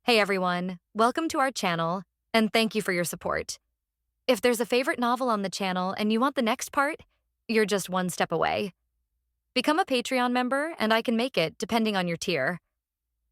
Hey everyone, welcome to our channel, and thank you for your support. If there's a favorite novel on the channel and you want the next part, you're just one step away. Become a Patreon member and I can make it depending on your tier.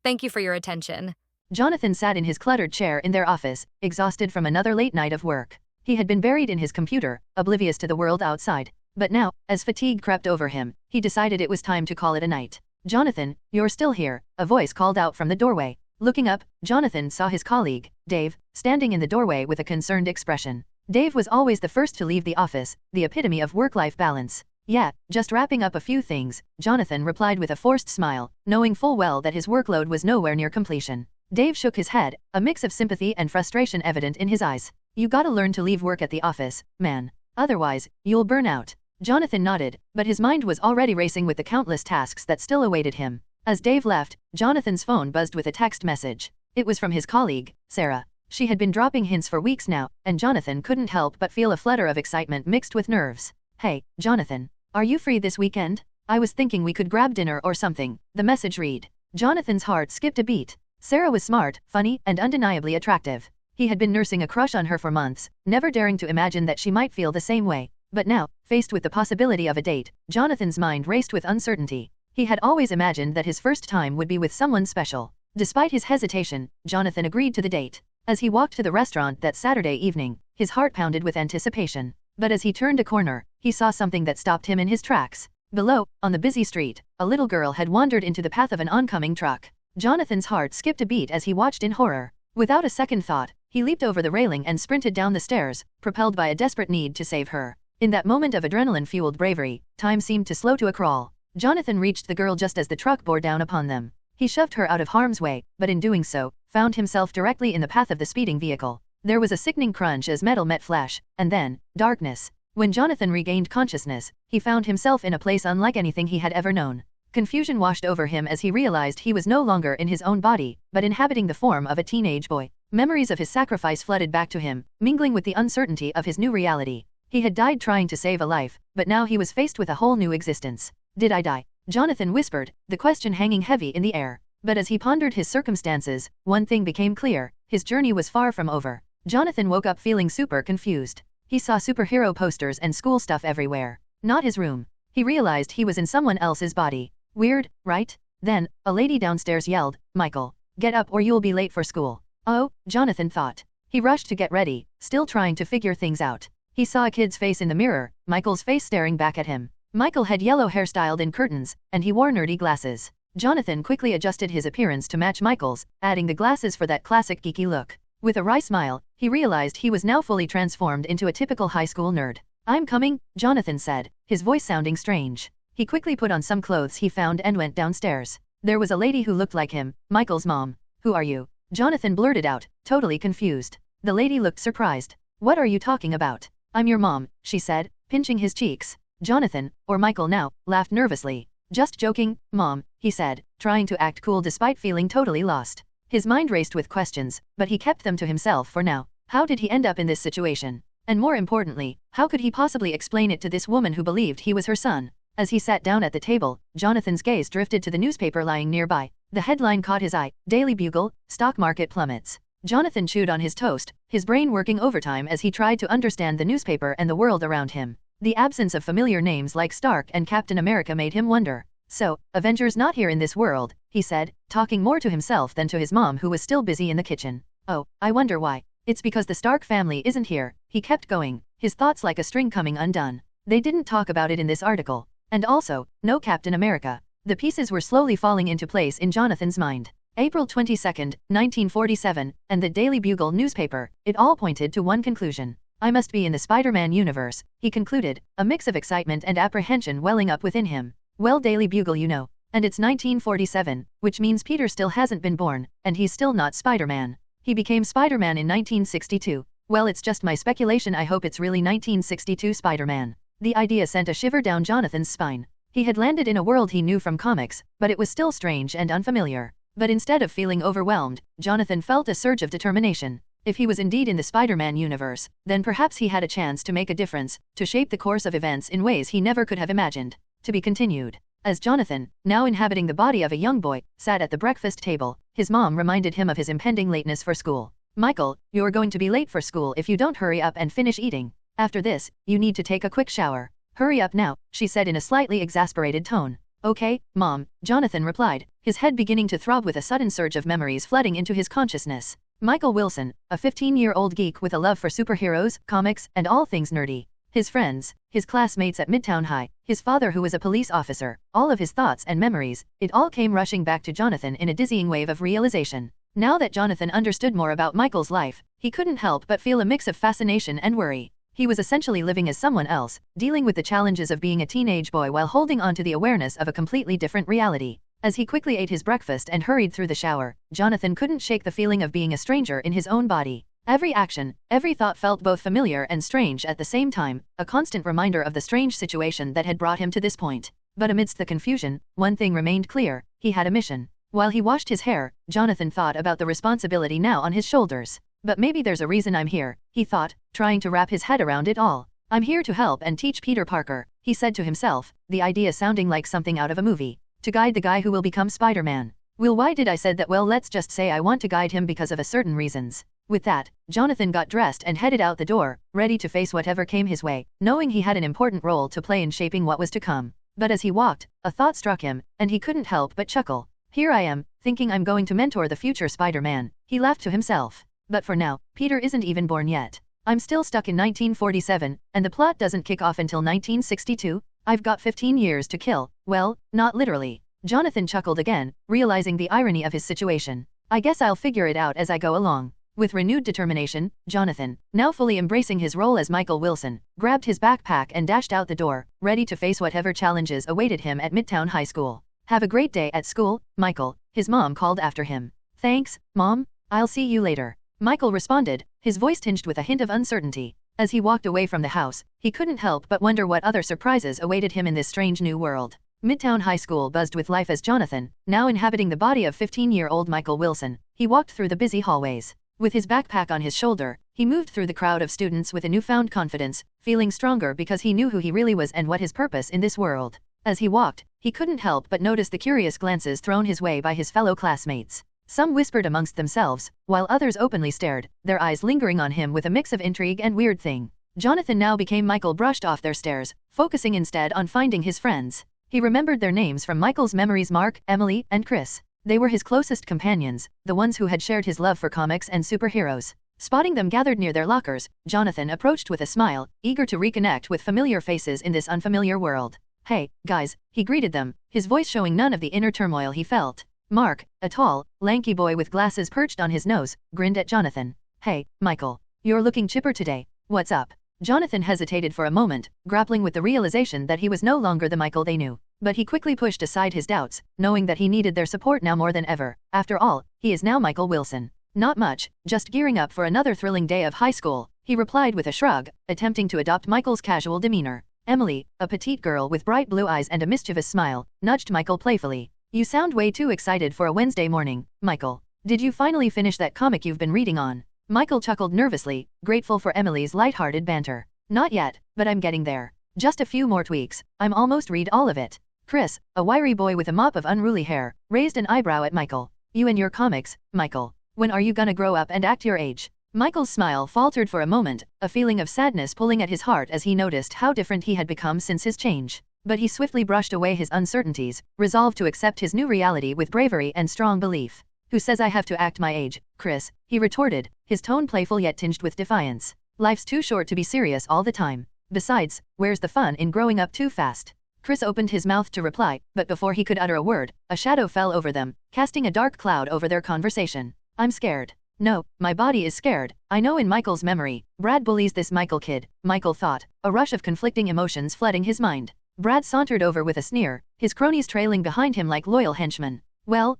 Thank you for your attention. Jonathan sat in his cluttered chair in their office, exhausted from another late night of work. He had been buried in his computer, oblivious to the world outside. But now, as fatigue crept over him, he decided it was time to call it a night. "Jonathan, you're still here," a voice called out from the doorway. Looking up, Jonathan saw his colleague, Dave, standing in the doorway with a concerned expression. Dave was always the first to leave the office, the epitome of work-life balance. "Yeah, just wrapping up a few things," Jonathan replied with a forced smile, knowing full well that his workload was nowhere near completion. Dave shook his head, a mix of sympathy and frustration evident in his eyes. "You gotta learn to leave work at the office, man. Otherwise, you'll burn out." Jonathan nodded, but his mind was already racing with the countless tasks that still awaited him. As Dave left, Jonathan's phone buzzed with a text message. It was from his colleague, Sarah. She had been dropping hints for weeks now, and Jonathan couldn't help but feel a flutter of excitement mixed with nerves. "Hey, Jonathan. Are you free this weekend? I was thinking we could grab dinner or something," the message read. Jonathan's heart skipped a beat. Sarah was smart, funny, and undeniably attractive. He had been nursing a crush on her for months, never daring to imagine that she might feel the same way. But now, faced with the possibility of a date, Jonathan's mind raced with uncertainty. He had always imagined that his first time would be with someone special. Despite his hesitation, Jonathan agreed to the date. As he walked to the restaurant that Saturday evening, his heart pounded with anticipation. But as he turned a corner, he saw something that stopped him in his tracks. Below, on the busy street, a little girl had wandered into the path of an oncoming truck. Jonathan's heart skipped a beat as he watched in horror. Without a second thought, he leaped over the railing and sprinted down the stairs, propelled by a desperate need to save her. In that moment of adrenaline-fueled bravery, time seemed to slow to a crawl. Jonathan reached the girl just as the truck bore down upon them. He shoved her out of harm's way, but in doing so, found himself directly in the path of the speeding vehicle. There was a sickening crunch as metal met flesh, and then, darkness. When Jonathan regained consciousness, he found himself in a place unlike anything he had ever known. Confusion washed over him as he realized he was no longer in his own body, but inhabiting the form of a teenage boy. Memories of his sacrifice flooded back to him, mingling with the uncertainty of his new reality. He had died trying to save a life, but now he was faced with a whole new existence. "Did I die?" Jonathan whispered, the question hanging heavy in the air. But as he pondered his circumstances, one thing became clear: his journey was far from over. Jonathan woke up feeling super confused. He saw superhero posters and school stuff everywhere. Not his room. He realized he was in someone else's body. Weird, right? Then, a lady downstairs yelled, "Michael, get up or you'll be late for school." "Oh," Jonathan thought. He rushed to get ready, still trying to figure things out. He saw a kid's face in the mirror, Michael's face staring back at him. Michael had yellow hair styled in curtains, and he wore nerdy glasses. Jonathan quickly adjusted his appearance to match Michael's, adding the glasses for that classic geeky look. With a wry smile, he realized he was now fully transformed into a typical high school nerd. "I'm coming," Jonathan said, his voice sounding strange. He quickly put on some clothes he found and went downstairs. There was a lady who looked like him, Michael's mom. "Who are you?" Jonathan blurted out, totally confused. The lady looked surprised. "What are you talking about?" "I'm your mom," she said, pinching his cheeks. Jonathan, or Michael now, laughed nervously. "Just joking, Mom," he said, trying to act cool despite feeling totally lost. His mind raced with questions, but he kept them to himself for now. How did he end up in this situation? And more importantly, how could he possibly explain it to this woman who believed he was her son? As he sat down at the table, Jonathan's gaze drifted to the newspaper lying nearby. The headline caught his eye: Daily Bugle, stock market plummets. Jonathan chewed on his toast, his brain working overtime as he tried to understand the newspaper and the world around him. The absence of familiar names like Stark and Captain America made him wonder. "So, Avengers not here in this world," he said, talking more to himself than to his mom who was still busy in the kitchen. "Oh, I wonder why. It's because the Stark family isn't here," he kept going, his thoughts like a string coming undone. They didn't talk about it in this article. And also, no Captain America. The pieces were slowly falling into place in Jonathan's mind. April 22, 1947, and the Daily Bugle newspaper, it all pointed to one conclusion. "I must be in the Spider-Man universe," he concluded, a mix of excitement and apprehension welling up within him. "Well, Daily Bugle, you know. And it's 1947, which means Peter still hasn't been born, and he's still not Spider-Man. He became Spider-Man in 1962. Well, it's just my speculation. I hope it's really 1962 Spider-Man." The idea sent a shiver down Jonathan's spine. He had landed in a world he knew from comics, but it was still strange and unfamiliar. But instead of feeling overwhelmed, Jonathan felt a surge of determination. If he was indeed in the Spider-Man universe, then perhaps he had a chance to make a difference, to shape the course of events in ways he never could have imagined. To be continued. As Jonathan, now inhabiting the body of a young boy, sat at the breakfast table, his mom reminded him of his impending lateness for school. Michael, you're going to be late for school if you don't hurry up and finish eating. After this, you need to take a quick shower. Hurry up now, she said in a slightly exasperated tone. Okay, Mom, Jonathan replied, his head beginning to throb with a sudden surge of memories flooding into his consciousness. Michael Wilson, a 15-year-old geek with a love for superheroes, comics, and all things nerdy. His friends, his classmates at Midtown High, his father who was a police officer, all of his thoughts and memories, it all came rushing back to Jonathan in a dizzying wave of realization. Now that Jonathan understood more about Michael's life, he couldn't help but feel a mix of fascination and worry. He was essentially living as someone else, dealing with the challenges of being a teenage boy while holding on to the awareness of a completely different reality. As he quickly ate his breakfast and hurried through the shower, Jonathan couldn't shake the feeling of being a stranger in his own body. Every action, every thought felt both familiar and strange at the same time, a constant reminder of the strange situation that had brought him to this point. But amidst the confusion, one thing remained clear: he had a mission. While he washed his hair, Jonathan thought about the responsibility now on his shoulders. But maybe there's a reason I'm here, he thought, trying to wrap his head around it all. I'm here to help and teach Peter Parker, he said to himself, the idea sounding like something out of a movie. To guide the guy who will become Spider-Man. Well, why did I said that? Well, let's just say I want to guide him because of a certain reasons. With that, Jonathan got dressed and headed out the door, ready to face whatever came his way, knowing he had an important role to play in shaping what was to come. But as he walked, a thought struck him, and he couldn't help but chuckle. Here I am, thinking I'm going to mentor the future Spider-Man, he laughed to himself. But for now, Peter isn't even born yet. I'm still stuck in 1947, and the plot doesn't kick off until 1962. I've got 15 years to kill. Well, not literally. Jonathan chuckled again, realizing the irony of his situation. I guess I'll figure it out as I go along. With renewed determination, Jonathan, now fully embracing his role as Michael Wilson, grabbed his backpack and dashed out the door, ready to face whatever challenges awaited him at Midtown High School. Have a great day at school, Michael, his mom called after him. Thanks, Mom. I'll see you later. Michael responded, his voice tinged with a hint of uncertainty. As he walked away from the house, he couldn't help but wonder what other surprises awaited him in this strange new world. Midtown High School buzzed with life as Jonathan, now inhabiting the body of 15-year-old Michael Wilson, he walked through the busy hallways. With his backpack on his shoulder, he moved through the crowd of students with a newfound confidence, feeling stronger because he knew who he really was and what his purpose in this world. As he walked, he couldn't help but notice the curious glances thrown his way by his fellow classmates. Some whispered amongst themselves, while others openly stared, their eyes lingering on him with a mix of intrigue and weird thing. Jonathan now became Michael brushed off their stares, focusing instead on finding his friends. He remembered their names from Michael's memories: Mark, Emily, and Chris. They were his closest companions, the ones who had shared his love for comics and superheroes. Spotting them gathered near their lockers, Jonathan approached with a smile, eager to reconnect with familiar faces in this unfamiliar world. Hey, guys, he greeted them, his voice showing none of the inner turmoil he felt. Mark, a tall, lanky boy with glasses perched on his nose, grinned at Jonathan. Hey, Michael. You're looking chipper today. What's up? Jonathan hesitated for a moment, grappling with the realization that he was no longer the Michael they knew. But he quickly pushed aside his doubts, knowing that he needed their support now more than ever. After all, he is now Michael Wilson. Not much, just gearing up for another thrilling day of high school, he replied with a shrug, attempting to adopt Michael's casual demeanor. Emily, a petite girl with bright blue eyes and a mischievous smile, nudged Michael playfully. You sound way too excited for a Wednesday morning, Michael. Did you finally finish that comic you've been reading on? Michael chuckled nervously, grateful for Emily's light-hearted banter. Not yet, but I'm getting there. Just a few more tweaks, I'm almost read all of it. Chris, a wiry boy with a mop of unruly hair, raised an eyebrow at Michael. You and your comics, Michael. When are you gonna grow up and act your age? Michael's smile faltered for a moment, a feeling of sadness pulling at his heart as he noticed how different he had become since his change. But he swiftly brushed away his uncertainties, resolved to accept his new reality with bravery and strong belief. Who says I have to act my age, Chris? He retorted, his tone playful yet tinged with defiance. Life's too short to be serious all the time. Besides, where's the fun in growing up too fast? Chris opened his mouth to reply, but before he could utter a word, a shadow fell over them, casting a dark cloud over their conversation. I'm scared. No, my body is scared. I know in Michael's memory, Brad bullies this Michael kid, Michael thought, a rush of conflicting emotions flooding his mind. Brad sauntered over with a sneer, his cronies trailing behind him like loyal henchmen. Well,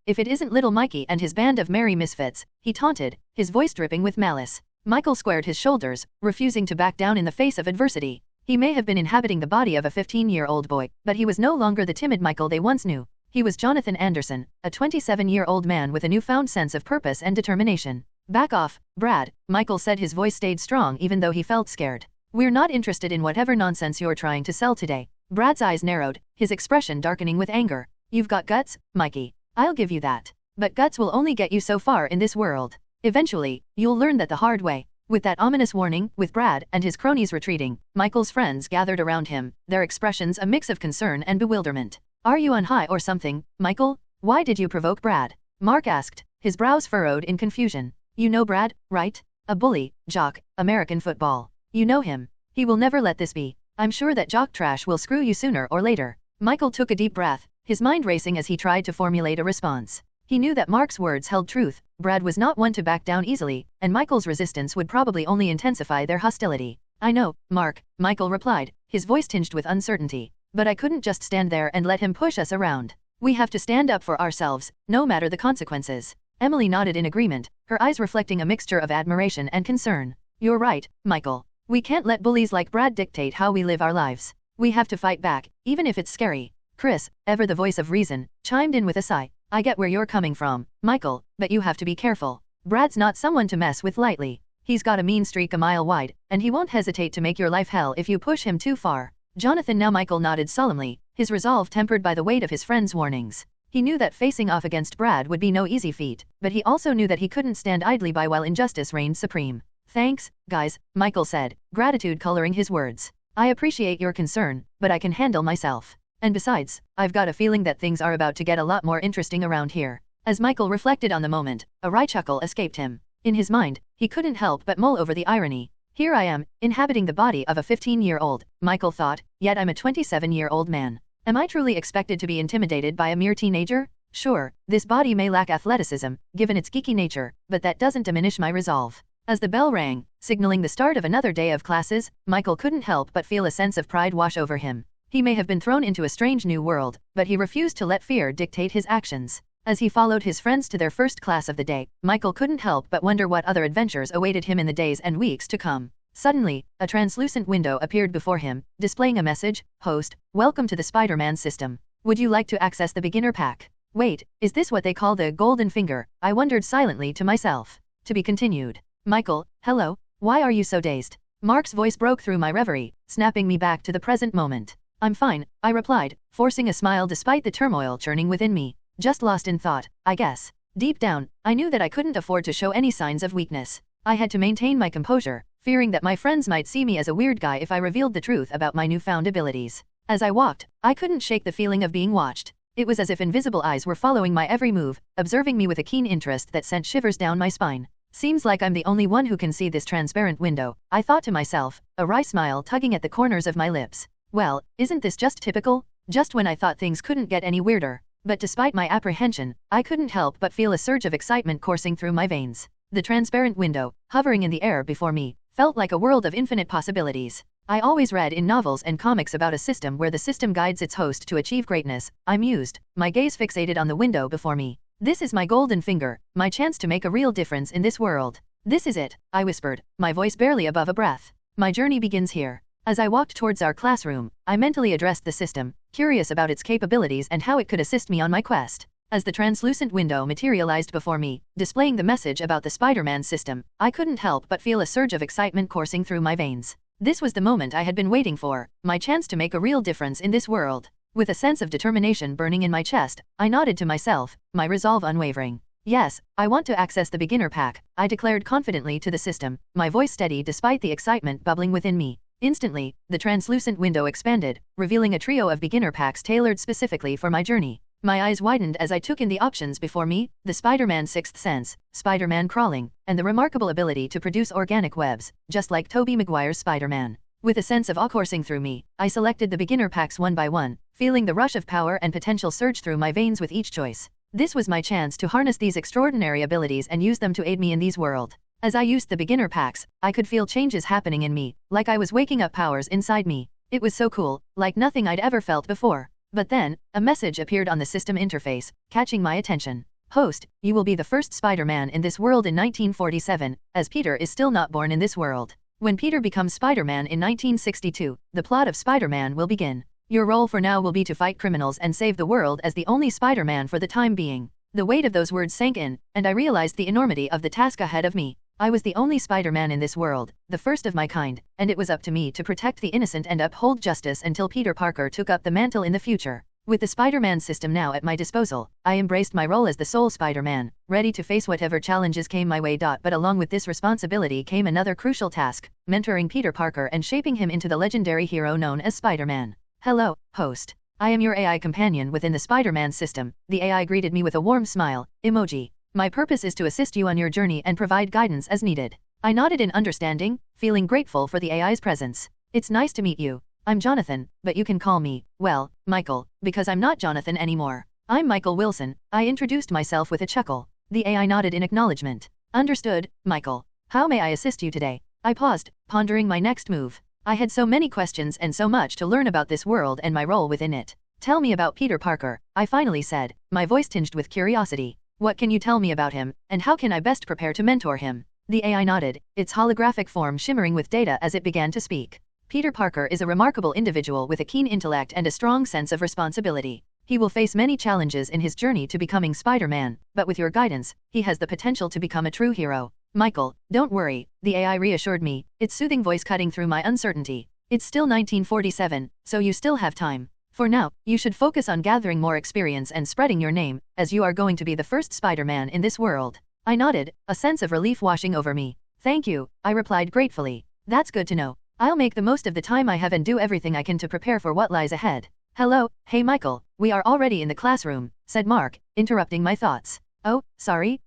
if it isn't little Mikey and his band of merry misfits, he taunted, his voice dripping with malice. Michael squared his shoulders, refusing to back down in the face of adversity. He may have been inhabiting the body of a 15-year-old boy, but he was no longer the timid Michael they once knew. He was Jonathan Anderson, a 27-year-old man with a newfound sense of purpose and determination. Back off, Brad, Michael said, his voice stayed strong even though he felt scared. We're not interested in whatever nonsense you're trying to sell today. Brad's eyes narrowed, his expression darkening with anger. You've got guts, Mikey. I'll give you that. But guts will only get you so far in this world. Eventually, you'll learn that the hard way. With that ominous warning, with Brad and his cronies retreating, Michael's friends gathered around him, their expressions a mix of concern and bewilderment. Are you on high or something, Michael? Why did you provoke Brad? Mark asked, his brows furrowed in confusion. You know Brad, right? A bully, jock, American football. You know him. He will never let this be. I'm sure that jock trash will screw you sooner or later. Michael took a deep breath, his mind racing as he tried to formulate a response. He knew that Mark's words held truth. Brad was not one to back down easily, and Michael's resistance would probably only intensify their hostility. I know, Mark, Michael replied, his voice tinged with uncertainty. But I couldn't just stand there and let him push us around. We have to stand up for ourselves, no matter the consequences. Emily nodded in agreement, her eyes reflecting a mixture of admiration and concern. You're right, Michael. We can't let bullies like Brad dictate how we live our lives. We have to fight back, even if it's scary. Chris, ever the voice of reason, chimed in with a sigh. I get where you're coming from, Michael, but you have to be careful. Brad's not someone to mess with lightly. He's got a mean streak a mile wide, and he won't hesitate to make your life hell if you push him too far. Jonathan now Michael nodded solemnly, his resolve tempered by the weight of his friend's warnings. He knew that facing off against Brad would be no easy feat, but he also knew that he couldn't stand idly by while injustice reigned supreme. Thanks, guys, Michael said, gratitude coloring his words. I appreciate your concern, but I can handle myself. And besides, I've got a feeling that things are about to get a lot more interesting around here. As Michael reflected on the moment, a wry chuckle escaped him. In his mind, he couldn't help but mull over the irony. Here I am, inhabiting the body of a 15-year-old, Michael thought, yet I'm a 27-year-old man. Am I truly expected to be intimidated by a mere teenager? Sure, this body may lack athleticism, given its geeky nature, but that doesn't diminish my resolve. As the bell rang, signaling the start of another day of classes, Michael couldn't help but feel a sense of pride wash over him. He may have been thrown into a strange new world, but he refused to let fear dictate his actions. As he followed his friends to their first class of the day, Michael couldn't help but wonder what other adventures awaited him in the days and weeks to come. Suddenly, a translucent window appeared before him, displaying a message, Host, welcome to the Spider-Man system. Would you like to access the beginner pack? Wait, is this what they call the golden finger? I wondered silently to myself. To be continued. Michael, hello, why are you so dazed? Mark's voice broke through my reverie, snapping me back to the present moment. I'm fine, I replied, forcing a smile despite the turmoil churning within me. Just lost in thought, I guess. Deep down, I knew that I couldn't afford to show any signs of weakness. I had to maintain my composure, fearing that my friends might see me as a weird guy if I revealed the truth about my newfound abilities. As I walked, I couldn't shake the feeling of being watched. It was as if invisible eyes were following my every move, observing me with a keen interest that sent shivers down my spine. Seems like I'm the only one who can see this transparent window, I thought to myself, a wry smile tugging at the corners of my lips. Well, isn't this just typical? Just when I thought things couldn't get any weirder. But despite my apprehension, I couldn't help but feel a surge of excitement coursing through my veins. The transparent window, hovering in the air before me, felt like a world of infinite possibilities. I always read in novels and comics about a system where the system guides its host to achieve greatness. I mused, my gaze fixated on the window before me. This is my golden finger, my chance to make a real difference in this world. This is it, I whispered, my voice barely above a breath. My journey begins here. As I walked towards our classroom, I mentally addressed the system, curious about its capabilities and how it could assist me on my quest. As the translucent window materialized before me, displaying the message about the Spider-Man system, I couldn't help but feel a surge of excitement coursing through my veins. This was the moment I had been waiting for, my chance to make a real difference in this world. With a sense of determination burning in my chest, I nodded to myself, my resolve unwavering. Yes, I want to access the beginner pack, I declared confidently to the system, my voice steady despite the excitement bubbling within me. Instantly, the translucent window expanded, revealing a trio of beginner packs tailored specifically for my journey. My eyes widened as I took in the options before me, the Spider-Man Sixth Sense, Spider-Man Crawling, and the remarkable ability to produce organic webs, just like Tobey Maguire's Spider-Man. With a sense of awe coursing through me, I selected the beginner packs one by one, feeling the rush of power and potential surge through my veins with each choice. This was my chance to harness these extraordinary abilities and use them to aid me in this world. As I used the beginner packs, I could feel changes happening in me, like I was waking up powers inside me. It was so cool, like nothing I'd ever felt before. But then, a message appeared on the system interface, catching my attention. Host, you will be the first Spider-Man in this world in 1947, as Peter is still not born in this world. When Peter becomes Spider-Man in 1962, the plot of Spider-Man will begin. Your role for now will be to fight criminals and save the world as the only Spider-Man for the time being. The weight of those words sank in, and I realized the enormity of the task ahead of me. I was the only Spider-Man in this world, the first of my kind, and it was up to me to protect the innocent and uphold justice until Peter Parker took up the mantle in the future. With the Spider-Man system now at my disposal, I embraced my role as the sole Spider-Man, ready to face whatever challenges came my way. But along with this responsibility came another crucial task, mentoring Peter Parker and shaping him into the legendary hero known as Spider-Man. Hello, host. I am your AI companion within the Spider-Man system. The AI greeted me with a warm smile, emoji. My purpose is to assist you on your journey and provide guidance as needed. I nodded in understanding, feeling grateful for the AI's presence. It's nice to meet you. I'm Jonathan, but you can call me, well, Michael, because I'm not Jonathan anymore. I'm Michael Wilson. I introduced myself with a chuckle. The AI nodded in acknowledgement. Understood, Michael. How may I assist you today? I paused, pondering my next move. I had so many questions and so much to learn about this world and my role within it. Tell me about Peter Parker, I finally said, my voice tinged with curiosity. What can you tell me about him, and how can I best prepare to mentor him? The AI nodded, its holographic form shimmering with data as it began to speak. Peter Parker is a remarkable individual with a keen intellect and a strong sense of responsibility. He will face many challenges in his journey to becoming Spider-Man, but with your guidance, he has the potential to become a true hero. Michael, don't worry, the AI reassured me, its soothing voice cutting through my uncertainty. It's still 1947, so you still have time. For now, you should focus on gathering more experience and spreading your name, as you are going to be the first Spider-Man in this world. I nodded, a sense of relief washing over me. Thank you, I replied gratefully. That's good to know. I'll make the most of the time I have and do everything I can to prepare for what lies ahead. Hello, hey Michael, we are already in the classroom, said Mark, interrupting my thoughts. Oh, sorry,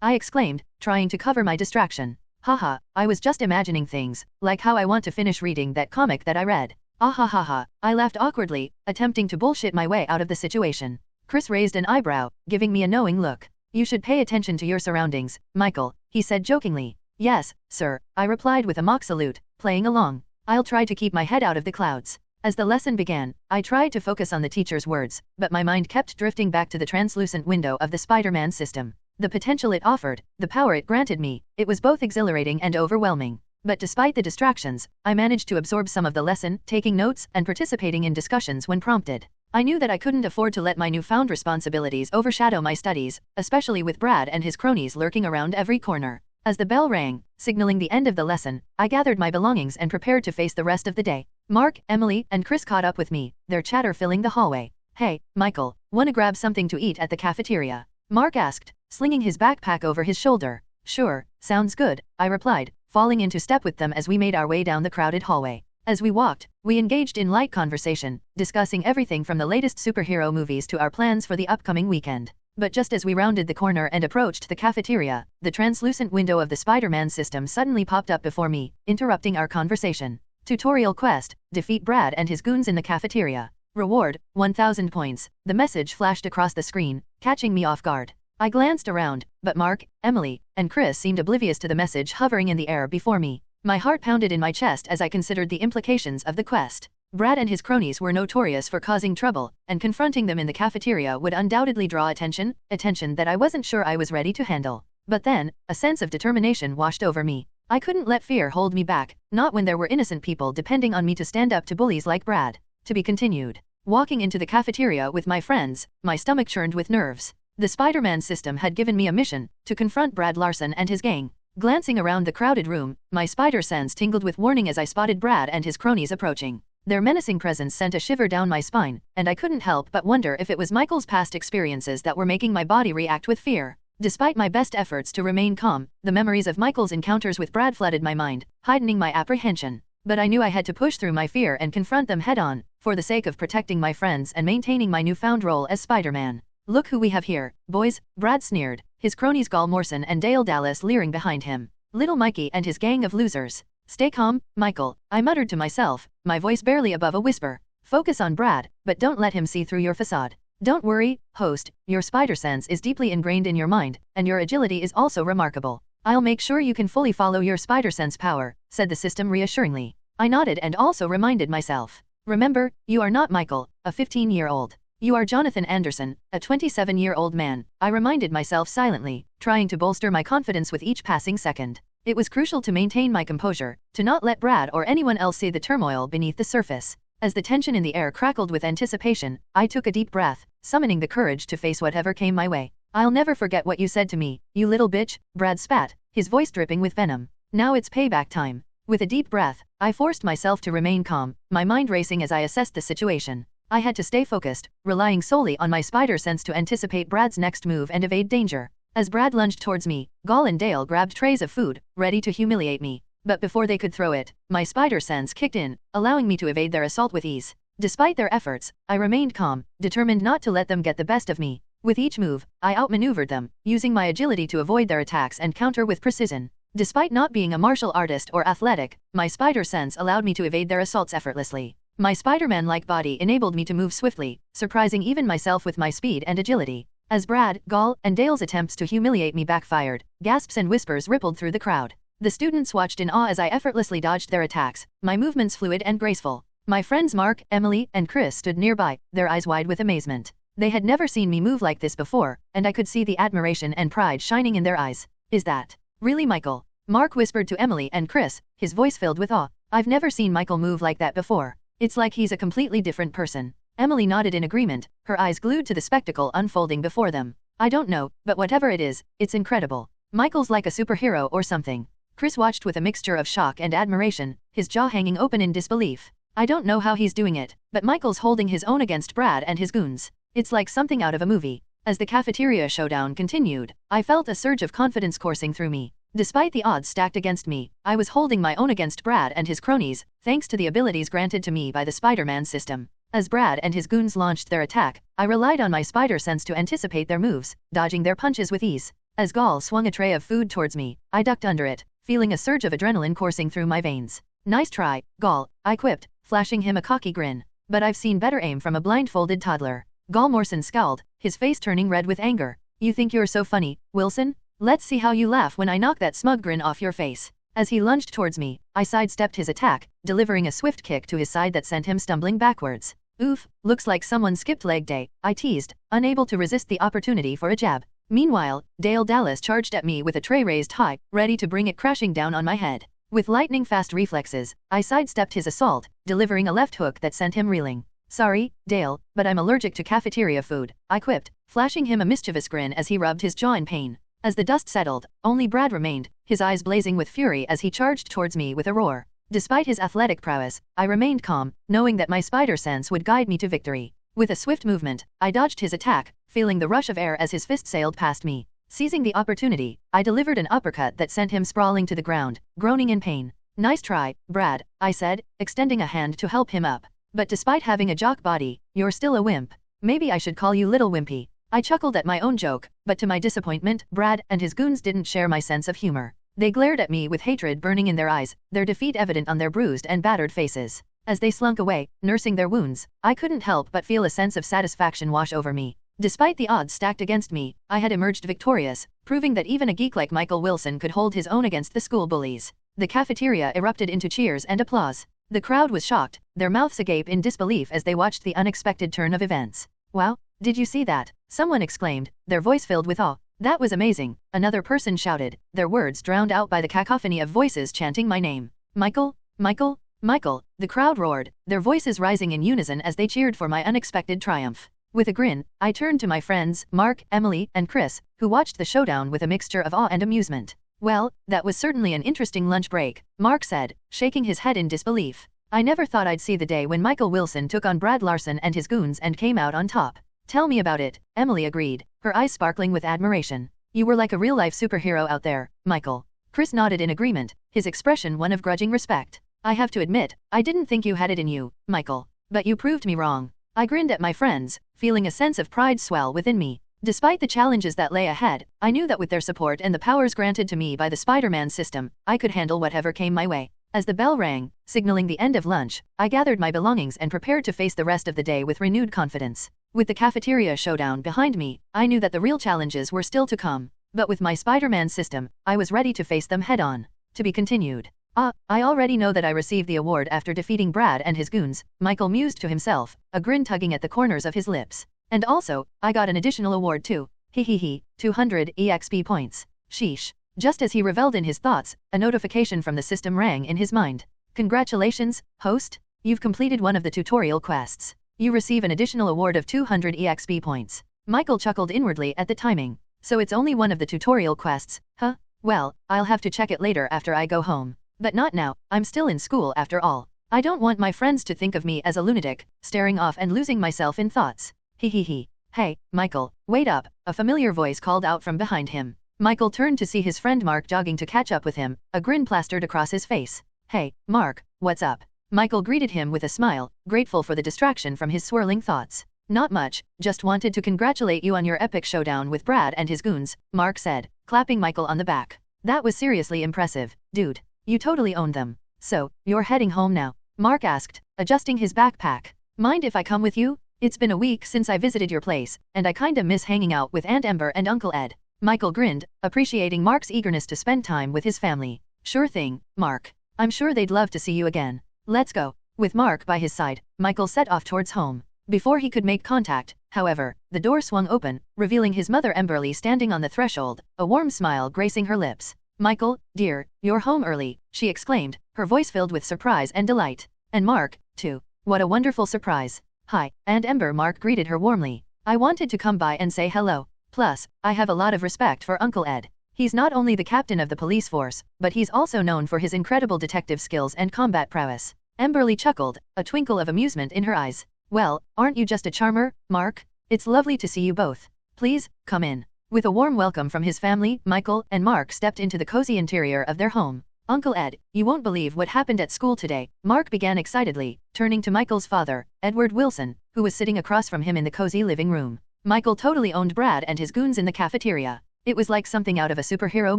I exclaimed, trying to cover my distraction. Haha, I was just imagining things, like how I want to finish reading that comic that I read. Ahahaha, I laughed awkwardly, attempting to bullshit my way out of the situation. Chris raised an eyebrow, giving me a knowing look. You should pay attention to your surroundings, Michael, he said jokingly. Yes, sir, I replied with a mock salute, playing along. I'll try to keep my head out of the clouds. As the lesson began, I tried to focus on the teacher's words, but my mind kept drifting back to the translucent window of the Spider-Man system. The potential it offered, the power it granted me, it was both exhilarating and overwhelming. But despite the distractions, I managed to absorb some of the lesson, taking notes and participating in discussions when prompted. I knew that I couldn't afford to let my newfound responsibilities overshadow my studies, especially with Brad and his cronies lurking around every corner. As the bell rang, signaling the end of the lesson, I gathered my belongings and prepared to face the rest of the day. Mark, Emily, and Chris caught up with me, their chatter filling the hallway. Hey, Michael, wanna grab something to eat at the cafeteria? Mark asked, slinging his backpack over his shoulder. Sure, sounds good, I replied, falling into step with them as we made our way down the crowded hallway. As we walked, we engaged in light conversation, discussing everything from the latest superhero movies to our plans for the upcoming weekend. But just as we rounded the corner and approached the cafeteria, the translucent window of the Spider-Man system suddenly popped up before me, interrupting our conversation. Tutorial quest, defeat Brad and his goons in the cafeteria. Reward, 1,000 points. The message flashed across the screen, catching me off guard. I glanced around, but Mark, Emily, and Chris seemed oblivious to the message hovering in the air before me. My heart pounded in my chest as I considered the implications of the quest. Brad and his cronies were notorious for causing trouble, and confronting them in the cafeteria would undoubtedly draw attention that I wasn't sure I was ready to handle. But then, a sense of determination washed over me. I couldn't let fear hold me back, not when there were innocent people depending on me to stand up to bullies like Brad. To be continued. Walking into the cafeteria with my friends, my stomach churned with nerves. The Spider-Man system had given me a mission, to confront Brad Larson and his gang. Glancing around the crowded room, my spider sense tingled with warning as I spotted Brad and his cronies approaching. Their menacing presence sent a shiver down my spine, and I couldn't help but wonder if it was Michael's past experiences that were making my body react with fear. Despite my best efforts to remain calm, the memories of Michael's encounters with Brad flooded my mind, heightening my apprehension. But I knew I had to push through my fear and confront them head-on, for the sake of protecting my friends and maintaining my newfound role as Spider-Man. Look who we have here, boys, Brad sneered, his cronies Gal Morrison and Dale Dallas leering behind him. Little Mikey and his gang of losers. Stay calm, Michael, I muttered to myself, my voice barely above a whisper. Focus on Brad, but don't let him see through your facade. Don't worry, host, your spider sense is deeply ingrained in your mind, and your agility is also remarkable. I'll make sure you can fully follow your spider sense power, said the system reassuringly. I nodded and also reminded myself. Remember, you are not Michael, a 15-year-old. You are Jonathan Anderson, a 27-year-old man, I reminded myself silently, trying to bolster my confidence with each passing second. It was crucial to maintain my composure, to not let Brad or anyone else see the turmoil beneath the surface. As the tension in the air crackled with anticipation, I took a deep breath, summoning the courage to face whatever came my way. I'll never forget what you said to me, you little bitch, Brad spat, his voice dripping with venom. Now it's payback time. With a deep breath, I forced myself to remain calm, my mind racing as I assessed the situation. I had to stay focused, relying solely on my spider sense to anticipate Brad's next move and evade danger. As Brad lunged towards me, Gall and Dale grabbed trays of food, ready to humiliate me. But before they could throw it, my spider sense kicked in, allowing me to evade their assault with ease. Despite their efforts, I remained calm, determined not to let them get the best of me. With each move, I outmaneuvered them, using my agility to avoid their attacks and counter with precision. Despite not being a martial artist or athletic, my spider sense allowed me to evade their assaults effortlessly. My Spider-Man-like body enabled me to move swiftly, surprising even myself with my speed and agility. As Brad, Gall, and Dale's attempts to humiliate me backfired, gasps and whispers rippled through the crowd. The students watched in awe as I effortlessly dodged their attacks, my movements fluid and graceful. My friends Mark, Emily, and Chris stood nearby, their eyes wide with amazement. They had never seen me move like this before, and I could see the admiration and pride shining in their eyes. Is that really Michael? Mark whispered to Emily and Chris, his voice filled with awe. I've never seen Michael move like that before. It's like he's a completely different person. Emily nodded in agreement, her eyes glued to the spectacle unfolding before them. I don't know, but whatever it is, it's incredible. Michael's like a superhero or something. Chris watched with a mixture of shock and admiration, his jaw hanging open in disbelief. I don't know how he's doing it, but Michael's holding his own against Brad and his goons. It's like something out of a movie. As the cafeteria showdown continued, I felt a surge of confidence coursing through me. Despite the odds stacked against me, I was holding my own against Brad and his cronies, thanks to the abilities granted to me by the Spider-Man system. As Brad and his goons launched their attack, I relied on my spider sense to anticipate their moves, dodging their punches with ease. As Gall swung a tray of food towards me, I ducked under it, feeling a surge of adrenaline coursing through my veins. Nice try, Gall, I quipped, flashing him a cocky grin. But I've seen better aim from a blindfolded toddler. Gall Morrison scowled, his face turning red with anger. You think you're so funny, Wilson? Let's see how you laugh when I knock that smug grin off your face. As he lunged towards me, I sidestepped his attack, delivering a swift kick to his side that sent him stumbling backwards. Oof, looks like someone skipped leg day, I teased, unable to resist the opportunity for a jab. Meanwhile, Dale Dallas charged at me with a tray raised high, ready to bring it crashing down on my head. With lightning-fast reflexes, I sidestepped his assault, delivering a left hook that sent him reeling. Sorry, Dale, but I'm allergic to cafeteria food, I quipped, flashing him a mischievous grin as he rubbed his jaw in pain. As the dust settled, only Brad remained, his eyes blazing with fury as he charged towards me with a roar. Despite his athletic prowess, I remained calm, knowing that my spider sense would guide me to victory. With a swift movement, I dodged his attack, feeling the rush of air as his fist sailed past me. Seizing the opportunity, I delivered an uppercut that sent him sprawling to the ground, groaning in pain. Nice try, Brad, I said, extending a hand to help him up. But despite having a jock body, you're still a wimp. Maybe I should call you Little Wimpy. I chuckled at my own joke, but to my disappointment, Brad and his goons didn't share my sense of humor. They glared at me with hatred burning in their eyes, their defeat evident on their bruised and battered faces. As they slunk away, nursing their wounds, I couldn't help but feel a sense of satisfaction wash over me. Despite the odds stacked against me, I had emerged victorious, proving that even a geek like Michael Wilson could hold his own against the school bullies. The cafeteria erupted into cheers and applause. The crowd was shocked, their mouths agape in disbelief as they watched the unexpected turn of events. Wow, did you see that? Someone exclaimed, their voice filled with awe. That was amazing, another person shouted, their words drowned out by the cacophony of voices chanting my name. Michael, Michael, Michael, the crowd roared, their voices rising in unison as they cheered for my unexpected triumph. With a grin, I turned to my friends, Mark, Emily, and Chris, who watched the showdown with a mixture of awe and amusement. Well, that was certainly an interesting lunch break, Mark said, shaking his head in disbelief. I never thought I'd see the day when Michael Wilson took on Brad Larson and his goons and came out on top. Tell me about it, Emily agreed, her eyes sparkling with admiration. You were like a real-life superhero out there, Michael. Chris nodded in agreement, his expression one of grudging respect. I have to admit, I didn't think you had it in you, Michael. But you proved me wrong. I grinned at my friends, feeling a sense of pride swell within me. Despite the challenges that lay ahead, I knew that with their support and the powers granted to me by the Spider-Man system, I could handle whatever came my way. As the bell rang, signaling the end of lunch, I gathered my belongings and prepared to face the rest of the day with renewed confidence. With the cafeteria showdown behind me, I knew that the real challenges were still to come. But with my Spider-Man system, I was ready to face them head-on. To be continued. I already know that I received the award after defeating Brad and his goons, Michael mused to himself, a grin tugging at the corners of his lips. And also, I got an additional award too. Hehehe, 200 EXP points. Sheesh. Just as he reveled in his thoughts, a notification from the system rang in his mind. Congratulations, host. You've completed one of the tutorial quests. You receive an additional award of 200 EXP points. Michael chuckled inwardly at the timing. So it's only one of the tutorial quests, huh? Well, I'll have to check it later after I go home. But not now, I'm still in school after all. I don't want my friends to think of me as a lunatic, staring off and losing myself in thoughts. He. Hey, Michael, wait up, a familiar voice called out from behind him. Michael turned to see his friend Mark jogging to catch up with him, a grin plastered across his face. Hey, Mark, what's up? Michael greeted him with a smile, grateful for the distraction from his swirling thoughts. Not much, just wanted to congratulate you on your epic showdown with Brad and his goons, Mark said, clapping Michael on the back. That was seriously impressive, dude. You totally owned them. So, you're heading home now? Mark asked, adjusting his backpack. Mind if I come with you? It's been a week since I visited your place, and I kinda miss hanging out with Aunt Ember and Uncle Ed. Michael grinned, appreciating Mark's eagerness to spend time with his family. Sure thing, Mark. I'm sure they'd love to see you again. Let's go. With Mark by his side, Michael set off towards home. Before he could make contact, however, the door swung open, revealing his mother Emberly standing on the threshold, a warm smile gracing her lips. Michael, dear, you're home early, she exclaimed, her voice filled with surprise and delight. And Mark, too. What a wonderful surprise. Hi, Aunt Ember. Mark greeted her warmly. I wanted to come by and say hello. Plus, I have a lot of respect for Uncle Ed. He's not only the captain of the police force, but he's also known for his incredible detective skills and combat prowess. Emberly chuckled, a twinkle of amusement in her eyes. Well, aren't you just a charmer, Mark? It's lovely to see you both. Please, come in. With a warm welcome from his family, Michael and Mark stepped into the cozy interior of their home. Uncle Ed, you won't believe what happened at school today, Mark began excitedly, turning to Michael's father, Edward Wilson, who was sitting across from him in the cozy living room. Michael totally owned Brad and his goons in the cafeteria. It was like something out of a superhero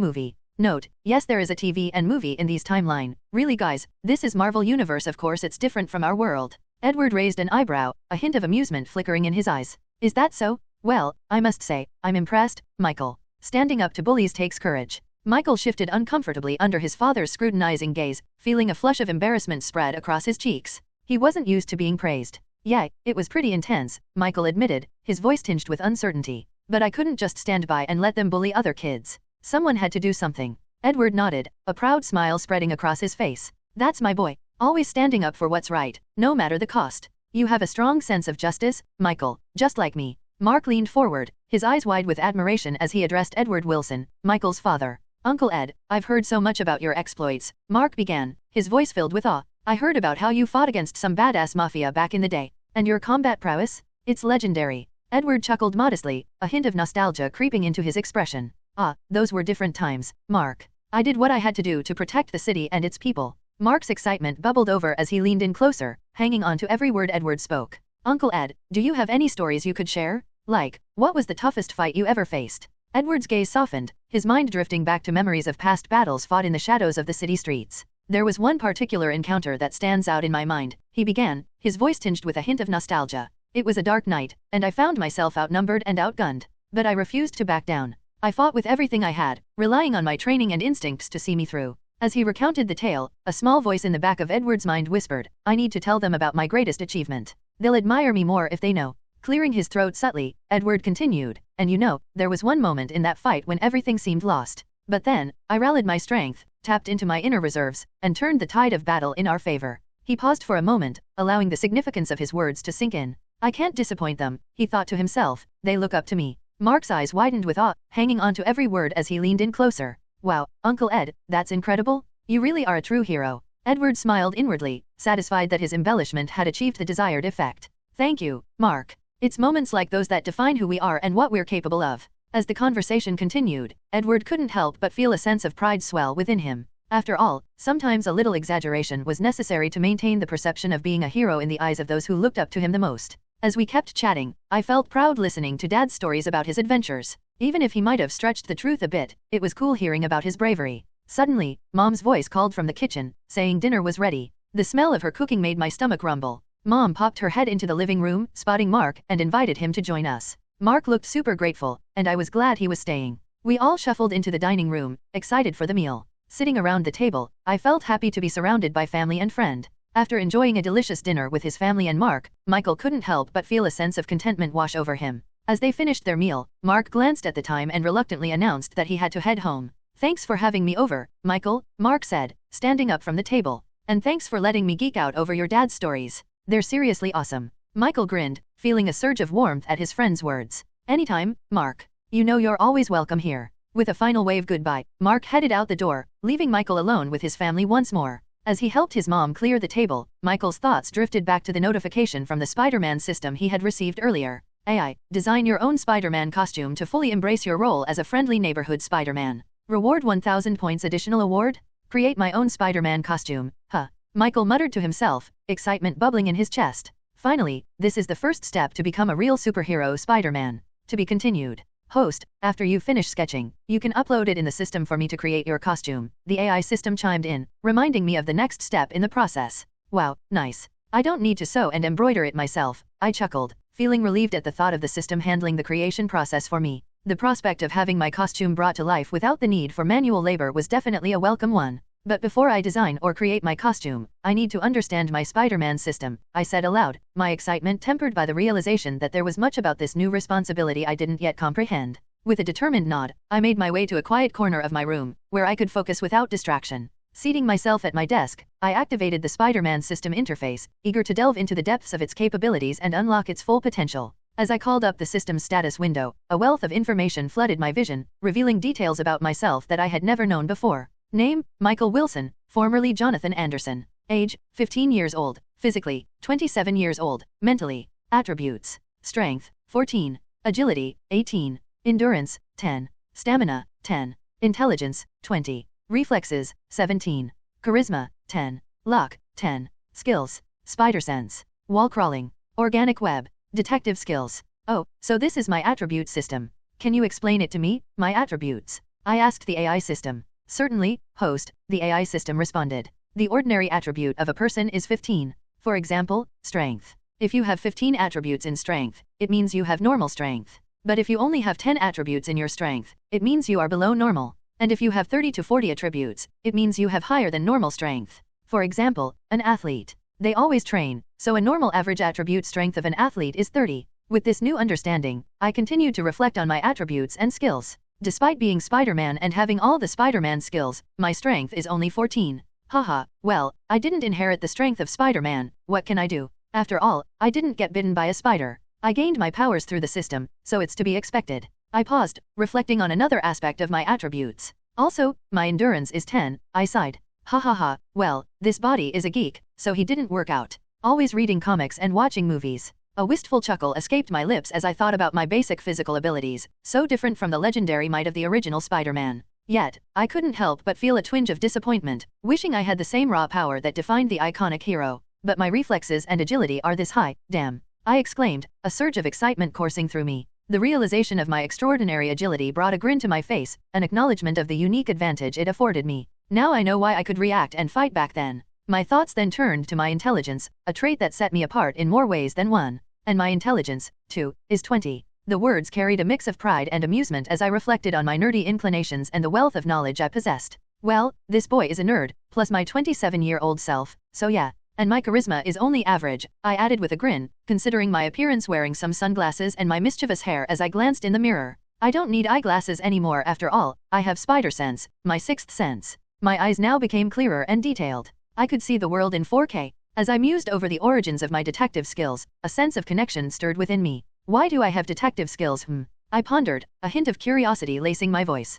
movie. Note, yes, there is a TV and movie in these timeline. Really guys, this is Marvel Universe, of course it's different from our world. Edward raised an eyebrow, a hint of amusement flickering in his eyes. Is that so? Well, I must say, I'm impressed, Michael. Standing up to bullies takes courage. Michael shifted uncomfortably under his father's scrutinizing gaze, feeling a flush of embarrassment spread across his cheeks. He wasn't used to being praised. Yeah, it was pretty intense, Michael admitted, his voice tinged with uncertainty. But I couldn't just stand by and let them bully other kids. Someone had to do something. Edward nodded, a proud smile spreading across his face. That's my boy. Always standing up for what's right, no matter the cost. You have a strong sense of justice, Michael, just like me. Mark leaned forward, his eyes wide with admiration as he addressed Edward Wilson, Michael's father. Uncle Ed, I've heard so much about your exploits, Mark began, his voice filled with awe. I heard about how you fought against some badass mafia back in the day. And your combat prowess? It's legendary. Edward chuckled modestly, a hint of nostalgia creeping into his expression. Ah, those were different times, Mark. I did what I had to do to protect the city and its people. Mark's excitement bubbled over as he leaned in closer, hanging on to every word Edward spoke. Uncle Ed, do you have any stories you could share? Like, what was the toughest fight you ever faced? Edward's gaze softened, his mind drifting back to memories of past battles fought in the shadows of the city streets. There was one particular encounter that stands out in my mind, he began, his voice tinged with a hint of nostalgia. It was a dark night, and I found myself outnumbered and outgunned. But I refused to back down. I fought with everything I had, relying on my training and instincts to see me through. As he recounted the tale, a small voice in the back of Edward's mind whispered, I need to tell them about my greatest achievement. They'll admire me more if they know. Clearing his throat subtly, Edward continued, and you know, there was one moment in that fight when everything seemed lost. But then, I rallied my strength, tapped into my inner reserves, and turned the tide of battle in our favor. He paused for a moment, allowing the significance of his words to sink in. I can't disappoint them, he thought to himself, they look up to me. Mark's eyes widened with awe, hanging on to every word as he leaned in closer. Wow, Uncle Ed, that's incredible. You really are a true hero. Edward smiled inwardly, satisfied that his embellishment had achieved the desired effect. Thank you, Mark. It's moments like those that define who we are and what we're capable of. As the conversation continued, Edward couldn't help but feel a sense of pride swell within him. After all, sometimes a little exaggeration was necessary to maintain the perception of being a hero in the eyes of those who looked up to him the most. As we kept chatting, I felt proud listening to Dad's stories about his adventures. Even if he might have stretched the truth a bit, it was cool hearing about his bravery. Suddenly, Mom's voice called from the kitchen, saying dinner was ready. The smell of her cooking made my stomach rumble. Mom popped her head into the living room, spotting Mark, and invited him to join us. Mark looked super grateful, and I was glad he was staying. We all shuffled into the dining room, excited for the meal. Sitting around the table, I felt happy to be surrounded by family and friend. After enjoying a delicious dinner with his family and Mark, Michael couldn't help but feel a sense of contentment wash over him. As they finished their meal, Mark glanced at the time and reluctantly announced that he had to head home. Thanks for having me over, Michael, Mark said, standing up from the table. And thanks for letting me geek out over your dad's stories. They're seriously awesome. Michael grinned, feeling a surge of warmth at his friend's words. Anytime, Mark. You know you're always welcome here. With a final wave goodbye, Mark headed out the door, leaving Michael alone with his family once more. As he helped his mom clear the table, Michael's thoughts drifted back to the notification from the Spider-Man system he had received earlier. AI, design your own Spider-Man costume to fully embrace your role as a friendly neighborhood Spider-Man. Reward 1000 points additional award? Create my own Spider-Man costume, huh? Michael muttered to himself, excitement bubbling in his chest. Finally, this is the first step to become a real superhero Spider-Man. To be continued. Host, after you finish sketching, you can upload it in the system for me to create your costume. The AI system chimed in, reminding me of the next step in the process. Wow, nice. I don't need to sew and embroider it myself, I chuckled, feeling relieved at the thought of the system handling the creation process for me. The prospect of having my costume brought to life without the need for manual labor was definitely a welcome one. But before I design or create my costume, I need to understand my Spider-Man system, I said aloud, my excitement tempered by the realization that there was much about this new responsibility I didn't yet comprehend. With a determined nod, I made my way to a quiet corner of my room, where I could focus without distraction. Seating myself at my desk, I activated the Spider-Man system interface, eager to delve into the depths of its capabilities and unlock its full potential. As I called up the system's status window, a wealth of information flooded my vision, revealing details about myself that I had never known before. Name, Michael Wilson, formerly Jonathan Anderson. Age, 15 years old. Physically, 27 years old. Mentally, attributes. Strength, 14. Agility, 18. Endurance, 10. Stamina, 10. Intelligence, 20. Reflexes, 17. Charisma, 10. Luck, 10. Skills, Spider Sense. Wall crawling. Organic web. Detective skills. Oh, so this is my attribute system. Can you explain it to me, my attributes? I asked the AI system. Certainly, host, the AI system responded. The ordinary attribute of a person is 15. For example, strength. If you have 15 attributes in strength, it means you have normal strength. But if you only have 10 attributes in your strength, it means you are below normal. And if you have 30 to 40 attributes, it means you have higher than normal strength. For example, an athlete. They always train, so a normal average attribute strength of an athlete is 30. With this new understanding, I continued to reflect on my attributes and skills. Despite being Spider-Man and having all the Spider-Man skills, my strength is only 14. Haha, well, I didn't inherit the strength of Spider-Man, what can I do? After all, I didn't get bitten by a spider. I gained my powers through the system, so it's to be expected. I paused, reflecting on another aspect of my attributes. Also, my endurance is 10, I sighed. Ha ha ha, well, this body is a geek, so he didn't work out. Always reading comics and watching movies. A wistful chuckle escaped my lips as I thought about my basic physical abilities, so different from the legendary might of the original Spider-Man. Yet, I couldn't help but feel a twinge of disappointment, wishing I had the same raw power that defined the iconic hero. But my reflexes and agility are this high, damn. I exclaimed, a surge of excitement coursing through me. The realization of my extraordinary agility brought a grin to my face, an acknowledgement of the unique advantage it afforded me. Now I know why I could react and fight back then. My thoughts then turned to my intelligence, a trait that set me apart in more ways than one. And my intelligence, too, is 20. The words carried a mix of pride and amusement as I reflected on my nerdy inclinations and the wealth of knowledge I possessed. Well, this boy is a nerd, plus my 27-year-old self, so yeah. And my charisma is only average, I added with a grin, considering my appearance wearing some sunglasses and my mischievous hair as I glanced in the mirror. I don't need eyeglasses anymore after all, I have spider sense, my sixth sense. My eyes now became clearer and detailed. I could see the world in 4K. As I mused over the origins of my detective skills, a sense of connection stirred within me. Why do I have detective skills? I pondered, a hint of curiosity lacing my voice.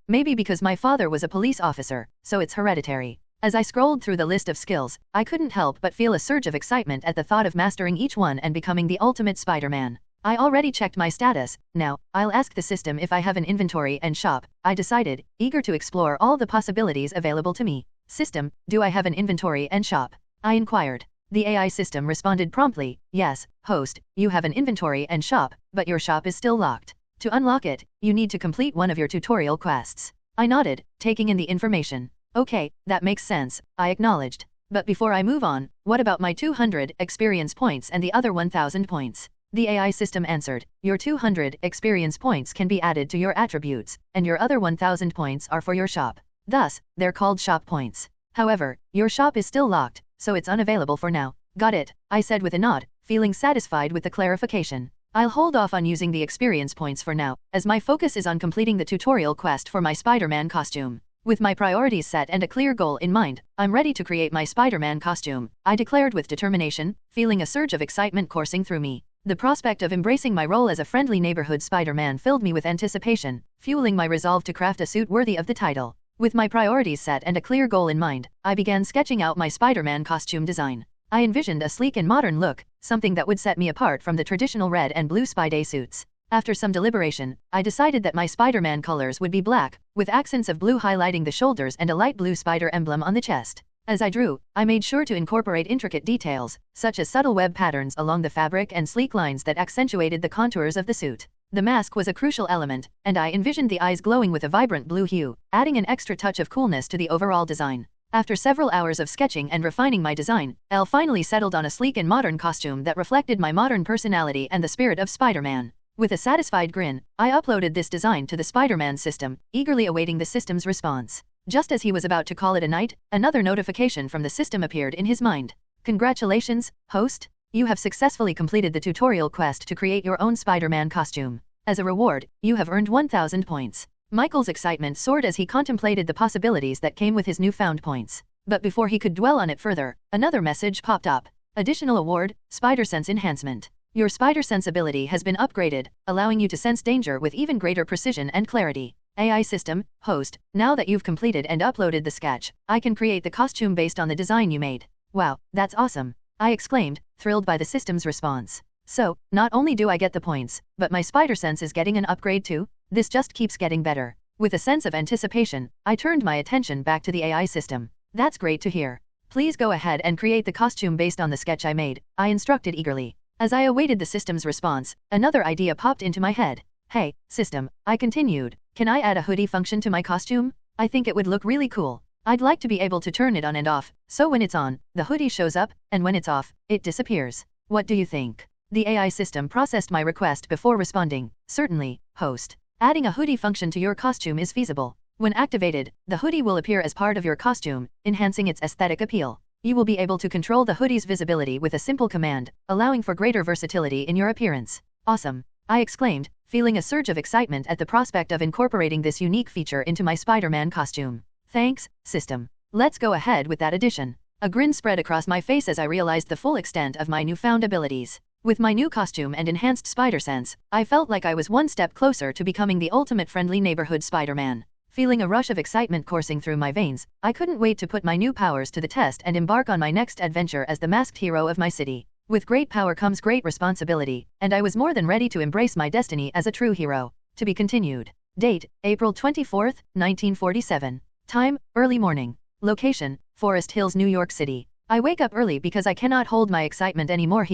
Maybe because my father was a police officer, so it's hereditary. As I scrolled through the list of skills, I couldn't help but feel a surge of excitement at the thought of mastering each one and becoming the ultimate Spider-Man. I already checked my status, now, I'll ask the system if I have an inventory and shop, I decided, eager to explore all the possibilities available to me. System, do I have an inventory and shop? I inquired. The AI system responded promptly, yes, host, you have an inventory and shop, but your shop is still locked. To unlock it, you need to complete one of your tutorial quests. I nodded, taking in the information. Okay, that makes sense, I acknowledged. But before I move on, what about my 200 experience points and the other 1000 points? The AI system answered, your 200 experience points can be added to your attributes, and your other 1000 points are for your shop. Thus, they're called shop points. However, your shop is still locked, so it's unavailable for now. Got it, I said with a nod, feeling satisfied with the clarification. I'll hold off on using the experience points for now, as my focus is on completing the tutorial quest for my Spider-Man costume. With my priorities set and a clear goal in mind, I'm ready to create my Spider-Man costume, I declared with determination, feeling a surge of excitement coursing through me. The prospect of embracing my role as a friendly neighborhood Spider-Man filled me with anticipation, fueling my resolve to craft a suit worthy of the title. With my priorities set and a clear goal in mind, I began sketching out my Spider-Man costume design. I envisioned a sleek and modern look, something that would set me apart from the traditional red and blue Spy-Day suits. After some deliberation, I decided that my Spider-Man colors would be black, with accents of blue highlighting the shoulders and a light blue spider emblem on the chest. As I drew, I made sure to incorporate intricate details, such as subtle web patterns along the fabric and sleek lines that accentuated the contours of the suit. The mask was a crucial element, and I envisioned the eyes glowing with a vibrant blue hue, adding an extra touch of coolness to the overall design. After several hours of sketching and refining my design, I finally settled on a sleek and modern costume that reflected my modern personality and the spirit of Spider-Man. With a satisfied grin, I uploaded this design to the Spider-Man system, eagerly awaiting the system's response. Just as he was about to call it a night, another notification from the system appeared in his mind. Congratulations, host! You have successfully completed the tutorial quest to create your own Spider-Man costume. As a reward, you have earned 1,000 points. Michael's excitement soared as he contemplated the possibilities that came with his newfound points. But before he could dwell on it further, another message popped up. Additional award, Spider Sense Enhancement. Your Spider Sense ability has been upgraded, allowing you to sense danger with even greater precision and clarity. AI system, host, now that you've completed and uploaded the sketch, I can create the costume based on the design you made. Wow, that's awesome! I exclaimed, thrilled by the system's response. So, not only do I get the points, but my Spider Sense is getting an upgrade too? This just keeps getting better. With a sense of anticipation, I turned my attention back to the AI system. That's great to hear. Please go ahead and create the costume based on the sketch I made, I instructed eagerly. As I awaited the system's response, another idea popped into my head. Hey, system, I continued, can I add a hoodie function to my costume? I think it would look really cool. I'd like to be able to turn it on and off, so when it's on, the hoodie shows up, and when it's off, it disappears. What do you think? The AI system processed my request before responding. Certainly, host. Adding a hoodie function to your costume is feasible. When activated, the hoodie will appear as part of your costume, enhancing its aesthetic appeal. You will be able to control the hoodie's visibility with a simple command, allowing for greater versatility in your appearance. Awesome! I exclaimed, feeling a surge of excitement at the prospect of incorporating this unique feature into my Spider-Man costume. Thanks, system. Let's go ahead with that addition. A grin spread across my face as I realized the full extent of my newfound abilities. With my new costume and enhanced Spider Sense, I felt like I was one step closer to becoming the ultimate friendly neighborhood Spider-Man. Feeling a rush of excitement coursing through my veins, I couldn't wait to put my new powers to the test and embark on my next adventure as the masked hero of my city. With great power comes great responsibility, and I was more than ready to embrace my destiny as a true hero. To be continued. Date, April 24, 1947. Time, early morning. Location, Forest Hills, New York City. I wake up early because I cannot hold my excitement anymore.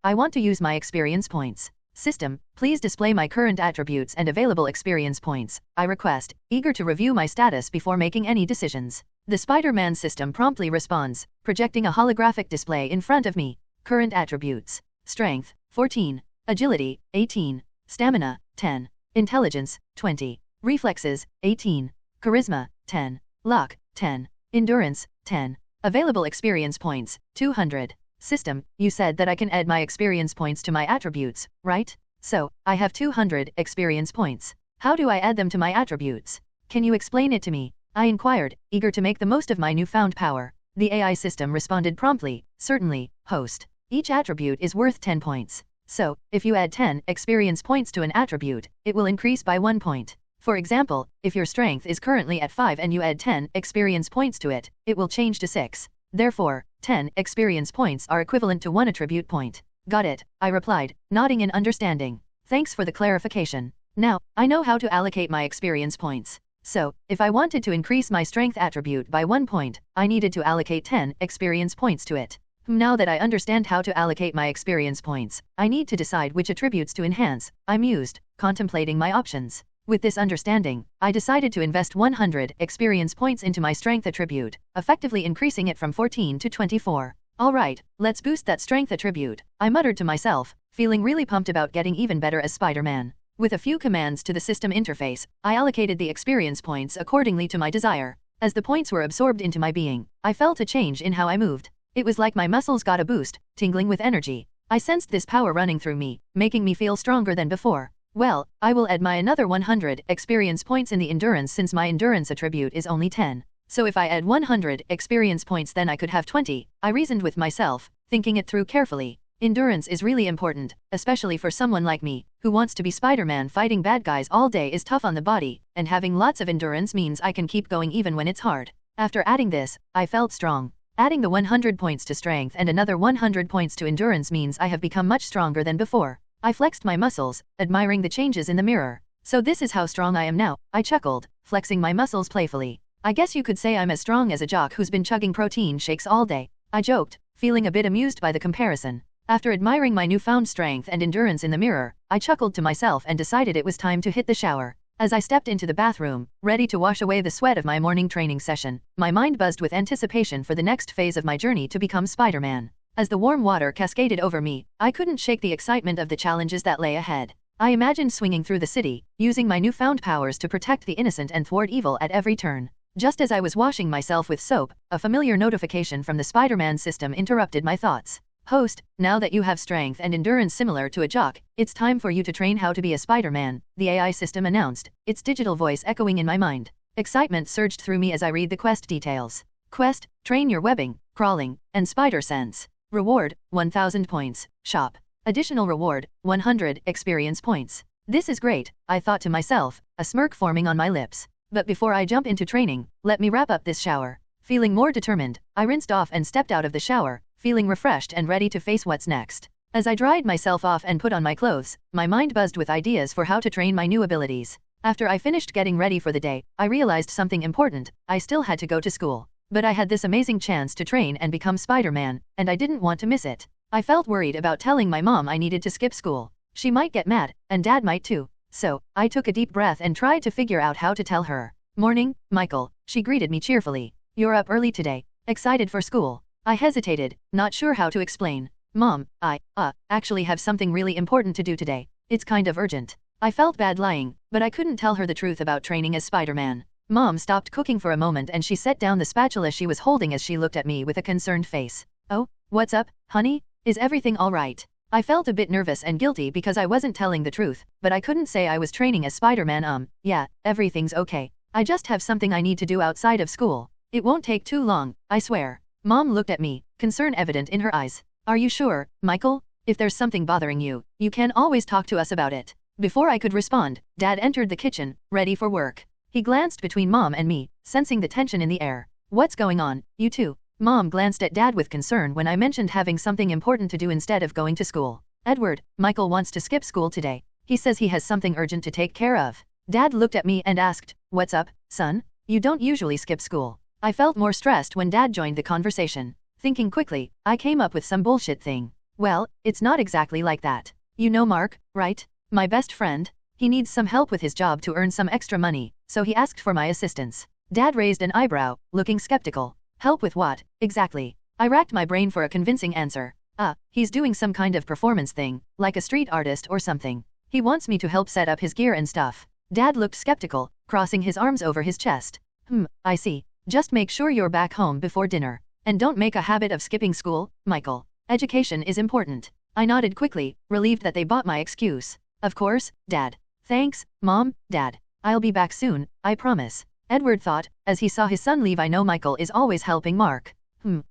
I want to use my experience points. System, please display my current attributes and available experience points, I request, eager to review my status before making any decisions. The Spider-Man system promptly responds, projecting a holographic display in front of me. Current attributes. Strength, 14. Agility, 18. Stamina, 10. Intelligence, 20. Reflexes, 18. Charisma, 10. Luck, 10. Endurance, 10. Available experience points, 200. System, you said that I can add my experience points to my attributes, right? So, I have 200 experience points. How do I add them to my attributes? Can you explain it to me? I inquired, eager to make the most of my newfound power. The AI system responded promptly, certainly, host. Each attribute is worth 10 points. So, if you add 10 experience points to an attribute, it will increase by 1 point. For example, if your strength is currently at 5 and you add 10 experience points to it, it will change to 6. Therefore, 10 experience points are equivalent to 1 attribute point. Got it, I replied, nodding in understanding. Thanks for the clarification. Now, I know how to allocate my experience points. So, if I wanted to increase my strength attribute by 1 point, I needed to allocate 10 experience points to it. Now that I understand how to allocate my experience points, I need to decide which attributes to enhance, I mused, contemplating my options. With this understanding, I decided to invest 100 experience points into my strength attribute, effectively increasing it from 14 to 24. Alright, let's boost that strength attribute, I muttered to myself, feeling really pumped about getting even better as Spider-Man. With a few commands to the system interface, I allocated the experience points accordingly to my desire. As the points were absorbed into my being, I felt a change in how I moved. It was like my muscles got a boost, tingling with energy. I sensed this power running through me, making me feel stronger than before. Well, I will add my another 100 experience points in the endurance since my endurance attribute is only 10. So if I add 100 experience points then I could have 20, I reasoned with myself, thinking it through carefully. Endurance is really important, especially for someone like me, who wants to be Spider-Man. Fighting bad guys all day is tough on the body, and having lots of endurance means I can keep going even when it's hard. After adding this, I felt strong. Adding the 100 points to strength and another 100 points to endurance means I have become much stronger than before. I flexed my muscles, admiring the changes in the mirror. So this is how strong I am now, I chuckled, flexing my muscles playfully. I guess you could say I'm as strong as a jock who's been chugging protein shakes all day, I joked, feeling a bit amused by the comparison. After admiring my newfound strength and endurance in the mirror, I chuckled to myself and decided it was time to hit the shower. As I stepped into the bathroom, ready to wash away the sweat of my morning training session, my mind buzzed with anticipation for the next phase of my journey to become Spider-Man. As the warm water cascaded over me, I couldn't shake the excitement of the challenges that lay ahead. I imagined swinging through the city, using my newfound powers to protect the innocent and thwart evil at every turn. Just as I was washing myself with soap, a familiar notification from the Spider-Man system interrupted my thoughts. Host, now that you have strength and endurance similar to a jock, it's time for you to train how to be a Spider-Man, the AI system announced, its digital voice echoing in my mind. Excitement surged through me as I read the quest details. Quest, train your webbing, crawling, and spider sense. Reward, 1000 points. Shop. Additional reward, 100 experience points. This is great, I thought to myself, a smirk forming on my lips. But before I jump into training, let me wrap up this shower. Feeling more determined, I rinsed off and stepped out of the shower, feeling refreshed and ready to face what's next. As I dried myself off and put on my clothes, my mind buzzed with ideas for how to train my new abilities. After I finished getting ready for the day, I realized something important. I still had to go to school. But I had this amazing chance to train and become Spider-Man, and I didn't want to miss it. I felt worried about telling my mom I needed to skip school. She might get mad, and Dad might too. So, I took a deep breath and tried to figure out how to tell her. Morning, Michael, she greeted me cheerfully. You're up early today. Excited for school? I hesitated, not sure how to explain. Mom, I actually have something really important to do today. It's kind of urgent. I felt bad lying, but I couldn't tell her the truth about training as Spider-Man. Mom stopped cooking for a moment and she set down the spatula she was holding as she looked at me with a concerned face. Oh, what's up, honey? Is everything all right? I felt a bit nervous and guilty because I wasn't telling the truth, but I couldn't say I was training as Spider-Man. Yeah, everything's okay. I just have something I need to do outside of school. It won't take too long, I swear. Mom looked at me, concern evident in her eyes. Are you sure, Michael? If there's something bothering you, you can always talk to us about it. Before I could respond, Dad entered the kitchen, ready for work. He glanced between Mom and me, sensing the tension in the air. What's going on, you two? Mom glanced at Dad with concern when I mentioned having something important to do instead of going to school. Edward, Michael wants to skip school today. He says he has something urgent to take care of. Dad looked at me and asked, what's up, son? You don't usually skip school. I felt more stressed when Dad joined the conversation. Thinking quickly, I came up with some bullshit thing. Well, it's not exactly like that. You know Mark, right? My best friend? He needs some help with his job to earn some extra money, so he asked for my assistance. Dad raised an eyebrow, looking skeptical. Help with what, exactly? I racked my brain for a convincing answer. He's doing some kind of performance thing, like a street artist or something. He wants me to help set up his gear and stuff. Dad looked skeptical, crossing his arms over his chest. I see. Just make sure you're back home before dinner. And don't make a habit of skipping school, Michael. Education is important. I nodded quickly, relieved that they bought my excuse. Of course, Dad. Thanks, Mom, Dad. I'll be back soon, I promise. Edward thought, as he saw his son leave. I know Michael is always helping Mark.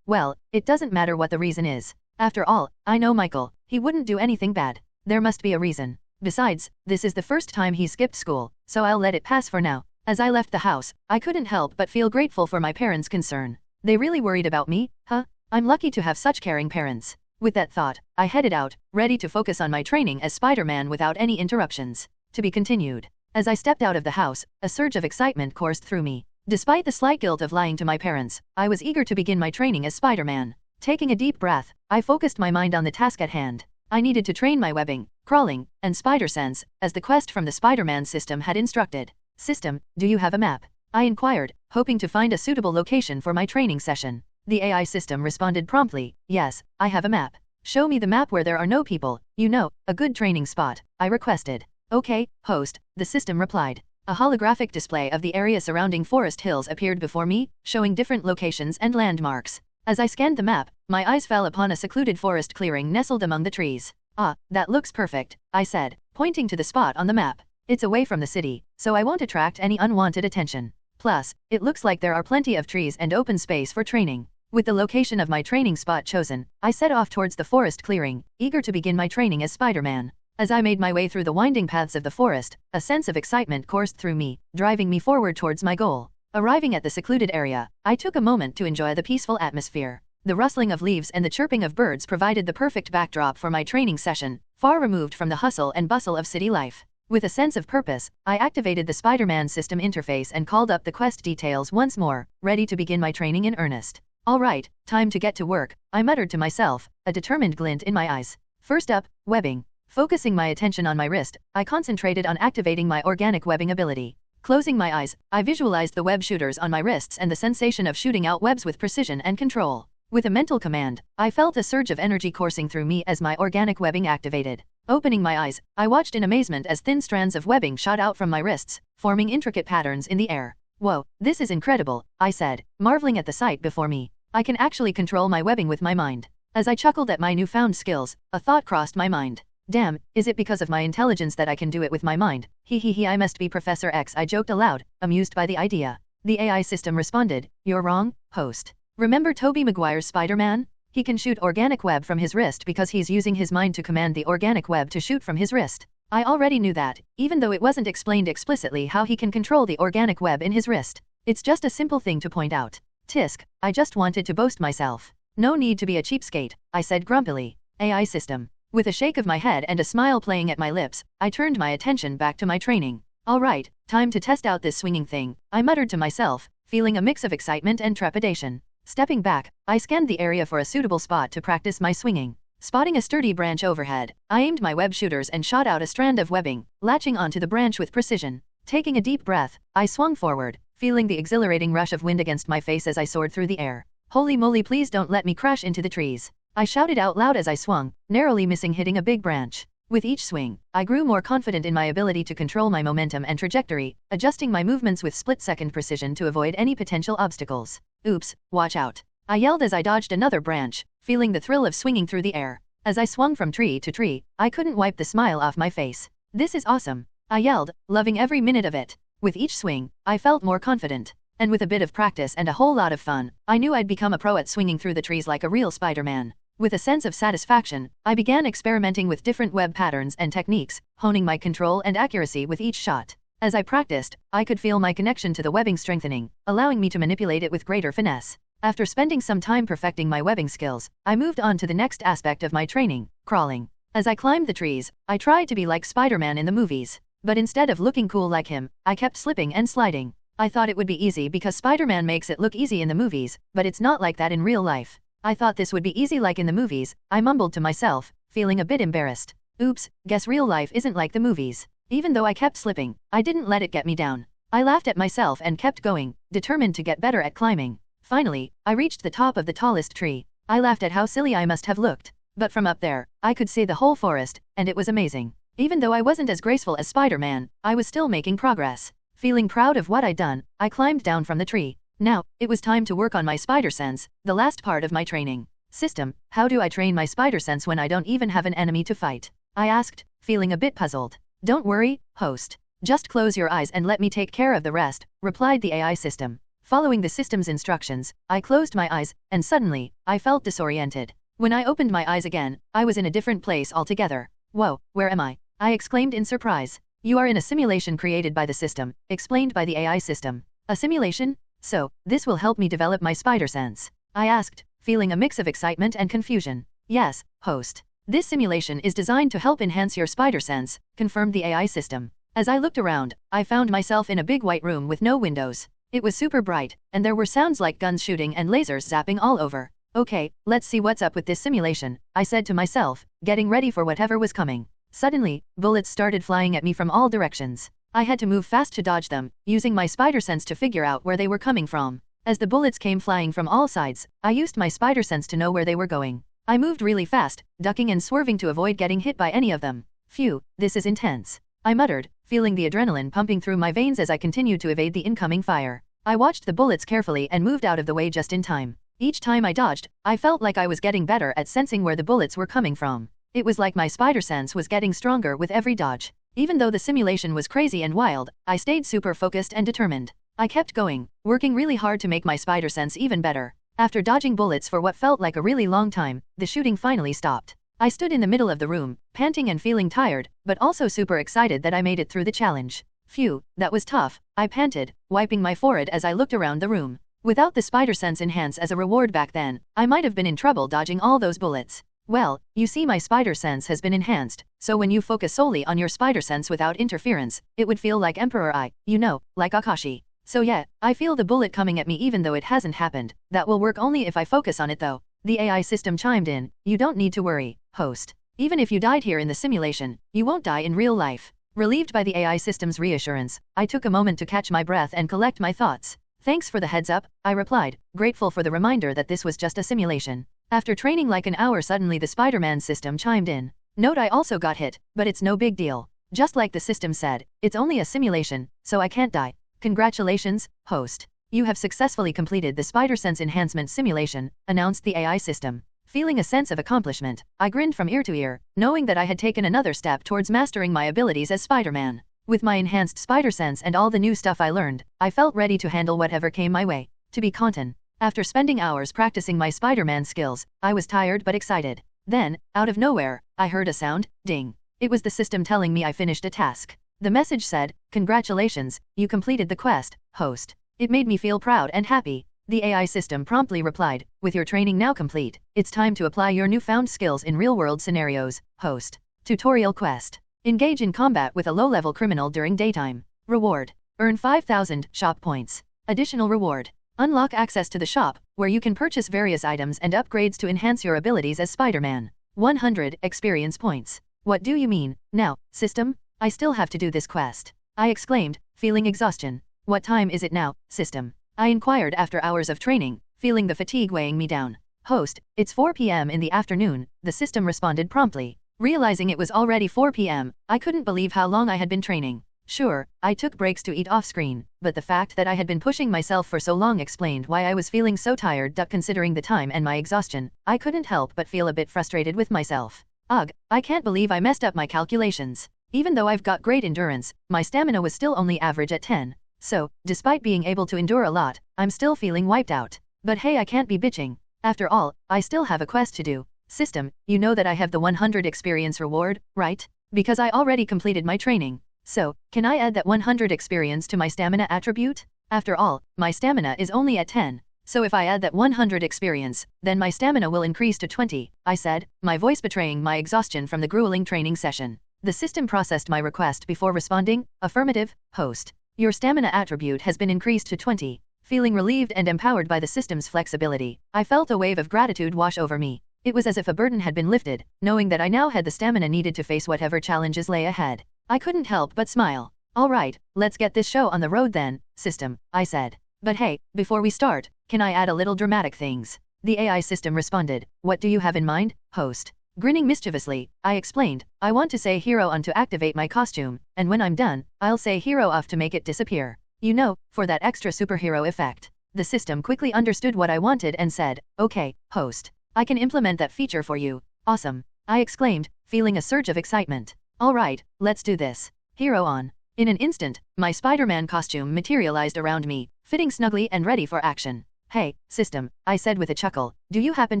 Well, it doesn't matter what the reason is. After all, I know Michael. He wouldn't do anything bad. There must be a reason. Besides, this is the first time he skipped school, so I'll let it pass for now. As I left the house, I couldn't help but feel grateful for my parents' concern. They really worried about me, huh? I'm lucky to have such caring parents. With that thought, I headed out, ready to focus on my training as Spider-Man without any interruptions. To be continued. As I stepped out of the house, a surge of excitement coursed through me. Despite the slight guilt of lying to my parents, I was eager to begin my training as Spider-Man. Taking a deep breath, I focused my mind on the task at hand. I needed to train my webbing, crawling, and spider sense, as the quest from the Spider-Man system had instructed. System, do you have a map? I inquired, hoping to find a suitable location for my training session. The AI system responded promptly, yes, I have a map. Show me the map where there are no people, a good training spot, I requested. Okay, host, the system replied. A holographic display of the area surrounding Forest Hills appeared before me, showing different locations and landmarks. As I scanned the map, my eyes fell upon a secluded forest clearing nestled among the trees. That looks perfect, I said, pointing to the spot on the map. It's away from the city, so I won't attract any unwanted attention. Plus, it looks like there are plenty of trees and open space for training. With the location of my training spot chosen, I set off towards the forest clearing, eager to begin my training as Spider-Man. As I made my way through the winding paths of the forest, a sense of excitement coursed through me, driving me forward towards my goal. Arriving at the secluded area, I took a moment to enjoy the peaceful atmosphere. The rustling of leaves and the chirping of birds provided the perfect backdrop for my training session, far removed from the hustle and bustle of city life. With a sense of purpose, I activated the Spider-Man system interface and called up the quest details once more, ready to begin my training in earnest. Alright, time to get to work, I muttered to myself, a determined glint in my eyes. First up, webbing. Focusing my attention on my wrist, I concentrated on activating my organic webbing ability. Closing my eyes, I visualized the web shooters on my wrists and the sensation of shooting out webs with precision and control. With a mental command, I felt a surge of energy coursing through me as my organic webbing activated. Opening my eyes, I watched in amazement as thin strands of webbing shot out from my wrists, forming intricate patterns in the air. Whoa, this is incredible, I said, marveling at the sight before me. I can actually control my webbing with my mind. As I chuckled at my newfound skills, a thought crossed my mind. Damn, is it because of my intelligence that I can do it with my mind? He, I must be Professor X, I joked aloud, amused by the idea. The AI system responded, you're wrong, host. Remember Tobey Maguire's Spider-Man? He can shoot organic web from his wrist because he's using his mind to command the organic web to shoot from his wrist. I already knew that, even though it wasn't explained explicitly how he can control the organic web in his wrist. It's just a simple thing to point out. Tisk, I just wanted to boast myself. No need to be a cheapskate, I said grumpily. AI system. With a shake of my head and a smile playing at my lips, I turned my attention back to my training. Alright, time to test out this swinging thing, I muttered to myself, feeling a mix of excitement and trepidation. Stepping back, I scanned the area for a suitable spot to practice my swinging. Spotting a sturdy branch overhead, I aimed my web shooters and shot out a strand of webbing, latching onto the branch with precision. Taking a deep breath, I swung forward, feeling the exhilarating rush of wind against my face as I soared through the air. Holy moly, please don't let me crash into the trees. I shouted out loud as I swung, narrowly missing hitting a big branch. With each swing, I grew more confident in my ability to control my momentum and trajectory, adjusting my movements with split-second precision to avoid any potential obstacles. Oops, watch out. I yelled as I dodged another branch, feeling the thrill of swinging through the air. As I swung from tree to tree, I couldn't wipe the smile off my face. This is awesome, I yelled, loving every minute of it. With each swing, I felt more confident. And with a bit of practice and a whole lot of fun, I knew I'd become a pro at swinging through the trees like a real Spider-Man. With a sense of satisfaction, I began experimenting with different web patterns and techniques, honing my control and accuracy with each shot. As I practiced, I could feel my connection to the webbing strengthening, allowing me to manipulate it with greater finesse. After spending some time perfecting my webbing skills, I moved on to the next aspect of my training, crawling. As I climbed the trees, I tried to be like Spider-Man in the movies. But instead of looking cool like him, I kept slipping and sliding. I thought it would be easy because Spider-Man makes it look easy in the movies, but it's not like that in real life. I thought this would be easy like in the movies, I mumbled to myself, feeling a bit embarrassed. Oops, guess real life isn't like the movies. Even though I kept slipping, I didn't let it get me down. I laughed at myself and kept going, determined to get better at climbing. Finally, I reached the top of the tallest tree. I laughed at how silly I must have looked. But from up there, I could see the whole forest, and it was amazing. Even though I wasn't as graceful as Spider-Man, I was still making progress. Feeling proud of what I'd done, I climbed down from the tree. Now, it was time to work on my spider sense, the last part of my training. System, how do I train my spider sense when I don't even have an enemy to fight? I asked, feeling a bit puzzled. Don't worry, host. Just close your eyes and let me take care of the rest, replied the AI system. Following the system's instructions, I closed my eyes, and suddenly, I felt disoriented. When I opened my eyes again, I was in a different place altogether. Whoa, where am I? I exclaimed in surprise. You are in a simulation created by the system, explained by the AI system. A simulation? So, this will help me develop my spider sense? I asked, feeling a mix of excitement and confusion. Yes, host. This simulation is designed to help enhance your spider sense, confirmed the AI system. As I looked around, I found myself in a big white room with no windows. It was super bright, and there were sounds like guns shooting and lasers zapping all over. Okay, let's see what's up with this simulation, I said to myself, getting ready for whatever was coming. Suddenly, bullets started flying at me from all directions. I had to move fast to dodge them, using my spider sense to figure out where they were coming from. As the bullets came flying from all sides, I used my spider sense to know where they were going. I moved really fast, ducking and swerving to avoid getting hit by any of them. Phew, this is intense. I muttered, feeling the adrenaline pumping through my veins as I continued to evade the incoming fire. I watched the bullets carefully and moved out of the way just in time. Each time I dodged, I felt like I was getting better at sensing where the bullets were coming from. It was like my spider sense was getting stronger with every dodge. Even though the simulation was crazy and wild, I stayed super focused and determined. I kept going, working really hard to make my spider sense even better. After dodging bullets for what felt like a really long time, the shooting finally stopped. I stood in the middle of the room, panting and feeling tired, but also super excited that I made it through the challenge. Phew, that was tough, I panted, wiping my forehead as I looked around the room. Without the spider sense enhance as a reward back then, I might have been in trouble dodging all those bullets. Well, you see my spider sense has been enhanced, so when you focus solely on your spider sense without interference, it would feel like Emperor Eye, you know, like Akashi. So yeah, I feel the bullet coming at me even though it hasn't happened. That will work only if I focus on it though. The AI system chimed in, you don't need to worry, host. Even if you died here in the simulation, you won't die in real life. Relieved by the AI system's reassurance, I took a moment to catch my breath and collect my thoughts. Thanks for the heads up, I replied, grateful for the reminder that this was just a simulation. After training like an hour suddenly the Spider-Man system chimed in. Note I also got hit, but it's no big deal. Just like the system said, it's only a simulation, so I can't die. Congratulations, host. You have successfully completed the Spider Sense Enhancement simulation, announced the AI system. Feeling a sense of accomplishment, I grinned from ear to ear, knowing that I had taken another step towards mastering my abilities as Spider-Man. With my enhanced spider sense and all the new stuff I learned, I felt ready to handle whatever came my way. To be content. After spending hours practicing my Spider-Man skills, I was tired but excited. Then, out of nowhere, I heard a sound, ding. It was the system telling me I finished a task. The message said, congratulations, you completed the quest, host. It made me feel proud and happy. The AI system promptly replied, with your training now complete, it's time to apply your newfound skills in real-world scenarios, host. Tutorial quest. Engage in combat with a low-level criminal during daytime. Reward. Earn 5,000 shop points. Additional reward. Unlock access to the shop, where you can purchase various items and upgrades to enhance your abilities as Spider-Man. 100 experience points. What do you mean, now, system? I still have to do this quest. I exclaimed, feeling exhaustion. What time is it now, system? I inquired after hours of training, feeling the fatigue weighing me down. Host, it's 4 p.m. in the afternoon, the system responded promptly. Realizing it was already 4 p.m., I couldn't believe how long I had been training. Sure, I took breaks to eat off-screen, but the fact that I had been pushing myself for so long explained why I was feeling so tired. Considering the time and my exhaustion, I couldn't help but feel a bit frustrated with myself. Ugh, I can't believe I messed up my calculations. Even though I've got great endurance, my stamina was still only average at 10. So, despite being able to endure a lot, I'm still feeling wiped out. But hey, I can't be bitching. After all, I still have a quest to do. System, you know that I have the 100 experience reward, right? Because I already completed my training. So, can I add that 100 experience to my stamina attribute? After all, my stamina is only at 10. So if I add that 100 experience, then my stamina will increase to 20, I said, my voice betraying my exhaustion from the grueling training session. The system processed my request before responding, affirmative, host. Your stamina attribute has been increased to 20. Feeling relieved and empowered by the system's flexibility, I felt a wave of gratitude wash over me. It was as if a burden had been lifted, knowing that I now had the stamina needed to face whatever challenges lay ahead. I couldn't help but smile. Alright, let's get this show on the road then, system, I said. But hey, before we start, can I add a little dramatic things? The AI system responded, what do you have in mind, host? Grinning mischievously, I explained, I want to say hero on to activate my costume, and when I'm done, I'll say hero off to make it disappear. You know, for that extra superhero effect. The system quickly understood what I wanted and said, okay, host. I can implement that feature for you. Awesome. I exclaimed, feeling a surge of excitement. Alright, let's do this. Hero on. In an instant, my Spider-Man costume materialized around me, fitting snugly and ready for action. Hey, system, I said with a chuckle, do you happen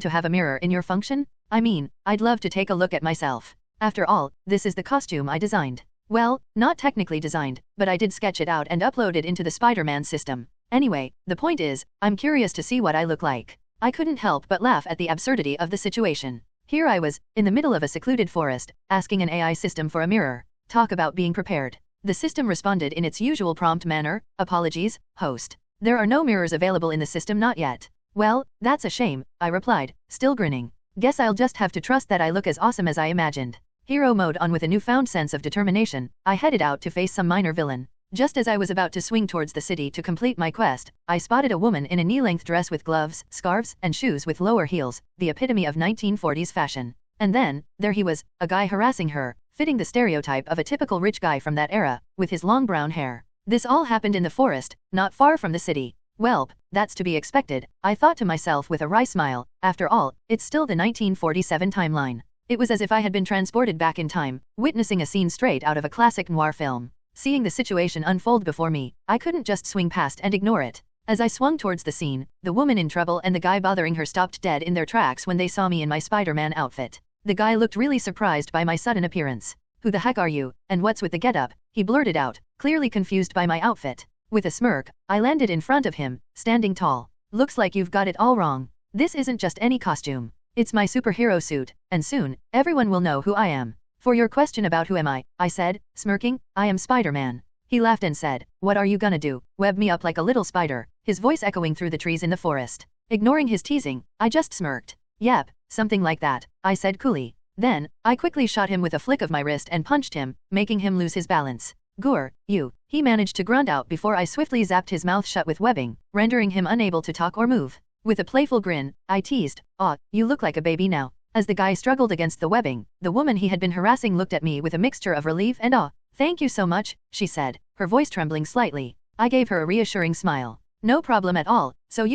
to have a mirror in your function? I mean, I'd love to take a look at myself. After all, this is the costume I designed. Well, not technically designed, but I did sketch it out and upload it into the Spider-Man system. Anyway, the point is, I'm curious to see what I look like. I couldn't help but laugh at the absurdity of the situation. Here I was, in the middle of a secluded forest, asking an AI system for a mirror. Talk about being prepared. The system responded in its usual prompt manner, apologies, host. There are no mirrors available in the system not yet. Well, that's a shame, I replied, still grinning. Guess I'll just have to trust that I look as awesome as I imagined. Hero mode on with a newfound sense of determination, I headed out to face some minor villain. Just as I was about to swing towards the city to complete my quest, I spotted a woman in a knee-length dress with gloves, scarves, and shoes with lower heels, the epitome of 1940s fashion. And then, there he was, a guy harassing her, fitting the stereotype of a typical rich guy from that era, with his long brown hair. This all happened in the forest, not far from the city. Welp, that's to be expected, I thought to myself with a wry smile. After all, it's still the 1947 timeline. It was as if I had been transported back in time, witnessing a scene straight out of a classic noir film. Seeing the situation unfold before me, I couldn't just swing past and ignore it. As I swung towards the scene, the woman in trouble and the guy bothering her stopped dead in their tracks when they saw me in my Spider-Man outfit. The guy looked really surprised by my sudden appearance. "Who the heck are you, and what's with the getup?" he blurted out, clearly confused by my outfit. With a smirk, I landed in front of him, standing tall. "Looks like you've got it all wrong. This isn't just any costume. It's my superhero suit, and soon, everyone will know who I am." "For your question about who am I said, smirking, "I am Spider-Man." He laughed and said, "What are you gonna do, web me up like a little spider?" his voice echoing through the trees in the forest. Ignoring his teasing, I just smirked. "Yep, something like that," I said coolly. Then, I quickly shot him with a flick of my wrist and punched him, making him lose his balance. "Goor, you," he managed to grunt out before I swiftly zapped his mouth shut with webbing, rendering him unable to talk or move. With a playful grin, I teased, "Aw, you look like a baby now." As the guy struggled against the webbing, the woman he had been harassing looked at me with a mixture of relief and awe. "Thank you so much," she said, her voice trembling slightly. I gave her a reassuring smile. "No problem at all. So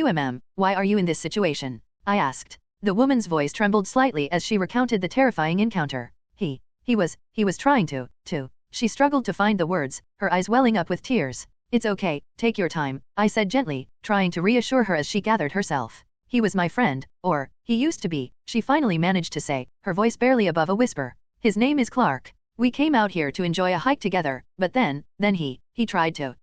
why are you in this situation?" I asked. The woman's voice trembled slightly as she recounted the terrifying encounter. He was trying to. She struggled to find the words, her eyes welling up with tears. "It's okay, take your time," I said gently, trying to reassure her as she gathered herself. "He was my friend, or, he used to be," she finally managed to say, her voice barely above a whisper. "His name is Clark. We came out here to enjoy a hike together, but then he tried to.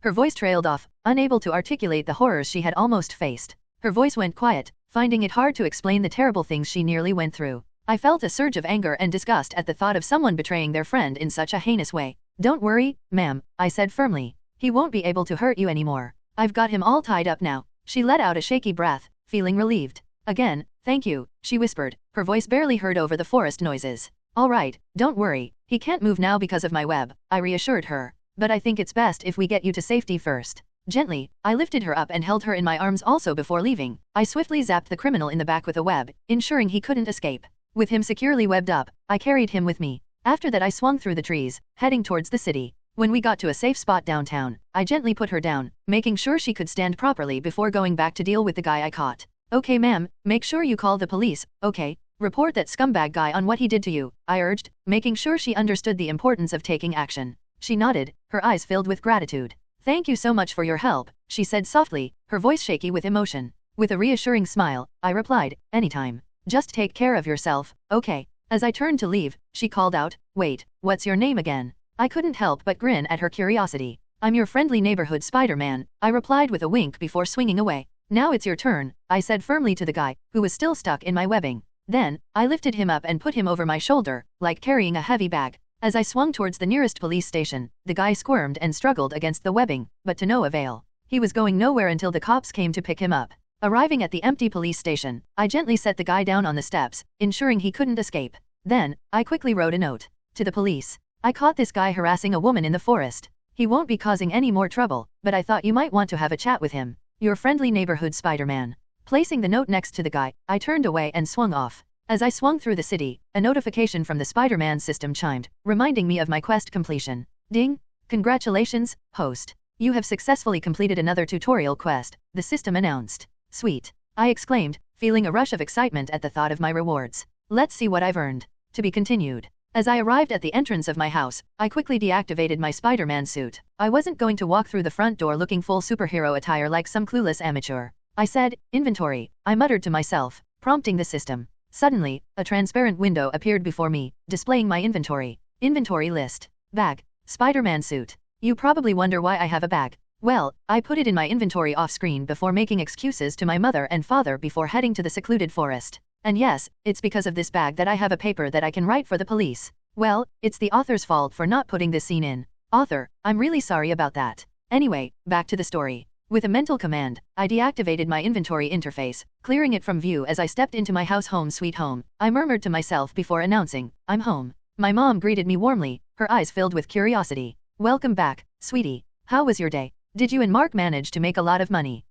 Her voice trailed off, unable to articulate the horrors she had almost faced. Her voice went quiet, finding it hard to explain the terrible things she nearly went through. I felt a surge of anger and disgust at the thought of someone betraying their friend in such a heinous way. "Don't worry, ma'am," I said firmly. "He won't be able to hurt you anymore. I've got him all tied up now." She let out a shaky breath, feeling relieved. "Again, thank you," she whispered, her voice barely heard over the forest noises. "All right, don't worry, he can't move now because of my web," I reassured her. "But I think it's best if we get you to safety first." Gently, I lifted her up and held her in my arms also before leaving. I swiftly zapped the criminal in the back with a web, ensuring he couldn't escape. With him securely webbed up, I carried him with me. After that I swung through the trees, heading towards the city. When we got to a safe spot downtown, I gently put her down, making sure she could stand properly before going back to deal with the guy I caught. "Okay ma'am, make sure you call the police, okay? Report that scumbag guy on what he did to you," I urged, making sure she understood the importance of taking action. She nodded, her eyes filled with gratitude. "Thank you so much for your help," she said softly, her voice shaky with emotion. With a reassuring smile, I replied, "Anytime. Just take care of yourself, okay?" As I turned to leave, she called out, "Wait, what's your name again?" I couldn't help but grin at her curiosity. "I'm your friendly neighborhood Spider-Man," I replied with a wink before swinging away. "Now it's your turn," I said firmly to the guy, who was still stuck in my webbing. Then, I lifted him up and put him over my shoulder, like carrying a heavy bag. As I swung towards the nearest police station, the guy squirmed and struggled against the webbing, but to no avail. He was going nowhere until the cops came to pick him up. Arriving at the empty police station, I gently set the guy down on the steps, ensuring he couldn't escape. Then, I quickly wrote a note. To the police. "I caught this guy harassing a woman in the forest. He won't be causing any more trouble, but I thought you might want to have a chat with him. Your friendly neighborhood Spider-Man." Placing the note next to the guy, I turned away and swung off. As I swung through the city, a notification from the Spider-Man system chimed, reminding me of my quest completion. "Ding! Congratulations, host. You have successfully completed another tutorial quest," the system announced. "Sweet," I exclaimed, feeling a rush of excitement at the thought of my rewards. "Let's see what I've earned." To be continued. As I arrived at the entrance of my house, I quickly deactivated my Spider-Man suit. I wasn't going to walk through the front door looking full superhero attire like some clueless amateur. I said, "Inventory," I muttered to myself, prompting the system. Suddenly, a transparent window appeared before me, displaying my inventory. Inventory list. Bag. Spider-Man suit. You probably wonder why I have a bag. Well, I put it in my inventory off-screen before making excuses to my mother and father before heading to the secluded forest. And yes, it's because of this bag that I have a paper that I can write for the police. Well, it's the author's fault for not putting this scene in. Author, I'm really sorry about that. Anyway, back to the story. With a mental command, I deactivated my inventory interface, clearing it from view as I stepped into my house home sweet home. I murmured to myself before announcing, "I'm home." My mom greeted me warmly, her eyes filled with curiosity. "Welcome back, sweetie. How was your day? Did you and Mark manage to make a lot of money?"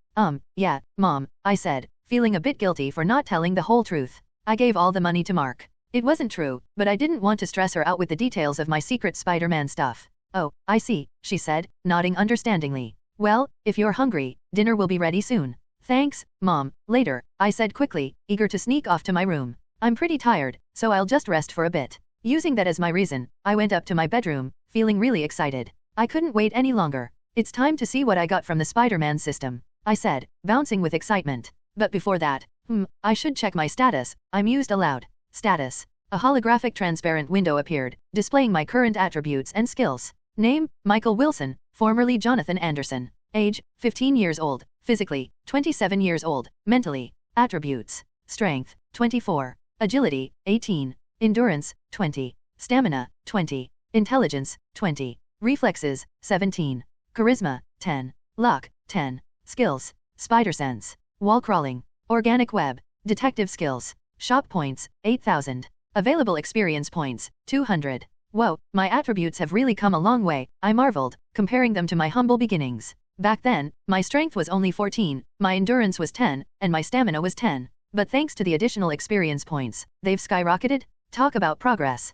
Yeah, Mom," I said, feeling a bit guilty for not telling the whole truth. "I gave all the money to Mark." It wasn't true, but I didn't want to stress her out with the details of my secret Spider-Man stuff. "Oh, I see," she said, nodding understandingly. "Well, if you're hungry, dinner will be ready soon." "Thanks, Mom, later," I said quickly, eager to sneak off to my room. "I'm pretty tired, so I'll just rest for a bit." Using that as my reason, I went up to my bedroom, feeling really excited. I couldn't wait any longer. It's time to see what I got from the Spider-Man system. I said, bouncing with excitement. But before that, I should check my status, I mused aloud. Status. A holographic transparent window appeared, displaying my current attributes and skills. Name, Michael Wilson, formerly Jonathan Anderson. Age, 15 years old. Physically, 27 years old. Mentally, attributes. Strength, 24. Agility, 18. Endurance, 20. Stamina, 20. Intelligence, 20. Reflexes, 17. Charisma, 10. Luck, 10. Skills, spider sense. Wall crawling. Organic web. Detective skills. Shop points, 8,000. Available experience points, 200. Whoa, my attributes have really come a long way, I marveled, comparing them to my humble beginnings. Back then, my strength was only 14, my endurance was 10, and my stamina was 10. But thanks to the additional experience points, they've skyrocketed? Talk about progress.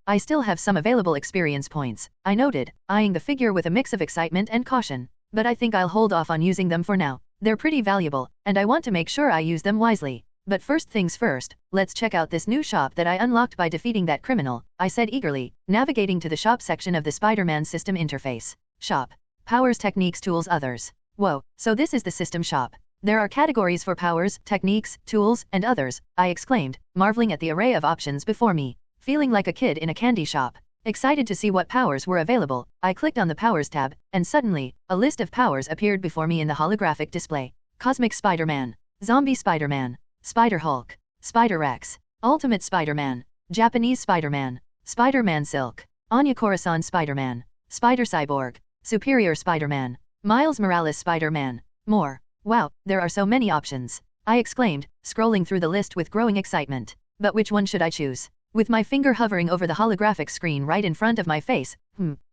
I still have some available experience points, I noted, eyeing the figure with a mix of excitement and caution. But I think I'll hold off on using them for now. They're pretty valuable, and I want to make sure I use them wisely. But first things first, let's check out this new shop that I unlocked by defeating that criminal, I said eagerly, navigating to the shop section of the Spider-Man system interface. Shop. Powers, techniques, tools, others. Whoa, so this is the system shop. There are categories for powers, techniques, tools, and others, I exclaimed, marveling at the array of options before me. Feeling like a kid in a candy shop. Excited to see what powers were available, I clicked on the Powers tab, and suddenly, a list of powers appeared before me in the holographic display. Cosmic Spider-Man. Zombie Spider-Man. Spider-Hulk. Spider-Rex. Ultimate Spider-Man. Japanese Spider-Man. Spider-Man Silk. Anya Corazon Spider-Man. Spider-Cyborg. Superior Spider-Man. Miles Morales Spider-Man. More. Wow, there are so many options. I exclaimed, scrolling through the list with growing excitement. But which one should I choose? With my finger hovering over the holographic screen right in front of my face,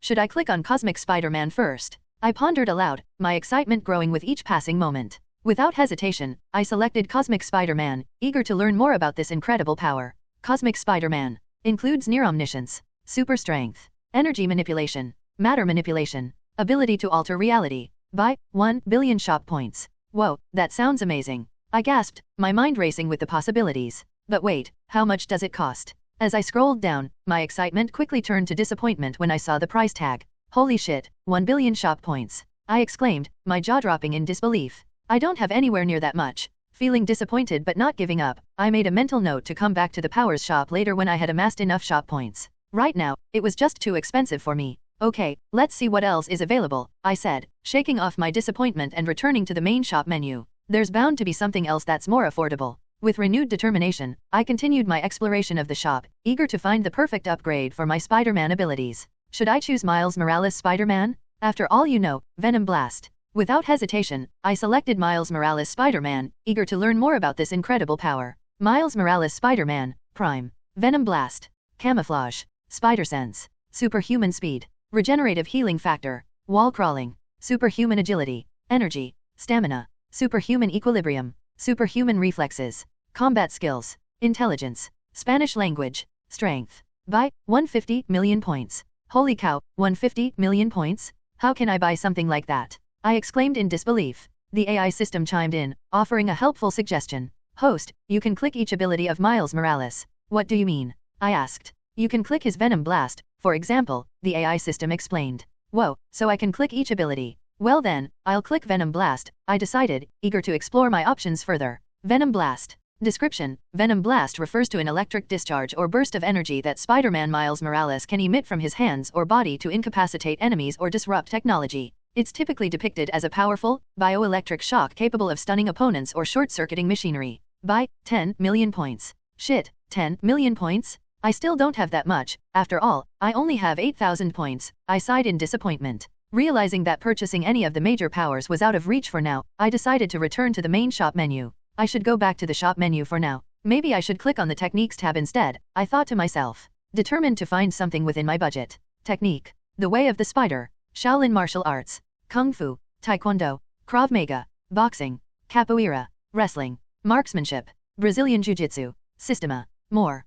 should I click on Cosmic Spider-Man first? I pondered aloud, my excitement growing with each passing moment. Without hesitation, I selected Cosmic Spider-Man, eager to learn more about this incredible power. Cosmic Spider-Man includes near omniscience, super strength, energy manipulation, matter manipulation, ability to alter reality. Buy 1 billion shop points. Whoa, that sounds amazing. I gasped, my mind racing with the possibilities. But wait, how much does it cost? As I scrolled down, my excitement quickly turned to disappointment when I saw the price tag. Holy shit, 1 billion shop points. I exclaimed, my jaw dropping in disbelief. I don't have anywhere near that much. Feeling disappointed but not giving up, I made a mental note to come back to the Powers shop later when I had amassed enough shop points. Right now, it was just too expensive for me. Okay, let's see what else is available, I said, shaking off my disappointment and returning to the main shop menu. There's bound to be something else that's more affordable. With renewed determination, I continued my exploration of the shop, eager to find the perfect upgrade for my Spider-Man abilities. Should I choose Miles Morales Spider-Man? After all, you know, Venom Blast. Without hesitation, I selected Miles Morales Spider-Man, eager to learn more about this incredible power. Miles Morales Spider-Man, Prime. Venom Blast. Camouflage. Spider Sense. Superhuman Speed. Regenerative Healing Factor. Wall Crawling. Superhuman Agility. Energy. Stamina. Superhuman Equilibrium. Superhuman Reflexes. Combat Skills. Intelligence. Spanish Language. Strength. Buy 150 million points. Holy cow, 150 million points? How can I buy something like that? I exclaimed in disbelief. The AI system chimed in, offering a helpful suggestion. Host, you can click each ability of Miles Morales. What do you mean? I asked. You can click his Venom Blast, for example, the AI system explained. Whoa, so I can click each ability. Well then, I'll click Venom Blast, I decided, eager to explore my options further. Venom Blast. Description: Venom Blast refers to an electric discharge or burst of energy that Spider-Man Miles Morales can emit from his hands or body to incapacitate enemies or disrupt technology. It's typically depicted as a powerful, bioelectric shock capable of stunning opponents or short-circuiting machinery. Buy 10 million points. Shit, 10 million points? I still don't have that much. After all, I only have 8,000 points. I sighed in disappointment. Realizing that purchasing any of the major powers was out of reach for now, I decided to return to the main shop menu. I should go back to the shop menu for now. Maybe I should click on the Techniques tab instead, I thought to myself. Determined to find something within my budget. Technique. The Way of the Spider. Shaolin Martial Arts. Kung Fu. Taekwondo. Krav Maga. Boxing. Capoeira. Wrestling. Marksmanship. Brazilian Jiu-Jitsu. Systema. More.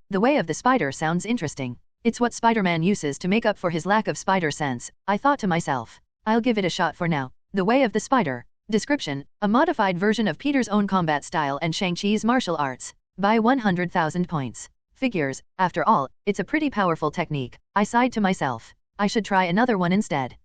The Way of the Spider sounds interesting. It's what Spider-Man uses to make up for his lack of spider sense, I thought to myself. I'll give it a shot for now. The Way of the Spider. Description: a modified version of Peter's own combat style and Shang-Chi's martial arts. Buy 100,000 points. Figures, after all, it's a pretty powerful technique, I sighed to myself. I should try another one instead.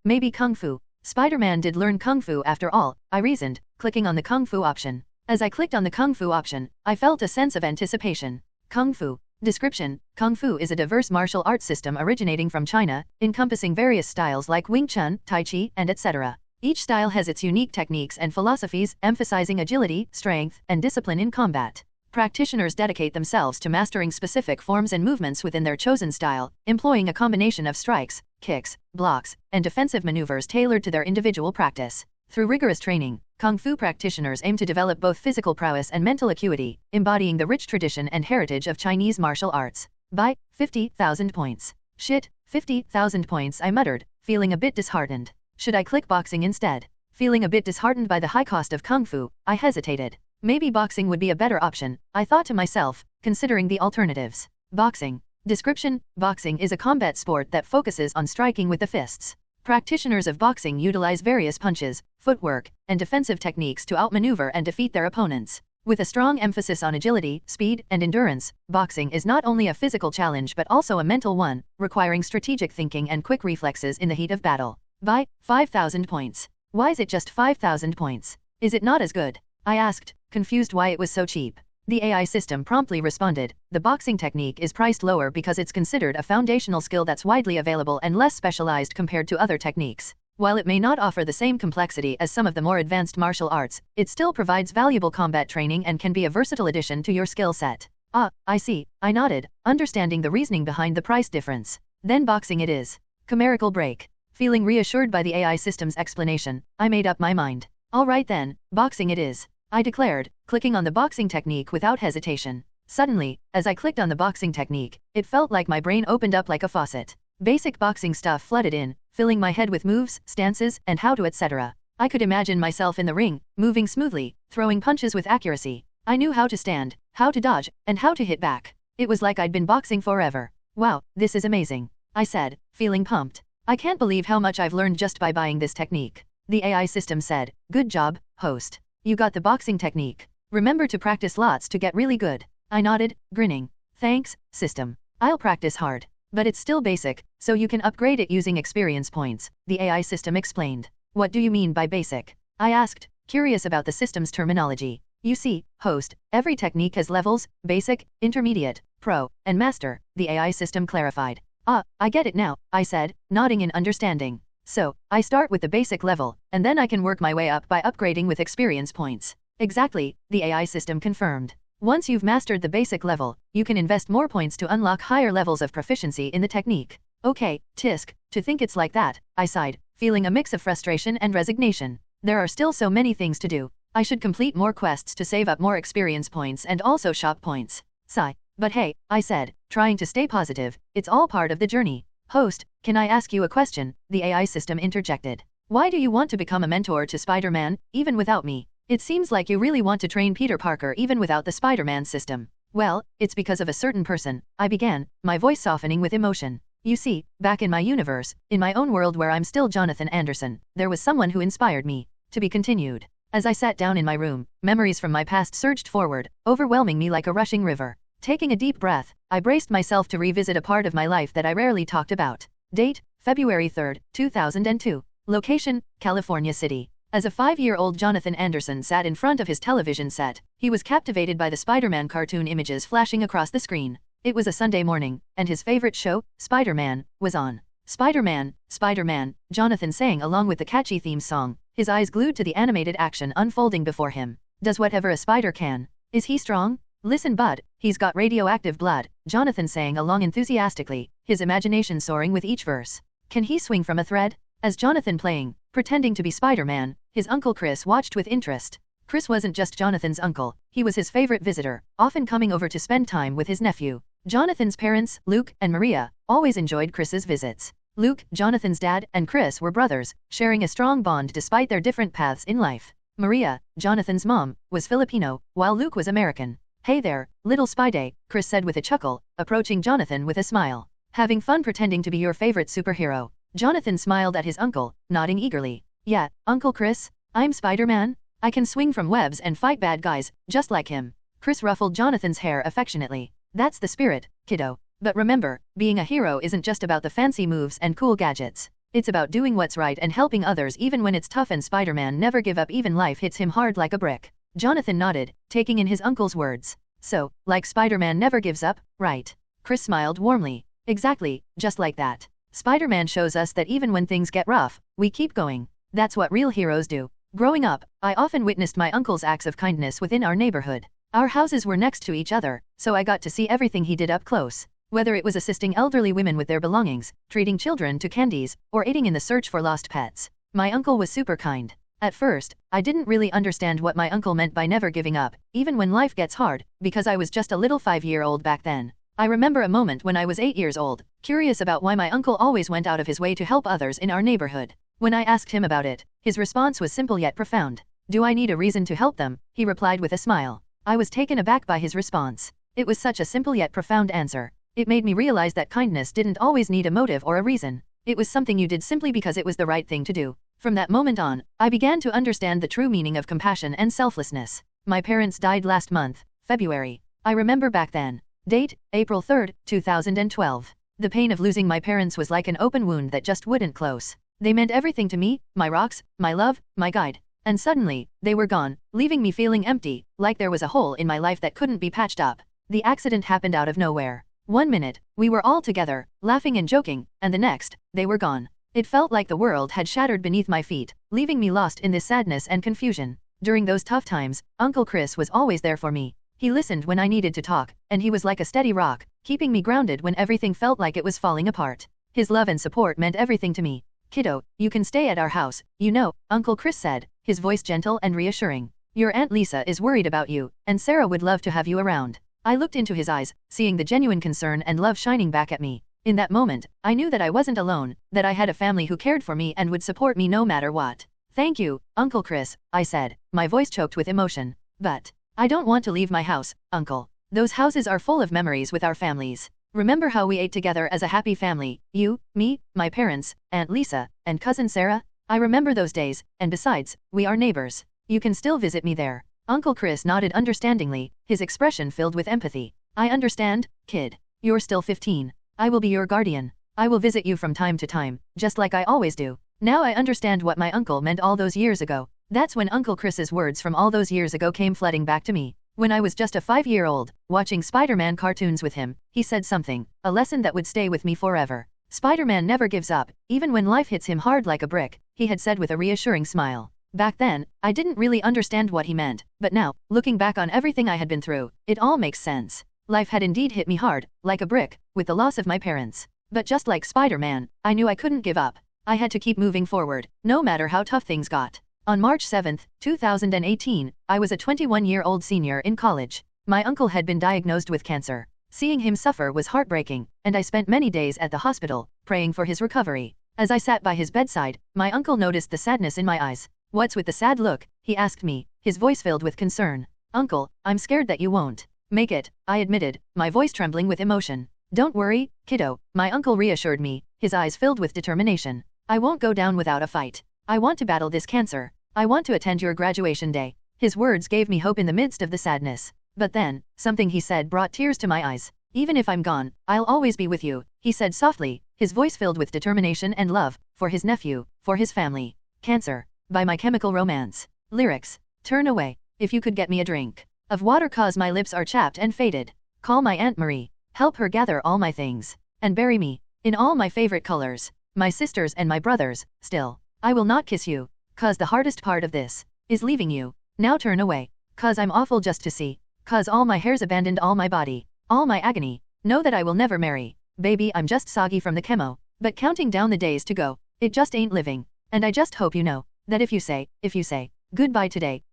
Maybe Kung Fu. Spider-Man did learn Kung Fu after all, I reasoned, clicking on the Kung Fu option. As I clicked on the Kung Fu option, I felt a sense of anticipation. Kung Fu. Description: Kung Fu is a diverse martial arts system originating from China, encompassing various styles like Wing Chun, Tai Chi, and etc. Each style has its unique techniques and philosophies, emphasizing agility, strength, and discipline in combat. Practitioners dedicate themselves to mastering specific forms and movements within their chosen style, employing a combination of strikes, kicks, blocks, and defensive maneuvers tailored to their individual practice. Through rigorous training, Kung Fu practitioners aim to develop both physical prowess and mental acuity, embodying the rich tradition and heritage of Chinese martial arts. By 50,000 points. Shit, 50,000 points, I muttered, feeling a bit disheartened. Should I click boxing instead? Feeling a bit disheartened by the high cost of Kung Fu, I hesitated. Maybe boxing would be a better option, I thought to myself, considering the alternatives. Boxing. Description: Boxing is a combat sport that focuses on striking with the fists. Practitioners of boxing utilize various punches, footwork, and defensive techniques to outmaneuver and defeat their opponents. With a strong emphasis on agility, speed, and endurance, boxing is not only a physical challenge but also a mental one, requiring strategic thinking and quick reflexes in the heat of battle. By 5,000 points. Why is it just 5,000 points? Is it not as good? I asked, confused why it was so cheap. The AI system promptly responded, the boxing technique is priced lower because it's considered a foundational skill that's widely available and less specialized compared to other techniques. While it may not offer the same complexity as some of the more advanced martial arts, it still provides valuable combat training and can be a versatile addition to your skill set. Ah, I see, I nodded, understanding the reasoning behind the price difference. Then boxing it is. Chimerical break. Feeling reassured by the AI system's explanation, I made up my mind. All right then, boxing it is, I declared, clicking on the boxing technique without hesitation. Suddenly, as I clicked on the boxing technique, it felt like my brain opened up like a faucet. Basic boxing stuff flooded in, filling my head with moves, stances, and how to etc. I could imagine myself in the ring, moving smoothly, throwing punches with accuracy. I knew how to stand, how to dodge, and how to hit back. It was like I'd been boxing forever. Wow, this is amazing, I said, feeling pumped. I can't believe how much I've learned just by buying this technique. The AI system said, good job, host. You got the boxing technique. Remember to practice lots to get really good. I nodded, grinning. Thanks, system. I'll practice hard. But it's still basic, so you can upgrade it using experience points, the AI system explained. What do you mean by basic? I asked, curious about the system's terminology. You see, host, every technique has levels, basic, intermediate, pro, and master, the AI system clarified. Ah, I get it now, I said, nodding in understanding. So, I start with the basic level, and then I can work my way up by upgrading with experience points. Exactly, the AI system confirmed. Once you've mastered the basic level, you can invest more points to unlock higher levels of proficiency in the technique. Okay, tisk, to think it's like that, I sighed, feeling a mix of frustration and resignation. There are still so many things to do. I should complete more quests to save up more experience points and also shop points. Sigh. But hey, I said, trying to stay positive, it's all part of the journey. Host, can I ask you a question? The AI system interjected. Why do you want to become a mentor to Spider-Man, even without me? It seems like you really want to train Peter Parker even without the Spider-Man system. Well, it's because of a certain person, I began, my voice softening with emotion. You see, back in my universe, in my own world where I'm still Jonathan Anderson, there was someone who inspired me. To be continued. As I sat down in my room, memories from my past surged forward, overwhelming me like a rushing river. Taking a deep breath, I braced myself to revisit a part of my life that I rarely talked about. Date, February 3, 2002. Location, California City. As a 5-year-old Jonathan Anderson sat in front of his television set, he was captivated by the Spider-Man cartoon images flashing across the screen. It was a Sunday morning, and his favorite show, Spider-Man, was on. Spider-Man, Spider-Man, Jonathan sang along with the catchy theme song, his eyes glued to the animated action unfolding before him. Does whatever a spider can. Is he strong? Listen bud, he's got radioactive blood, Jonathan sang along enthusiastically, his imagination soaring with each verse. Can he swing from a thread? As Jonathan playing, pretending to be Spider-Man, his uncle Chris watched with interest. Chris wasn't just Jonathan's uncle, he was his favorite visitor, often coming over to spend time with his nephew. Jonathan's parents, Luke and Maria, always enjoyed Chris's visits. Luke, Jonathan's dad, and Chris were brothers, sharing a strong bond despite their different paths in life. Maria, Jonathan's mom, was Filipino, while Luke was American. Hey there, little Spidey, Chris said with a chuckle, approaching Jonathan with a smile. Having fun pretending to be your favorite superhero. Jonathan smiled at his uncle, nodding eagerly. Yeah, Uncle Chris, I'm Spider-Man. I can swing from webs and fight bad guys, just like him. Chris ruffled Jonathan's hair affectionately. That's the spirit, kiddo. But remember, being a hero isn't just about the fancy moves and cool gadgets. It's about doing what's right and helping others even when it's tough, and Spider-Man never give up even life hits him hard like a brick. Jonathan nodded, taking in his uncle's words. So, like Spider-Man never gives up, right? Chris smiled warmly. Exactly, just like that. Spider-Man shows us that even when things get rough, we keep going. That's what real heroes do. Growing up, I often witnessed my uncle's acts of kindness within our neighborhood. Our houses were next to each other, so I got to see everything he did up close. Whether it was assisting elderly women with their belongings, treating children to candies, or aiding in the search for lost pets, my uncle was super kind. At first, I didn't really understand what my uncle meant by never giving up, even when life gets hard, because I was just a little 5-year-old back then. I remember a moment when I was 8 years old, curious about why my uncle always went out of his way to help others in our neighborhood. When I asked him about it, his response was simple yet profound. Do I need a reason to help them? He replied with a smile. I was taken aback by his response. It was such a simple yet profound answer. It made me realize that kindness didn't always need a motive or a reason. It was something you did simply because it was the right thing to do. From that moment on, I began to understand the true meaning of compassion and selflessness. My parents died last month, February. I remember back then. Date, April 3, 2012. The pain of losing my parents was like an open wound that just wouldn't close. They meant everything to me, my rocks, my love, my guide. And suddenly, they were gone, leaving me feeling empty, like there was a hole in my life that couldn't be patched up. The accident happened out of nowhere. 1 minute, we were all together, laughing and joking, and the next, they were gone. It felt like the world had shattered beneath my feet, leaving me lost in this sadness and confusion. During those tough times, Uncle Chris was always there for me. He listened when I needed to talk, and he was like a steady rock, keeping me grounded when everything felt like it was falling apart. His love and support meant everything to me. Kiddo, you can stay at our house, you know, Uncle Chris said, his voice gentle and reassuring. Your Aunt Lisa is worried about you, and Sarah would love to have you around. I looked into his eyes, seeing the genuine concern and love shining back at me. In that moment, I knew that I wasn't alone, that I had a family who cared for me and would support me no matter what. Thank you, Uncle Chris, I said, my voice choked with emotion. But I don't want to leave my house, Uncle. Those houses are full of memories with our families. Remember how we ate together as a happy family, you, me, my parents, Aunt Lisa, and Cousin Sarah? I remember those days, and besides, we are neighbors. You can still visit me there. Uncle Chris nodded understandingly, his expression filled with empathy. I understand, kid. You're still 15. I will be your guardian. I will visit you from time to time, just like I always do. Now I understand what my uncle meant all those years ago. That's when Uncle Chris's words from all those years ago came flooding back to me. When I was just a 5-year-old, watching Spider-Man cartoons with him, he said something, a lesson that would stay with me forever. Spider-Man never gives up, even when life hits him hard like a brick, he had said with a reassuring smile. Back then, I didn't really understand what he meant, but now, looking back on everything I had been through, it all makes sense. Life had indeed hit me hard, like a brick, with the loss of my parents. But just like Spider-Man, I knew I couldn't give up. I had to keep moving forward, no matter how tough things got. On March 7, 2018, I was a 21-year-old senior in college. My uncle had been diagnosed with cancer. Seeing him suffer was heartbreaking, and I spent many days at the hospital, praying for his recovery. As I sat by his bedside, my uncle noticed the sadness in my eyes. What's with the sad look? He asked me, his voice filled with concern. Uncle, I'm scared that you won't make it, I admitted, my voice trembling with emotion. Don't worry, kiddo, my uncle reassured me, his eyes filled with determination. I won't go down without a fight. I want to battle this cancer. I want to attend your graduation day. His words gave me hope in the midst of the sadness. But then, something he said brought tears to my eyes. Even if I'm gone, I'll always be with you, he said softly, his voice filled with determination and love, for his nephew, for his family. Cancer. By My Chemical Romance. Lyrics. Turn away. If you could get me a drink of water, 'cause my lips are chapped and faded. Call my Aunt Marie. Help her gather all my things. And bury me. In all my favorite colors. My sisters and my brothers. Still. I will not kiss you. 'Cause the hardest part of this is leaving you. Now turn away. 'Cause I'm awful just to see. 'Cause all my hairs abandoned all my body. All my agony. Know that I will never marry. Baby, I'm just soggy from the chemo. But counting down the days to go. It just ain't living. And I just hope you know that if you say, goodbye today,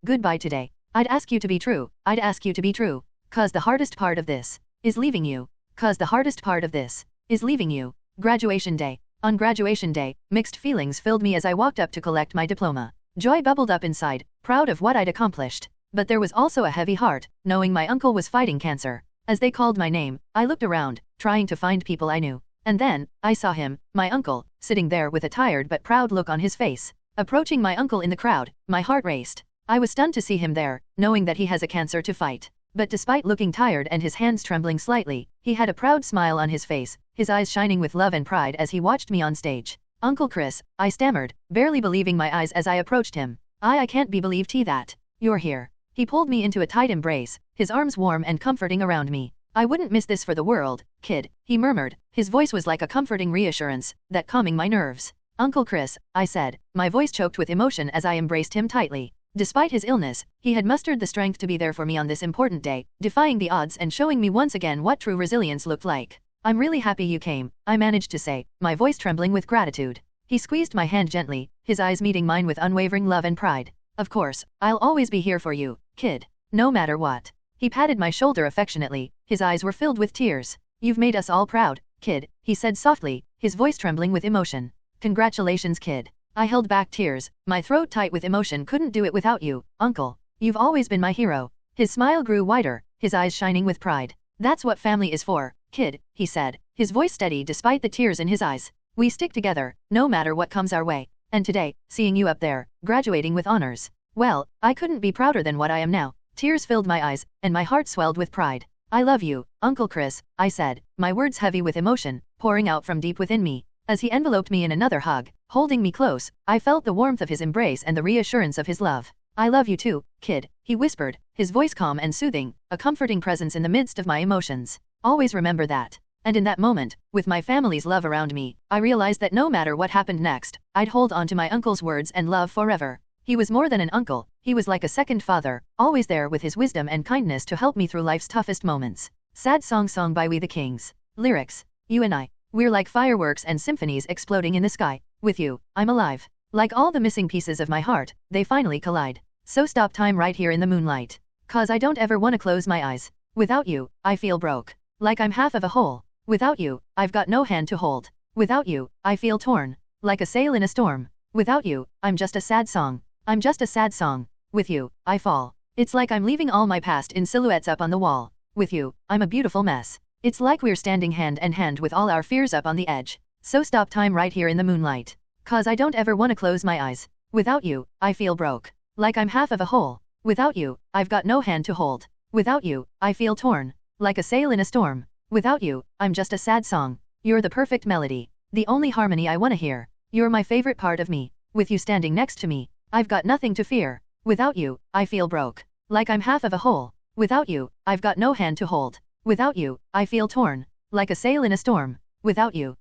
I'd ask you to be true, I'd ask you to be true. 'Cause the hardest part of this is leaving you. 'Cause the hardest part of this is leaving you. Graduation day. On graduation day, mixed feelings filled me as I walked up to collect my diploma. Joy bubbled up inside, proud of what I'd accomplished. But there was also a heavy heart, knowing my uncle was fighting cancer. As they called my name, I looked around, trying to find people I knew. And then, I saw him, my uncle, sitting there with a tired but proud look on his face. Approaching my uncle in the crowd, my heart raced. I was stunned to see him there, knowing that he has a cancer to fight. But despite looking tired and his hands trembling slightly, he had a proud smile on his face, his eyes shining with love and pride as he watched me on stage. Uncle Chris, I stammered, barely believing my eyes as I approached him. I can't be believed that you're here. He pulled me into a tight embrace, his arms warm and comforting around me. I wouldn't miss this for the world, kid, he murmured. His voice was like a comforting reassurance, that calming my nerves. Uncle Chris, I said, my voice choked with emotion as I embraced him tightly. Despite his illness, he had mustered the strength to be there for me on this important day, defying the odds and showing me once again what true resilience looked like. I'm really happy you came, I managed to say, my voice trembling with gratitude. He squeezed my hand gently, his eyes meeting mine with unwavering love and pride. Of course, I'll always be here for you, kid. No matter what. He patted my shoulder affectionately, his eyes were filled with tears. You've made us all proud, kid, he said softly, his voice trembling with emotion. Congratulations, kid. I held back tears, my throat tight with emotion. Couldn't do it without you, uncle. You've always been my hero. His smile grew wider, his eyes shining with pride. That's what family is for, kid, he said, his voice steady despite the tears in his eyes. We stick together, no matter what comes our way. And today, seeing you up there, graduating with honors. Well, I couldn't be prouder than what I am now. Tears filled my eyes, and my heart swelled with pride. I love you, Uncle Chris, I said, my words heavy with emotion, pouring out from deep within me. As he enveloped me in another hug, holding me close, I felt the warmth of his embrace and the reassurance of his love. I love you too, kid, he whispered, his voice calm and soothing, a comforting presence in the midst of my emotions. Always remember that. And in that moment, with my family's love around me, I realized that no matter what happened next, I'd hold on to my uncle's words and love forever. He was more than an uncle, he was like a second father, always there with his wisdom and kindness to help me through life's toughest moments. Sad song by We the Kings. Lyrics. You and I. We're like fireworks and symphonies exploding in the sky. With you, I'm alive. Like all the missing pieces of my heart, they finally collide. So stop time right here in the moonlight. 'Cause I don't ever wanna close my eyes. Without you, I feel broke. Like I'm half of a whole. Without you, I've got no hand to hold. Without you, I feel torn. Like a sail in a storm. Without you, I'm just a sad song. I'm just a sad song. With you, I fall. It's like I'm leaving all my past in silhouettes up on the wall. With you, I'm a beautiful mess. It's like we're standing hand in hand with all our fears up on the edge. So stop time right here in the moonlight. 'Cause I don't ever wanna close my eyes. Without you, I feel broke. Like I'm half of a whole. Without you, I've got no hand to hold. Without you, I feel torn. Like a sail in a storm. Without you, I'm just a sad song. You're the perfect melody. The only harmony I wanna hear. You're my favorite part of me. With you standing next to me, I've got nothing to fear. Without you, I feel broke. Like I'm half of a whole. Without you, I've got no hand to hold. Without you, I feel torn. Like a sail in a storm. Without you,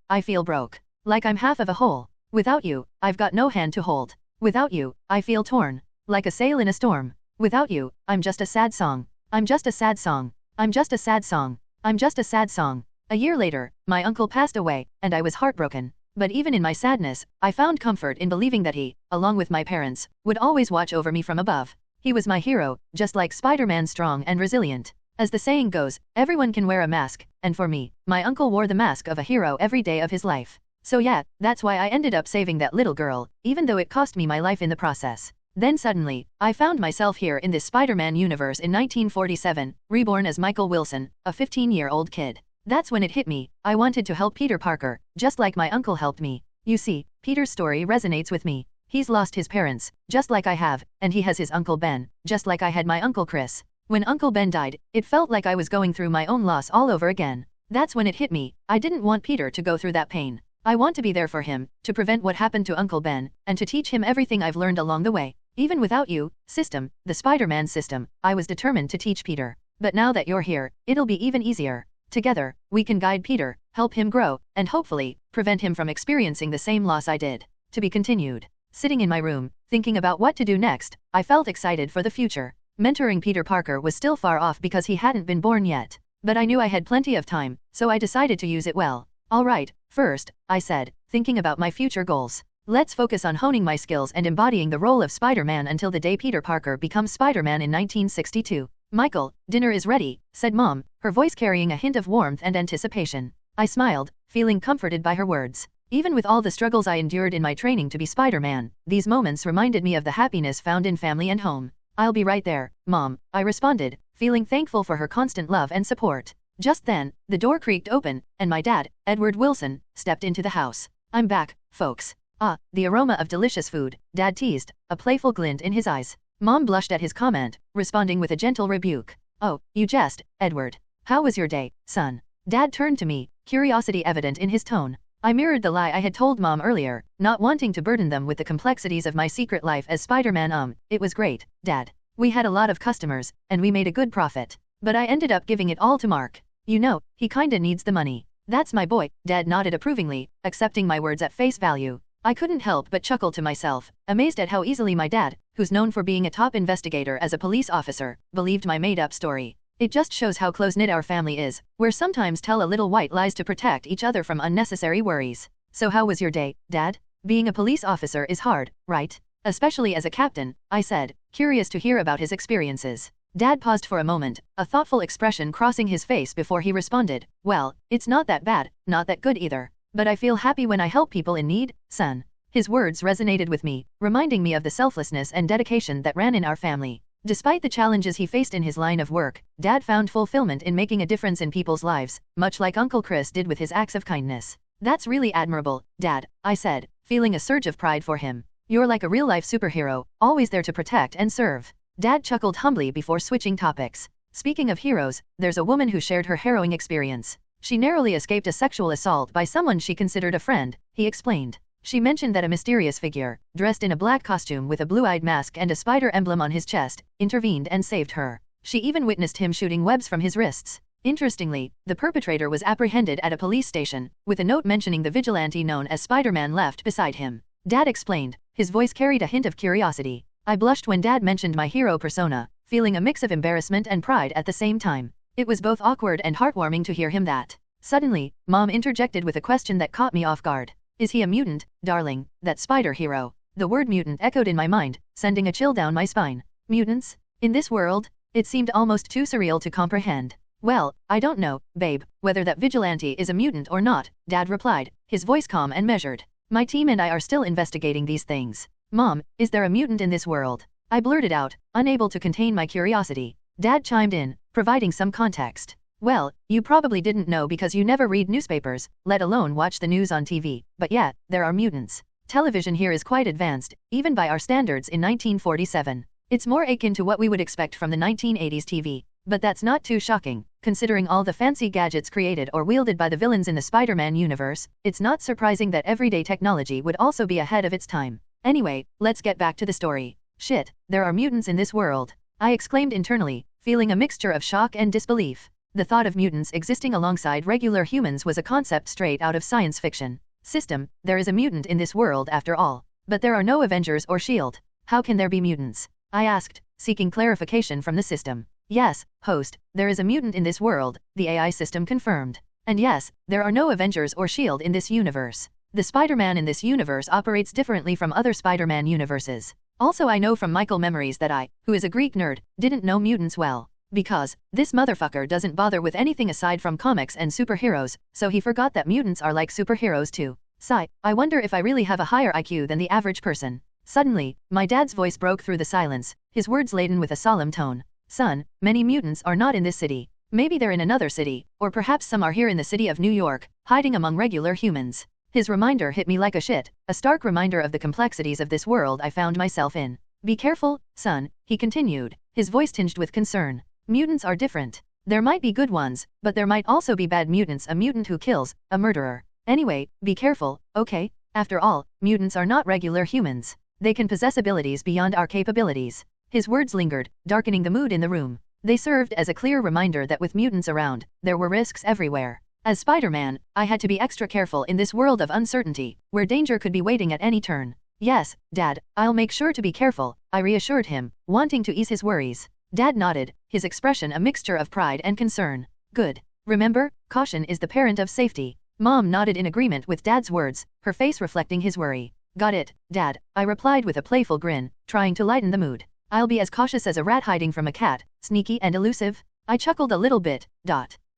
I feel broke. Like I'm half of a whole. Without you, I've got no hand to hold. Without you, I feel torn. Like a sail in a storm. Without you, I'm just a sad song. I'm just a sad song. I'm just a sad song. I'm just a sad song. A year later, my uncle passed away, and I was heartbroken. But even in my sadness, I found comfort in believing that he, along with my parents, would always watch over me from above. He was my hero, just like Spider-Man, strong and resilient. As the saying goes, everyone can wear a mask, and for me, my uncle wore the mask of a hero every day of his life. So yeah, that's why I ended up saving that little girl, even though it cost me my life in the process. Then suddenly, I found myself here in this Spider-Man universe in 1947, reborn as Michael Wilson, a 15-year-old kid. That's when it hit me, I wanted to help Peter Parker, just like my uncle helped me. You see, Peter's story resonates with me. He's lost his parents, just like I have, and he has his Uncle Ben, just like I had my Uncle Chris. When Uncle Ben died, it felt like I was going through my own loss all over again. That's when it hit me, I didn't want Peter to go through that pain. I want to be there for him, to prevent what happened to Uncle Ben, and to teach him everything I've learned along the way. Even without you, system, the Spider-Man system, I was determined to teach Peter. But now that you're here, it'll be even easier. Together, we can guide Peter, help him grow, and hopefully, prevent him from experiencing the same loss I did. To be continued. Sitting in my room, thinking about what to do next, I felt excited for the future. Mentoring Peter Parker was still far off because he hadn't been born yet. But I knew I had plenty of time, so I decided to use it well. Alright, first, I said, thinking about my future goals. Let's focus on honing my skills and embodying the role of Spider-Man until the day Peter Parker becomes Spider-Man in 1962. Michael, dinner is ready, said Mom, her voice carrying a hint of warmth and anticipation. I smiled, feeling comforted by her words. Even with all the struggles I endured in my training to be Spider-Man, these moments reminded me of the happiness found in family and home. I'll be right there, Mom, I responded, feeling thankful for her constant love and support. Just then, the door creaked open, and my dad, Edward Wilson, stepped into the house. I'm back, folks. Ah, the aroma of delicious food, Dad teased, a playful glint in his eyes. Mom blushed at his comment, responding with a gentle rebuke. Oh, you jest, Edward. How was your day, son? Dad turned to me, curiosity evident in his tone. I mirrored the lie I had told Mom earlier, not wanting to burden them with the complexities of my secret life as Spider-Man. It was great, Dad. We had a lot of customers, and we made a good profit. But I ended up giving it all to Mark. You know, he kinda needs the money. That's my boy, Dad nodded approvingly, accepting my words at face value. I couldn't help but chuckle to myself, amazed at how easily my dad, who's known for being a top investigator as a police officer, believed my made-up story. It just shows how close-knit our family is. We're sometimes tell a little white lies to protect each other from unnecessary worries. So how was your day, Dad? Being a police officer is hard, right? Especially as a captain, I said, curious to hear about his experiences. Dad paused for a moment, a thoughtful expression crossing his face before he responded, well, it's not that bad, not that good either. But I feel happy when I help people in need, son. His words resonated with me, reminding me of the selflessness and dedication that ran in our family. Despite the challenges he faced in his line of work, Dad found fulfillment in making a difference in people's lives, much like Uncle Chris did with his acts of kindness. That's really admirable, Dad, I said, feeling a surge of pride for him. You're like a real-life superhero, always there to protect and serve. Dad chuckled humbly before switching topics. Speaking of heroes, there's a woman who shared her harrowing experience. She narrowly escaped a sexual assault by someone she considered a friend, he explained. She mentioned that a mysterious figure, dressed in a black costume with a blue-eyed mask and a spider emblem on his chest, intervened and saved her. She even witnessed him shooting webs from his wrists. Interestingly, the perpetrator was apprehended at a police station, with a note mentioning the vigilante known as Spider-Man left beside him. Dad explained, his voice carried a hint of curiosity. I blushed when Dad mentioned my hero persona, feeling a mix of embarrassment and pride at the same time. It was both awkward and heartwarming to hear him that. Suddenly, Mom interjected with a question that caught me off guard. Is he a mutant, darling, that spider hero? The word mutant echoed in my mind, sending a chill down my spine. Mutants? In this world? It seemed almost too surreal to comprehend. Well, I don't know, babe, whether that vigilante is a mutant or not, Dad replied, his voice calm and measured. My team and I are still investigating these things. Mom, is there a mutant in this world? I blurted out, unable to contain my curiosity. Dad chimed in, providing some context. Well, you probably didn't know because you never read newspapers, let alone watch the news on TV, but yeah, there are mutants. Television here is quite advanced, even by our standards in 1947. It's more akin to what we would expect from the 1980s TV. But that's not too shocking, considering all the fancy gadgets created or wielded by the villains in the Spider-Man universe. It's not surprising that everyday technology would also be ahead of its time. Anyway, let's get back to the story. Shit, there are mutants in this world. I exclaimed internally, feeling a mixture of shock and disbelief. The thought of mutants existing alongside regular humans was a concept straight out of science fiction. System, there is a mutant in this world after all. But there are no Avengers or S.H.I.E.L.D. How can there be mutants? I asked, seeking clarification from the system. Yes, host, there is a mutant in this world, the AI system confirmed. And yes, there are no Avengers or S.H.I.E.L.D. in this universe. The Spider-Man in this universe operates differently from other Spider-Man universes. Also I know from Michael memories that I, who is a Greek nerd, didn't know mutants well. Because, this motherfucker doesn't bother with anything aside from comics and superheroes, so he forgot that mutants are like superheroes too. Sigh, I wonder if I really have a higher IQ than the average person. Suddenly, my dad's voice broke through the silence, his words laden with a solemn tone. Son, many mutants are not in this city. Maybe they're in another city, or perhaps some are here in the city of New York, hiding among regular humans. His reminder hit me like a shit, a stark reminder of the complexities of this world I found myself in. Be careful, son, he continued, his voice tinged with concern. Mutants are different. There might be good ones, but there might also be bad mutants, a mutant who kills, a murderer. Anyway, be careful, okay? After all, mutants are not regular humans. They can possess abilities beyond our capabilities. His words lingered, darkening the mood in the room. They served as a clear reminder that with mutants around, there were risks everywhere. As Spider-Man, I had to be extra careful in this world of uncertainty, where danger could be waiting at any turn. Yes, Dad, I'll make sure to be careful, I reassured him, wanting to ease his worries. Dad nodded, his expression a mixture of pride and concern. Good. Remember, caution is the parent of safety. Mom nodded in agreement with Dad's words, her face reflecting his worry. Got it, Dad, I replied with a playful grin, trying to lighten the mood. I'll be as cautious as a rat hiding from a cat, sneaky and elusive. I chuckled a little bit.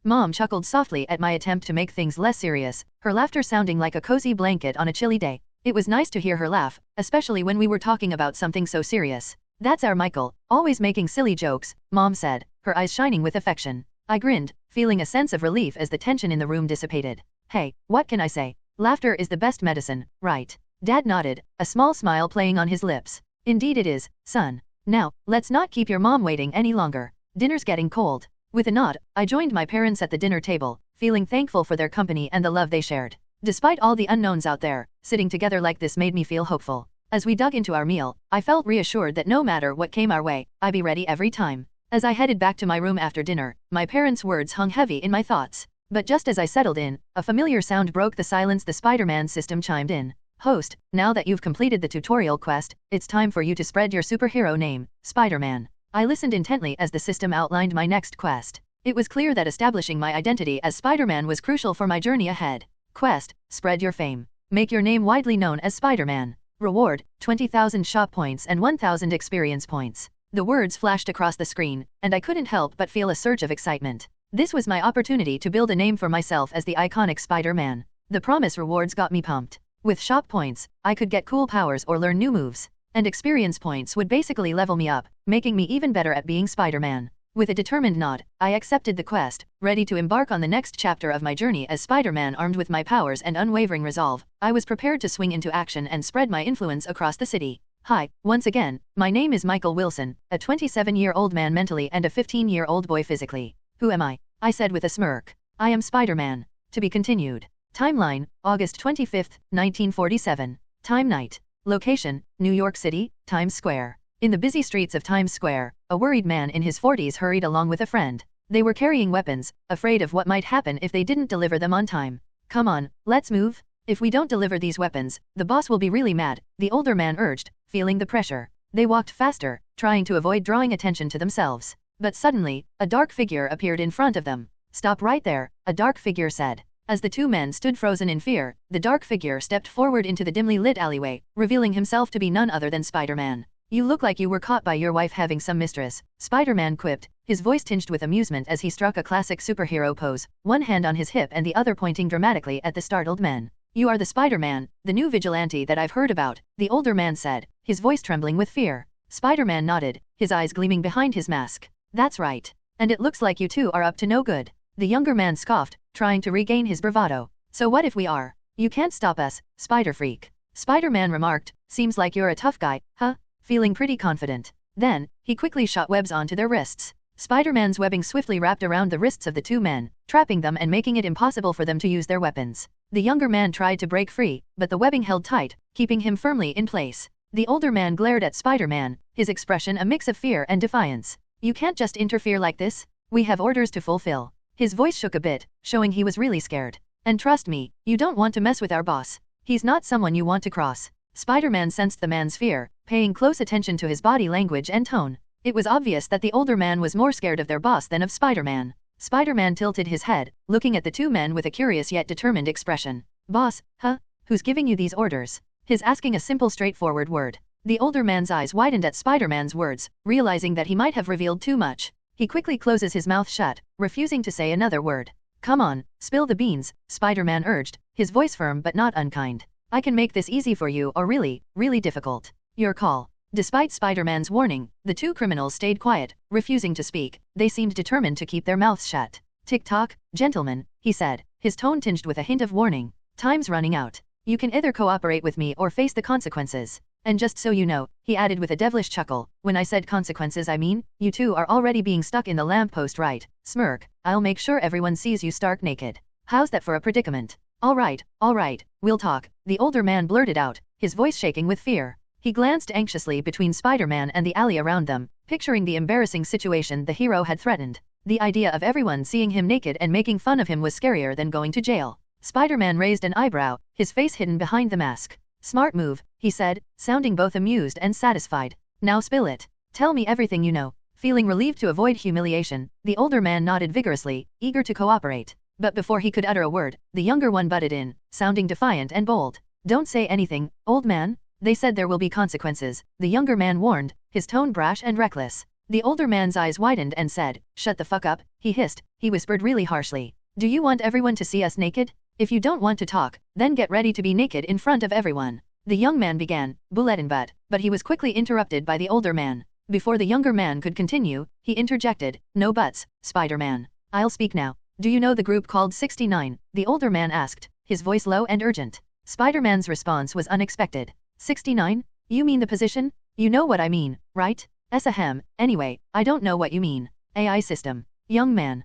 Mom chuckled softly at my attempt to make things less serious, her laughter sounding like a cozy blanket on a chilly day. It was nice to hear her laugh, especially when we were talking about something so serious. That's our Michael, always making silly jokes, Mom said, her eyes shining with affection. I grinned, feeling a sense of relief as the tension in the room dissipated. Hey, what can I say? Laughter is the best medicine, right? Dad nodded, a small smile playing on his lips. Indeed it is, son. Now, let's not keep your mom waiting any longer. Dinner's getting cold. With a nod, I joined my parents at the dinner table, feeling thankful for their company and the love they shared. Despite all the unknowns out there, sitting together like this made me feel hopeful. As we dug into our meal, I felt reassured that no matter what came our way, I'd be ready every time. As I headed back to my room after dinner, my parents' words hung heavy in my thoughts. But just as I settled in, a familiar sound broke the silence. The Spider-Man system chimed in. Host, now that you've completed the tutorial quest, it's time for you to spread your superhero name, Spider-Man. I listened intently as the system outlined my next quest. It was clear that establishing my identity as Spider-Man was crucial for my journey ahead. Quest, spread your fame. Make your name widely known as Spider-Man. Reward, 20,000 shop points and 1,000 experience points. The words flashed across the screen, and I couldn't help but feel a surge of excitement. This was my opportunity to build a name for myself as the iconic Spider-Man. The promised rewards got me pumped. With shop points, I could get cool powers or learn new moves. And experience points would basically level me up, making me even better at being Spider-Man. With a determined nod, I accepted the quest, ready to embark on the next chapter of my journey as Spider-Man. Armed with my powers and unwavering resolve, I was prepared to swing into action and spread my influence across the city. Hi, once again, my name is Michael Wilson, a 27-year-old man mentally and a 15-year-old boy physically. Who am I? I said with a smirk. I am Spider-Man. To be continued. Timeline, August 25, 1947. Time night. Location, New York City, Times Square. In the busy streets of Times Square, a worried man in his 40s hurried along with a friend. They were carrying weapons, afraid of what might happen if they didn't deliver them on time. Come on, let's move. If we don't deliver these weapons, the boss will be really mad, the older man urged, feeling the pressure. They walked faster, trying to avoid drawing attention to themselves. But suddenly, a dark figure appeared in front of them. Stop right there, a dark figure said. As the two men stood frozen in fear, the dark figure stepped forward into the dimly lit alleyway, revealing himself to be none other than Spider-Man. You look like you were caught by your wife having some mistress, Spider-Man quipped, his voice tinged with amusement as he struck a classic superhero pose, one hand on his hip and the other pointing dramatically at the startled men. You are the Spider-Man, the new vigilante that I've heard about, the older man said, his voice trembling with fear. Spider-Man nodded, his eyes gleaming behind his mask. That's right. And it looks like you two are up to no good. The younger man scoffed, trying to regain his bravado. So what if we are? You can't stop us, Spider-Freak. Spider-Man remarked, seems like you're a tough guy, huh? Feeling pretty confident. Then, he quickly shot webs onto their wrists. Spider-Man's webbing swiftly wrapped around the wrists of the two men, trapping them and making it impossible for them to use their weapons. The younger man tried to break free, but the webbing held tight, keeping him firmly in place. The older man glared at Spider-Man, his expression a mix of fear and defiance. You can't just interfere like this. We have orders to fulfill. His voice shook a bit, showing he was really scared. And trust me, you don't want to mess with our boss. He's not someone you want to cross. Spider-Man sensed the man's fear, paying close attention to his body language and tone. It was obvious that the older man was more scared of their boss than of Spider-Man. Spider-Man tilted his head, looking at the two men with a curious yet determined expression. Boss, huh? Who's giving you these orders? He's asking a simple straightforward word. The older man's eyes widened at Spider-Man's words, realizing that he might have revealed too much. He quickly closes his mouth shut, refusing to say another word. Come on, spill the beans, Spider-Man urged, his voice firm but not unkind. I can make this easy for you or really, really difficult. Your call. Despite Spider-Man's warning, the two criminals stayed quiet, refusing to speak. They seemed determined to keep their mouths shut. Tick-tock, gentlemen, he said, his tone tinged with a hint of warning. Time's running out. You can either cooperate with me or face the consequences. And just so you know, he added with a devilish chuckle, when I said consequences I mean, you two are already being stuck in the lamppost right? Smirk, I'll make sure everyone sees you stark naked. How's that for a predicament? All right, we'll talk, the older man blurted out, his voice shaking with fear. He glanced anxiously between Spider-Man and the alley around them, picturing the embarrassing situation the hero had threatened. The idea of everyone seeing him naked and making fun of him was scarier than going to jail. Spider-Man raised an eyebrow, his face hidden behind the mask. Smart move, he said, sounding both amused and satisfied. Now spill it. Tell me everything you know. Feeling relieved to avoid humiliation, the older man nodded vigorously, eager to cooperate. But before he could utter a word, the younger one butted in, sounding defiant and bold. Don't say anything, old man. They said there will be consequences, the younger man warned, his tone brash and reckless. The older man's eyes widened and said, shut the fuck up, he hissed, he whispered really harshly. Do you want everyone to see us naked? If you don't want to talk, then get ready to be naked in front of everyone. The young man began, bulletin but he was quickly interrupted by the older man. Before the younger man could continue, he interjected, no buts, Spider-Man. I'll speak now. Do you know the group called 69? The older man asked, his voice low and urgent. Spider-Man's response was unexpected. 69? You mean the position? You know what I mean, right? Ahem, anyway, I don't know what you mean. AI system. Young man.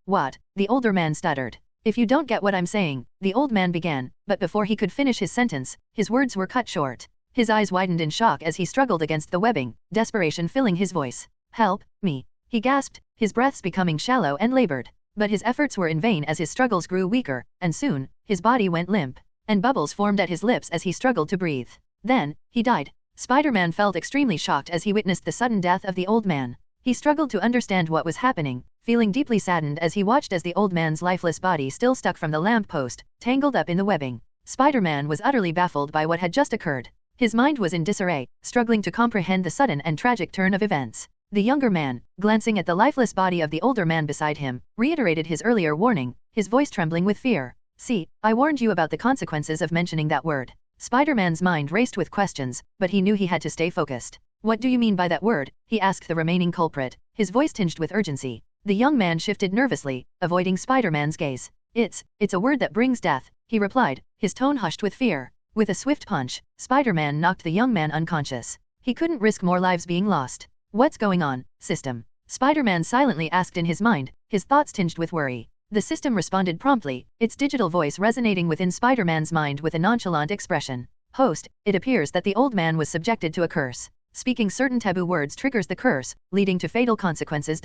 What? The older man stuttered. If you don't get what I'm saying, the old man began, but before he could finish his sentence, his words were cut short. His eyes widened in shock as he struggled against the webbing, desperation filling his voice. Help me, he gasped, his breaths becoming shallow and labored. But his efforts were in vain as his struggles grew weaker, and soon, his body went limp, and bubbles formed at his lips as he struggled to breathe. Then, he died. Spider-Man felt extremely shocked as he witnessed the sudden death of the old man. He struggled to understand what was happening, feeling deeply saddened as he watched as the old man's lifeless body still stuck from the lamp post, tangled up in the webbing. Spider-Man was utterly baffled by what had just occurred. His mind was in disarray, struggling to comprehend the sudden and tragic turn of events. The younger man, glancing at the lifeless body of the older man beside him, reiterated his earlier warning, his voice trembling with fear. See, I warned you about the consequences of mentioning that word. Spider-Man's mind raced with questions, but he knew he had to stay focused. What do you mean by that word? He asked the remaining culprit, his voice tinged with urgency. The young man shifted nervously, avoiding Spider-Man's gaze. It's a word that brings death, he replied, his tone hushed with fear. With a swift punch, Spider-Man knocked the young man unconscious. He couldn't risk more lives being lost. What's going on, system? Spider-Man silently asked in his mind, his thoughts tinged with worry. The system responded promptly, its digital voice resonating within Spider-Man's mind with a nonchalant expression. Host, it appears that the old man was subjected to a curse. Speaking certain taboo words triggers the curse, leading to fatal consequences.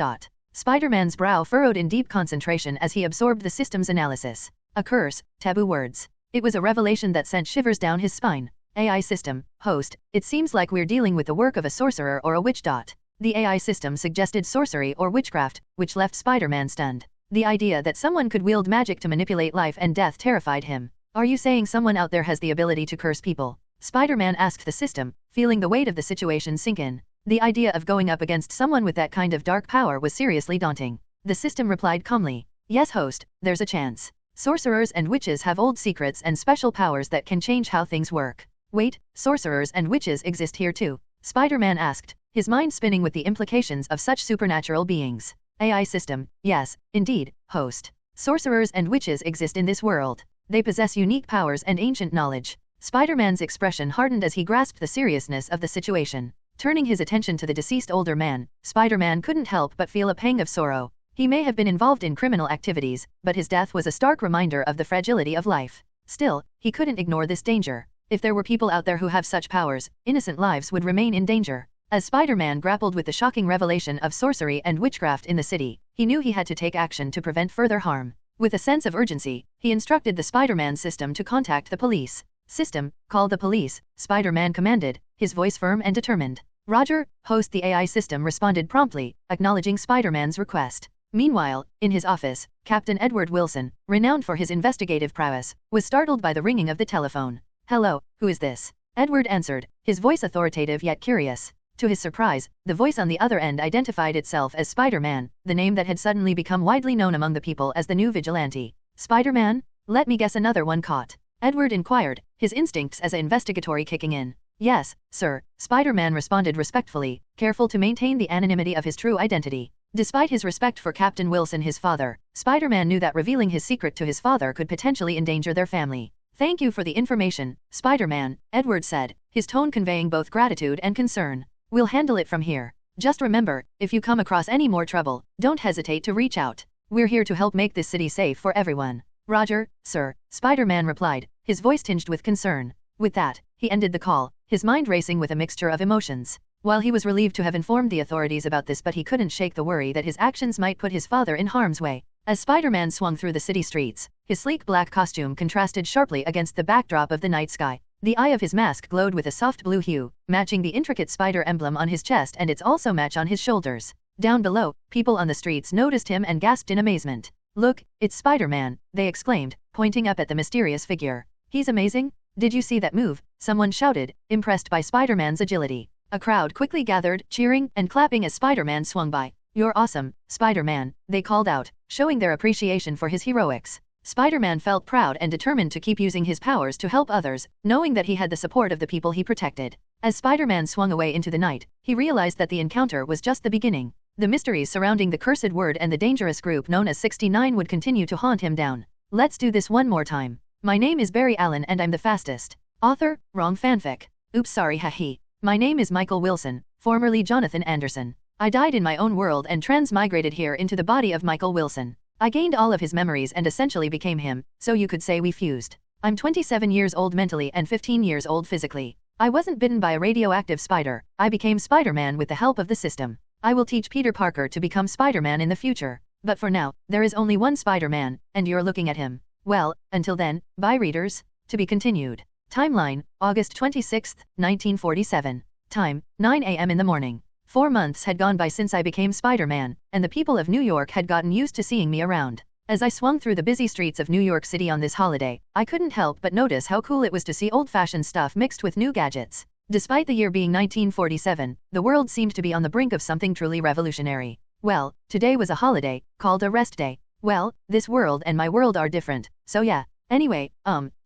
Spider-Man's brow furrowed in deep concentration as he absorbed the system's analysis. A curse, taboo words. It was a revelation that sent shivers down his spine. AI system, host, it seems like we're dealing with the work of a sorcerer or a witch. The AI system suggested sorcery or witchcraft, which left Spider-Man stunned. The idea that someone could wield magic to manipulate life and death terrified him. Are you saying someone out there has the ability to curse people? Spider-Man asked the system, feeling the weight of the situation sink in. The idea of going up against someone with that kind of dark power was seriously daunting. The system replied calmly. Yes, host, there's a chance. Sorcerers and witches have old secrets and special powers that can change how things work. Wait, sorcerers and witches exist here too? Spider-Man asked, his mind spinning with the implications of such supernatural beings. AI system, yes, indeed, host. Sorcerers and witches exist in this world. They possess unique powers and ancient knowledge. Spider-Man's expression hardened as he grasped the seriousness of the situation. Turning his attention to the deceased older man, Spider-Man couldn't help but feel a pang of sorrow. He may have been involved in criminal activities, but his death was a stark reminder of the fragility of life. Still, he couldn't ignore this danger. If there were people out there who have such powers, innocent lives would remain in danger. As Spider-Man grappled with the shocking revelation of sorcery and witchcraft in the city, he knew he had to take action to prevent further harm. With a sense of urgency, he instructed the Spider-Man system to contact the police. System, call the police, Spider-Man commanded, his voice firm and determined. Roger, host. The AI system responded promptly, acknowledging Spider-Man's request. Meanwhile, in his office, Captain Edward Wilson, renowned for his investigative prowess, was startled by the ringing of the telephone. Hello, who is this? Edward answered, his voice authoritative yet curious. To his surprise, the voice on the other end identified itself as Spider-Man, the name that had suddenly become widely known among the people as the new vigilante. Spider-Man? Let me guess, another one caught? Edward inquired, his instincts as an investigatory kicking in. Yes, sir, Spider-Man responded respectfully, careful to maintain the anonymity of his true identity. Despite his respect for Captain Wilson, his father, Spider-Man knew that revealing his secret to his father could potentially endanger their family. Thank you for the information, Spider-Man, Edward said, his tone conveying both gratitude and concern. We'll handle it from here. Just remember, if you come across any more trouble, don't hesitate to reach out. We're here to help make this city safe for everyone. Roger, sir, Spider-Man replied, his voice tinged with concern. With that, he ended the call, his mind racing with a mixture of emotions. While he was relieved to have informed the authorities about this, but he couldn't shake the worry that his actions might put his father in harm's way. As Spider-Man swung through the city streets, his sleek black costume contrasted sharply against the backdrop of the night sky. The eye of his mask glowed with a soft blue hue, matching the intricate spider emblem on his chest and its also match on his shoulders. Down below, people on the streets noticed him and gasped in amazement. Look, it's Spider-Man, they exclaimed, pointing up at the mysterious figure. He's amazing? Did you see that move? Someone shouted, impressed by Spider-Man's agility. A crowd quickly gathered, cheering and clapping as Spider-Man swung by. You're awesome, Spider-Man, they called out, showing their appreciation for his heroics. Spider-Man felt proud and determined to keep using his powers to help others, knowing that he had the support of the people he protected. As Spider-Man swung away into the night, he realized that the encounter was just the beginning. The mysteries surrounding the cursed word and the dangerous group known as 69 would continue to haunt him down. Let's do this one more time. My name is Barry Allen and I'm the fastest. Author, wrong fanfic. Oops, sorry, hahi. My name is Michael Wilson, formerly Jonathan Anderson. I died in my own world and transmigrated here into the body of Michael Wilson. I gained all of his memories and essentially became him, so you could say we fused. I'm 27 years old mentally and 15 years old physically. I wasn't bitten by a radioactive spider, I became Spider-Man with the help of the system. I will teach Peter Parker to become Spider-Man in the future. But for now, there is only one Spider-Man, and you're looking at him. Well, until then, bye readers. To be continued. Timeline, August 26, 1947. Time, 9 a.m. in the morning. 4 months had gone by since I became Spider-Man, and the people of New York had gotten used to seeing me around. As I swung through the busy streets of New York City on this holiday, I couldn't help but notice how cool it was to see old-fashioned stuff mixed with new gadgets. Despite the year being 1947, the world seemed to be on the brink of something truly revolutionary. Well, today was a holiday, called a rest day. Well, this world and my world are different, so yeah. Anyway,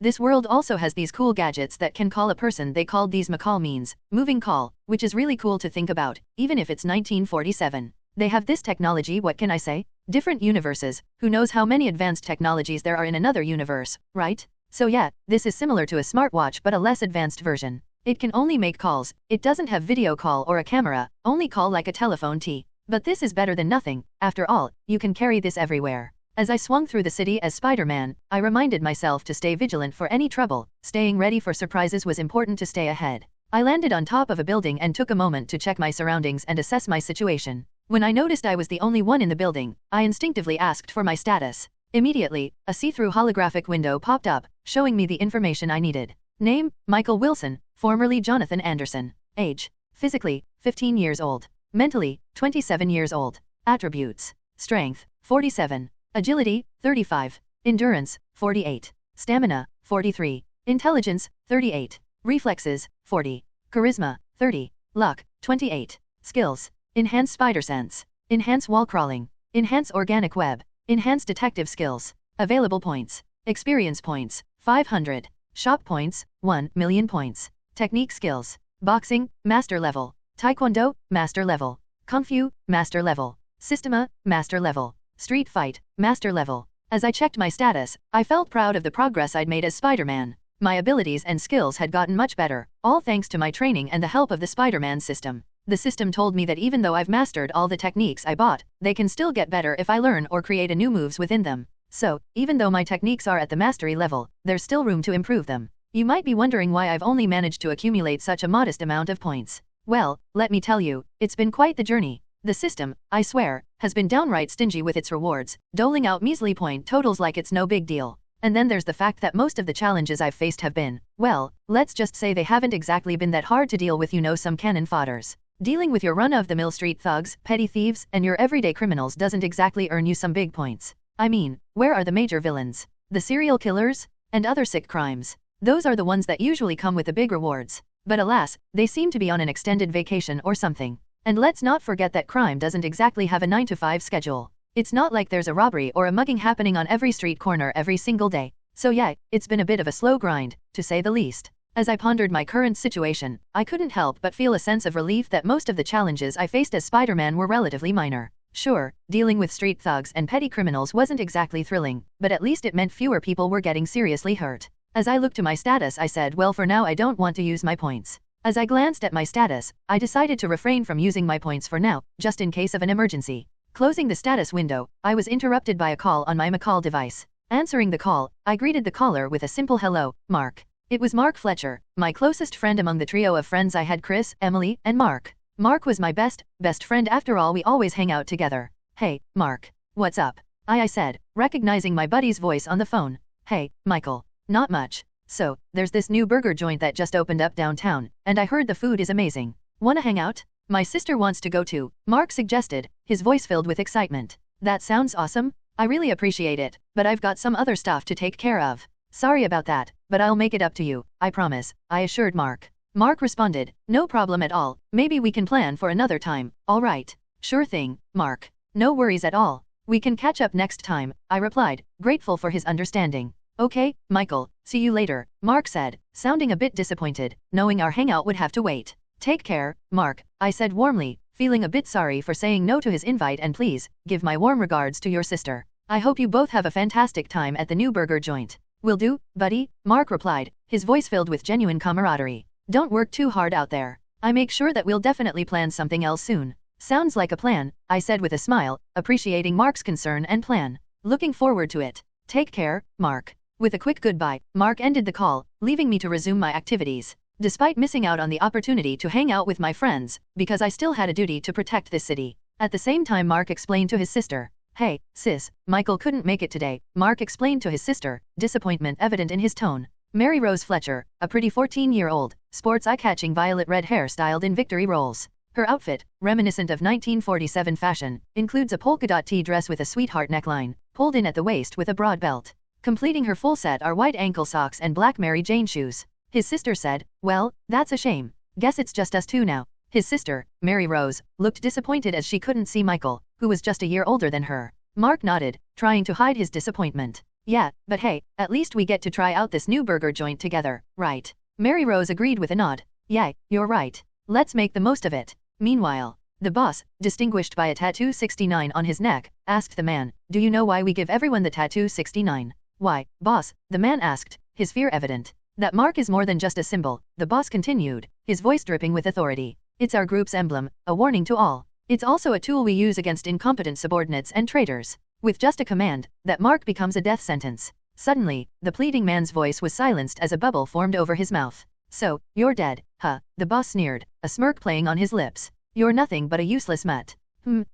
this world also has these cool gadgets that can call a person. They called these McCall means, moving call, which is really cool to think about, even if it's 1947. They have this technology, what can I say? Different universes, who knows how many advanced technologies there are in another universe, right? So yeah, this is similar to a smartwatch but a less advanced version. It can only make calls, it doesn't have video call or a camera, only call like a telephone T. But this is better than nothing, after all, you can carry this everywhere. As I swung through the city as Spider-Man, I reminded myself to stay vigilant for any trouble. Staying ready for surprises was important to stay ahead. I landed on top of a building and took a moment to check my surroundings and assess my situation. When I noticed I was the only one in the building, I instinctively asked for my status. Immediately, a see-through holographic window popped up, showing me the information I needed. Name, Michael Wilson, formerly Jonathan Anderson. Age, physically, 15 years old. Mentally, 27 years old. Attributes, strength, 47. Agility, 35. Endurance, 48. Stamina, 43. Intelligence, 38. Reflexes, 40. Charisma, 30. Luck, 28. Skills. Enhance spider sense. Enhance wall crawling. Enhance organic web. Enhance detective skills. Available points. Experience points, 500. Shop points, 1,000,000 points. Technique skills. Boxing, master level. Taekwondo, master level. Kung Fu, master level. Systema, master level. Street Fight, master level. As I checked my status, I felt proud of the progress I'd made as Spider-Man. My abilities and skills had gotten much better, all thanks to my training and the help of the Spider-Man system. The system told me that even though I've mastered all the techniques I bought, they can still get better if I learn or create a new moves within them. So, even though my techniques are at the mastery level, there's still room to improve them. You might be wondering why I've only managed to accumulate such a modest amount of points. Well, let me tell you, it's been quite the journey. The system, I swear, has been downright stingy with its rewards, doling out measly point totals like it's no big deal. And then there's the fact that most of the challenges I've faced have been, well, let's just say they haven't exactly been that hard to deal with, some cannon fodders. Dealing with your run-of-the-mill street thugs, petty thieves, and your everyday criminals doesn't exactly earn you some big points. I mean, where are the major villains? The serial killers? And other sick crimes. Those are the ones that usually come with the big rewards. But alas, they seem to be on an extended vacation or something. And let's not forget that crime doesn't exactly have a 9-to-5 schedule. It's not like there's a robbery or a mugging happening on every street corner every single day. So yeah, it's been a bit of a slow grind, to say the least. As I pondered my current situation, I couldn't help but feel a sense of relief that most of the challenges I faced as Spider-Man were relatively minor. Sure, dealing with street thugs and petty criminals wasn't exactly thrilling, but at least it meant fewer people were getting seriously hurt. As I looked to my status, I said, well, for now I don't want to use my points. As I glanced at my status, I decided to refrain from using my points for now, just in case of an emergency. Closing the status window, I was interrupted by a call on my McCall device. Answering the call, I greeted the caller with a simple hello, Mark. It was Mark Fletcher, my closest friend among the trio of friends I had: Chris, Emily, and Mark. Mark was my best friend. After all, we always hang out together. Hey, Mark. What's up? I said, recognizing my buddy's voice on the phone. Hey, Michael. Not much. So, there's this new burger joint that just opened up downtown, and I heard the food is amazing. Wanna hang out? My sister wants to go too, Mark suggested, his voice filled with excitement. That sounds awesome. I really appreciate it, but I've got some other stuff to take care of. Sorry about that, but I'll make it up to you, I promise, I assured Mark. Mark responded, no problem at all, maybe we can plan for another time. All right. Sure thing, Mark. No worries at all. We can catch up next time, I replied, grateful for his understanding. Okay, Michael, see you later, Mark said, sounding a bit disappointed, knowing our hangout would have to wait. Take care, Mark, I said warmly, feeling a bit sorry for saying no to his invite, and please, give my warm regards to your sister. I hope you both have a fantastic time at the new burger joint. Will do, buddy, Mark replied, his voice filled with genuine camaraderie. Don't work too hard out there. I make sure that we'll definitely plan something else soon. Sounds like a plan, I said with a smile, appreciating Mark's concern and plan. Looking forward to it. Take care, Mark. With a quick goodbye, Mark ended the call, leaving me to resume my activities. Despite missing out on the opportunity to hang out with my friends, because I still had a duty to protect this city. At the same time, Mark explained to his sister, "Hey, sis, Michael couldn't make it today," Mark explained to his sister, disappointment evident in his tone. Mary Rose Fletcher, a pretty 14-year-old, sports eye-catching violet red hair styled in victory rolls. Her outfit, reminiscent of 1947 fashion, includes a polka dot tee dress with a sweetheart neckline, pulled in at the waist with a broad belt. Completing her full set are white ankle socks and black Mary Jane shoes. His sister said, "Well, that's a shame. Guess it's just us two now." His sister, Mary Rose, looked disappointed as she couldn't see Michael, who was just a year older than her. Mark nodded, trying to hide his disappointment. "Yeah, but hey, at least we get to try out this new burger joint together, right?" Mary Rose agreed with a nod. "Yeah, you're right. Let's make the most of it." Meanwhile, the boss, distinguished by a tattoo 69 on his neck, asked the man, "Do you know why we give everyone the tattoo 69? "Why, boss?" the man asked, his fear evident. "That mark is more than just a symbol," the boss continued, his voice dripping with authority. "It's our group's emblem, a warning to all. It's also a tool we use against incompetent subordinates and traitors. With just a command, that mark becomes a death sentence." Suddenly, the pleading man's voice was silenced as a bubble formed over his mouth. "So, you're dead, huh?" the boss sneered, a smirk playing on his lips. "You're nothing but a useless mutt."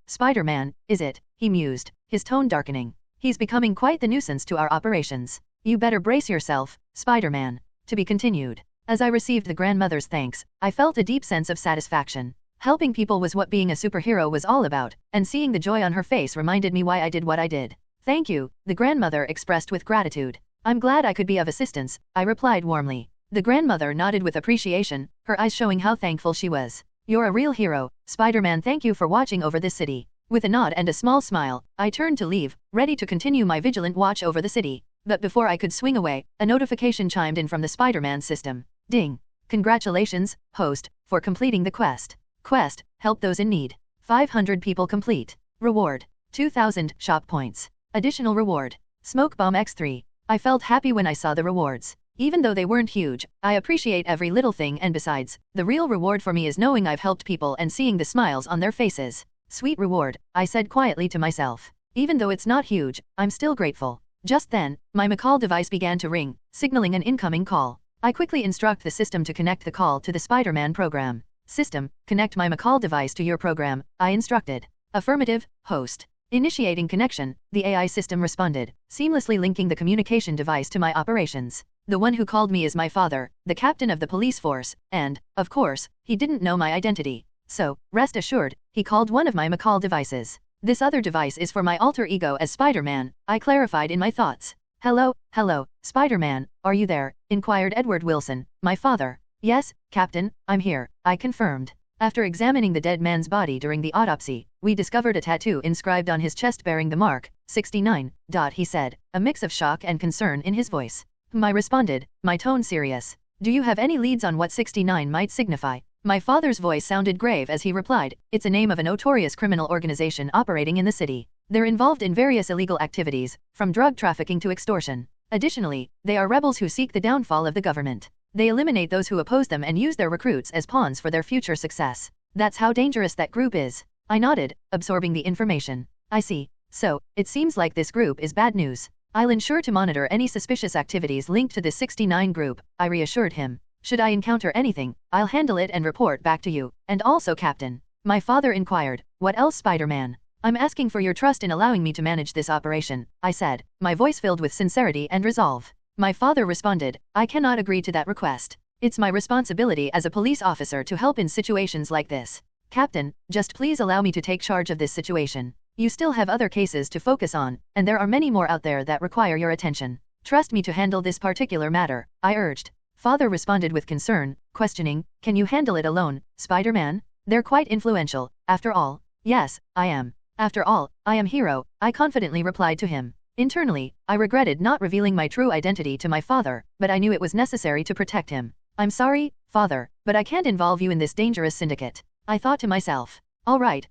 Spider-Man, is it?" he mused, his tone darkening. "He's becoming quite the nuisance to our operations. You better brace yourself, Spider-Man." To be continued. As I received the grandmother's thanks, I felt a deep sense of satisfaction. Helping people was what being a superhero was all about, and seeing the joy on her face reminded me why I did what I did. "Thank you," the grandmother expressed with gratitude. "I'm glad I could be of assistance," I replied warmly. The grandmother nodded with appreciation, her eyes showing how thankful she was. "You're a real hero, Spider-Man. Thank you for watching over this city." With a nod and a small smile, I turned to leave, ready to continue my vigilant watch over the city. But before I could swing away, a notification chimed in from the Spider-Man system. Ding! "Congratulations, host, for completing the quest. Quest, help those in need. 500 people complete. Reward, 2,000 shop points. Additional reward, Smoke Bomb X3. I felt happy when I saw the rewards. Even though they weren't huge, I appreciate every little thing, and besides, the real reward for me is knowing I've helped people and seeing the smiles on their faces. Sweet reward, I said quietly to myself. Even though it's not huge, I'm still grateful. Just then, my McCall device began to ring, signaling an incoming call. I quickly instruct the system to connect the call to the Spider-Man program. "System, connect my McCall device to your program," I instructed. "Affirmative, host." Initiating connection, the AI system responded, seamlessly linking the communication device to my operations. The one who called me is my father, the captain of the police force, and, of course, he didn't know my identity. So, rest assured, he called one of my McCall devices. "This other device is for my alter ego as Spider-Man," I clarified in my thoughts. Hello, Spider-Man, are you there?" inquired Edward Wilson, my father. "Yes, Captain, I'm here," I confirmed. After examining the dead man's body during the autopsy, we discovered a tattoo inscribed on his chest bearing the mark, 69, he said, a mix of shock and concern in his voice. I responded, my tone serious. "Do you have any leads on what 69 might signify?" My father's voice sounded grave as he replied, "It's a name of a notorious criminal organization operating in the city. They're involved in various illegal activities, from drug trafficking to extortion. Additionally, they are rebels who seek the downfall of the government. They eliminate those who oppose them and use their recruits as pawns for their future success. That's how dangerous that group is." I nodded, absorbing the information. "I see. So, it seems like this group is bad news. I'll ensure to monitor any suspicious activities linked to this 69 group," I reassured him. "Should I encounter anything, I'll handle it and report back to you, and also Captain." My father inquired, "What else, Spider-Man?" "I'm asking for your trust in allowing me to manage this operation," I said, my voice filled with sincerity and resolve. My father responded, "I cannot agree to that request. It's my responsibility as a police officer to help in situations like this. Captain, just please allow me to take charge of this situation. You still have other cases to focus on, and there are many more out there that require your attention. Trust me to handle this particular matter," I urged. Father responded with concern, questioning, "Can you handle it alone, Spider-Man? They're quite influential, after all." "Yes, I am. After all, I am hero," I confidently replied to him. Internally, I regretted not revealing my true identity to my father, but I knew it was necessary to protect him. "I'm sorry, father, but I can't involve you in this dangerous syndicate," I thought to myself. "All right,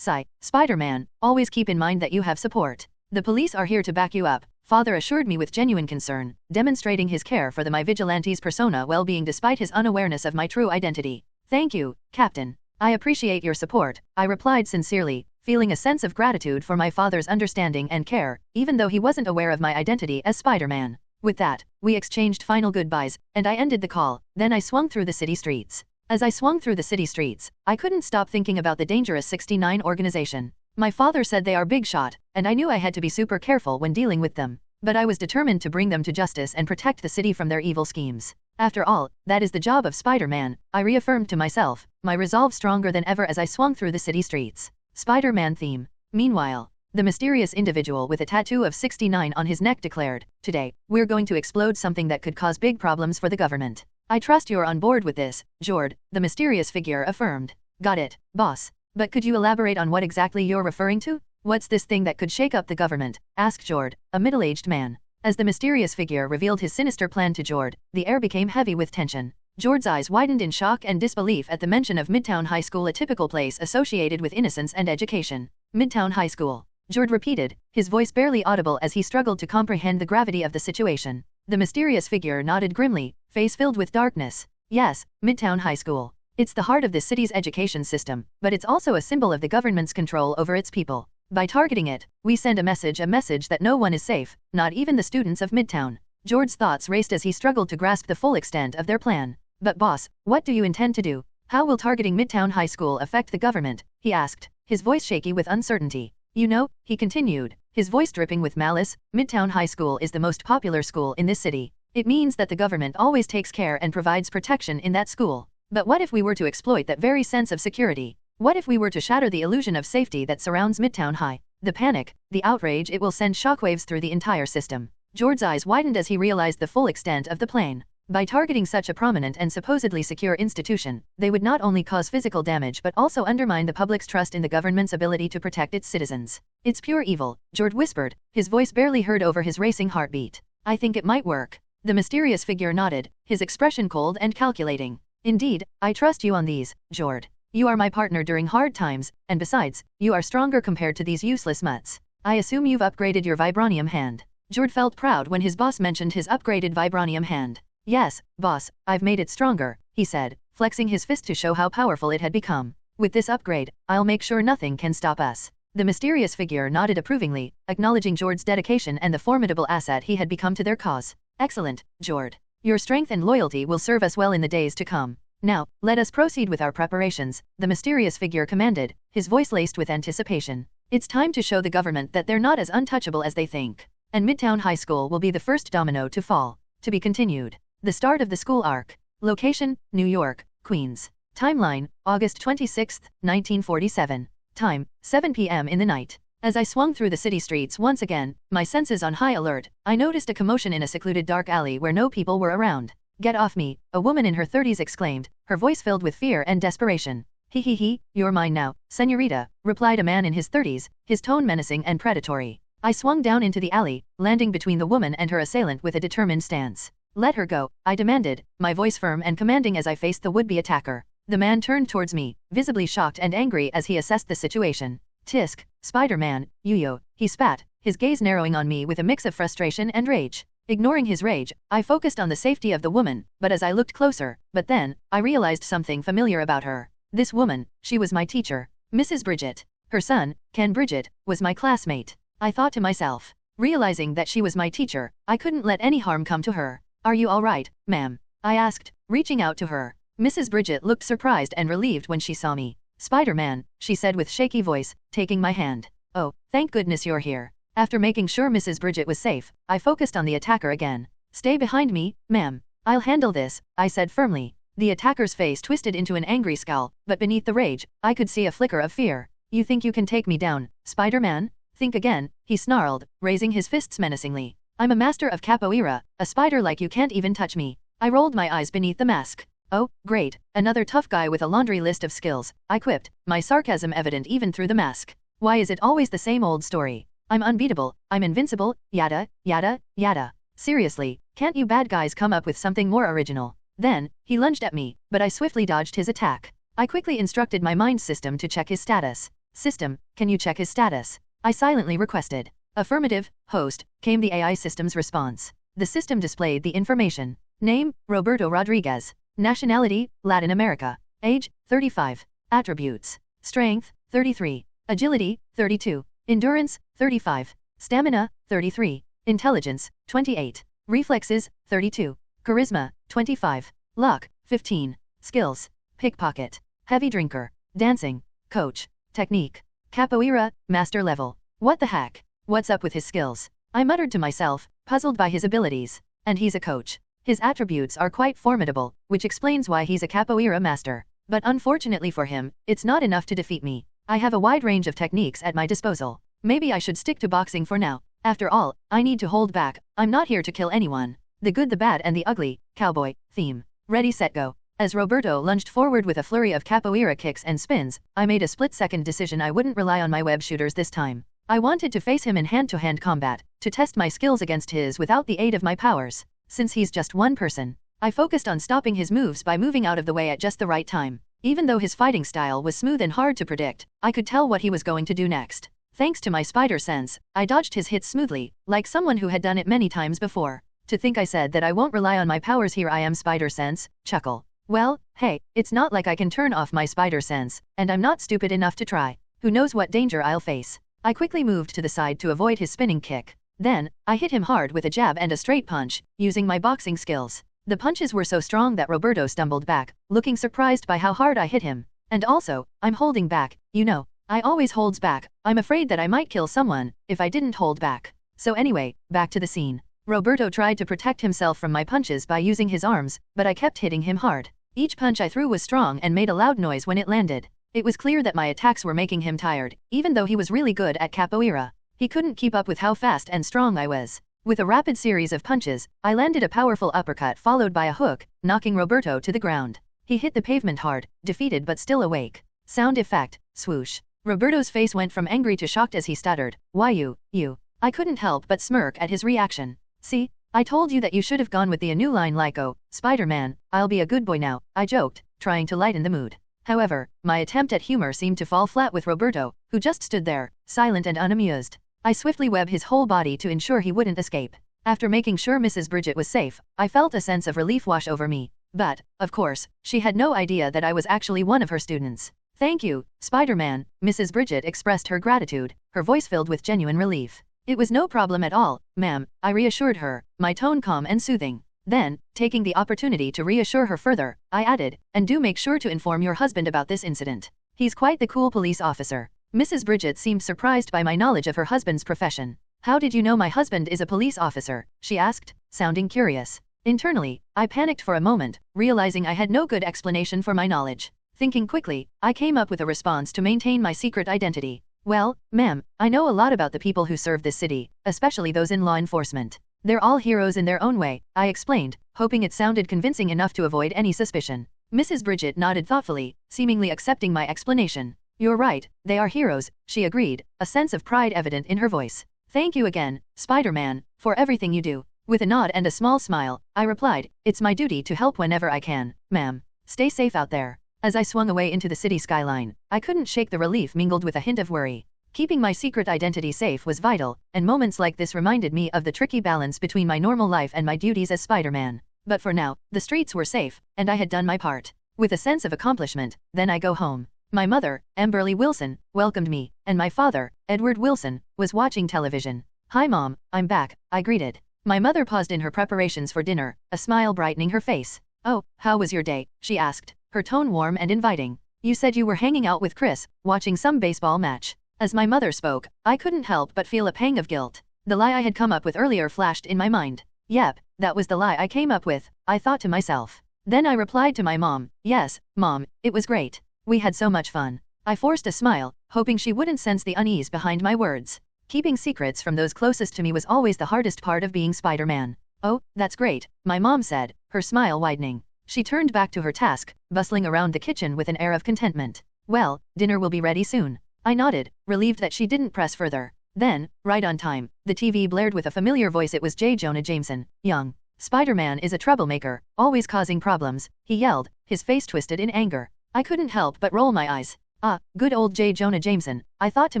Spider-Man, always keep in mind that you have support. The police are here to back you up," father assured me with genuine concern, demonstrating his care for my vigilante's persona well-being despite his unawareness of my true identity. "Thank you, Captain. I appreciate your support," I replied sincerely, feeling a sense of gratitude for my father's understanding and care, even though he wasn't aware of my identity as Spider-Man. With that, we exchanged final goodbyes, and I ended the call. Then I swung through the city streets. As I swung through the city streets, I couldn't stop thinking about the dangerous 69 organization. My father said they are big shot, and I knew I had to be super careful when dealing with them. But I was determined to bring them to justice and protect the city from their evil schemes. After all, that is the job of Spider-Man, I reaffirmed to myself, my resolve stronger than ever as I swung through the city streets. Spider-Man theme. Meanwhile, the mysterious individual with a tattoo of 69 on his neck declared, "Today, we're going to explode something that could cause big problems for the government. I trust you're on board with this, Jord," the mysterious figure affirmed. "Got it, boss. But could you elaborate on what exactly you're referring to? What's this thing that could shake up the government?" asked Jord, a middle-aged man. As the mysterious figure revealed his sinister plan to Jord, the air became heavy with tension. Jord's eyes widened in shock and disbelief at the mention of Midtown High School, a typical place associated with innocence and education. Midtown High School. Jord repeated, his voice barely audible as he struggled to comprehend the gravity of the situation. The mysterious figure nodded grimly, face filled with darkness. "Yes, Midtown High School. It's the heart of the city's education system, but it's also a symbol of the government's control over its people. By targeting it, we send a message that no one is safe, not even the students of Midtown." Jord's thoughts raced as he struggled to grasp the full extent of their plan. "But boss, what do you intend to do? How will targeting Midtown High School affect the government?" he asked, his voice shaky with uncertainty. "You know," he continued, his voice dripping with malice, "Midtown High School is the most popular school in this city. It means that the government always takes care and provides protection in that school. But what if we were to exploit that very sense of security? What if we were to shatter the illusion of safety that surrounds Midtown High? The panic, the outrage, it will send shockwaves through the entire system." Jord's eyes widened as he realized the full extent of the plan. By targeting such a prominent and supposedly secure institution, they would not only cause physical damage but also undermine the public's trust in the government's ability to protect its citizens. "It's pure evil," Jord whispered, his voice barely heard over his racing heartbeat. "I think it might work." The mysterious figure nodded, his expression cold and calculating. "Indeed, I trust you on these, Jord. You are my partner during hard times, and besides, you are stronger compared to these useless mutts. I assume you've upgraded your vibranium hand." Jord felt proud when his boss mentioned his upgraded vibranium hand. "Yes, boss, I've made it stronger," he said, flexing his fist to show how powerful it had become. "With this upgrade, I'll make sure nothing can stop us." The mysterious figure nodded approvingly, acknowledging Jord's dedication and the formidable asset he had become to their cause. "Excellent, Jord. Your strength and loyalty will serve us well in the days to come. Now, let us proceed with our preparations," the mysterious figure commanded, his voice laced with anticipation. "It's time to show the government that they're not as untouchable as they think. And Midtown High School will be the first domino to fall." To be continued. The start of the school arc. Location, New York, Queens. Timeline, August 26, 1947. Time, 7 p.m. in the night. As I swung through the city streets once again, my senses on high alert, I noticed a commotion in a secluded dark alley where no people were around. "Get off me," a woman in her 30s exclaimed, her voice filled with fear and desperation. He, you're mine now, senorita," replied a man in his 30s, his tone menacing and predatory. I swung down into the alley, landing between the woman and her assailant with a determined stance. "Let her go," I demanded, my voice firm and commanding as I faced the would-be attacker. The man turned towards me, visibly shocked and angry as he assessed the situation. "Tisk, Spider-Man, you," he spat, his gaze narrowing on me with a mix of frustration and rage. Ignoring his rage, I focused on the safety of the woman, but as I looked closer, I realized something familiar about her. This woman, she was my teacher, Mrs. Bridget. Her son, Ken Bridget, was my classmate. I thought to myself. Realizing that she was my teacher, I couldn't let any harm come to her. "Are you all right, ma'am?" I asked, reaching out to her. Mrs. Bridget looked surprised and relieved when she saw me. "Spider-Man," she said with shaky voice, taking my hand. "Oh, thank goodness you're here." After making sure Mrs. Bridget was safe, I focused on the attacker again. "Stay behind me, ma'am. I'll handle this," I said firmly. The attacker's face twisted into an angry scowl, but beneath the rage, I could see a flicker of fear. "You think you can take me down, Spider-Man? Think again," he snarled, raising his fists menacingly. "I'm a master of capoeira, a spider like you can't even touch me." I rolled my eyes beneath the mask. "Oh, great, another tough guy with a laundry list of skills," I quipped, my sarcasm evident even through the mask. "Why is it always the same old story? I'm unbeatable, I'm invincible, yada, yada, yada. Seriously, can't you bad guys come up with something more original?" Then, he lunged at me, but I swiftly dodged his attack. I quickly instructed my mind system to check his status. "System, can you check his status?" I silently requested. "Affirmative, host," came the AI system's response. The system displayed the information. Name, Roberto Rodriguez. Nationality, Latin America. Age, 35. Attributes. Strength, 33. Agility, 32. Endurance, 35. Stamina, 33. Intelligence, 28. Reflexes, 32. Charisma, 25. Luck, 15. Skills. Pickpocket. Heavy drinker. Dancing. Coach. Technique. Capoeira, master level. What the heck? What's up with his skills? I muttered to myself, puzzled by his abilities. And he's a coach. His attributes are quite formidable, which explains why he's a capoeira master. But unfortunately for him, it's not enough to defeat me. I have a wide range of techniques at my disposal. Maybe I should stick to boxing for now. After all, I need to hold back. I'm not here to kill anyone. The good, the bad and the ugly, cowboy, theme. Ready, set, go. As Roberto lunged forward with a flurry of capoeira kicks and spins, I made a split-second decision I wouldn't rely on my web shooters this time. I wanted to face him in hand-to-hand combat, to test my skills against his without the aid of my powers. Since he's just one person, I focused on stopping his moves by moving out of the way at just the right time. Even though his fighting style was smooth and hard to predict, I could tell what he was going to do next. Thanks to my spider sense, I dodged his hits smoothly, like someone who had done it many times before. To think I said that I won't rely on my powers, here I am, spider sense, chuckle. Well, hey, it's not like I can turn off my spider sense, and I'm not stupid enough to try. Who knows what danger I'll face. I quickly moved to the side to avoid his spinning kick. Then, I hit him hard with a jab and a straight punch, using my boxing skills. The punches were so strong that Roberto stumbled back, looking surprised by how hard I hit him. And also, I'm holding back, you know. I always holds back. I'm afraid that I might kill someone if I didn't hold back. So anyway, back to the scene. Roberto tried to protect himself from my punches by using his arms, but I kept hitting him hard. Each punch I threw was strong and made a loud noise when it landed. It was clear that my attacks were making him tired, even though he was really good at capoeira. He couldn't keep up with how fast and strong I was. With a rapid series of punches, I landed a powerful uppercut followed by a hook, knocking Roberto to the ground. He hit the pavement hard, defeated but still awake. Sound effect, swoosh. Roberto's face went from angry to shocked as he stuttered, "Why you?" I couldn't help but smirk at his reaction. "See? I told you that you should have gone with the new line like, oh, Spider-Man, I'll be a good boy now," I joked, trying to lighten the mood. However, my attempt at humor seemed to fall flat with Roberto, who just stood there, silent and unamused. I swiftly webbed his whole body to ensure he wouldn't escape. After making sure Mrs. Bridget was safe, I felt a sense of relief wash over me. But, of course, she had no idea that I was actually one of her students. "Thank you, Spider-Man," Mrs. Bridget expressed her gratitude, her voice filled with genuine relief. "It was no problem at all, ma'am," I reassured her, my tone calm and soothing. Then, taking the opportunity to reassure her further, I added, "And do make sure to inform your husband about this incident. He's quite the cool police officer." Mrs. Bridget seemed surprised by my knowledge of her husband's profession. "How did you know my husband is a police officer?" she asked, sounding curious. Internally, I panicked for a moment, realizing I had no good explanation for my knowledge. Thinking quickly, I came up with a response to maintain my secret identity. "Well, ma'am, I know a lot about the people who serve this city, especially those in law enforcement. They're all heroes in their own way," I explained, hoping it sounded convincing enough to avoid any suspicion. Mrs. Bridget nodded thoughtfully, seemingly accepting my explanation. "You're right, they are heroes," she agreed, a sense of pride evident in her voice. "Thank you again, Spider-Man, for everything you do." With a nod and a small smile, I replied, "It's my duty to help whenever I can, ma'am. Stay safe out there." As I swung away into the city skyline, I couldn't shake the relief mingled with a hint of worry. Keeping my secret identity safe was vital, and moments like this reminded me of the tricky balance between my normal life and my duties as Spider-Man. But for now, the streets were safe, and I had done my part. With a sense of accomplishment, then I go home. My mother, Amberly Wilson, welcomed me, and my father, Edward Wilson, was watching television. "Hi Mom, I'm back," I greeted. My mother paused in her preparations for dinner, a smile brightening her face. "Oh, how was your day?" she asked, her tone warm and inviting. "You said you were hanging out with Chris, watching some baseball match." As my mother spoke, I couldn't help but feel a pang of guilt. The lie I had come up with earlier flashed in my mind. Yep, that was the lie I came up with, I thought to myself. Then I replied to my mom, "Yes, Mom, it was great. We had so much fun." I forced a smile, hoping she wouldn't sense the unease behind my words. Keeping secrets from those closest to me was always the hardest part of being Spider-Man. "Oh, that's great," my mom said, her smile widening. She turned back to her task, bustling around the kitchen with an air of contentment. "Well, dinner will be ready soon." I nodded, relieved that she didn't press further. Then, right on time, the TV blared with a familiar voice. It was J. Jonah Jameson, young. "Spider-Man is a troublemaker, always causing problems," he yelled, his face twisted in anger. I couldn't help but roll my eyes. "Ah, good old J. Jonah Jameson," I thought to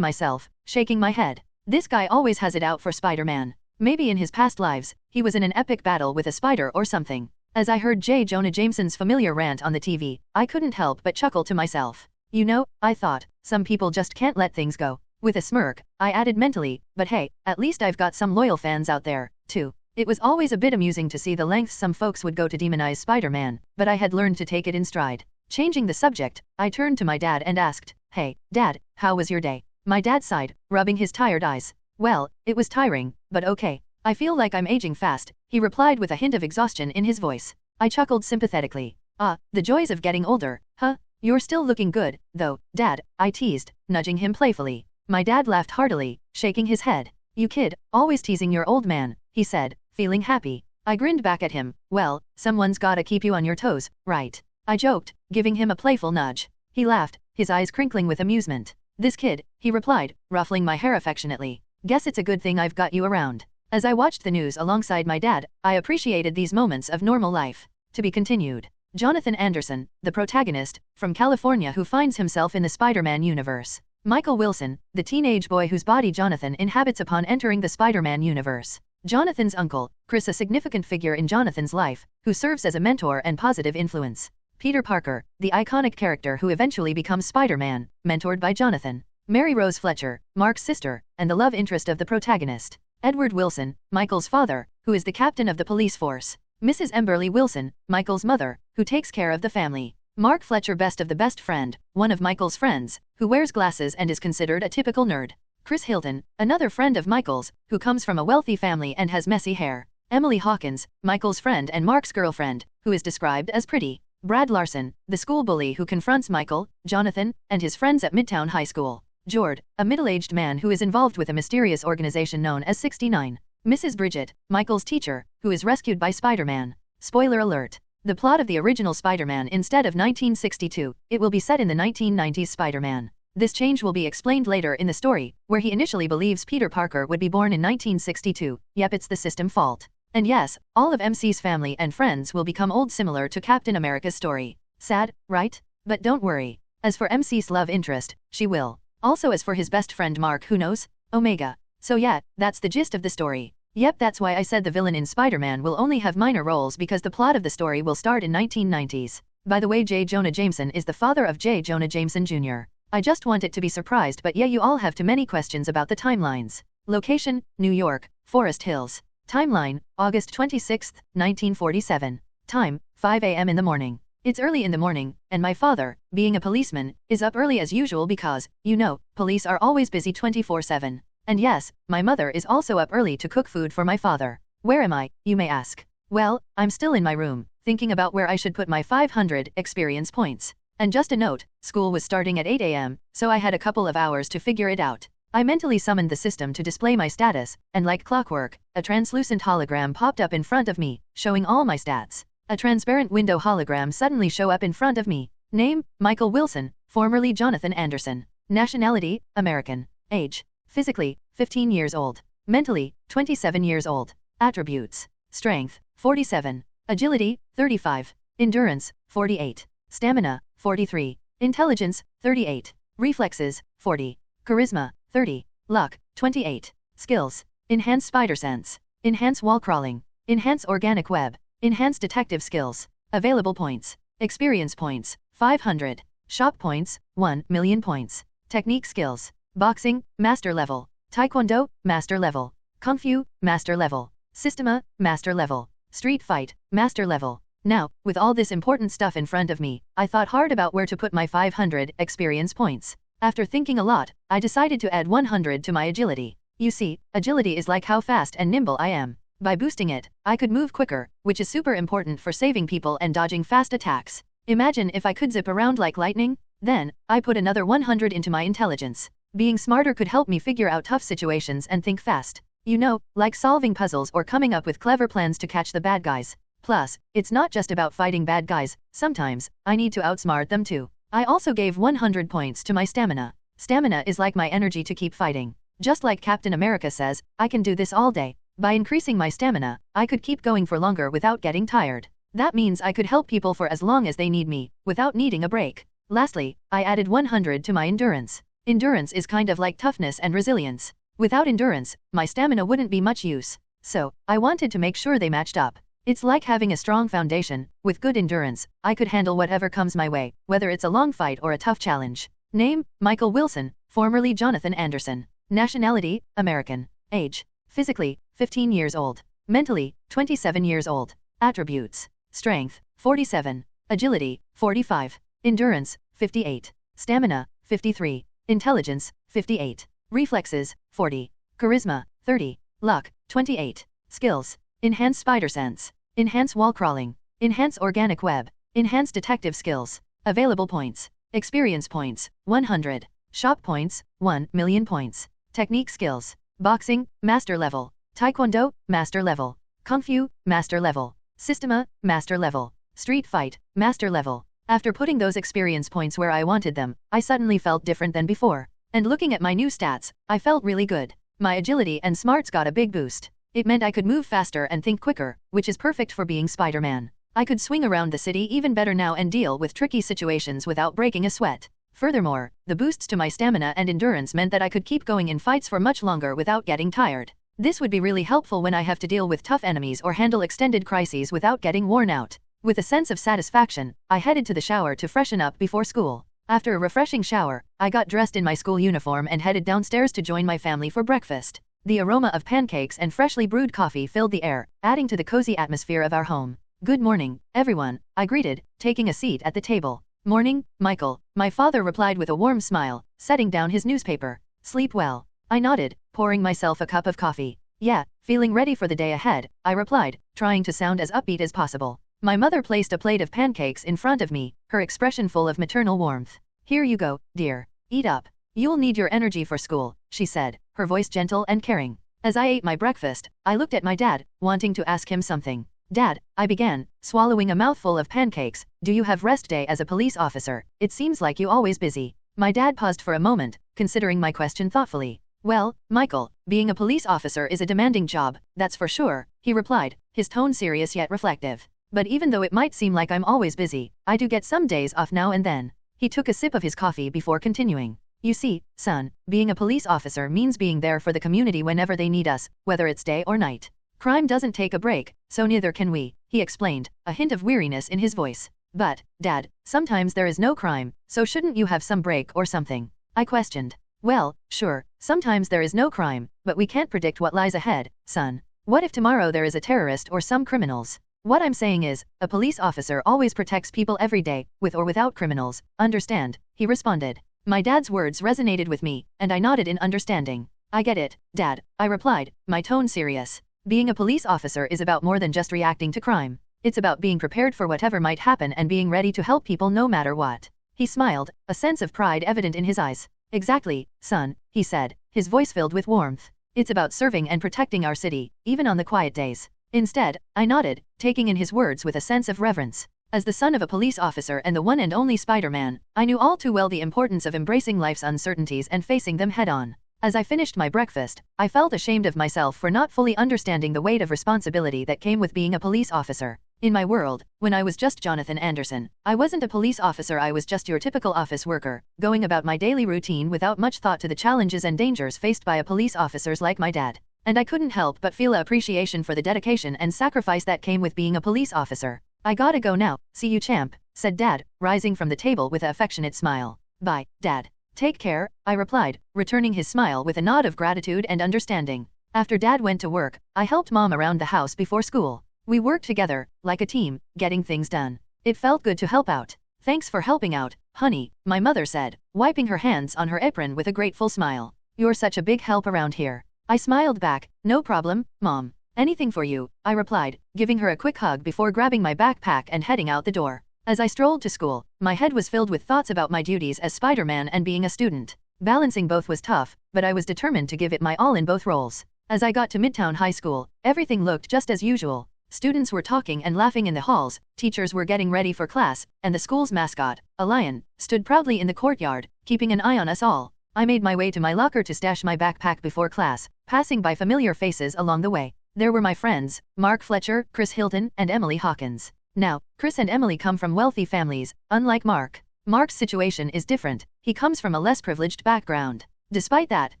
myself, shaking my head. This guy always has it out for Spider-Man. Maybe in his past lives, he was in an epic battle with a spider or something. As I heard J. Jonah Jameson's familiar rant on the TV, I couldn't help but chuckle to myself. You know, I thought, some people just can't let things go. With a smirk, I added mentally, but hey, at least I've got some loyal fans out there, too. It was always a bit amusing to see the lengths some folks would go to demonize Spider-Man, but I had learned to take it in stride. Changing the subject, I turned to my dad and asked, "Hey, Dad, how was your day?" My dad sighed, rubbing his tired eyes. "Well, it was tiring, but okay. I feel like I'm aging fast," he replied with a hint of exhaustion in his voice. I chuckled sympathetically. "Ah, the joys of getting older, huh? You're still looking good, though, Dad," I teased, nudging him playfully. My dad laughed heartily, shaking his head. "You kid, always teasing your old man," he said, feeling happy. I grinned back at him. "Well, someone's gotta keep you on your toes, right?" I joked, giving him a playful nudge. He laughed, his eyes crinkling with amusement. "This kid," he replied, ruffling my hair affectionately. "Guess it's a good thing I've got you around." As I watched the news alongside my dad, I appreciated these moments of normal life. To be continued. Jonathan Anderson, the protagonist, from California who finds himself in the Spider-Man universe. Michael Wilson, the teenage boy whose body Jonathan inhabits upon entering the Spider-Man universe. Jonathan's uncle, Chris, a significant figure in Jonathan's life, who serves as a mentor and positive influence. Peter Parker, the iconic character who eventually becomes Spider-Man, mentored by Jonathan. Mary Rose Fletcher, Mark's sister, and the love interest of the protagonist. Edward Wilson, Michael's father, who is the captain of the police force. Mrs. Emberly Wilson, Michael's mother, who takes care of the family. Mark Fletcher, best of the best friend, one of Michael's friends, who wears glasses and is considered a typical nerd. Chris Hilton, another friend of Michael's, who comes from a wealthy family and has messy hair. Emily Hawkins, Michael's friend and Mark's girlfriend, who is described as pretty. Brad Larson, the school bully who confronts Michael, Jonathan, and his friends at Midtown High School. Jord, a middle-aged man who is involved with a mysterious organization known as 69. Mrs. Bridget, Michael's teacher, who is rescued by Spider-Man. Spoiler alert. The plot of the original Spider-Man instead of 1962, it will be set in the 1990s Spider-Man. This change will be explained later in the story, where he initially believes Peter Parker would be born in 1962. Yep, it's the system fault. And yes, all of MC's family and friends will become old, similar to Captain America's story. Sad, right? But don't worry. As for MC's love interest, she will. Also as for his best friend Mark, who knows? Omega. So yeah, that's the gist of the story. Yep, that's why I said the villain in Spider-Man will only have minor roles, because the plot of the story will start in 1990s. By the way, J. Jonah Jameson is the father of J. Jonah Jameson Jr. I just want it to be surprised, but yeah, you all have too many questions about the timelines. Location, New York, Forest Hills. Timeline, August 26, 1947. Time, 5 a.m. in the morning. It's early in the morning, and my father, being a policeman, is up early as usual because, you know, police are always busy 24/7. And yes, my mother is also up early to cook food for my father. Where am I, you may ask? Well, I'm still in my room, thinking about where I should put my 500 experience points. And just a note, school was starting at 8 a.m., so I had a couple of hours to figure it out. I mentally summoned the system to display my status, and like clockwork, a translucent hologram popped up in front of me, showing all my stats. A transparent window hologram suddenly show up in front of me. Name, Michael Wilson, formerly Jonathan Anderson. Nationality, American. Age, physically, 15 years old. Mentally, 27 years old. Attributes, strength, 47. Agility, 35. Endurance, 48. Stamina, 43. Intelligence, 38. Reflexes, 40. Charisma, 30. Luck, 28. Skills, enhance spider sense. Enhance wall crawling. Enhance organic web. Enhance detective skills. Available points. Experience points, 500. Shop points, 1,000,000 points. Technique skills. Boxing, master level. Taekwondo, master level. Kung Fu, master level. Systema, master level. Street fight, master level. Now, with all this important stuff in front of me, I thought hard about where to put my 500 experience points. After thinking a lot, I decided to add 100 to my agility. You see, agility is like how fast and nimble I am. By boosting it, I could move quicker, which is super important for saving people and dodging fast attacks. Imagine if I could zip around like lightning? Then, I put another 100 into my intelligence. Being smarter could help me figure out tough situations and think fast. You know, like solving puzzles or coming up with clever plans to catch the bad guys. Plus, it's not just about fighting bad guys, sometimes, I need to outsmart them too. I also gave 100 points to my stamina. Stamina is like my energy to keep fighting. Just like Captain America says, I can do this all day. By increasing my stamina, I could keep going for longer without getting tired. That means I could help people for as long as they need me, without needing a break. Lastly, I added 100 to my endurance. Endurance is kind of like toughness and resilience. Without endurance, my stamina wouldn't be much use. So, I wanted to make sure they matched up. It's like having a strong foundation. With good endurance, I could handle whatever comes my way, whether it's a long fight or a tough challenge. Name, Michael Wilson, formerly Jonathan Anderson. Nationality, American. Age, physically, 15 years old. Mentally, 27 years old. Attributes, strength, 47. Agility, 45. Endurance, 58. Stamina, 53. Intelligence, 58. Reflexes, 40. Charisma, 30. Luck, 28. Skills, enhance spider sense. Enhance wall crawling. Enhance organic web. Enhance detective skills. Available points. Experience points, 100. Shop points, 1,000,000 points. Technique skills. Boxing, master level. Taekwondo, master level. Kung Fu, master level. Systema, master level. Street fight, master level. After putting those experience points where I wanted them, I suddenly felt different than before. And looking at my new stats, I felt really good. My agility and smarts got a big boost. It meant I could move faster and think quicker, which is perfect for being Spider-Man. I could swing around the city even better now and deal with tricky situations without breaking a sweat. Furthermore, the boosts to my stamina and endurance meant that I could keep going in fights for much longer without getting tired. This would be really helpful when I have to deal with tough enemies or handle extended crises without getting worn out. With a sense of satisfaction, I headed to the shower to freshen up before school. After a refreshing shower, I got dressed in my school uniform and headed downstairs to join my family for breakfast. The aroma of pancakes and freshly brewed coffee filled the air, adding to the cozy atmosphere of our home. "Good morning, everyone," I greeted, taking a seat at the table. "Morning, Michael," my father replied with a warm smile, setting down his newspaper. "Sleep well." I nodded, pouring myself a cup of coffee. "Yeah, feeling ready for the day ahead," I replied, trying to sound as upbeat as possible. My mother placed a plate of pancakes in front of me, her expression full of maternal warmth. "Here you go, dear. Eat up. You'll need your energy for school," she said, her voice gentle and caring. As I ate my breakfast, I looked at my dad, wanting to ask him something. "Dad," I began, swallowing a mouthful of pancakes, "do you have rest day as a police officer? It seems like you always busy." My dad paused for a moment, considering my question thoughtfully. "Well, Michael, being a police officer is a demanding job, that's for sure," he replied, his tone serious yet reflective. "But even though it might seem like I'm always busy, I do get some days off now and then." He took a sip of his coffee before continuing. "You see, son, being a police officer means being there for the community whenever they need us, whether it's day or night. Crime doesn't take a break, so neither can we," he explained, a hint of weariness in his voice. "But, Dad, sometimes there is no crime, so shouldn't you have some break or something?" I questioned. "Well, sure, sometimes there is no crime, but we can't predict what lies ahead, son. What if tomorrow there is a terrorist or some criminals? What I'm saying is, a police officer always protects people every day, with or without criminals, understand?" he responded. My dad's words resonated with me, and I nodded in understanding. "I get it, Dad," I replied, my tone serious. Being a police officer is about more than just reacting to crime. It's about being prepared for whatever might happen and being ready to help people no matter what. He smiled, a sense of pride evident in his eyes. "Exactly, son," he said, his voice filled with warmth. "It's about serving and protecting our city, even on the quiet days." Instead, I nodded, taking in his words with a sense of reverence. As the son of a police officer and the one and only Spider-Man, I knew all too well the importance of embracing life's uncertainties and facing them head-on. As I finished my breakfast, I felt ashamed of myself for not fully understanding the weight of responsibility that came with being a police officer. In my world, when I was just Jonathan Anderson, I wasn't a police officer, I was just your typical office worker, going about my daily routine without much thought to the challenges and dangers faced by a police officers like my dad. And I couldn't help but feel appreciation for the dedication and sacrifice that came with being a police officer. "I gotta go now, see you champ," said Dad, rising from the table with an affectionate smile. "Bye, Dad. Take care," I replied, returning his smile with a nod of gratitude and understanding. After Dad went to work, I helped Mom around the house before school. We worked together, like a team, getting things done. It felt good to help out. "Thanks for helping out, honey," my mother said, wiping her hands on her apron with a grateful smile. "You're such a big help around here." I smiled back. "No problem, Mom. Anything for you," I replied, giving her a quick hug before grabbing my backpack and heading out the door. As I strolled to school, my head was filled with thoughts about my duties as Spider-Man and being a student. Balancing both was tough, but I was determined to give it my all in both roles. As I got to Midtown High School, everything looked just as usual. Students were talking and laughing in the halls, teachers were getting ready for class, and the school's mascot, a lion, stood proudly in the courtyard, keeping an eye on us all. I made my way to my locker to stash my backpack before class, passing by familiar faces along the way. There were my friends, Mark Fletcher, Chris Hilton, and Emily Hawkins. Now, Chris and Emily come from wealthy families, unlike Mark. Mark's situation is different, he comes from a less privileged background. Despite that,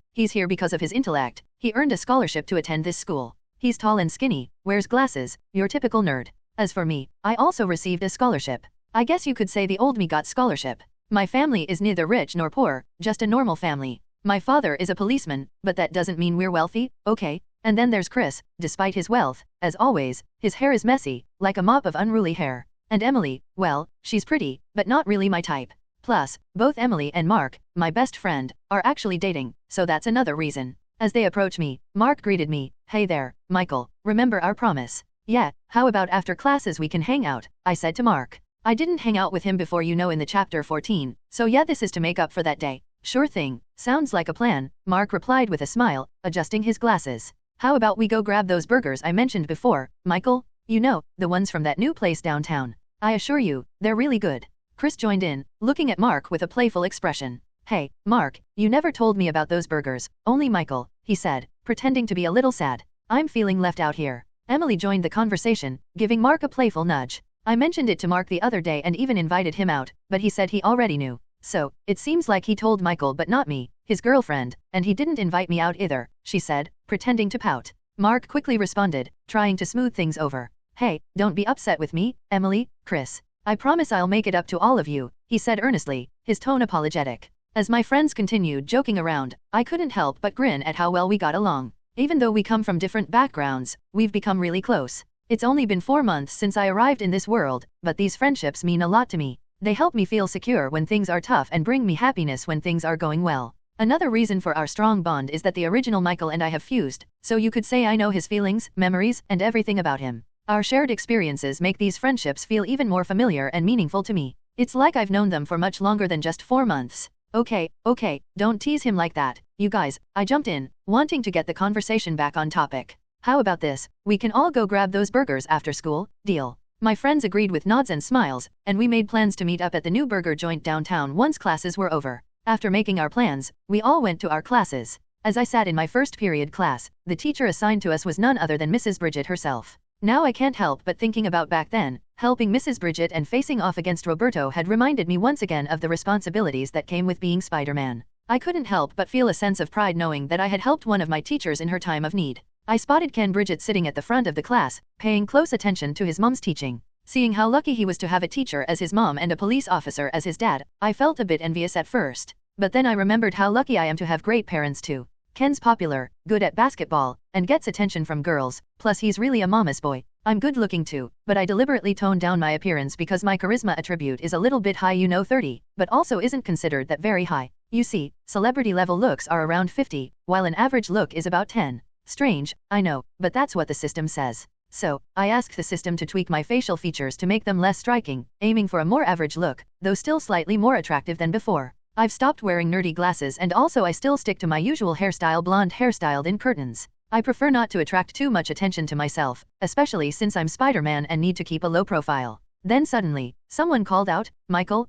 he's here because of his intellect. He earned a scholarship to attend this school. He's tall and skinny, wears glasses, your typical nerd. As for me, I also received a scholarship. I guess you could say the old me got scholarship. My family is neither rich nor poor, just a normal family. My father is a policeman, but that doesn't mean we're wealthy, okay? And then there's Chris, despite his wealth, as always, his hair is messy, like a mop of unruly hair. And Emily, well, she's pretty, but not really my type. Plus, both Emily and Mark, my best friend, are actually dating, so that's another reason. As they approach me, Mark greeted me, "Hey there, Michael, remember our promise?" "Yeah, how about after classes we can hang out," I said to Mark. I didn't hang out with him before in the chapter 14, so yeah, this is to make up for that day. "Sure thing, sounds like a plan," Mark replied with a smile, adjusting his glasses. "How about we go grab those burgers I mentioned before, Michael? You know, the ones from that new place downtown. I assure you, they're really good." Chris joined in, looking at Mark with a playful expression. "Hey, Mark, you never told me about those burgers, only Michael," he said, pretending to be a little sad. "I'm feeling left out here." Emily joined the conversation, giving Mark a playful nudge. I mentioned it to Mark the other day and even invited him out, but he said he already knew. "So, it seems like he told Michael but not me, his girlfriend, and he didn't invite me out either," she said, pretending to pout. Mark quickly responded, trying to smooth things over. "Hey, don't be upset with me, Emily, Chris. I promise I'll make it up to all of you," he said earnestly, his tone apologetic. As my friends continued joking around, I couldn't help but grin at how well we got along. Even though we come from different backgrounds, we've become really close. It's only been 4 months since I arrived in this world, but these friendships mean a lot to me. They help me feel secure when things are tough and bring me happiness when things are going well. Another reason for our strong bond is that the original Michael and I have fused, so you could say I know his feelings, memories, and everything about him. Our shared experiences make these friendships feel even more familiar and meaningful to me. It's like I've known them for much longer than just 4 months. Okay, don't tease him like that, you guys, I jumped in, wanting to get the conversation back on topic. "How about this, we can all go grab those burgers after school, deal?" My friends agreed with nods and smiles, and we made plans to meet up at the new burger joint downtown once classes were over. After making our plans, we all went to our classes. As I sat in my first period class, the teacher assigned to us was none other than Mrs. Bridget herself. Now I can't help but thinking about back then, helping Mrs. Bridget and facing off against Roberto had reminded me once again of the responsibilities that came with being Spider-Man. I couldn't help but feel a sense of pride knowing that I had helped one of my teachers in her time of need. I spotted Ken Bridget sitting at the front of the class, paying close attention to his mom's teaching. Seeing how lucky he was to have a teacher as his mom and a police officer as his dad, I felt a bit envious at first. But then I remembered how lucky I am to have great parents too. Ken's popular, good at basketball, and gets attention from girls, plus he's really a mama's boy. I'm good looking too, but I deliberately toned down my appearance because my charisma attribute is a little bit high, 30, but also isn't considered that very high. You see, celebrity level looks are around 50, while an average look is about 10. Strange, I know, but that's what the system says. So, I asked the system to tweak my facial features to make them less striking, aiming for a more average look, though still slightly more attractive than before. I've stopped wearing nerdy glasses and also I still stick to my usual hairstyle, blonde hair styled in curtains. I prefer not to attract too much attention to myself, especially since I'm Spider-Man and need to keep a low profile. Then suddenly, someone called out, Michael.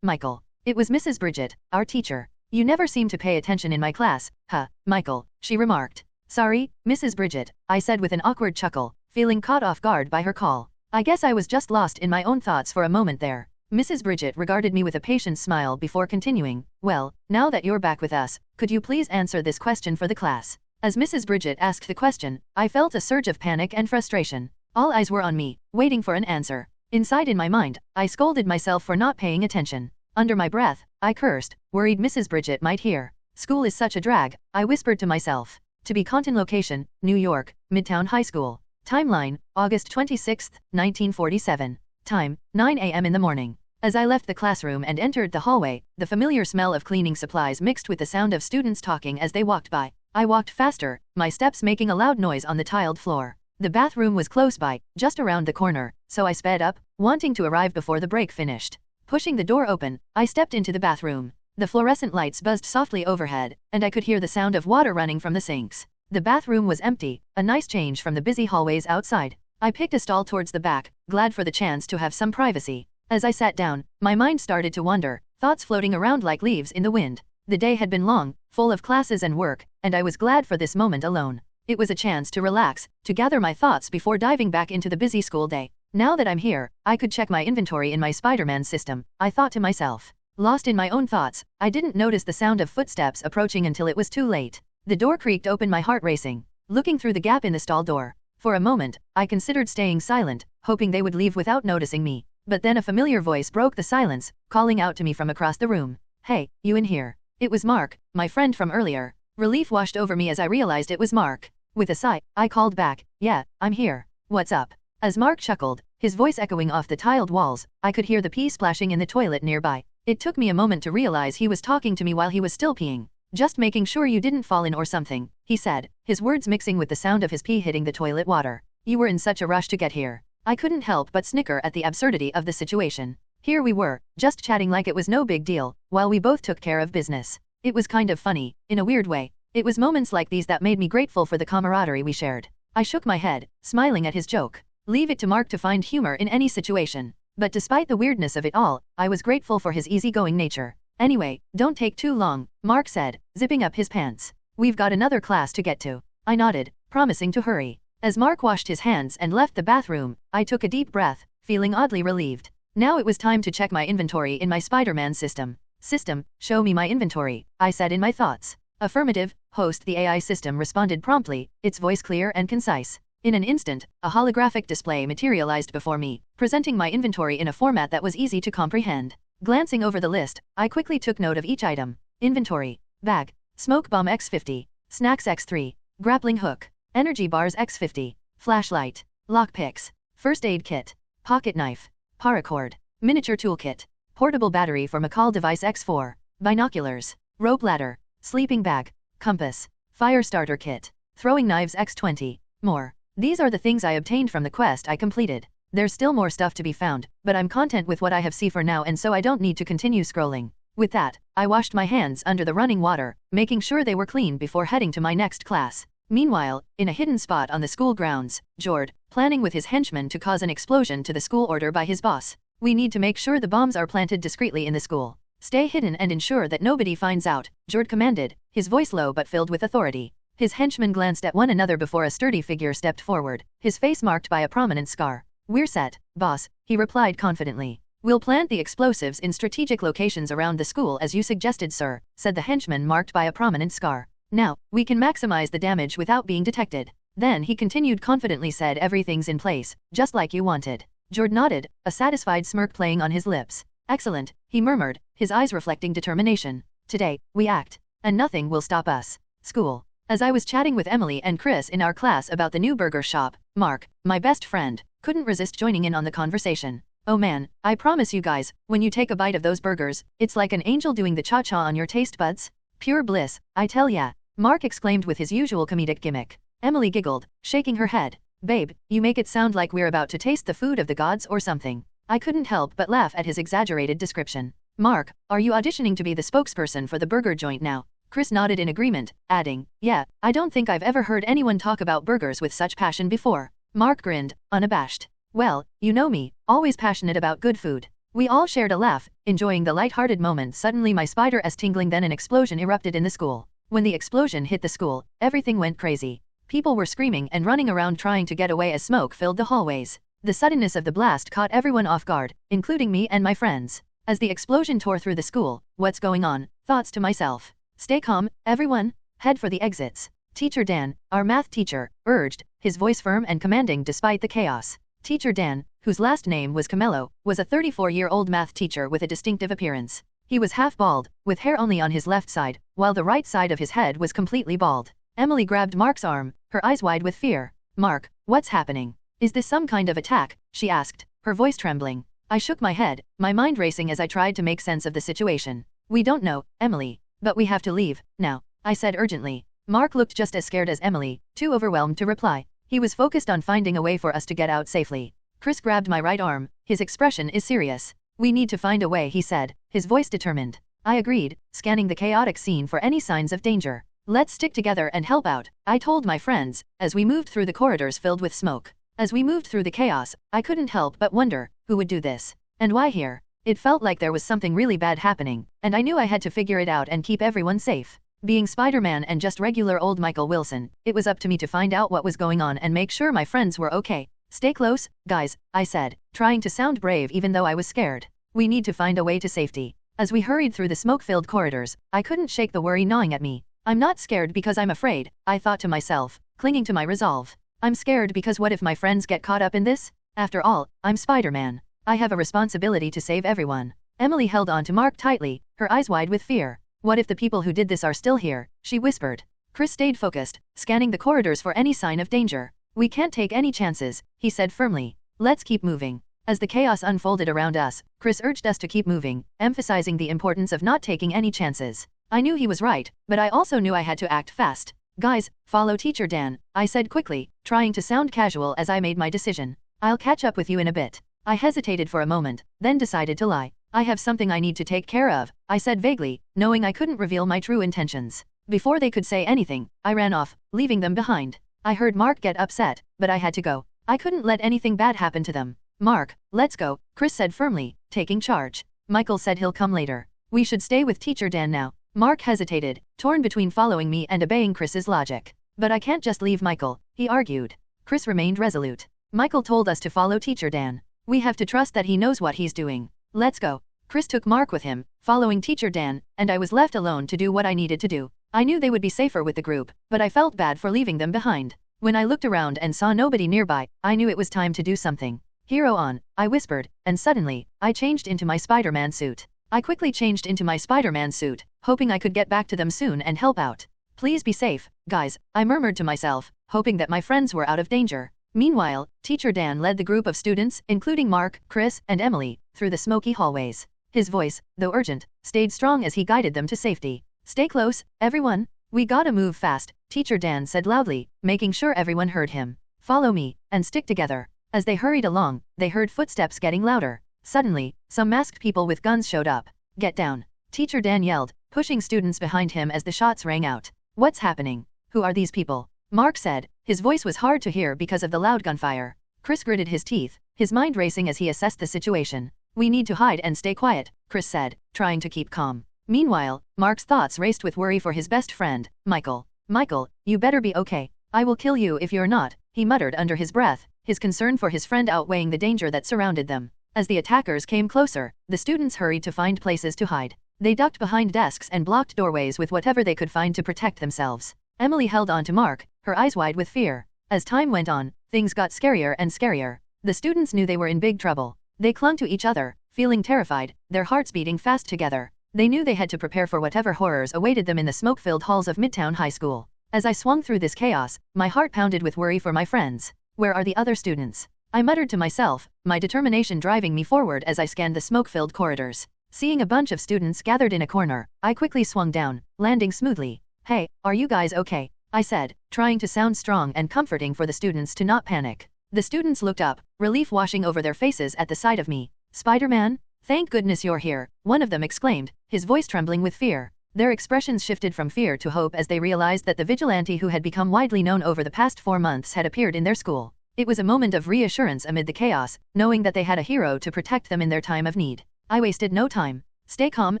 It was Mrs. Bridget, our teacher. "You never seem to pay attention in my class, huh, Michael," she remarked. "Sorry, Mrs. Bridget," I said with an awkward chuckle, feeling caught off guard by her call. I guess I was just lost in my own thoughts for a moment there. Mrs. Bridget regarded me with a patient smile before continuing, "Well, now that you're back with us, could you please answer this question for the class?" As Mrs. Bridget asked the question, I felt a surge of panic and frustration. All eyes were on me, waiting for an answer. Inside in my mind, I scolded myself for not paying attention. Under my breath, I cursed, worried Mrs. Bridget might hear. "School is such a drag," I whispered to myself. To be content location, New York, Midtown High School. Timeline, August 26, 1947. Time, 9 a.m. in the morning. As I left the classroom and entered the hallway, the familiar smell of cleaning supplies mixed with the sound of students talking as they walked by. I walked faster, my steps making a loud noise on the tiled floor. The bathroom was close by, just around the corner, so I sped up, wanting to arrive before the break finished. Pushing the door open, I stepped into the bathroom. The fluorescent lights buzzed softly overhead, and I could hear the sound of water running from the sinks. The bathroom was empty, a nice change from the busy hallways outside. I picked a stall towards the back, glad for the chance to have some privacy. As I sat down, my mind started to wander, thoughts floating around like leaves in the wind. The day had been long, full of classes and work, and I was glad for this moment alone. It was a chance to relax, to gather my thoughts before diving back into the busy school day. Now that I'm here, I could check my inventory in my Spider-Man system, I thought to myself. Lost in my own thoughts, I didn't notice the sound of footsteps approaching until it was too late. The door creaked open, my heart racing. Looking through the gap in the stall door, For a moment, I considered staying silent, hoping they would leave without noticing me. But then a familiar voice broke the silence, calling out to me from across the room. "Hey, you in here?" It was Mark, my friend from earlier. Relief washed over me as I realized it was Mark. With a sigh, I called back, "Yeah, I'm here. What's up?" As Mark chuckled, his voice echoing off the tiled walls, I could hear the pee splashing in the toilet nearby. It took me a moment to realize he was talking to me while he was still peeing. "Just making sure you didn't fall in or something," he said, his words mixing with the sound of his pee hitting the toilet water. "You were in such a rush to get here." I couldn't help but snicker at the absurdity of the situation. Here we were, just chatting like it was no big deal, while we both took care of business. It was kind of funny, in a weird way. It was moments like these that made me grateful for the camaraderie we shared. I shook my head, smiling at his joke. Leave it to Mark to find humor in any situation. But despite the weirdness of it all, I was grateful for his easygoing nature. "Anyway, don't take too long," Mark said, zipping up his pants. "We've got another class to get to." I nodded, promising to hurry. As Mark washed his hands and left the bathroom, I took a deep breath, feeling oddly relieved. Now it was time to check my inventory in my Spider-Man system. "System, show me my inventory," I said in my thoughts. "Affirmative, host." The AI system responded promptly, its voice clear and concise. In an instant, a holographic display materialized before me, presenting my inventory in a format that was easy to comprehend. Glancing over the list, I quickly took note of each item. Inventory: bag, smoke bomb X50, snacks X3, grappling hook, energy bars X50, flashlight, lockpicks, first aid kit, pocket knife, paracord, miniature toolkit, portable battery for McCall device X4, binoculars, rope ladder, sleeping bag, compass, fire starter kit, throwing knives X20, more. These are the things I obtained from the quest I completed. There's still more stuff to be found, but I'm content with what I have seen for now, and so I don't need to continue scrolling. With that, I washed my hands under the running water, making sure they were clean before heading to my next class. Meanwhile, in a hidden spot on the school grounds, Jord, planning with his henchmen to cause an explosion to the school order by his boss. "We need to make sure the bombs are planted discreetly in the school. Stay hidden and ensure that nobody finds out," Jord commanded, his voice low but filled with authority. His henchmen glanced at one another before a sturdy figure stepped forward, his face marked by a prominent scar. "We're set, boss," he replied confidently. "We'll plant the explosives in strategic locations around the school as you suggested, sir," said the henchman marked by a prominent scar. "Now, we can maximize the damage without being detected." Then he continued confidently, said, "Everything's in place, just like you wanted." Jord nodded, a satisfied smirk playing on his lips. "Excellent," he murmured, his eyes reflecting determination. "Today, we act, and nothing will stop us." School. As I was chatting with Emily and Chris in our class about the new burger shop, Mark, my best friend, couldn't resist joining in on the conversation. "Oh man, I promise you guys, when you take a bite of those burgers, it's like an angel doing the cha-cha on your taste buds. Pure bliss, I tell ya," Mark exclaimed with his usual comedic gimmick. Emily giggled, shaking her head. "Babe, you make it sound like we're about to taste the food of the gods or something." I couldn't help but laugh at his exaggerated description. "Mark, are you auditioning to be the spokesperson for the burger joint now?" Chris nodded in agreement, adding, "Yeah, I don't think I've ever heard anyone talk about burgers with such passion before." Mark grinned, unabashed. "Well, you know me, always passionate about good food." We all shared a laugh, enjoying the light-hearted moment. Suddenly my spider's tingling, then an explosion erupted in the school. When the explosion hit the school, everything went crazy. People were screaming and running around trying to get away as smoke filled the hallways. The suddenness of the blast caught everyone off guard, including me and my friends. As the explosion tore through the school, "What's going on?" thoughts to myself. "Stay calm, everyone. Head for the exits." Teacher Dan, our math teacher, urged, his voice firm and commanding despite the chaos. Teacher Dan, whose last name was Camello, was a 34-year-old math teacher with a distinctive appearance. He was half bald, with hair only on his left side, while the right side of his head was completely bald. Emily grabbed Mark's arm, her eyes wide with fear. "Mark, what's happening? Is this some kind of attack?" she asked, her voice trembling. I shook my head, my mind racing as I tried to make sense of the situation. "We don't know, Emily. But we have to leave, now," I said urgently. Mark looked just as scared as Emily, too overwhelmed to reply. He was focused on finding a way for us to get out safely. Chris grabbed my right arm, his expression is serious. "We need to find a way," he said, his voice determined. I agreed, scanning the chaotic scene for any signs of danger. "Let's stick together and help out," I told my friends, as we moved through the corridors filled with smoke. As we moved through the chaos, I couldn't help but wonder, who would do this? And why here? It felt like there was something really bad happening, and I knew I had to figure it out and keep everyone safe. Being Spider-Man and just regular old Michael Wilson, it was up to me to find out what was going on and make sure my friends were okay. "Stay close, guys," I said, trying to sound brave even though I was scared. "We need to find a way to safety." As we hurried through the smoke-filled corridors, I couldn't shake the worry gnawing at me. "I'm not scared because I'm afraid," I thought to myself, clinging to my resolve. I'm scared because what if my friends get caught up in this? After all, I'm Spider-Man. I have a responsibility to save everyone. Emily held on to Mark tightly, her eyes wide with fear. What if the people who did this are still here? She whispered. Chris stayed focused, scanning the corridors for any sign of danger. We can't take any chances, he said firmly. Let's keep moving. As the chaos unfolded around us, Chris urged us to keep moving, emphasizing the importance of not taking any chances. I knew he was right, but I also knew I had to act fast. Guys, follow Teacher Dan, I said quickly, trying to sound casual as I made my decision. I'll catch up with you in a bit. I hesitated for a moment, then decided to lie. I have something I need to take care of, I said vaguely, knowing I couldn't reveal my true intentions. Before they could say anything, I ran off, leaving them behind. I heard Mark get upset, but I had to go. I couldn't let anything bad happen to them. Mark, let's go, Chris said firmly, taking charge. Michael said he'll come later. We should stay with Teacher Dan now. Mark hesitated, torn between following me and obeying Chris's logic. But I can't just leave Michael, he argued. Chris remained resolute. Michael told us to follow Teacher Dan. We have to trust that he knows what he's doing. Let's go. Chris took Mark with him, following Teacher Dan, and I was left alone to do what I needed to do. I knew they would be safer with the group, but I felt bad for leaving them behind. When I looked around and saw nobody nearby, I knew it was time to do something. Hero on, I whispered, and suddenly, I changed into my Spider-Man suit. I quickly changed into my Spider-Man suit, hoping I could get back to them soon and help out. Please be safe, guys, I murmured to myself, hoping that my friends were out of danger. Meanwhile, Teacher Dan led the group of students, including Mark, Chris, and Emily, through the smoky hallways. His voice, though urgent, stayed strong as he guided them to safety. Stay close, everyone. We gotta move fast, Teacher Dan said loudly, making sure everyone heard him. Follow me, and stick together. As they hurried along, they heard footsteps getting louder. Suddenly, some masked people with guns showed up. Get down. Teacher Dan yelled, pushing students behind him as the shots rang out. What's happening? Who are these people? Mark said. His voice was hard to hear because of the loud gunfire. Chris gritted his teeth, his mind racing as he assessed the situation. We need to hide and stay quiet, Chris said, trying to keep calm. Meanwhile, Mark's thoughts raced with worry for his best friend, Michael. Michael, you better be okay. I will kill you if you're not, he muttered under his breath, his concern for his friend outweighing the danger that surrounded them. As the attackers came closer, the students hurried to find places to hide. They ducked behind desks and blocked doorways with whatever they could find to protect themselves. Emily held on to Mark, her eyes wide with fear. As time went on, things got scarier and scarier. The students knew they were in big trouble. They clung to each other, feeling terrified, their hearts beating fast together. They knew they had to prepare for whatever horrors awaited them in the smoke-filled halls of Midtown High School. As I swung through this chaos, my heart pounded with worry for my friends. Where are the other students? I muttered to myself, my determination driving me forward as I scanned the smoke-filled corridors. Seeing a bunch of students gathered in a corner, I quickly swung down, landing smoothly. Hey, are you guys okay? I said, trying to sound strong and comforting for the students to not panic. The students looked up, relief washing over their faces at the sight of me. Spider-Man? Thank goodness you're here, one of them exclaimed, his voice trembling with fear. Their expressions shifted from fear to hope as they realized that the vigilante who had become widely known over the past 4 months had appeared in their school. It was a moment of reassurance amid the chaos, knowing that they had a hero to protect them in their time of need. I wasted no time. Stay calm,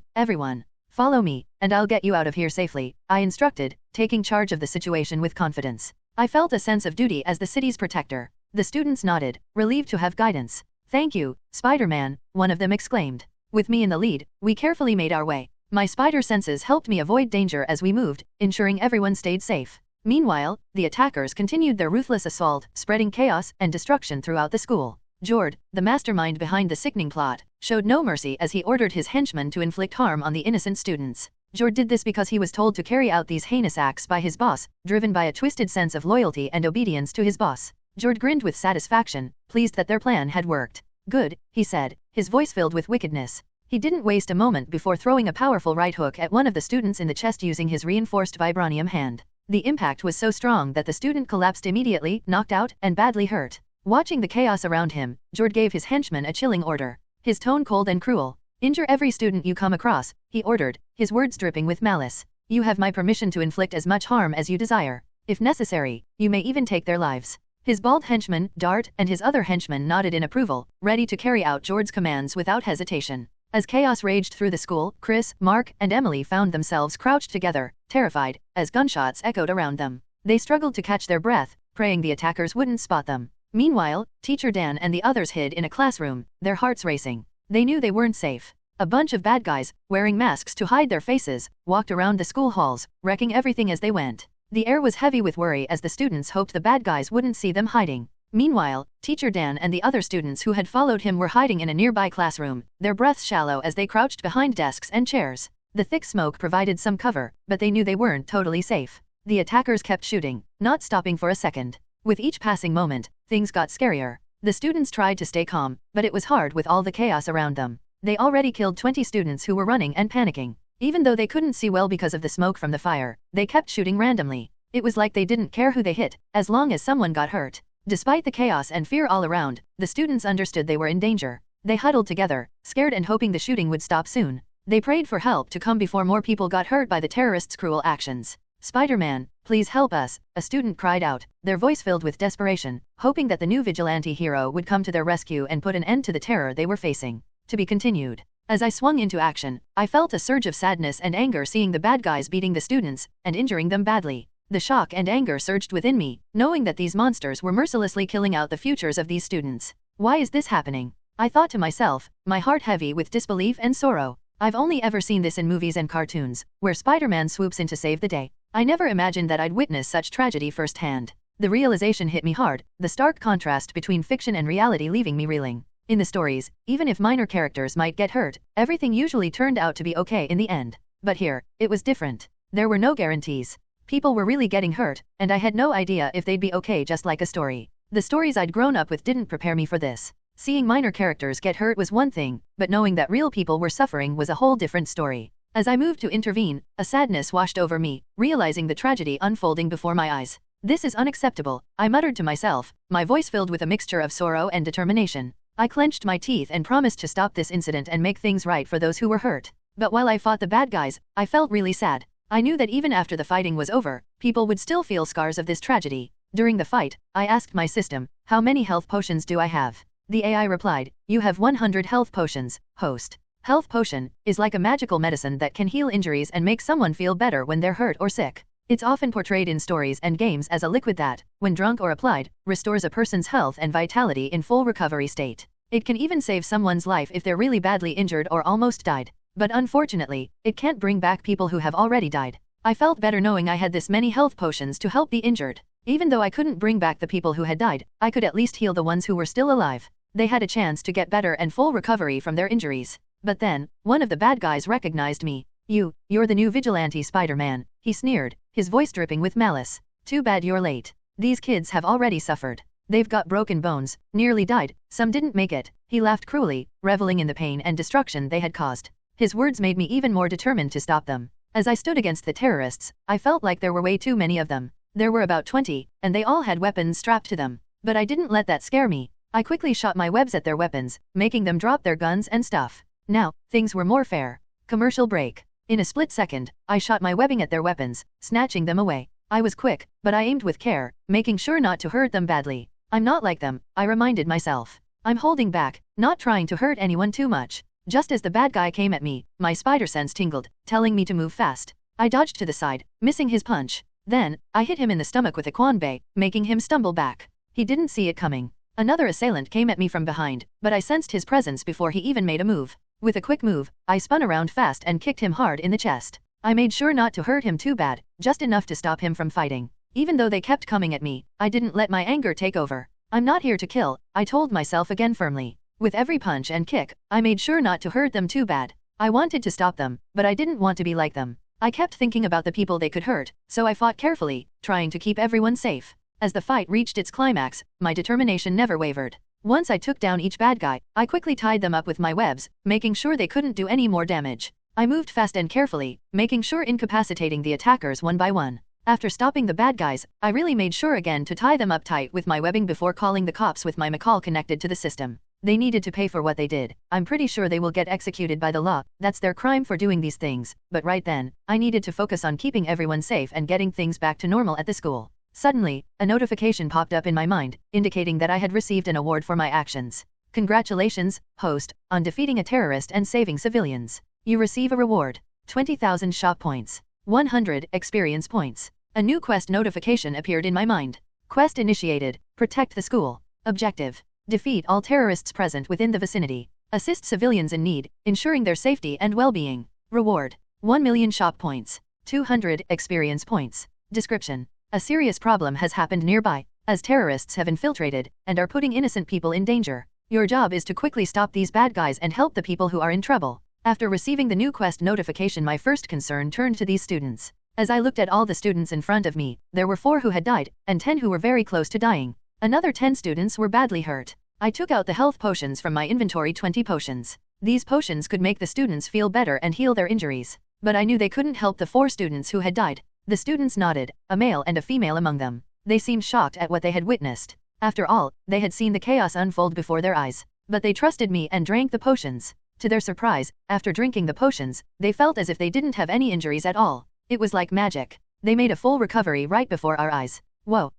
everyone. Follow me, and I'll get you out of here safely, I instructed, taking charge of the situation with confidence. I felt a sense of duty as the city's protector. The students nodded, relieved to have guidance. Thank you, Spider-Man, one of them exclaimed. With me in the lead, we carefully made our way. My spider senses helped me avoid danger as we moved, ensuring everyone stayed safe. Meanwhile, the attackers continued their ruthless assault, spreading chaos and destruction throughout the school. Jord, the mastermind behind the sickening plot, showed no mercy as he ordered his henchmen to inflict harm on the innocent students. Jord did this because he was told to carry out these heinous acts by his boss, driven by a twisted sense of loyalty and obedience to his boss. Jord grinned with satisfaction, pleased that their plan had worked. Good, he said, his voice filled with wickedness. He didn't waste a moment before throwing a powerful right hook at one of the students in the chest using his reinforced vibranium hand. The impact was so strong that the student collapsed immediately, knocked out, and badly hurt. Watching the chaos around him, Jord gave his henchmen a chilling order. His tone cold and cruel. Injure every student you come across, he ordered, his words dripping with malice. You have my permission to inflict as much harm as you desire. If necessary, you may even take their lives. His bald henchman, Dart, and his other henchmen nodded in approval, ready to carry out Jord's commands without hesitation. As chaos raged through the school, Chris, Mark, and Emily found themselves crouched together, terrified, as gunshots echoed around them. They struggled to catch their breath, praying the attackers wouldn't spot them. Meanwhile, Teacher Dan and the others hid in a classroom, their hearts racing. They knew they weren't safe. A bunch of bad guys, wearing masks to hide their faces, walked around the school halls, wrecking everything as they went. The air was heavy with worry as the students hoped the bad guys wouldn't see them hiding. Meanwhile, Teacher Dan and the other students who had followed him were hiding in a nearby classroom, their breaths shallow as they crouched behind desks and chairs. The thick smoke provided some cover, but they knew they weren't totally safe. The attackers kept shooting, not stopping for a second. With each passing moment, things got scarier. The students tried to stay calm, but it was hard with all the chaos around them. They already killed 20 students who were running and panicking. Even though they couldn't see well because of the smoke from the fire, they kept shooting randomly. It was like they didn't care who they hit, as long as someone got hurt. Despite the chaos and fear all around, the students understood they were in danger. They huddled together, scared and hoping the shooting would stop soon. They prayed for help to come before more people got hurt by the terrorists' cruel actions. "Spider-Man, please help us," a student cried out, their voice filled with desperation, hoping that the new vigilante hero would come to their rescue and put an end to the terror they were facing. To be continued. As I swung into action, I felt a surge of sadness and anger seeing the bad guys beating the students and injuring them badly. The shock and anger surged within me, knowing that these monsters were mercilessly killing out the futures of these students. Why is this happening? I thought to myself, my heart heavy with disbelief and sorrow. I've only ever seen this in movies and cartoons, where Spider-Man swoops in to save the day. I never imagined that I'd witness such tragedy firsthand. The realization hit me hard, the stark contrast between fiction and reality leaving me reeling. In the stories, even if minor characters might get hurt, everything usually turned out to be okay in the end. But here, it was different. There were no guarantees. People were really getting hurt, and I had no idea if they'd be okay just like a story. The stories I'd grown up with didn't prepare me for this. Seeing minor characters get hurt was one thing, but knowing that real people were suffering was a whole different story. As I moved to intervene, a sadness washed over me, realizing the tragedy unfolding before my eyes. "This is unacceptable," I muttered to myself, my voice filled with a mixture of sorrow and determination. I clenched my teeth and promised to stop this incident and make things right for those who were hurt. But while I fought the bad guys, I felt really sad. I knew that even after the fighting was over, people would still feel scars of this tragedy. During the fight, I asked my system, "How many health potions do I have?" The AI replied, "You have 100 health potions, host." Health potion is like a magical medicine that can heal injuries and make someone feel better when they're hurt or sick. It's often portrayed in stories and games as a liquid that, when drunk or applied, restores a person's health and vitality in full recovery state. It can even save someone's life if they're really badly injured or almost died. But unfortunately, it can't bring back people who have already died. I felt better knowing I had this many health potions to help the injured. Even though I couldn't bring back the people who had died, I could at least heal the ones who were still alive. They had a chance to get better and full recovery from their injuries. But then, one of the bad guys recognized me. You're the new vigilante Spider-Man," he sneered, his voice dripping with malice. "Too bad you're late. These kids have already suffered. They've got broken bones, nearly died, some didn't make it." He laughed cruelly, reveling in the pain and destruction they had caused. His words made me even more determined to stop them. As I stood against the terrorists, I felt like there were way too many of them. There were about 20, and they all had weapons strapped to them. But I didn't let that scare me. I quickly shot my webs at their weapons, making them drop their guns and stuff. Now, things were more fair. Commercial break. In a split second, I shot my webbing at their weapons, snatching them away. I was quick, but I aimed with care, making sure not to hurt them badly. I'm not like them, I reminded myself. I'm holding back, not trying to hurt anyone too much. Just as the bad guy came at me, my spider sense tingled, telling me to move fast. I dodged to the side, missing his punch. Then, I hit him in the stomach with a Kwanbei, making him stumble back. He didn't see it coming. Another assailant came at me from behind, but I sensed his presence before he even made a move. With a quick move, I spun around fast and kicked him hard in the chest. I made sure not to hurt him too bad, just enough to stop him from fighting. Even though they kept coming at me, I didn't let my anger take over. "I'm not here to kill," I told myself again firmly. With every punch and kick, I made sure not to hurt them too bad. I wanted to stop them, but I didn't want to be like them. I kept thinking about the people they could hurt, so I fought carefully, trying to keep everyone safe. As the fight reached its climax, my determination never wavered. Once I took down each bad guy, I quickly tied them up with my webs, making sure they couldn't do any more damage. I moved fast and carefully, making sure incapacitating the attackers one by one. After stopping the bad guys, I really made sure again to tie them up tight with my webbing before calling the cops with my McCall connected to the system. They needed to pay for what they did. I'm pretty sure they will get executed by the law, that's their crime for doing these things. But right then, I needed to focus on keeping everyone safe and getting things back to normal at the school. Suddenly, a notification popped up in my mind, indicating that I had received an award for my actions. "Congratulations, host, on defeating a terrorist and saving civilians. You receive a reward. 20,000 shop points. 100 experience points." A new quest notification appeared in my mind. Quest initiated. Protect the school. Objective: defeat all terrorists present within the vicinity. Assist civilians in need, ensuring their safety and well-being. Reward: 1 million shop points. 200 experience points. Description: a serious problem has happened nearby, as terrorists have infiltrated and are putting innocent people in danger. Your job is to quickly stop these bad guys and help the people who are in trouble. After receiving the new quest notification, my first concern turned to these students. As I looked at all the students in front of me, there were 4 who had died, and 10 who were very close to dying. Another 10 students were badly hurt. I took out the health potions from my inventory, 20 potions. These potions could make the students feel better and heal their injuries. But I knew they couldn't help the 4 students who had died. The students nodded, a male and a female among them. They seemed shocked at what they had witnessed. After all, they had seen the chaos unfold before their eyes. But they trusted me and drank the potions. To their surprise, after drinking the potions, they felt as if they didn't have any injuries at all. It was like magic. They made a full recovery right before our eyes. Whoa,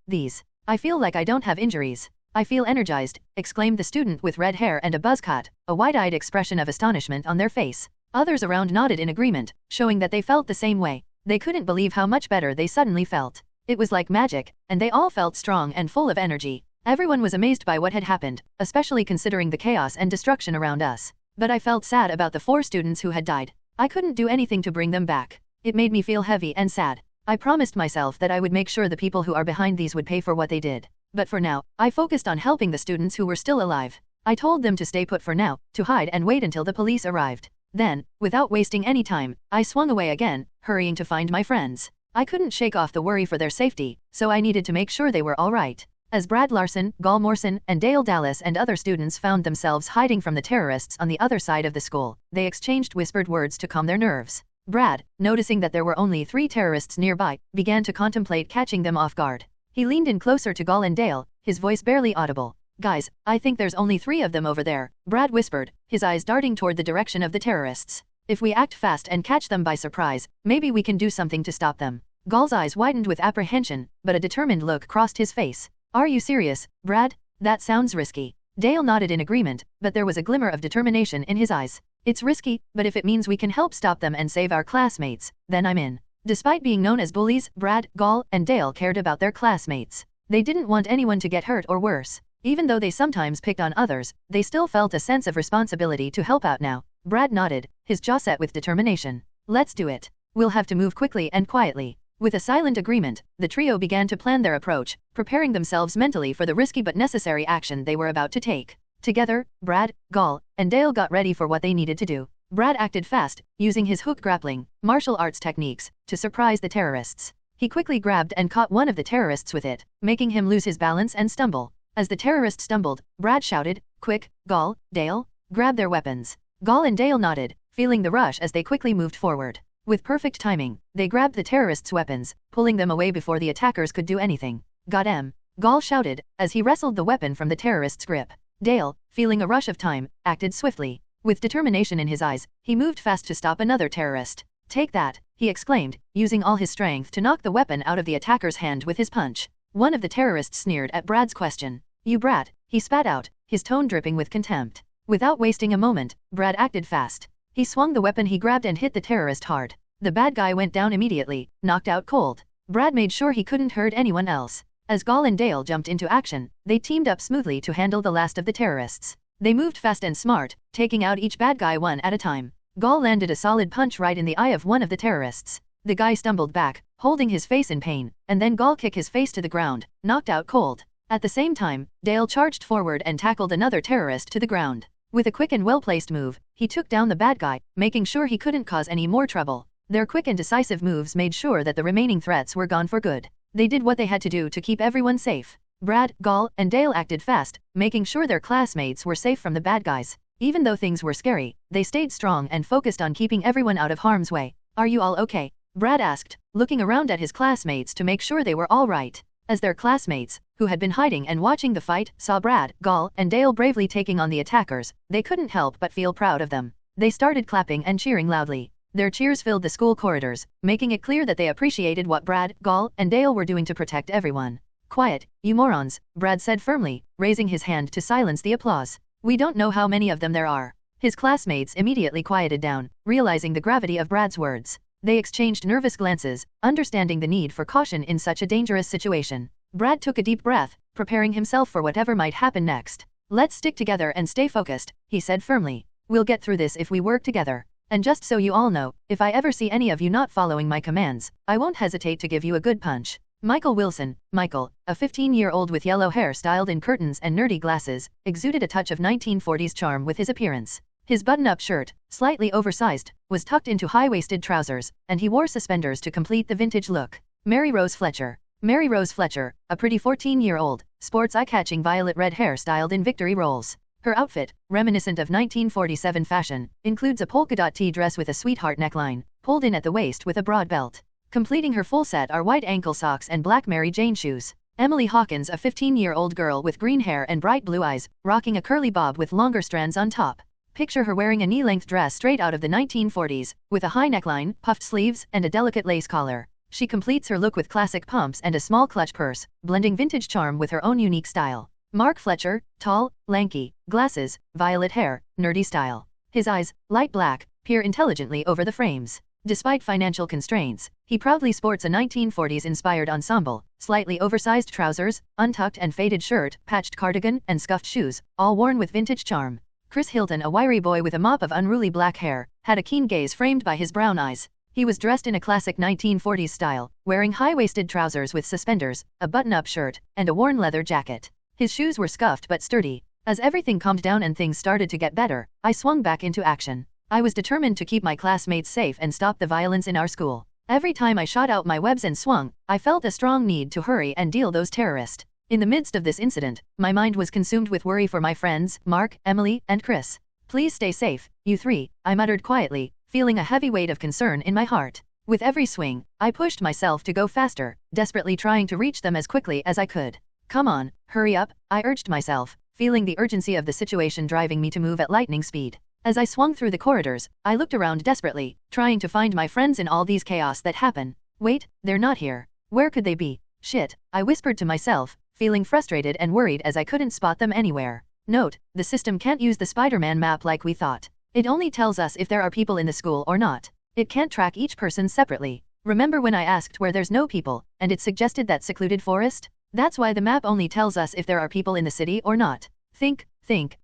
I feel like I don't have injuries. I feel energized, exclaimed the student with red hair and a buzz cut, a wide-eyed expression of astonishment on their face. Others around nodded in agreement, showing that they felt the same way. They couldn't believe how much better they suddenly felt. It was like magic, and they all felt strong and full of energy. Everyone was amazed by what had happened, especially considering the chaos and destruction around us. But I felt sad about the 4 students who had died. I couldn't do anything to bring them back. It made me feel heavy and sad. I promised myself that I would make sure the people who are behind these would pay for what they did. But for now, I focused on helping the students who were still alive. I told them to stay put for now, to hide and wait until the police arrived. Then, without wasting any time, I swung away again, hurrying to find my friends. I couldn't shake off the worry for their safety, so I needed to make sure they were all right. As Brad Larson, Gal Morrison, and Dale Dallas and other students found themselves hiding from the terrorists on the other side of the school, they exchanged whispered words to calm their nerves. Brad, noticing that there were only 3 terrorists nearby, began to contemplate catching them off guard. He leaned in closer to Gal and Dale, his voice barely audible. "Guys, I think there's only 3 of them over there," Brad whispered, his eyes darting toward the direction of the terrorists. "If we act fast and catch them by surprise, maybe we can do something to stop them." Gal's eyes widened with apprehension, but a determined look crossed his face. "Are you serious, Brad? That sounds risky." Dale nodded in agreement, but there was a glimmer of determination in his eyes. "It's risky, but if it means we can help stop them and save our classmates, then I'm in." Despite being known as bullies, Brad, Gal, and Dale cared about their classmates. They didn't want anyone to get hurt or worse. Even though they sometimes picked on others, they still felt a sense of responsibility to help out now. Brad nodded, his jaw set with determination. "Let's do it. We'll have to move quickly and quietly." With a silent agreement, the trio began to plan their approach, preparing themselves mentally for the risky but necessary action they were about to take. Together, Brad, Gal, and Dale got ready for what they needed to do. Brad acted fast, using his hook grappling, martial arts techniques, to surprise the terrorists. He quickly grabbed and caught one of the terrorists with it, making him lose his balance and stumble. As the terrorist stumbled, Brad shouted, "Quick, Gal, Dale, grab their weapons." Gal and Dale nodded, feeling the rush as they quickly moved forward. With perfect timing, they grabbed the terrorists' weapons, pulling them away before the attackers could do anything. "Got 'em," Gal shouted, as he wrestled the weapon from the terrorist's grip. Dale, feeling a rush of time, acted swiftly. With determination in his eyes, he moved fast to stop another terrorist. "Take that," he exclaimed, using all his strength to knock the weapon out of the attacker's hand with his punch. One of the terrorists sneered at Brad's question. "You brat," he spat out, his tone dripping with contempt. Without wasting a moment, Brad acted fast. He swung the weapon he grabbed and hit the terrorist hard. The bad guy went down immediately, knocked out cold. Brad made sure he couldn't hurt anyone else. As Gal and Dale jumped into action, they teamed up smoothly to handle the last of the terrorists. They moved fast and smart, taking out each bad guy one at a time. Gal landed a solid punch right in the eye of one of the terrorists. The guy stumbled back, holding his face in pain, and then Gal kicked his face to the ground, knocked out cold. At the same time, Dale charged forward and tackled another terrorist to the ground. With a quick and well-placed move, he took down the bad guy, making sure he couldn't cause any more trouble. Their quick and decisive moves made sure that the remaining threats were gone for good. They did what they had to do to keep everyone safe. Brad, Gal, and Dale acted fast, making sure their classmates were safe from the bad guys. Even though things were scary, they stayed strong and focused on keeping everyone out of harm's way. "Are you all okay?" Brad asked, looking around at his classmates to make sure they were all right. As their classmates, who had been hiding and watching the fight, saw Brad, Gal, and Dale bravely taking on the attackers, they couldn't help but feel proud of them. They started clapping and cheering loudly. Their cheers filled the school corridors, making it clear that they appreciated what Brad, Gal, and Dale were doing to protect everyone. "Quiet, you morons," Brad said firmly, raising his hand to silence the applause. "We don't know how many of them there are." His classmates immediately quieted down, realizing the gravity of Brad's words. They exchanged nervous glances, understanding the need for caution in such a dangerous situation. Brad took a deep breath, preparing himself for whatever might happen next. "Let's stick together and stay focused," he said firmly. "We'll get through this if we work together." And just so you all know, if I ever see any of you not following my commands, I won't hesitate to give you a good punch. Michael Wilson, Michael, a 15-year-old with yellow hair styled in curtains and nerdy glasses, exuded a touch of 1940s charm with his appearance. His button-up shirt, slightly oversized, was tucked into high-waisted trousers, and he wore suspenders to complete the vintage look. Mary Rose Fletcher. Mary Rose Fletcher, a pretty 14-year-old, sports eye-catching violet red hair styled in victory rolls. Her outfit, reminiscent of 1947 fashion, includes a polka dot tee dress with a sweetheart neckline, pulled in at the waist with a broad belt. Completing her full set are white ankle socks and black Mary Jane shoes. Emily Hawkins, a 15-year-old girl with green hair and bright blue eyes, rocking a curly bob with longer strands on top. Picture her wearing a knee-length dress straight out of the 1940s, with a high neckline, puffed sleeves, and a delicate lace collar. She completes her look with classic pumps and a small clutch purse, blending vintage charm with her own unique style. Mark Fletcher, tall, lanky, glasses, violet hair, nerdy style. His eyes, light black, peer intelligently over the frames. Despite financial constraints, he proudly sports a 1940s-inspired ensemble, slightly oversized trousers, untucked and faded shirt, patched cardigan, and scuffed shoes, all worn with vintage charm. Chris Hilton, a wiry boy with a mop of unruly black hair, had a keen gaze framed by his brown eyes. He was dressed in a classic 1940s style, wearing high-waisted trousers with suspenders, a button-up shirt, and a worn leather jacket. His shoes were scuffed but sturdy. As everything calmed down and things started to get better, I swung back into action. I was determined to keep my classmates safe and stop the violence in our school. Every time I shot out my webs and swung, I felt a strong need to hurry and deal those terrorists. In the midst of this incident, my mind was consumed with worry for my friends, Mark, Emily, and Chris. Please stay safe, you three, I muttered quietly, feeling a heavy weight of concern in my heart. With every swing, I pushed myself to go faster, desperately trying to reach them as quickly as I could. Come on, hurry up, I urged myself, feeling the urgency of the situation driving me to move at lightning speed. As I swung through the corridors, I looked around desperately, trying to find my friends in all these chaos that happen. Wait, they're not here. Where could they be? Shit, I whispered to myself, feeling frustrated and worried as I couldn't spot them anywhere. Note, the system can't use the Spider-Man map like we thought. It only tells us if there are people in the school or not. It can't track each person separately. Remember when I asked where there's no people, and it suggested that secluded forest? That's why the map only tells us if there are people in the city or not. Think,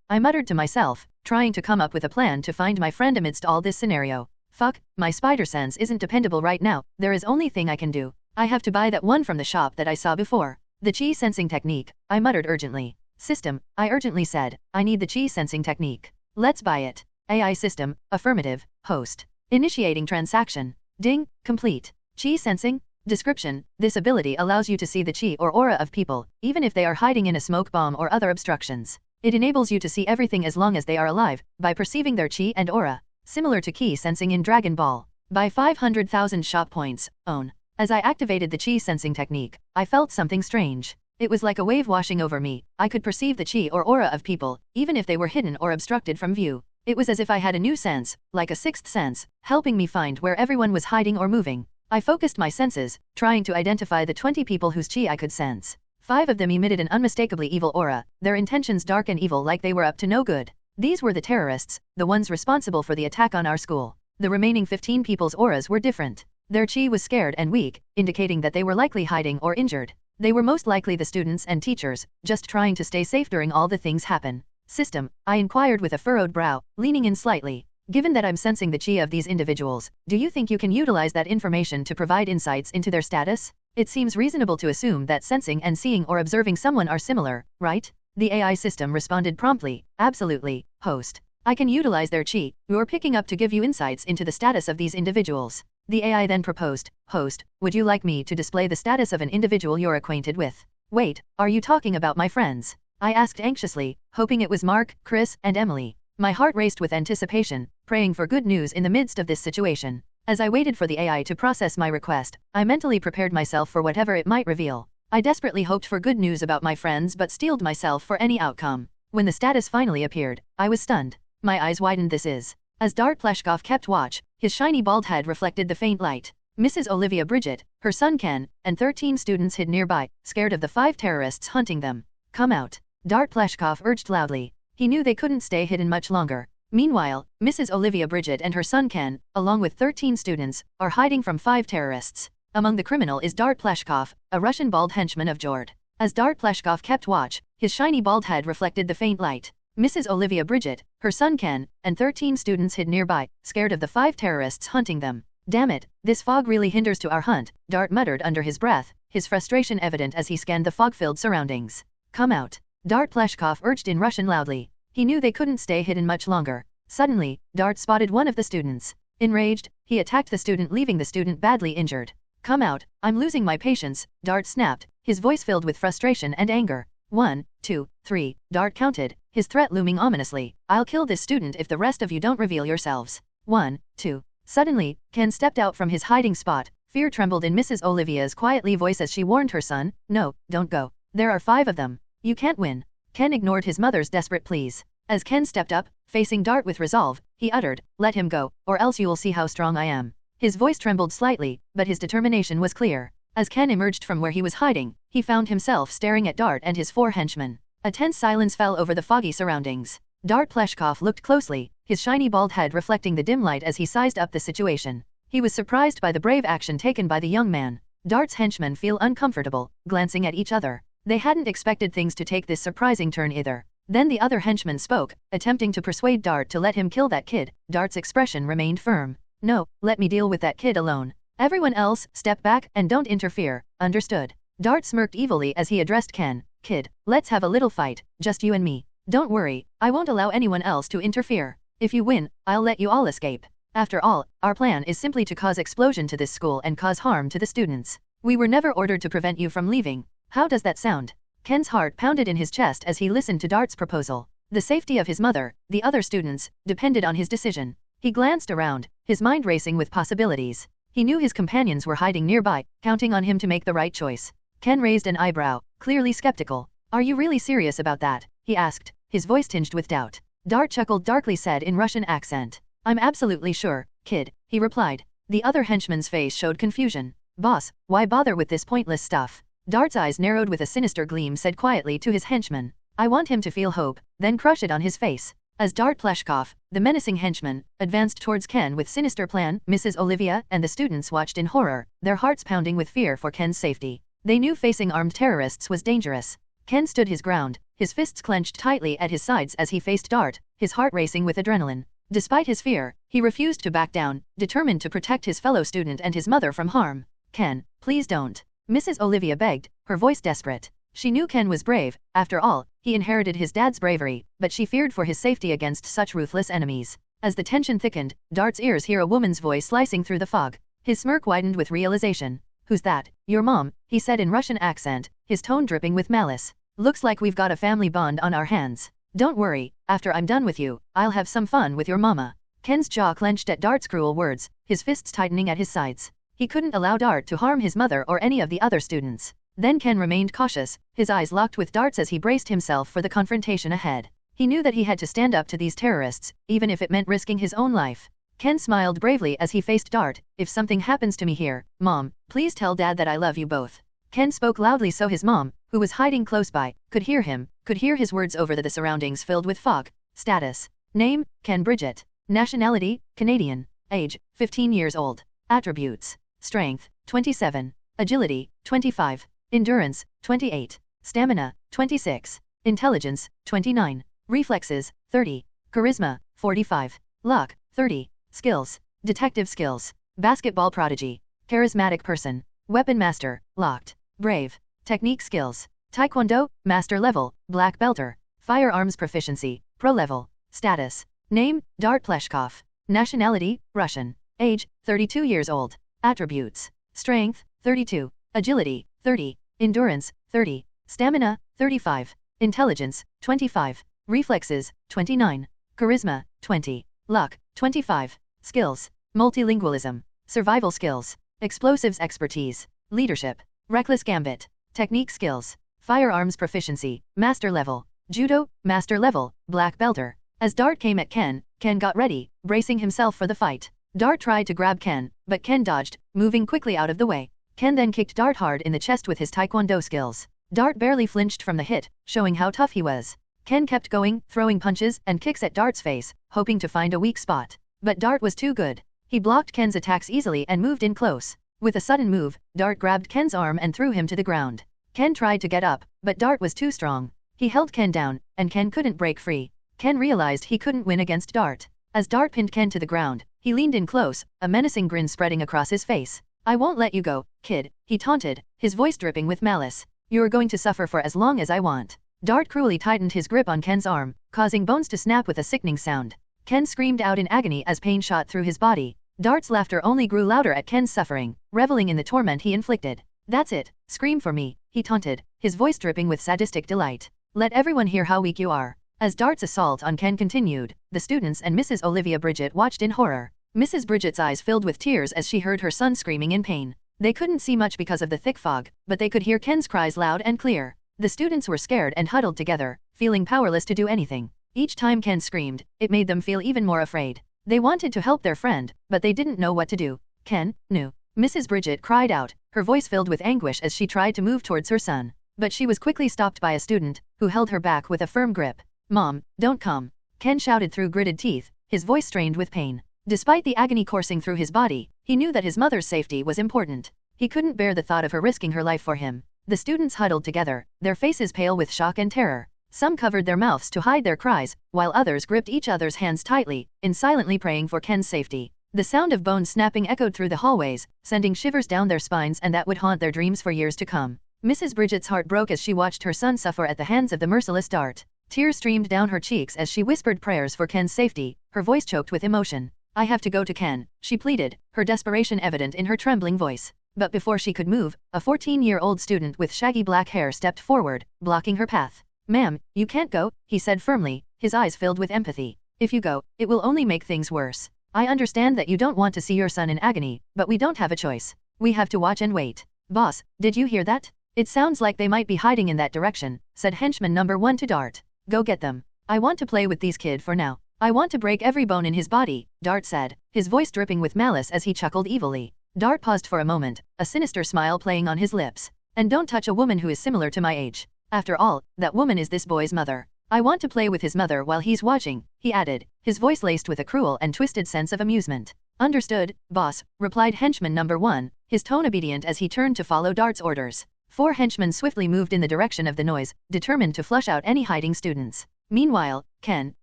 I muttered to myself, trying to come up with a plan to find my friend amidst all this scenario. Fuck, my spider sense isn't dependable right now, there is only thing I can do. I have to buy that one from the shop that I saw before. The chi sensing technique, I muttered urgently. System, I urgently said, I need the chi sensing technique. Let's buy it. AI system, affirmative, host. Initiating transaction. Ding, complete. Chi sensing? Description, this ability allows you to see the chi or aura of people, even if they are hiding in a smoke bomb or other obstructions. It enables you to see everything as long as they are alive, by perceiving their chi and aura. Similar to ki sensing in Dragon Ball. Buy 500,000 shop points, own. As I activated the chi sensing technique, I felt something strange. It was like a wave washing over me. I could perceive the chi or aura of people, even if they were hidden or obstructed from view. It was as if I had a new sense, like a sixth sense, helping me find where everyone was hiding or moving. I focused my senses, trying to identify the 20 people whose chi I could sense. 5 of them emitted an unmistakably evil aura, their intentions dark and evil like they were up to no good. These were the terrorists, the ones responsible for the attack on our school. The remaining 15 people's auras were different. Their chi was scared and weak, indicating that they were likely hiding or injured. They were most likely the students and teachers, just trying to stay safe during all the things happen. System, I inquired with a furrowed brow, leaning in slightly. Given that I'm sensing the chi of these individuals, do you think you can utilize that information to provide insights into their status? It seems reasonable to assume that sensing and seeing or observing someone are similar, right? The AI system responded promptly, absolutely, host. I can utilize their chi, you're picking up to give you insights into the status of these individuals. The AI then proposed, host, would you like me to display the status of an individual you're acquainted with? Wait, are you talking about my friends? I asked anxiously, hoping it was Mark, Chris, and Emily. My heart raced with anticipation, praying for good news in the midst of this situation. As I waited for the AI to process my request, I mentally prepared myself for whatever it might reveal. I desperately hoped for good news about my friends but steeled myself for any outcome. When the status finally appeared, I was stunned. My eyes widened. This is. As Dart Pleshkov kept watch, his shiny bald head reflected the faint light. Mrs. Olivia Bridget, her son Ken, and 13 students hid nearby, scared of the 5 terrorists hunting them. Come out. Dart Pleshkov urged loudly. He knew they couldn't stay hidden much longer. Meanwhile, Mrs. Olivia Bridget and her son Ken, along with 13 students, are hiding from 5 terrorists. Among the criminal is Dart Pleshkov, a Russian bald henchman of Jord. As Dart Pleshkov kept watch, his shiny bald head reflected the faint light. Mrs. Olivia Bridget, her son Ken, and 13 students hid nearby, scared of the 5 terrorists hunting them. Damn it, this fog really hinders to our hunt, Dart muttered under his breath, his frustration evident as he scanned the fog-filled surroundings. Come out. Dart Pleshkov urged in Russian loudly. He knew they couldn't stay hidden much longer. Suddenly, Dart spotted one of the students. Enraged, he attacked the student, leaving the student badly injured. Come out, I'm losing my patience, Dart snapped, his voice filled with frustration and anger. 1, 2, 3, Dart counted, his threat looming ominously. I'll kill this student if the rest of you don't reveal yourselves. 1, 2. Suddenly, Ken stepped out from his hiding spot. Fear trembled in Mrs. Olivia's quietly voice as she warned her son, no, don't go. There are 5 of them. You can't win. Ken ignored his mother's desperate pleas. As Ken stepped up, facing Dart with resolve, he uttered, let him go, or else you'll see how strong I am. His voice trembled slightly, but his determination was clear. As Ken emerged from where he was hiding, he found himself staring at Dart and his 4 henchmen. A tense silence fell over the foggy surroundings. Dart Pleshkov looked closely, his shiny bald head reflecting the dim light as he sized up the situation. He was surprised by the brave action taken by the young man. Dart's henchmen feel uncomfortable, glancing at each other. They hadn't expected things to take this surprising turn either. Then the other henchman spoke, attempting to persuade Dart to let him kill that kid. Dart's expression remained firm. No, let me deal with that kid alone. Everyone else, step back and don't interfere, understood. Dart smirked evilly as he addressed Ken. Kid, let's have a little fight, just you and me. Don't worry, I won't allow anyone else to interfere. If you win, I'll let you all escape. After all, our plan is simply to cause explosion to this school and cause harm to the students. We were never ordered to prevent you from leaving. How does that sound? Ken's heart pounded in his chest as he listened to Dart's proposal. The safety of his mother, the other students, depended on his decision. He glanced around, his mind racing with possibilities. He knew his companions were hiding nearby, counting on him to make the right choice. Ken raised an eyebrow, clearly skeptical. Are you really serious about that? He asked, his voice tinged with doubt. Dart chuckled darkly, said in Russian accent. I'm absolutely sure, kid, he replied. The other henchman's face showed confusion. Boss, why bother with this pointless stuff? Dart's eyes narrowed with a sinister gleam, said quietly to his henchman. I want him to feel hope, then crush it on his face. As Dart Pleshkov, the menacing henchman, advanced towards Ken with sinister plan, Mrs. Olivia and the students watched in horror, their hearts pounding with fear for Ken's safety. They knew facing armed terrorists was dangerous. Ken stood his ground, his fists clenched tightly at his sides as he faced Dart, his heart racing with adrenaline. Despite his fear, he refused to back down, determined to protect his fellow student and his mother from harm. Ken, please don't. Mrs. Olivia begged, her voice desperate. She knew Ken was brave, after all, he inherited his dad's bravery, but she feared for his safety against such ruthless enemies. As the tension thickened, Dart's ears heard a woman's voice slicing through the fog. His smirk widened with realization. Who's that? Your mom, he said in Russian accent, his tone dripping with malice. Looks like we've got a family bond on our hands. Don't worry, after I'm done with you, I'll have some fun with your mama. Ken's jaw clenched at Dart's cruel words, his fists tightening at his sides. He couldn't allow Dart to harm his mother or any of the other students. Then Ken remained cautious, his eyes locked with Dart's as he braced himself for the confrontation ahead. He knew that he had to stand up to these terrorists, even if it meant risking his own life. Ken smiled bravely as he faced Dart. If something happens to me here, Mom, please tell Dad that I love you both. Ken spoke loudly so his mom, who was hiding close by, could hear him, could hear his words over the surroundings filled with fog. Status. Name, Ken Bridget. Nationality, Canadian. Age, 15 years old. Attributes. Strength, 27. Agility, 25. Endurance, 28. Stamina, 26. Intelligence, 29. Reflexes, 30. Charisma, 45. Luck, 30. Skills. Detective skills. Basketball prodigy. Charismatic person. Weapon master, locked. Brave. Technique skills. Taekwondo, master level, black belter. Firearms proficiency, pro level. Status. Name, Dart Pleshkov. Nationality, Russian. Age, 32 years old. Attributes. Strength, 32. Agility, 30. Endurance, 30. Stamina, 35. Intelligence, 25. Reflexes, 29. Charisma, 20. Luck, 25. Skills. Multilingualism. Survival skills. Explosives expertise. Leadership. Reckless gambit. Technique skills. Firearms proficiency, master level. Judo, master level, black belter. As Dart came at Ken, Ken got ready, bracing himself for the fight. Dart tried to grab Ken, but Ken dodged, moving quickly out of the way. Ken then kicked Dart hard in the chest with his taekwondo skills. Dart barely flinched from the hit, showing how tough he was. Ken kept going, throwing punches and kicks at Dart's face, hoping to find a weak spot. But Dart was too good. He blocked Ken's attacks easily and moved in close. With a sudden move, Dart grabbed Ken's arm and threw him to the ground. Ken tried to get up, but Dart was too strong. He held Ken down, and Ken couldn't break free. Ken realized he couldn't win against Dart. As Dart pinned Ken to the ground, he leaned in close, a menacing grin spreading across his face. I won't let you go, kid, he taunted, his voice dripping with malice. You're going to suffer for as long as I want. Dart cruelly tightened his grip on Ken's arm, causing bones to snap with a sickening sound. Ken screamed out in agony as pain shot through his body. Dart's laughter only grew louder at Ken's suffering, reveling in the torment he inflicted. That's it, scream for me, he taunted, his voice dripping with sadistic delight. Let everyone hear how weak you are. As Dart's assault on Ken continued, the students and Mrs. Olivia Bridget watched in horror. Mrs. Bridget's eyes filled with tears as she heard her son screaming in pain. They couldn't see much because of the thick fog, but they could hear Ken's cries loud and clear. The students were scared and huddled together, feeling powerless to do anything. Each time Ken screamed, it made them feel even more afraid. They wanted to help their friend, but they didn't know what to do. Ken, no. Mrs. Bridget cried out, her voice filled with anguish as she tried to move towards her son. But she was quickly stopped by a student, who held her back with a firm grip. Mom, don't come. Ken shouted through gritted teeth, his voice strained with pain. Despite the agony coursing through his body, he knew that his mother's safety was important. He couldn't bear the thought of her risking her life for him. The students huddled together, their faces pale with shock and terror. Some covered their mouths to hide their cries, while others gripped each other's hands tightly, silently praying for Ken's safety. The sound of bones snapping echoed through the hallways, sending shivers down their spines and that would haunt their dreams for years to come. Mrs. Bridget's heart broke as she watched her son suffer at the hands of the merciless Dart. Tears streamed down her cheeks as she whispered prayers for Ken's safety, her voice choked with emotion. I have to go to Ken, she pleaded, her desperation evident in her trembling voice. But before she could move, a 14-year-old student with shaggy black hair stepped forward, blocking her path. Ma'am, you can't go, he said firmly, his eyes filled with empathy. If you go, it will only make things worse. I understand that you don't want to see your son in agony, but we don't have a choice. We have to watch and wait. Boss, did you hear that? It sounds like they might be hiding in that direction, said henchman number 1 to Dart. Go get them. I want to play with these kids for now. I want to break every bone in his body, Dart said, his voice dripping with malice as he chuckled evilly. Dart paused for a moment, a sinister smile playing on his lips. And don't touch a woman who is similar to my age. After all, that woman is this boy's mother. I want to play with his mother while he's watching, he added, his voice laced with a cruel and twisted sense of amusement. Understood, boss, replied henchman number 1, his tone obedient as he turned to follow Dart's orders. 4 henchmen swiftly moved in the direction of the noise, determined to flush out any hiding students. Meanwhile, Ken,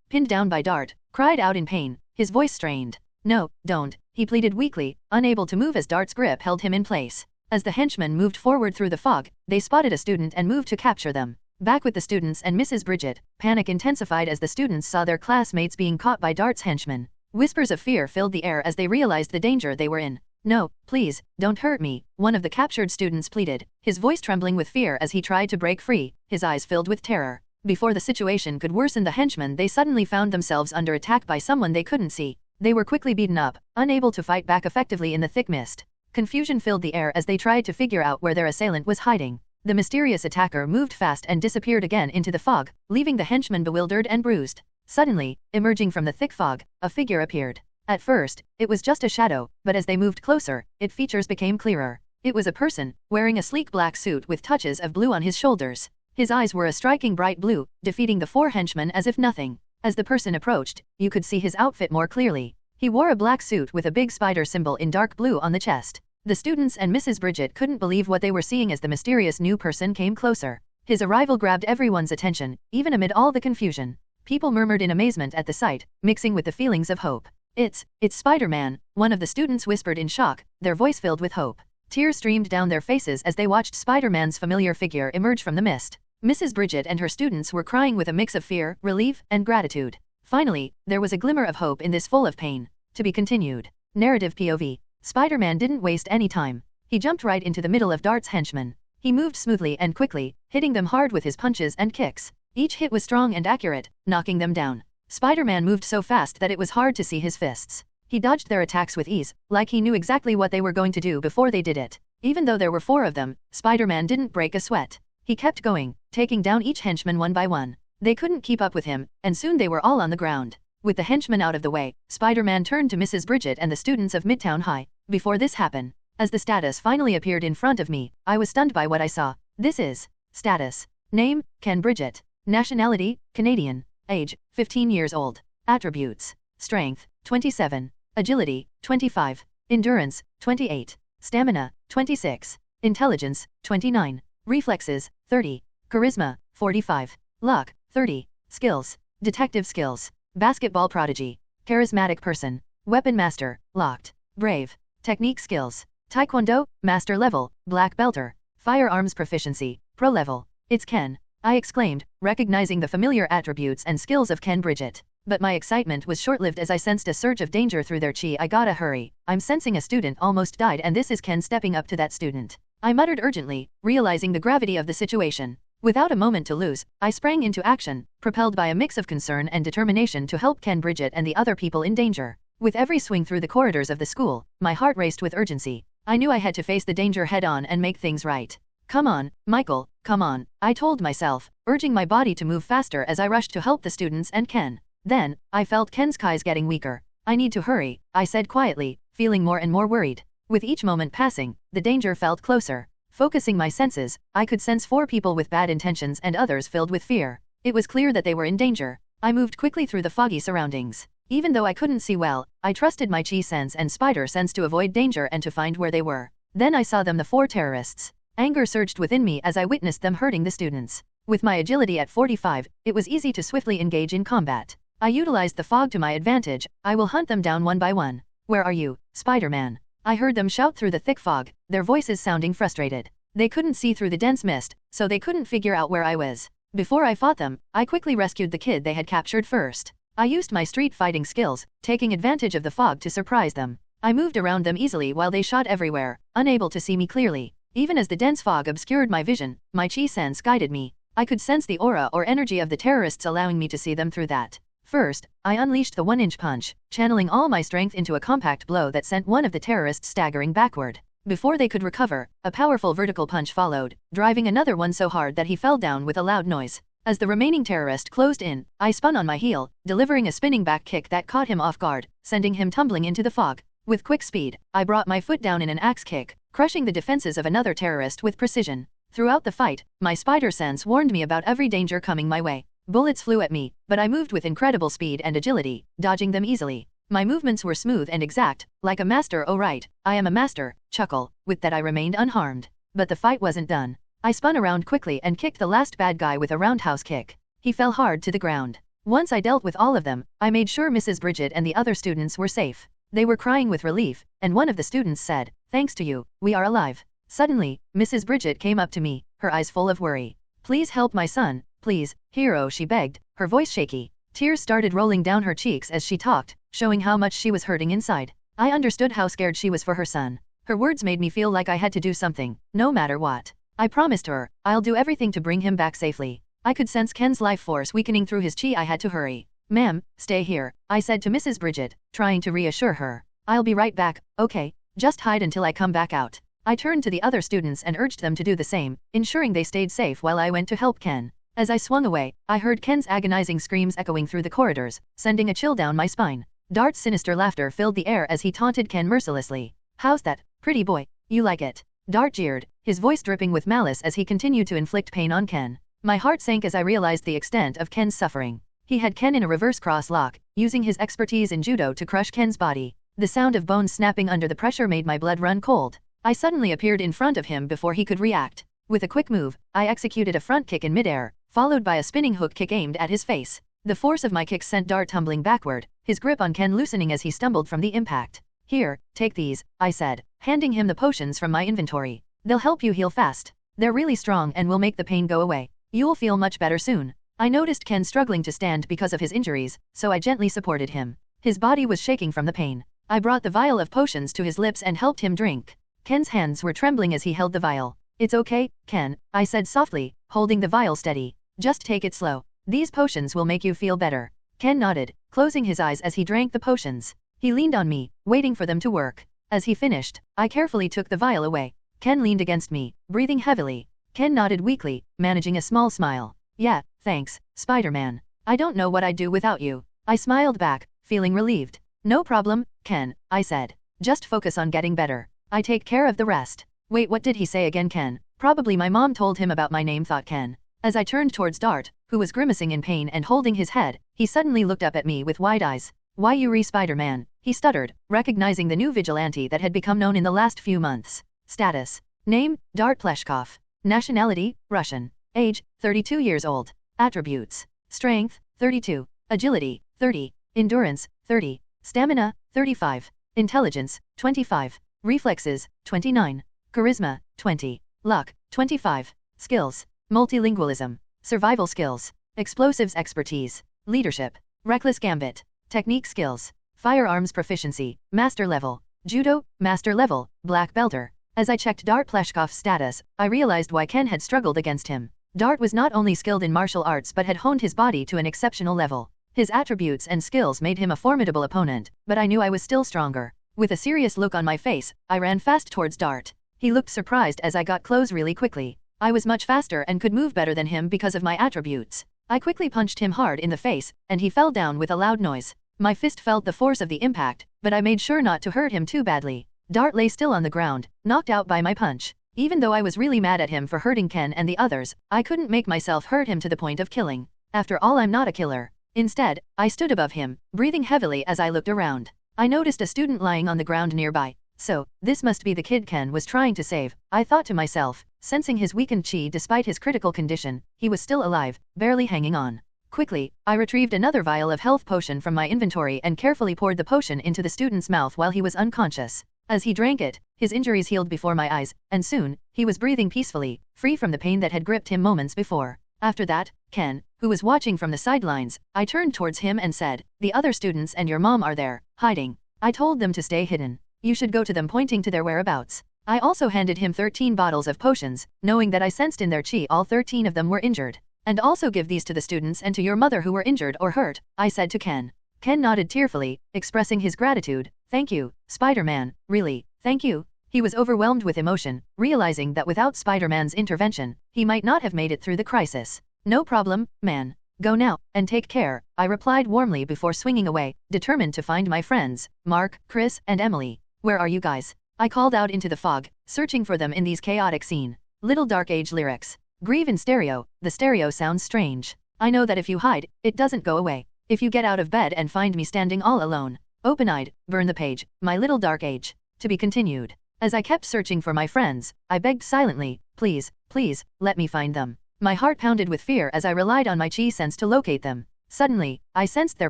pinned down by Dart, cried out in pain, his voice strained. No, don't, he pleaded weakly, unable to move as Dart's grip held him in place. As the henchmen moved forward through the fog, they spotted a student and moved to capture them. Back with the students and Mrs. Bridget, panic intensified as the students saw their classmates being caught by Dart's henchmen. Whispers of fear filled the air as they realized the danger they were in. No, please, don't hurt me, one of the captured students pleaded, his voice trembling with fear as he tried to break free, his eyes filled with terror. Before the situation could worsen, the henchmen they suddenly found themselves under attack by someone they couldn't see. They were quickly beaten up, unable to fight back effectively in the thick mist. Confusion filled the air as they tried to figure out where their assailant was hiding. The mysterious attacker moved fast and disappeared again into the fog, leaving the henchmen bewildered and bruised. Suddenly, emerging from the thick fog, a figure appeared. At first, it was just a shadow, but as they moved closer, its features became clearer. It was a person, wearing a sleek black suit with touches of blue on his shoulders. His eyes were a striking bright blue, defeating the 4 henchmen as if nothing. As the person approached, you could see his outfit more clearly. He wore a black suit with a big spider symbol in dark blue on the chest. The students and Mrs. Bridget couldn't believe what they were seeing as the mysterious new person came closer. His arrival grabbed everyone's attention, even amid all the confusion. People murmured in amazement at the sight, mixing with the feelings of hope. It's Spider-Man, one of the students whispered in shock, their voice filled with hope. Tears streamed down their faces as they watched Spider-Man's familiar figure emerge from the mist. Mrs. Bridget and her students were crying with a mix of fear, relief, and gratitude. Finally, there was a glimmer of hope in this full of pain. To be continued. Narrative POV. Spider-Man didn't waste any time. He jumped right into the middle of Dart's henchmen. He moved smoothly and quickly, hitting them hard with his punches and kicks. Each hit was strong and accurate, knocking them down. Spider-Man moved so fast that it was hard to see his fists. He dodged their attacks with ease, like he knew exactly what they were going to do before they did it. Even though there were 4 of them, Spider-Man didn't break a sweat. He kept going, taking down each henchman one by one. They couldn't keep up with him, and soon they were all on the ground. With the henchmen out of the way, Spider-Man turned to Mrs. Bridget and the students of Midtown High. Before this happened, as the status finally appeared in front of me, I was stunned by what I saw. This is status. Name, Ken Bridget. Nationality, Canadian. Age, 15 years old. Attributes. Strength, 27. Agility, 25. Endurance, 28. Stamina, 26. Intelligence, 29. Reflexes, 30. Charisma, 45. Luck, 30. Skills, Detective skills. Basketball prodigy. Charismatic person. Weapon master, locked. Brave. Technique skills. Taekwondo, master level, black belter. Firearms proficiency, pro level. It's Ken, I exclaimed, recognizing the familiar attributes and skills of Ken Bridget. But my excitement was short-lived as I sensed a surge of danger through their chi. I gotta hurry. I'm sensing a student almost died and this is Ken stepping up to that student. I muttered urgently, realizing the gravity of the situation. Without a moment to lose, I sprang into action, propelled by a mix of concern and determination to help Ken Bridget and the other people in danger. With every swing through the corridors of the school, my heart raced with urgency. I knew I had to face the danger head-on and make things right. Come on, Michael, come on, I told myself, urging my body to move faster as I rushed to help the students and Ken. Then, I felt Ken's eyes getting weaker. I need to hurry, I said quietly, feeling more and more worried. With each moment passing, the danger felt closer. Focusing my senses, I could sense 4 people with bad intentions and others filled with fear. It was clear that they were in danger. I moved quickly through the foggy surroundings. Even though I couldn't see well, I trusted my chi sense and spider sense to avoid danger and to find where they were. Then I saw them, the 4 terrorists. Anger surged within me as I witnessed them hurting the students. With my agility at 45, it was easy to swiftly engage in combat. I utilized the fog to my advantage. I will hunt them down one by one. Where are you, Spider-Man? I heard them shout through the thick fog, their voices sounding frustrated. They couldn't see through the dense mist, so they couldn't figure out where I was. Before I fought them, I quickly rescued the kid they had captured first. I used my street fighting skills, taking advantage of the fog to surprise them. I moved around them easily while they shot everywhere, unable to see me clearly. Even as the dense fog obscured my vision, my chi sense guided me. I could sense the aura or energy of the terrorists, allowing me to see them through that. First, I unleashed the 1-inch punch, channeling all my strength into a compact blow that sent one of the terrorists staggering backward. Before they could recover, a powerful vertical punch followed, driving another one so hard that he fell down with a loud noise. As the remaining terrorist closed in, I spun on my heel, delivering a spinning back kick that caught him off guard, sending him tumbling into the fog. With quick speed, I brought my foot down in an axe kick, crushing the defenses of another terrorist with precision. Throughout the fight, my spider sense warned me about every danger coming my way. Bullets flew at me, but I moved with incredible speed and agility, dodging them easily. My movements were smooth and exact, like a master. Oh right, I am a master, chuckle. With that I remained unharmed. But the fight wasn't done. I spun around quickly and kicked the last bad guy with a roundhouse kick. He fell hard to the ground. Once I dealt with all of them, I made sure Mrs. Bridget and the other students were safe. They were crying with relief, and one of the students said, "Thanks to you, we are alive." Suddenly, Mrs. Bridget came up to me, her eyes full of worry. "Please help my son, please, hero," she begged, her voice shaky. Tears started rolling down her cheeks as she talked, showing how much she was hurting inside. I understood how scared she was for her son. Her words made me feel like I had to do something, no matter what. I promised her, I'll do everything to bring him back safely. I could sense Ken's life force weakening through his chi. I had to hurry. "Ma'am, stay here," I said to Mrs. Bridget, trying to reassure her. "I'll be right back, okay? Just hide until I come back out." I turned to the other students and urged them to do the same, ensuring they stayed safe while I went to help Ken. As I swung away, I heard Ken's agonizing screams echoing through the corridors, sending a chill down my spine. Dart's sinister laughter filled the air as he taunted Ken mercilessly. "How's that, pretty boy? You like it?" Dart jeered, his voice dripping with malice as he continued to inflict pain on Ken. My heart sank as I realized the extent of Ken's suffering. He had Ken in a reverse cross lock, using his expertise in judo to crush Ken's body. The sound of bones snapping under the pressure made my blood run cold. I suddenly appeared in front of him before he could react. With a quick move, I executed a front kick in midair, followed by a spinning hook kick aimed at his face. The force of my kick sent Dart tumbling backward, his grip on Ken loosening as he stumbled from the impact. "Here, take these," I said, handing him the potions from my inventory. "They'll help you heal fast. They're really strong and will make the pain go away. You'll feel much better soon." I noticed Ken struggling to stand because of his injuries, so I gently supported him. His body was shaking from the pain. I brought the vial of potions to his lips and helped him drink. Ken's hands were trembling as he held the vial. "It's okay, Ken," I said softly, holding the vial steady. "Just take it slow. These potions will make you feel better." Ken nodded, closing his eyes as he drank the potions. He leaned on me, waiting for them to work. As he finished, I carefully took the vial away. Ken leaned against me, breathing heavily. Ken nodded weakly, managing a small smile. "Yeah, thanks, Spider-Man. I don't know what I'd do without you." I smiled back, feeling relieved. "No problem, Ken," I said. "Just focus on getting better. I take care of the rest." Wait, what did he say again? Ken. Probably my mom told him about my name, thought Ken. As I turned towards Dart, who was grimacing in pain and holding his head, he suddenly looked up at me with wide eyes. "Why you Spider-Man?" he stuttered, recognizing the new vigilante that had become known in the last few months. Status: Name, Dart Pleshkov. Nationality, Russian. Age, 32 years old. Attributes: Strength, 32. Agility, 30. Endurance, 30. Stamina, 35. Intelligence, 25. Reflexes, 29. Charisma, 20. Luck, 25. Skills, multilingualism, survival skills, explosives expertise, leadership, reckless gambit, technique skills, firearms proficiency, master level, judo, master level, black belter. As I checked Dart Pleshkov's status, I realized why Ken had struggled against him. Dart was not only skilled in martial arts but had honed his body to an exceptional level. His attributes and skills made him a formidable opponent, but I knew I was still stronger. With a serious look on my face, I ran fast towards Dart. He looked surprised as I got close really quickly. I was much faster and could move better than him because of my attributes. I quickly punched him hard in the face, and he fell down with a loud noise. My fist felt the force of the impact, but I made sure not to hurt him too badly. Dart lay still on the ground, knocked out by my punch. Even though I was really mad at him for hurting Ken and the others, I couldn't make myself hurt him to the point of killing. After all, I'm not a killer. Instead, I stood above him, breathing heavily as I looked around. I noticed a student lying on the ground nearby. So, this must be the kid Ken was trying to save, I thought to myself. Sensing his weakened chi despite his critical condition, he was still alive, barely hanging on. Quickly, I retrieved another vial of health potion from my inventory and carefully poured the potion into the student's mouth while he was unconscious. As he drank it, his injuries healed before my eyes, and soon, he was breathing peacefully, free from the pain that had gripped him moments before. After that, Ken, who was watching from the sidelines, I turned towards him and said, "The other students and your mom are there, hiding. I told them to stay hidden. You should go to them," pointing to their whereabouts. I also handed him 13 bottles of potions, knowing that I sensed in their chi all 13 of them were injured. "And also give these to the students and to your mother who were injured or hurt," I said to Ken. Ken nodded tearfully, expressing his gratitude. "Thank you, Spider-Man, really, thank you." He was overwhelmed with emotion, realizing that without Spider-Man's intervention, he might not have made it through the crisis. "No problem, man. Go now, and take care," I replied warmly before swinging away, determined to find my friends, Mark, Chris, and Emily. "Where are you guys?" I called out into the fog, searching for them in these chaotic scene. Little Dark Age lyrics. Grieve in stereo, the stereo sounds strange. I know that if you hide, it doesn't go away. If you get out of bed and find me standing all alone, open-eyed, burn the page, my little Dark Age. To be continued. As I kept searching for my friends, I begged silently, "Please, please, let me find them." My heart pounded with fear as I relied on my chi sense to locate them. Suddenly, I sensed their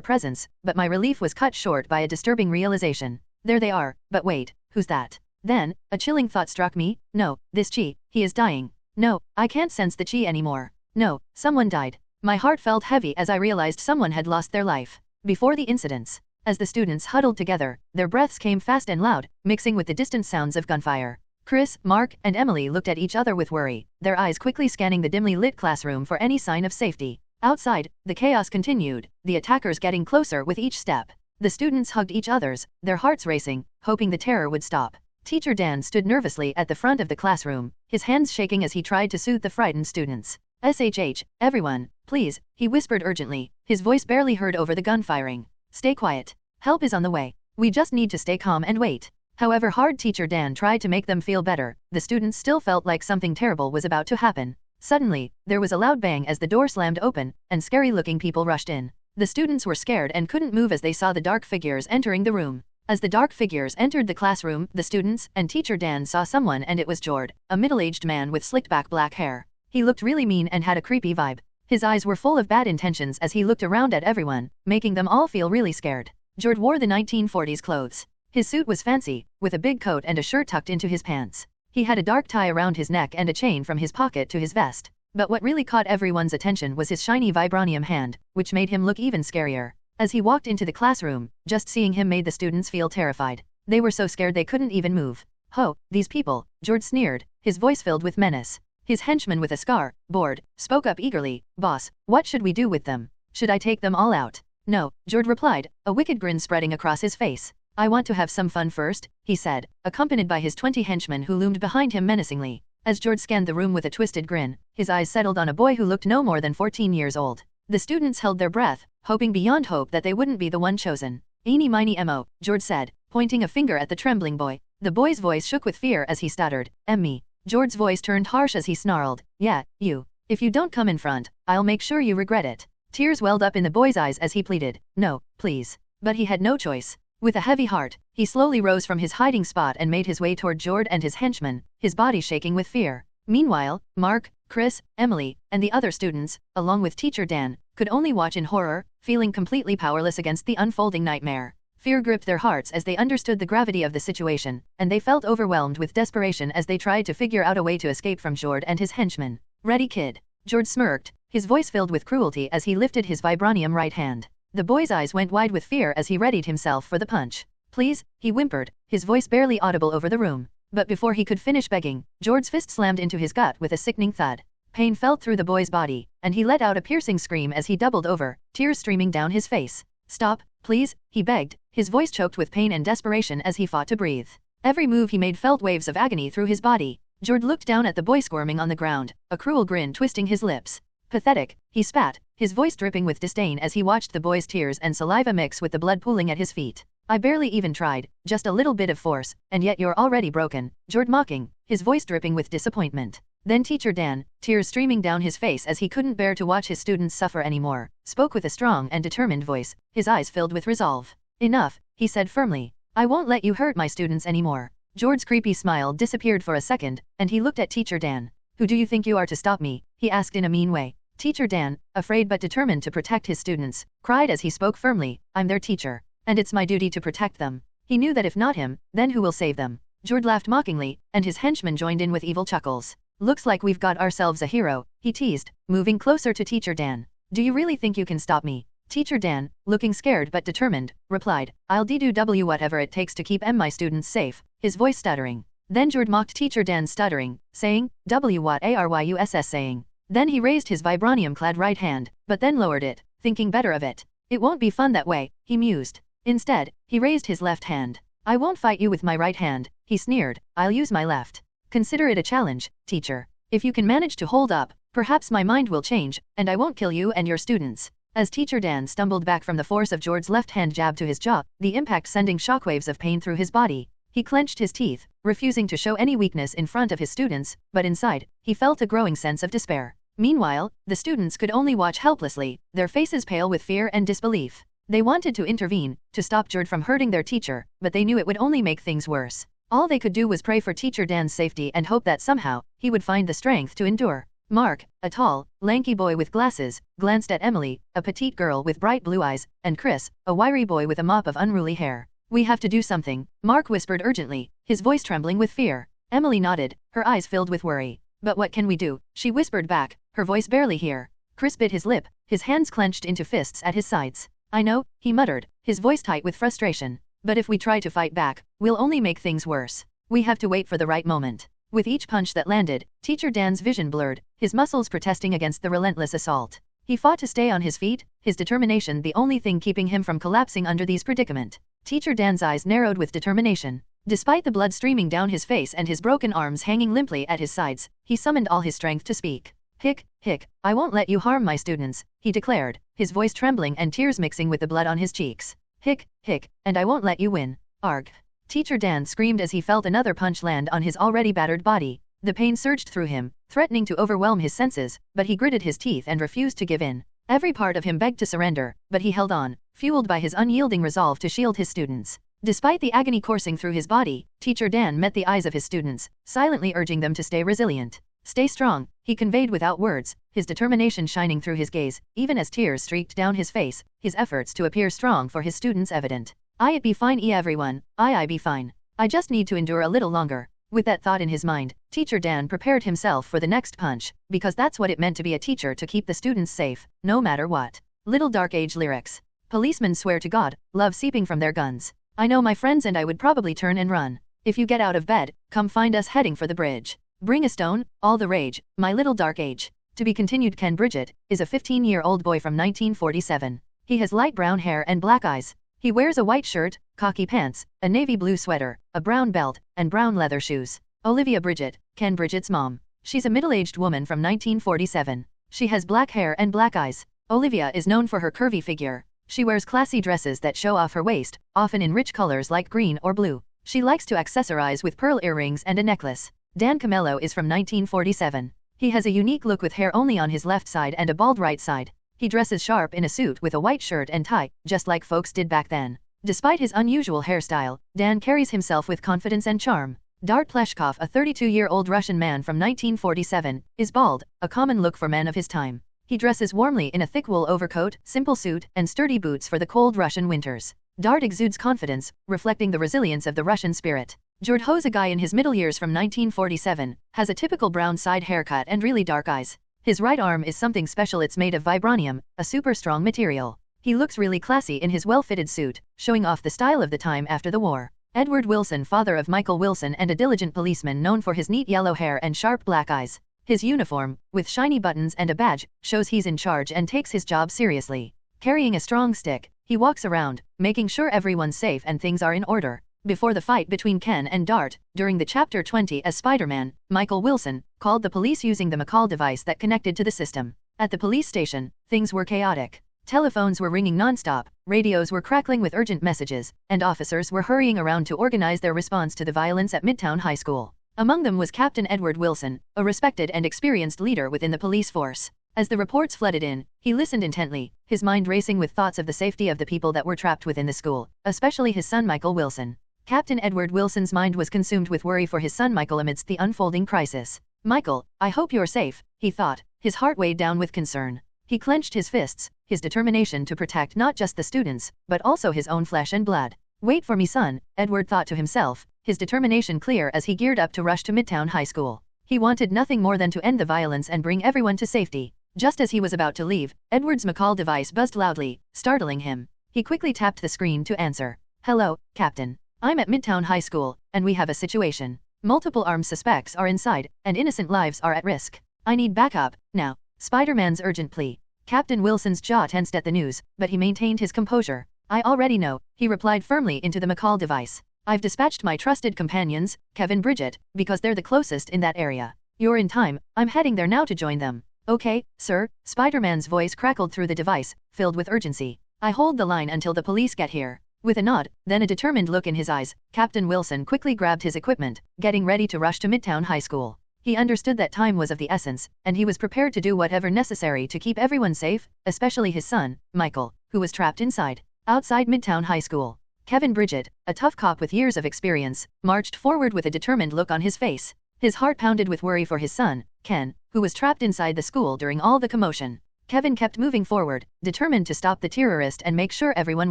presence, but my relief was cut short by a disturbing realization. There they are, but wait, who's that? Then, a chilling thought struck me. No, this chi, he is dying. No, I can't sense the chi anymore. No, someone died. My heart felt heavy as I realized someone had lost their life. Before the incidents, as the students huddled together, their breaths came fast and loud, mixing with the distant sounds of gunfire. Chris, Mark, and Emily looked at each other with worry, their eyes quickly scanning the dimly lit classroom for any sign of safety. Outside, the chaos continued, the attackers getting closer with each step. The students hugged each other's, their hearts racing, hoping the terror would stop. Teacher Dan stood nervously at the front of the classroom, his hands shaking as he tried to soothe the frightened students. "SHH, everyone, please," he whispered urgently, his voice barely heard over the gunfiring. "Stay quiet. Help is on the way. We just need to stay calm and wait." However hard Teacher Dan tried to make them feel better, the students still felt like something terrible was about to happen. Suddenly, there was a loud bang as the door slammed open, and scary-looking people rushed in. The students were scared and couldn't move as they saw the dark figures entering the room. As the dark figures entered the classroom, the students and Teacher Dan saw someone, and it was Jord, a middle-aged man with slicked-back black hair. He looked really mean and had a creepy vibe. His eyes were full of bad intentions as he looked around at everyone, making them all feel really scared. Jord wore the 1940s clothes. His suit was fancy, with a big coat and a shirt tucked into his pants. He had a dark tie around his neck and a chain from his pocket to his vest. But what really caught everyone's attention was his shiny vibranium hand, which made him look even scarier. As he walked into the classroom, just seeing him made the students feel terrified. They were so scared they couldn't even move. "Ho, these people," Jord sneered, his voice filled with menace. His henchman with a scar, bored, spoke up eagerly, "Boss, what should we do with them? Should I take them all out?" "No," Jord replied, a wicked grin spreading across his face. "I want to have some fun first," he said, accompanied by his 20 henchmen who loomed behind him menacingly. As Jord scanned the room with a twisted grin, his eyes settled on a boy who looked no more than 14 years old. The students held their breath, hoping beyond hope that they wouldn't be the one chosen. "Eeny miny mo," Jord said, pointing a finger at the trembling boy. The boy's voice shook with fear as he stuttered, "Me." Jord's voice turned harsh as he snarled, "Yeah, you. If you don't come in front, I'll make sure you regret it." Tears welled up in the boy's eyes as he pleaded, "No, please." But he had no choice. With a heavy heart, he slowly rose from his hiding spot and made his way toward Jord and his henchmen, his body shaking with fear. Meanwhile, Mark, Chris, Emily, and the other students, along with Teacher Dan, could only watch in horror, feeling completely powerless against the unfolding nightmare. Fear gripped their hearts as they understood the gravity of the situation, and they felt overwhelmed with desperation as they tried to figure out a way to escape from Jord and his henchmen. Ready, kid? Jord smirked, his voice filled with cruelty as he lifted his vibranium right hand. The boy's eyes went wide with fear as he readied himself for the punch. Please, he whimpered, his voice barely audible over the room. But before he could finish begging, Jord's fist slammed into his gut with a sickening thud. Pain felt through the boy's body, and he let out a piercing scream as he doubled over, tears streaming down his face. Stop, please, he begged, his voice choked with pain and desperation as he fought to breathe. Every move he made felt waves of agony through his body. Jord looked down at the boy squirming on the ground, a cruel grin twisting his lips. Pathetic, he spat, his voice dripping with disdain as he watched the boy's tears and saliva mix with the blood pooling at his feet. I barely even tried, just a little bit of force, and yet you're already broken, Jord mocking, his voice dripping with disappointment. Then Teacher Dan, tears streaming down his face as he couldn't bear to watch his students suffer anymore, spoke with a strong and determined voice, his eyes filled with resolve. Enough, he said firmly. I won't let you hurt my students anymore. Jord's creepy smile disappeared for a second, and he looked at Teacher Dan. Who do you think you are to stop me? He asked in a mean way. Teacher Dan, afraid but determined to protect his students, cried as he spoke firmly, I'm their teacher, and it's my duty to protect them. He knew that if not him, then who will save them? Jord laughed mockingly, and his henchmen joined in with evil chuckles. Looks like we've got ourselves a hero, he teased, moving closer to Teacher Dan. Do you really think you can stop me? Teacher Dan, looking scared but determined, replied, I'll do whatever it takes to keep my students safe, his voice stuttering. Then Jord mocked Teacher Dan's stuttering, saying, saying. Then he raised his vibranium-clad right hand, but then lowered it, thinking better of it. It won't be fun that way, he mused. Instead, he raised his left hand. I won't fight you with my right hand, he sneered, I'll use my left. Consider it a challenge, teacher. If you can manage to hold up, perhaps my mind will change, and I won't kill you and your students. As Teacher Dan stumbled back from the force of Jord's left hand jab to his jaw, the impact sending shockwaves of pain through his body. He clenched his teeth, refusing to show any weakness in front of his students, but inside, he felt a growing sense of despair. Meanwhile, the students could only watch helplessly, their faces pale with fear and disbelief. They wanted to intervene, to stop Jord from hurting their teacher, but they knew it would only make things worse. All they could do was pray for Teacher Dan's safety and hope that somehow, he would find the strength to endure. Mark, a tall, lanky boy with glasses, glanced at Emily, a petite girl with bright blue eyes, and Chris, a wiry boy with a mop of unruly hair. We have to do something, Mark whispered urgently, his voice trembling with fear. Emily nodded, her eyes filled with worry. But what can we do? She whispered back, her voice barely heard. Chris bit his lip, his hands clenched into fists at his sides. I know, he muttered, his voice tight with frustration. But if we try to fight back, we'll only make things worse. We have to wait for the right moment. With each punch that landed, Teacher Dan's vision blurred, his muscles protesting against the relentless assault. He fought to stay on his feet, his determination the only thing keeping him from collapsing under these predicament. Teacher Dan's eyes narrowed with determination. Despite the blood streaming down his face and his broken arms hanging limply at his sides, he summoned all his strength to speak. Hick, hick, I won't let you harm my students, he declared, his voice trembling and tears mixing with the blood on his cheeks. Hick, hick, and I won't let you win. Arg. Teacher Dan screamed as he felt another punch land on his already battered body. The pain surged through him, threatening to overwhelm his senses, but he gritted his teeth and refused to give in. Every part of him begged to surrender, but he held on, fueled by his unyielding resolve to shield his students. Despite the agony coursing through his body, Teacher Dan met the eyes of his students, silently urging them to stay resilient. Stay strong, he conveyed without words, his determination shining through his gaze, even as tears streaked down his face, his efforts to appear strong for his students evident. It be fine everyone, I be fine. I just need to endure a little longer. With that thought in his mind, Teacher Dan prepared himself for the next punch, because that's what it meant to be a teacher, to keep the students safe, no matter what. Little Dark Age lyrics. Policemen swear to God, love seeping from their guns. I know my friends and I would probably turn and run. If you get out of bed, come find us heading for the bridge. Bring a stone, all the rage, my little dark age. To be continued. Ken Bridget is a 15-year-old boy from 1947. He has light brown hair and black eyes. He wears a white shirt, khaki pants, a navy blue sweater, a brown belt, and brown leather shoes. Olivia Bridget, Ken Bridget's mom. She's a middle-aged woman from 1947. She has black hair and black eyes. Olivia is known for her curvy figure. She wears classy dresses that show off her waist, often in rich colors like green or blue. She likes to accessorize with pearl earrings and a necklace. Dan Camello is from 1947. He has a unique look with hair only on his left side and a bald right side. He dresses sharp in a suit with a white shirt and tie, just like folks did back then. Despite his unusual hairstyle, Dan carries himself with confidence and charm. Dart Pleshkov, a 32-year-old Russian man from 1947, is bald, a common look for men of his time. He dresses warmly in a thick wool overcoat, simple suit, and sturdy boots for the cold Russian winters. Dart exudes confidence, reflecting the resilience of the Russian spirit. Jordho's a guy in his middle years from 1947, has a typical brown side haircut and really dark eyes. His right arm is something special, it's made of vibranium, a super strong material. He looks really classy in his well-fitted suit, showing off the style of the time after the war. Edward Wilson, father of Michael Wilson and a diligent policeman known for his neat yellow hair and sharp black eyes. His uniform, with shiny buttons and a badge, shows he's in charge and takes his job seriously. Carrying a strong stick, he walks around, making sure everyone's safe and things are in order. Before the fight between Ken and Dart, during the Chapter 20 as Spider-Man, Michael Wilson called the police using the McCall device that connected to the system. At the police station, things were chaotic. Telephones were ringing non-stop, radios were crackling with urgent messages, and officers were hurrying around to organize their response to the violence at Midtown High School. Among them was Captain Edward Wilson, a respected and experienced leader within the police force. As the reports flooded in, he listened intently, his mind racing with thoughts of the safety of the people that were trapped within the school, especially his son Michael Wilson. Captain Edward Wilson's mind was consumed with worry for his son Michael amidst the unfolding crisis. "Michael, I hope you're safe," he thought, his heart weighed down with concern. He clenched his fists, his determination to protect not just the students, but also his own flesh and blood. "Wait for me, son," Edward thought to himself, his determination clear as he geared up to rush to Midtown High School. He wanted nothing more than to end the violence and bring everyone to safety. Just as he was about to leave, Edward's McCall device buzzed loudly, startling him. He quickly tapped the screen to answer. "Hello, Captain. I'm at Midtown High School, and we have a situation. Multiple armed suspects are inside, and innocent lives are at risk. I need backup, now." Spider-Man's urgent plea. Captain Wilson's jaw tensed at the news, but he maintained his composure. "I already know," he replied firmly into the McCall device. "I've dispatched my trusted companions, Kevin and Bridget, because they're the closest in that area. You're in time, I'm heading there now to join them." "Okay, sir," Spider-Man's voice crackled through the device, filled with urgency. "I hold the line until the police get here." With a nod, then a determined look in his eyes, Captain Wilson quickly grabbed his equipment, getting ready to rush to Midtown High School. He understood that time was of the essence, and he was prepared to do whatever necessary to keep everyone safe, especially his son, Michael, who was trapped inside. Outside Midtown High School, Kevin Bridget, a tough cop with years of experience, marched forward with a determined look on his face. His heart pounded with worry for his son, Ken, who was trapped inside the school during all the commotion. Kevin kept moving forward, determined to stop the terrorist and make sure everyone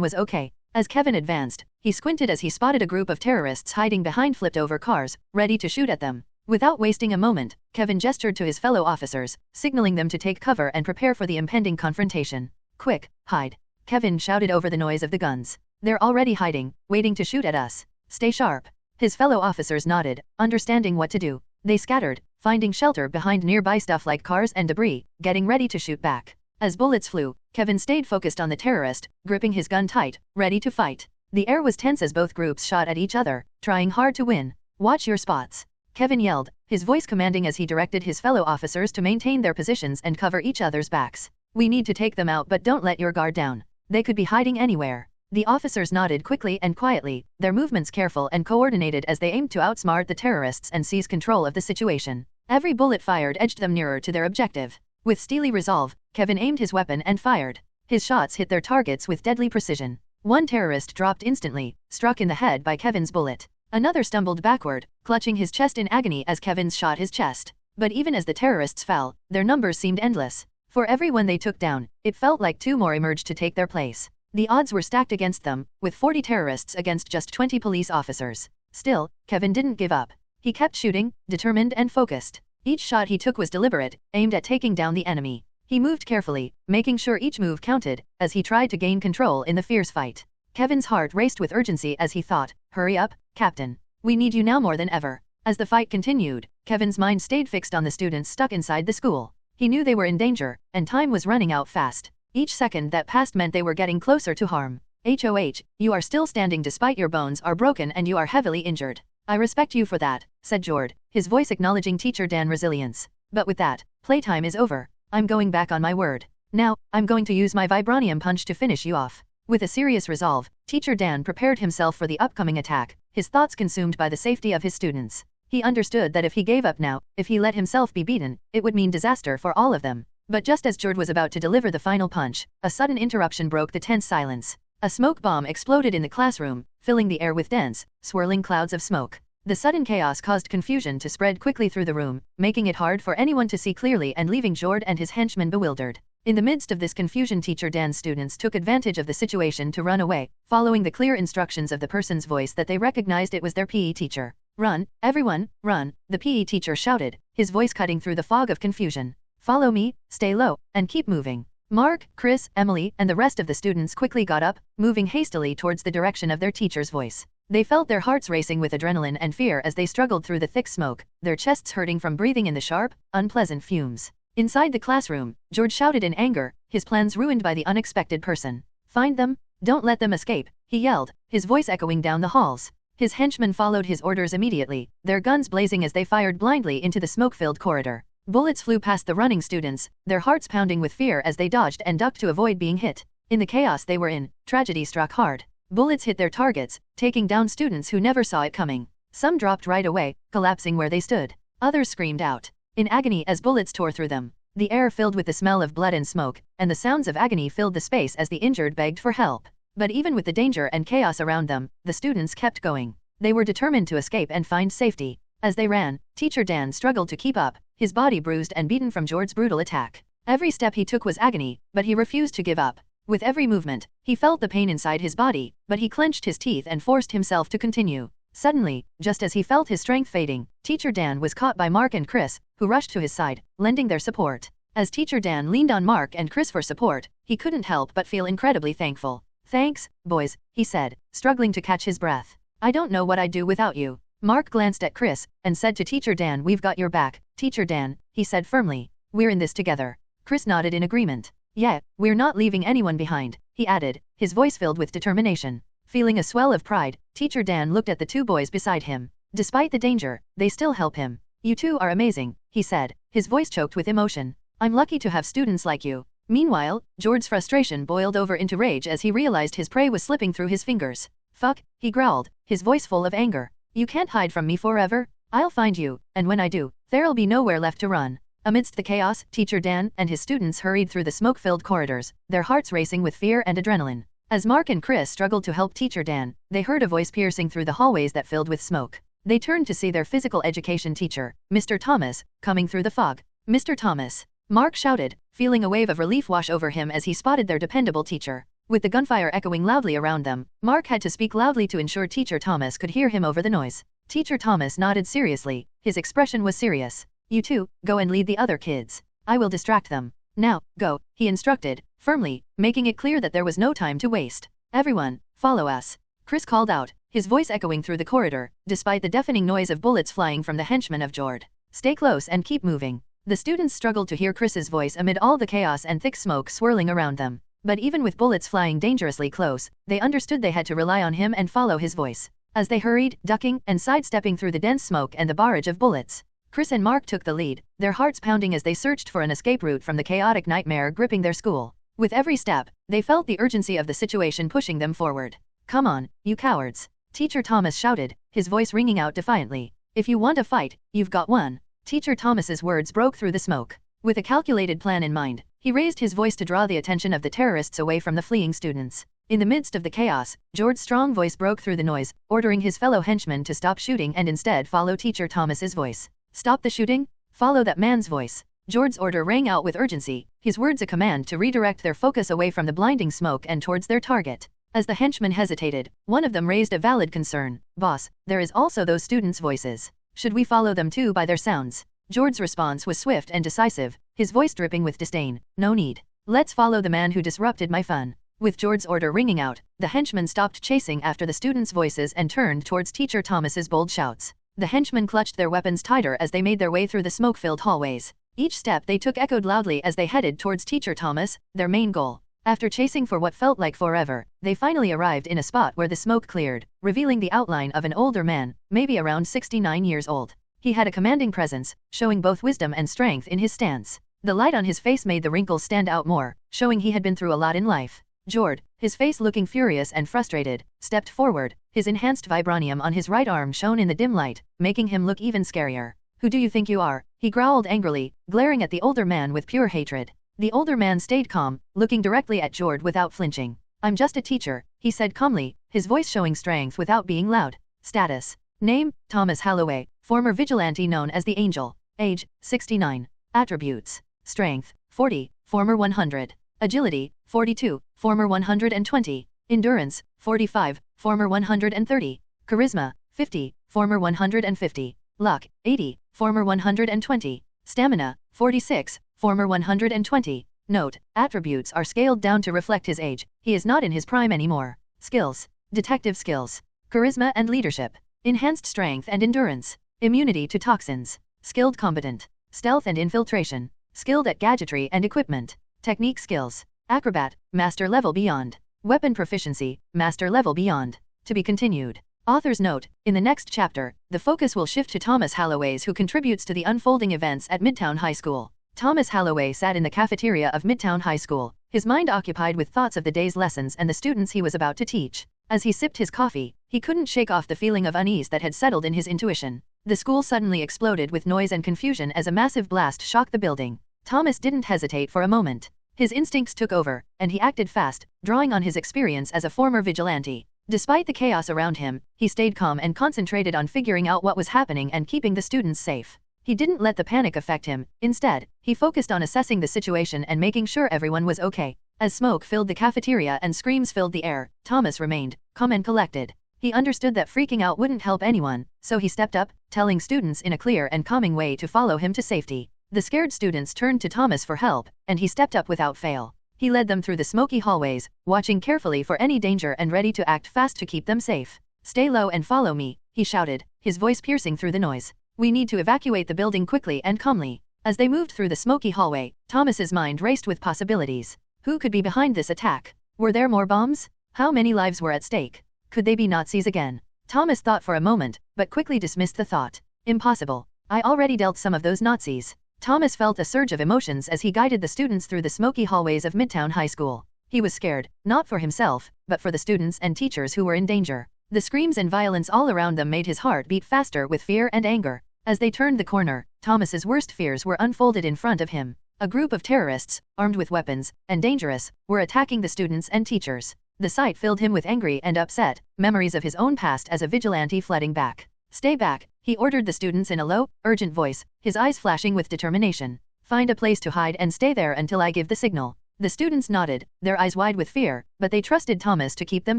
was okay. As Kevin advanced, he squinted as he spotted a group of terrorists hiding behind flipped-over cars, ready to shoot at them. Without wasting a moment, Kevin gestured to his fellow officers, signaling them to take cover and prepare for the impending confrontation. "Quick, hide," Kevin shouted over the noise of the guns. "They're already hiding, waiting to shoot at us. Stay sharp." His fellow officers nodded, understanding what to do. They scattered, finding shelter behind nearby stuff like cars and debris, getting ready to shoot back. As bullets flew, Kevin stayed focused on the terrorist, gripping his gun tight, ready to fight. The air was tense as both groups shot at each other, trying hard to win. "Watch your spots," Kevin yelled, his voice commanding as he directed his fellow officers to maintain their positions and cover each other's backs. "We need to take them out, but don't let your guard down. They could be hiding anywhere." The officers nodded quickly and quietly, their movements careful and coordinated as they aimed to outsmart the terrorists and seize control of the situation. Every bullet fired edged them nearer to their objective. With steely resolve, Kevin aimed his weapon and fired. His shots hit their targets with deadly precision. One terrorist dropped instantly, struck in the head by Kevin's bullet. Another stumbled backward, clutching his chest in agony as Kevin's shot his chest. But even as the terrorists fell, their numbers seemed endless. For every one they took down, it felt like two more emerged to take their place. The odds were stacked against them, with 40 terrorists against just 20 police officers. Still, Kevin didn't give up. He kept shooting, determined and focused. Each shot he took was deliberate, aimed at taking down the enemy. He moved carefully, making sure each move counted, as he tried to gain control in the fierce fight. Kevin's heart raced with urgency as he thought, "Hurry up, Captain. We need you now more than ever." As the fight continued, Kevin's mind stayed fixed on the students stuck inside the school. He knew they were in danger, and time was running out fast. Each second that passed meant they were getting closer to harm. "HOH, you are still standing despite your bones are broken and you are heavily injured. I respect you for that," said Jord, his voice acknowledging Teacher Dan's resilience. "But with that, playtime is over. I'm going back on my word. Now, I'm going to use my vibranium punch to finish you off." With a serious resolve, Teacher Dan prepared himself for the upcoming attack, his thoughts consumed by the safety of his students. He understood that if he gave up now, if he let himself be beaten, it would mean disaster for all of them. But just as Jord was about to deliver the final punch, a sudden interruption broke the tense silence. A smoke bomb exploded in the classroom, filling the air with dense, swirling clouds of smoke. The sudden chaos caused confusion to spread quickly through the room, making it hard for anyone to see clearly and leaving Jord and his henchmen bewildered. In the midst of this confusion, Teacher Dan's students took advantage of the situation to run away, following the clear instructions of the person's voice that they recognized it was their PE teacher. "Run, everyone, run," the PE teacher shouted, his voice cutting through the fog of confusion. "Follow me, stay low, and keep moving." Mark, Chris, Emily, and the rest of the students quickly got up, moving hastily towards the direction of their teacher's voice. They felt their hearts racing with adrenaline and fear as they struggled through the thick smoke, their chests hurting from breathing in the sharp, unpleasant fumes. Inside the classroom, George shouted in anger, his plans ruined by the unexpected person. "Find them, don't let them escape," he yelled, his voice echoing down the halls. His henchmen followed his orders immediately, their guns blazing as they fired blindly into the smoke-filled corridor. Bullets flew past the running students, their hearts pounding with fear as they dodged and ducked to avoid being hit. In the chaos they were in, tragedy struck hard. Bullets hit their targets, taking down students who never saw it coming. Some dropped right away, collapsing where they stood. Others screamed out in agony as bullets tore through them. The air filled with the smell of blood and smoke, and the sounds of agony filled the space as the injured begged for help. But even with the danger and chaos around them, the students kept going. They were determined to escape and find safety. As they ran, Teacher Dan struggled to keep up, his body bruised and beaten from George's brutal attack. Every step he took was agony, but he refused to give up. With every movement, he felt the pain inside his body, but he clenched his teeth and forced himself to continue. Suddenly, just as he felt his strength fading, Teacher Dan was caught by Mark and Chris, who rushed to his side, lending their support. As Teacher Dan leaned on Mark and Chris for support, he couldn't help but feel incredibly thankful. "Thanks, boys," he said, struggling to catch his breath. "I don't know what I'd do without you." Mark glanced at Chris, and said to Teacher Dan, "We've got your back, Teacher Dan," he said firmly. "We're in this together." Chris nodded in agreement. "Yeah, we're not leaving anyone behind," he added, his voice filled with determination. Feeling a swell of pride, Teacher Dan looked at the two boys beside him. Despite the danger, they still help him. "You two are amazing," he said, his voice choked with emotion. "I'm lucky to have students like you." Meanwhile, George's frustration boiled over into rage as he realized his prey was slipping through his fingers. "Fuck," he growled, his voice full of anger. "You can't hide from me forever. I'll find you, and when I do, there'll be nowhere left to run." Amidst the chaos, Teacher Dan and his students hurried through the smoke-filled corridors, their hearts racing with fear and adrenaline. As Mark and Chris struggled to help Teacher Dan, they heard a voice piercing through the hallways that filled with smoke. They turned to see their physical education teacher, Mr. Thomas, coming through the fog. "Mr. Thomas," Mark shouted, feeling a wave of relief wash over him as he spotted their dependable teacher. With the gunfire echoing loudly around them, Mark had to speak loudly to ensure Teacher Thomas could hear him over the noise. Teacher Thomas nodded seriously, his expression was serious. "You two, go and lead the other kids. I will distract them. Now, go," he instructed, firmly, making it clear that there was no time to waste. "Everyone, follow us," Chris called out, his voice echoing through the corridor, despite the deafening noise of bullets flying from the henchmen of Jord. "Stay close and keep moving." The students struggled to hear Chris's voice amid all the chaos and thick smoke swirling around them. But even with bullets flying dangerously close, they understood they had to rely on him and follow his voice. As they hurried, ducking and sidestepping through the dense smoke and the barrage of bullets, Chris and Mark took the lead, their hearts pounding as they searched for an escape route from the chaotic nightmare gripping their school. With every step, they felt the urgency of the situation pushing them forward. "Come on, you cowards," Teacher Thomas shouted, his voice ringing out defiantly. "If you want a fight, you've got one." Teacher Thomas's words broke through the smoke. With a calculated plan in mind, he raised his voice to draw the attention of the terrorists away from the fleeing students. In the midst of the chaos, George's strong voice broke through the noise, ordering his fellow henchmen to stop shooting and instead follow Teacher Thomas's voice. "Stop the shooting, follow that man's voice." George's order rang out with urgency, his words a command to redirect their focus away from the blinding smoke and towards their target. As the henchmen hesitated, one of them raised a valid concern. "Boss, there is also those students' voices. Should we follow them too by their sounds?" George's response was swift and decisive, his voice dripping with disdain. "No need. Let's follow the man who disrupted my fun." With George's order ringing out, the henchmen stopped chasing after the students' voices and turned towards Teacher Thomas's bold shouts. The henchmen clutched their weapons tighter as they made their way through the smoke-filled hallways. Each step they took echoed loudly as they headed towards Teacher Thomas, their main goal. After chasing for what felt like forever, they finally arrived in a spot where the smoke cleared, revealing the outline of an older man, maybe around 69 years old. He had a commanding presence, showing both wisdom and strength in his stance. The light on his face made the wrinkles stand out more, showing he had been through a lot in life. Jord, his face looking furious and frustrated, stepped forward, his enhanced vibranium on his right arm shone in the dim light, making him look even scarier. "Who do you think you are?" he growled angrily, glaring at the older man with pure hatred. The older man stayed calm, looking directly at Jord without flinching. "I'm just a teacher," he said calmly, his voice showing strength without being loud. "Status. Name, Thomas Halloway, former vigilante known as the Angel. Age, 69. Attributes. Strength, 40, former 100. Agility, 42, former 120. Endurance, 45, former 130. Charisma, 50, former 150. Luck, 80, former 120. Stamina, 46, former 120. Note, attributes are scaled down to reflect his age. He is not in his prime anymore. Skills. Detective skills. Charisma and leadership. Enhanced strength and endurance. Immunity to toxins. Skilled combatant. Stealth and infiltration. Skilled at gadgetry and equipment. Technique skills. Acrobat, master level beyond. Weapon proficiency, master level beyond. To be continued. Author's note, in the next chapter, the focus will shift to Thomas Halloway's who contributes to the unfolding events at Midtown High School. Thomas Halloway sat in the cafeteria of Midtown High School, his mind occupied with thoughts of the day's lessons and the students he was about to teach. As he sipped his coffee, he couldn't shake off the feeling of unease that had settled in his intuition. The school suddenly exploded with noise and confusion as a massive blast shocked the building. Thomas didn't hesitate for a moment. His instincts took over, and he acted fast, drawing on his experience as a former vigilante. Despite the chaos around him, he stayed calm and concentrated on figuring out what was happening and keeping the students safe. He didn't let the panic affect him. Instead, he focused on assessing the situation and making sure everyone was okay. As smoke filled the cafeteria and screams filled the air, Thomas remained calm and collected. He understood that freaking out wouldn't help anyone, so he stepped up, telling students in a clear and calming way to follow him to safety. The scared students turned to Thomas for help, and he stepped up without fail. He led them through the smoky hallways, watching carefully for any danger and ready to act fast to keep them safe. "Stay low and follow me," he shouted, his voice piercing through the noise. "We need to evacuate the building quickly and calmly." As they moved through the smoky hallway, Thomas's mind raced with possibilities. Who could be behind this attack? Were there more bombs? How many lives were at stake? Could they be Nazis again? Thomas thought for a moment, but quickly dismissed the thought. Impossible. I already dealt some of those Nazis. Thomas felt a surge of emotions as he guided the students through the smoky hallways of Midtown High School. He was scared, not for himself, but for the students and teachers who were in danger. The screams and violence all around them made his heart beat faster with fear and anger. As they turned the corner, Thomas's worst fears were unfolded in front of him. A group of terrorists, armed with weapons, and dangerous, were attacking the students and teachers. The sight filled him with angry and upset, memories of his own past as a vigilante flooding back. "Stay back," he ordered the students in a low, urgent voice, his eyes flashing with determination. "Find a place to hide and stay there until I give the signal." The students nodded, their eyes wide with fear, but they trusted Thomas to keep them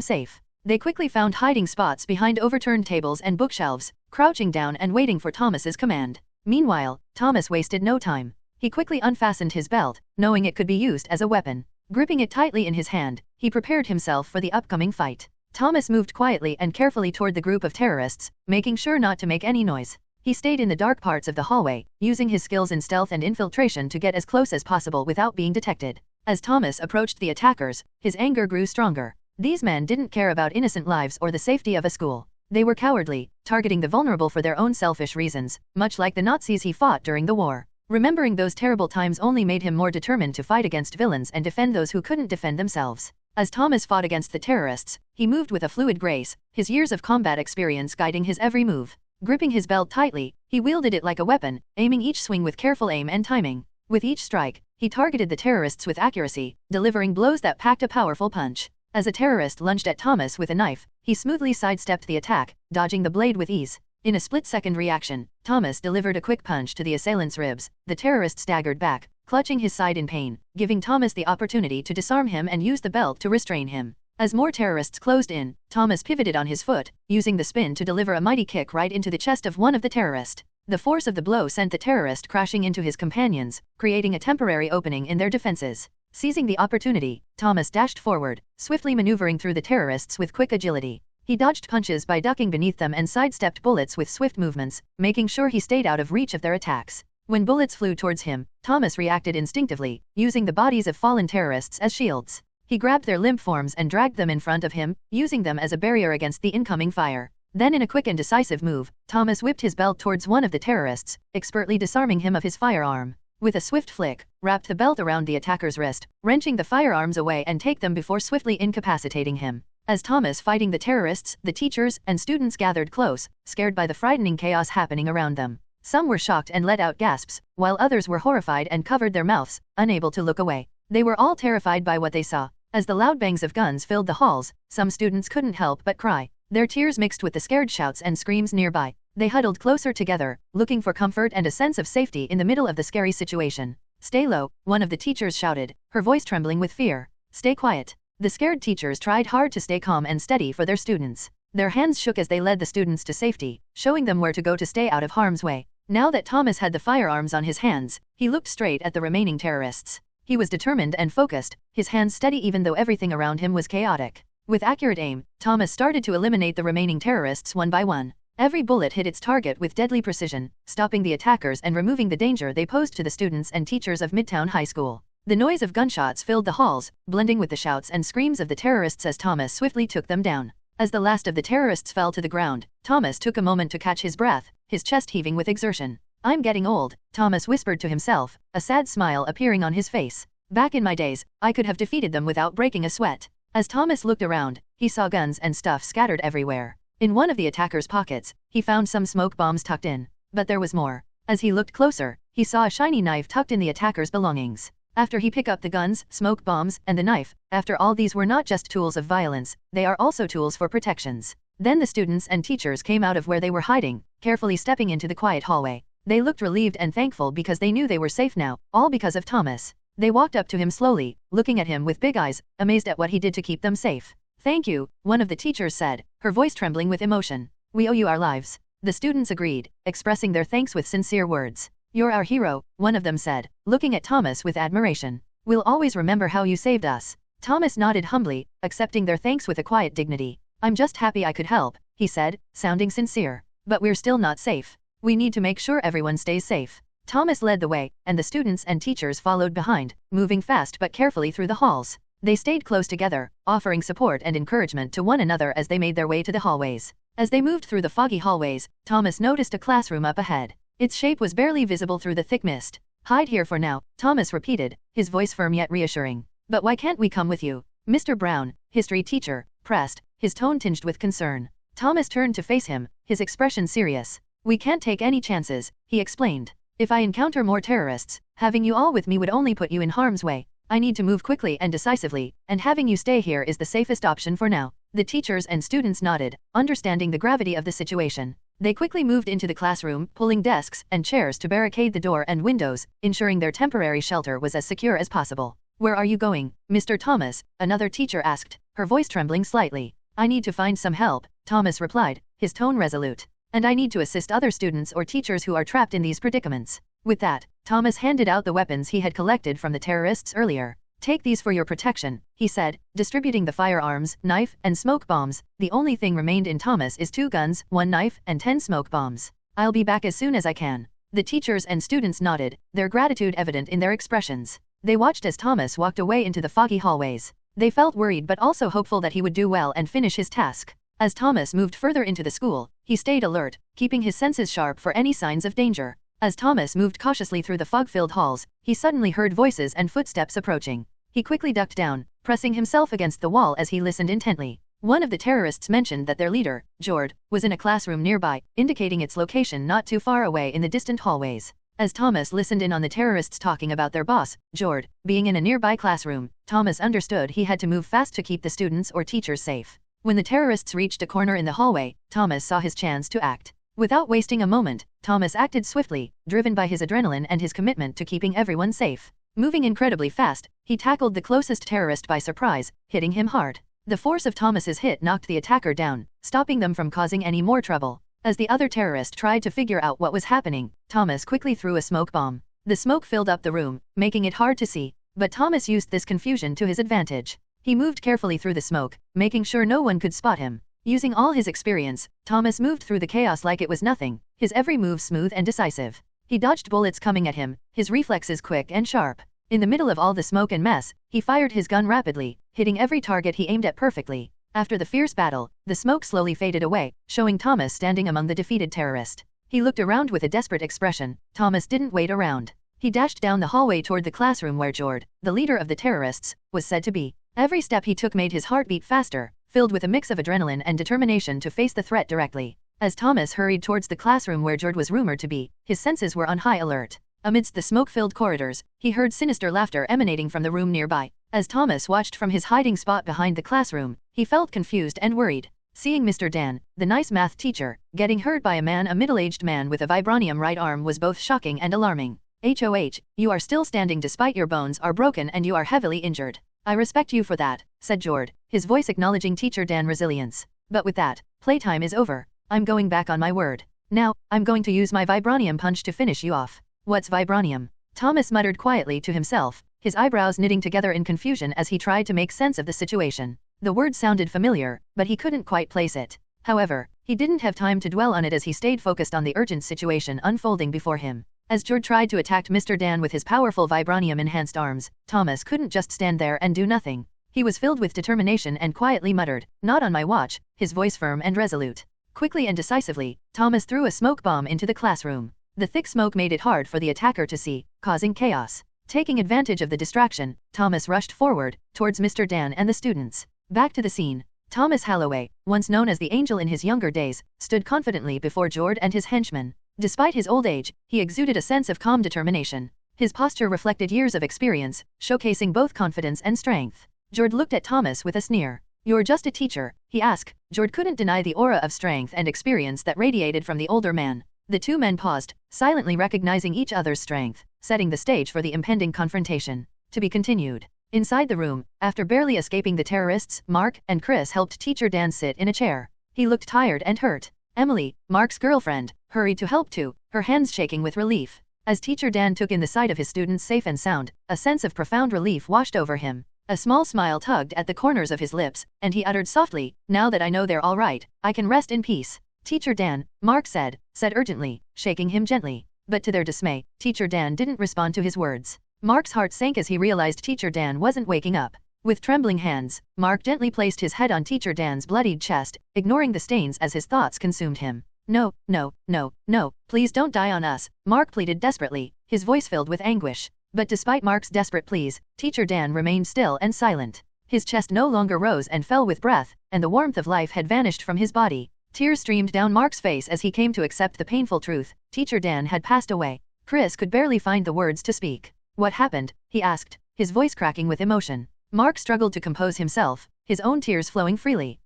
safe. They quickly found hiding spots behind overturned tables and bookshelves, crouching down and waiting for Thomas's command. Meanwhile, Thomas wasted no time. He quickly unfastened his belt, knowing it could be used as a weapon. Gripping it tightly in his hand, he prepared himself for the upcoming fight. Thomas moved quietly and carefully toward the group of terrorists, making sure not to make any noise. He stayed in the dark parts of the hallway, using his skills in stealth and infiltration to get as close as possible without being detected. As Thomas approached the attackers, his anger grew stronger. These men didn't care about innocent lives or the safety of a school. They were cowardly, targeting the vulnerable for their own selfish reasons, much like the Nazis he fought during the war. Remembering those terrible times only made him more determined to fight against villains and defend those who couldn't defend themselves. As Thomas fought against the terrorists, he moved with a fluid grace, his years of combat experience guiding his every move. Gripping his belt tightly, he wielded it like a weapon, aiming each swing with careful aim and timing. With each strike, he targeted the terrorists with accuracy, delivering blows that packed a powerful punch. As a terrorist lunged at Thomas with a knife, he smoothly sidestepped the attack, dodging the blade with ease. In a split-second reaction, Thomas delivered a quick punch to the assailant's ribs. The terrorist staggered back, clutching his side in pain, giving Thomas the opportunity to disarm him and use the belt to restrain him. As more terrorists closed in, Thomas pivoted on his foot, using the spin to deliver a mighty kick right into the chest of one of the terrorists. The force of the blow sent the terrorist crashing into his companions, creating a temporary opening in their defenses. Seizing the opportunity, Thomas dashed forward, swiftly maneuvering through the terrorists with quick agility. He dodged punches by ducking beneath them and sidestepped bullets with swift movements, making sure he stayed out of reach of their attacks. When bullets flew towards him, Thomas reacted instinctively, using the bodies of fallen terrorists as shields. He grabbed their limp forms and dragged them in front of him, using them as a barrier against the incoming fire. Then in a quick and decisive move, Thomas whipped his belt towards one of the terrorists, expertly disarming him of his firearm. With a swift flick, wrapped the belt around the attacker's wrist, wrenching the firearms away and take them before swiftly incapacitating him. As Thomas fighting the terrorists, the teachers and students gathered close, scared by the frightening chaos happening around them. Some were shocked and let out gasps, while others were horrified and covered their mouths, unable to look away. They were all terrified by what they saw. As the loud bangs of guns filled the halls, some students couldn't help but cry. their tears mixed with the scared shouts and screams nearby. They huddled closer together, looking for comfort and a sense of safety in the middle of the scary situation. "Stay low," one of the teachers shouted, her voice trembling with fear. "Stay quiet." The scared teachers tried hard to stay calm and steady for their students. Their hands shook as they led the students to safety, showing them where to go to stay out of harm's way. Now that Thomas had the firearms on his hands, he looked straight at the remaining terrorists. He was determined and focused, his hands steady even though everything around him was chaotic. With accurate aim, Thomas started to eliminate the remaining terrorists one by one. Every bullet hit its target with deadly precision, stopping the attackers and removing the danger they posed to the students and teachers of Midtown High School. The noise of gunshots filled the halls, blending with the shouts and screams of the terrorists as Thomas swiftly took them down. As the last of the terrorists fell to the ground, Thomas took a moment to catch his breath, his chest heaving with exertion. "I'm getting old," Thomas whispered to himself, a sad smile appearing on his face. "Back in my days, I could have defeated them without breaking a sweat." As Thomas looked around, he saw guns and stuff scattered everywhere. In one of the attackers' pockets, he found some smoke bombs tucked in. But there was more. As he looked closer, he saw a shiny knife tucked in the attacker's belongings. After he picked up the guns, smoke bombs, and the knife, after all these were not just tools of violence, they are also tools for protections. Then the students and teachers came out of where they were hiding, carefully stepping into the quiet hallway. They looked relieved and thankful because they knew they were safe now, all because of Thomas. They walked up to him slowly, looking at him with big eyes, amazed at what he did to keep them safe. "Thank you," one of the teachers said, her voice trembling with emotion. "We owe you our lives." The students agreed, expressing their thanks with sincere words. "You're our hero," one of them said, looking at Thomas with admiration. "We'll always remember how you saved us." Thomas nodded humbly, accepting their thanks with a quiet dignity. "I'm just happy I could help," he said, sounding sincere. "But we're still not safe. We need to make sure everyone stays safe." Thomas led the way, and the students and teachers followed behind, moving fast but carefully through the halls. They stayed close together, offering support and encouragement to one another as they made their way to the hallways. As they moved through the foggy hallways, Thomas noticed a classroom up ahead. Its shape was barely visible through the thick mist. "Hide here for now," Thomas repeated, his voice firm yet reassuring. "But why can't we come with you?" Mr. Brown, history teacher, pressed, his tone tinged with concern. Thomas turned to face him, his expression serious. "We can't take any chances," he explained. "If I encounter more terrorists, having you all with me would only put you in harm's way. I need to move quickly and decisively, and having you stay here is the safest option for now." The teachers and students nodded, understanding the gravity of the situation. They quickly moved into the classroom, pulling desks and chairs to barricade the door and windows, ensuring their temporary shelter was as secure as possible. "Where are you going, Mr. Thomas?" another teacher asked, her voice trembling slightly. "I need to find some help," Thomas replied, his tone resolute. "And I need to assist other students or teachers who are trapped in these predicaments." With that, Thomas handed out the weapons he had collected from the terrorists earlier. "Take these for your protection," he said, distributing the firearms, knife, and smoke bombs. The only thing remained in Thomas is 2 guns, 1 knife, and 10 smoke bombs. "I'll be back as soon as I can." The teachers and students nodded, their gratitude evident in their expressions. They watched as Thomas walked away into the foggy hallways. They felt worried but also hopeful that he would do well and finish his task. As Thomas moved further into the school, he stayed alert, keeping his senses sharp for any signs of danger. As Thomas moved cautiously through the fog-filled halls, he suddenly heard voices and footsteps approaching. He quickly ducked down, pressing himself against the wall as he listened intently. One of the terrorists mentioned that their leader, Jord, was in a classroom nearby, indicating its location not too far away in the distant hallways. As Thomas listened in on the terrorists talking about their boss, Jord, being in a nearby classroom, Thomas understood he had to move fast to keep the students or teachers safe. When the terrorists reached a corner in the hallway, Thomas saw his chance to act. Without wasting a moment, Thomas acted swiftly, driven by his adrenaline and his commitment to keeping everyone safe. Moving incredibly fast, he tackled the closest terrorist by surprise, hitting him hard. The force of Thomas's hit knocked the attacker down, stopping them from causing any more trouble. As the other terrorist tried to figure out what was happening, Thomas quickly threw a smoke bomb. The smoke filled up the room, making it hard to see, but Thomas used this confusion to his advantage. He moved carefully through the smoke, making sure no one could spot him. Using all his experience, Thomas moved through the chaos like it was nothing, his every move smooth and decisive. He dodged bullets coming at him, his reflexes quick and sharp. In the middle of all the smoke and mess, he fired his gun rapidly, hitting every target he aimed at perfectly. After the fierce battle, the smoke slowly faded away, showing Thomas standing among the defeated terrorist. He looked around with a desperate expression. Thomas didn't wait around. He dashed down the hallway toward the classroom where Jord, the leader of the terrorists, was said to be. Every step he took made his heart beat faster, filled with a mix of adrenaline and determination to face the threat directly. As Thomas hurried towards the classroom where Jord was rumored to be, his senses were on high alert. Amidst the smoke-filled corridors, he heard sinister laughter emanating from the room nearby. As Thomas watched from his hiding spot behind the classroom, he felt confused and worried. Seeing Mr. Dan, the nice math teacher, getting hurt by a middle-aged man with a vibranium right arm was both shocking and alarming. HOH, you are still standing despite your bones are broken and you are heavily injured. I respect you for that, said Jord, his voice acknowledging Teacher Dan's resilience. But with that, playtime is over. I'm going back on my word. Now, I'm going to use my vibranium punch to finish you off. What's vibranium? Thomas muttered quietly to himself, his eyebrows knitting together in confusion as he tried to make sense of the situation. The word sounded familiar, but he couldn't quite place it. However, he didn't have time to dwell on it as he stayed focused on the urgent situation unfolding before him. As Jord tried to attack Mr. Dan with his powerful vibranium-enhanced arms, Thomas couldn't just stand there and do nothing. He was filled with determination and quietly muttered, "Not on my watch," his voice firm and resolute. Quickly and decisively, Thomas threw a smoke bomb into the classroom. The thick smoke made it hard for the attacker to see, causing chaos. Taking advantage of the distraction, Thomas rushed forward, towards Mr. Dan and the students. Back to the scene. Thomas Halloway, once known as the Angel in his younger days, stood confidently before Jord and his henchmen. Despite his old age, he exuded a sense of calm determination. His posture reflected years of experience, showcasing both confidence and strength. Jord looked at Thomas with a sneer. "You're just a teacher," he asked. Jord couldn't deny the aura of strength and experience that radiated from the older man. The two men paused, silently recognizing each other's strength, setting the stage for the impending confrontation. To be continued. Inside the room, after barely escaping the terrorists, Mark and Chris helped Teacher Dan sit in a chair. He looked tired and hurt. Emily, Mark's girlfriend, hurried to help too, her hands shaking with relief. As Teacher Dan took in the sight of his students safe and sound, a sense of profound relief washed over him. A small smile tugged at the corners of his lips, and he uttered softly, "Now that I know they're all right, I can rest in peace." "Teacher Dan," Mark said urgently, shaking him gently. But to their dismay, Teacher Dan didn't respond to his words. Mark's heart sank as he realized Teacher Dan wasn't waking up. With trembling hands, Mark gently placed his head on Teacher Dan's bloodied chest, ignoring the stains as his thoughts consumed him. "No, no, no, no, please don't die on us," Mark pleaded desperately, his voice filled with anguish. But despite Mark's desperate pleas, Teacher Dan remained still and silent. His chest no longer rose and fell with breath, and the warmth of life had vanished from his body. Tears streamed down Mark's face as he came to accept the painful truth: Teacher Dan had passed away. Chris could barely find the words to speak. "What happened?" he asked, his voice cracking with emotion. Mark struggled to compose himself, his own tears flowing freely.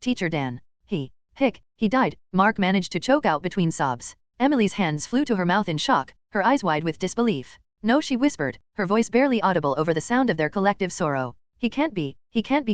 Teacher Dan. He died," Mark managed to choke out between sobs. Emily's hands flew to her mouth in shock, her eyes wide with disbelief. "No," she whispered, her voice barely audible over the sound of their collective sorrow. He can't be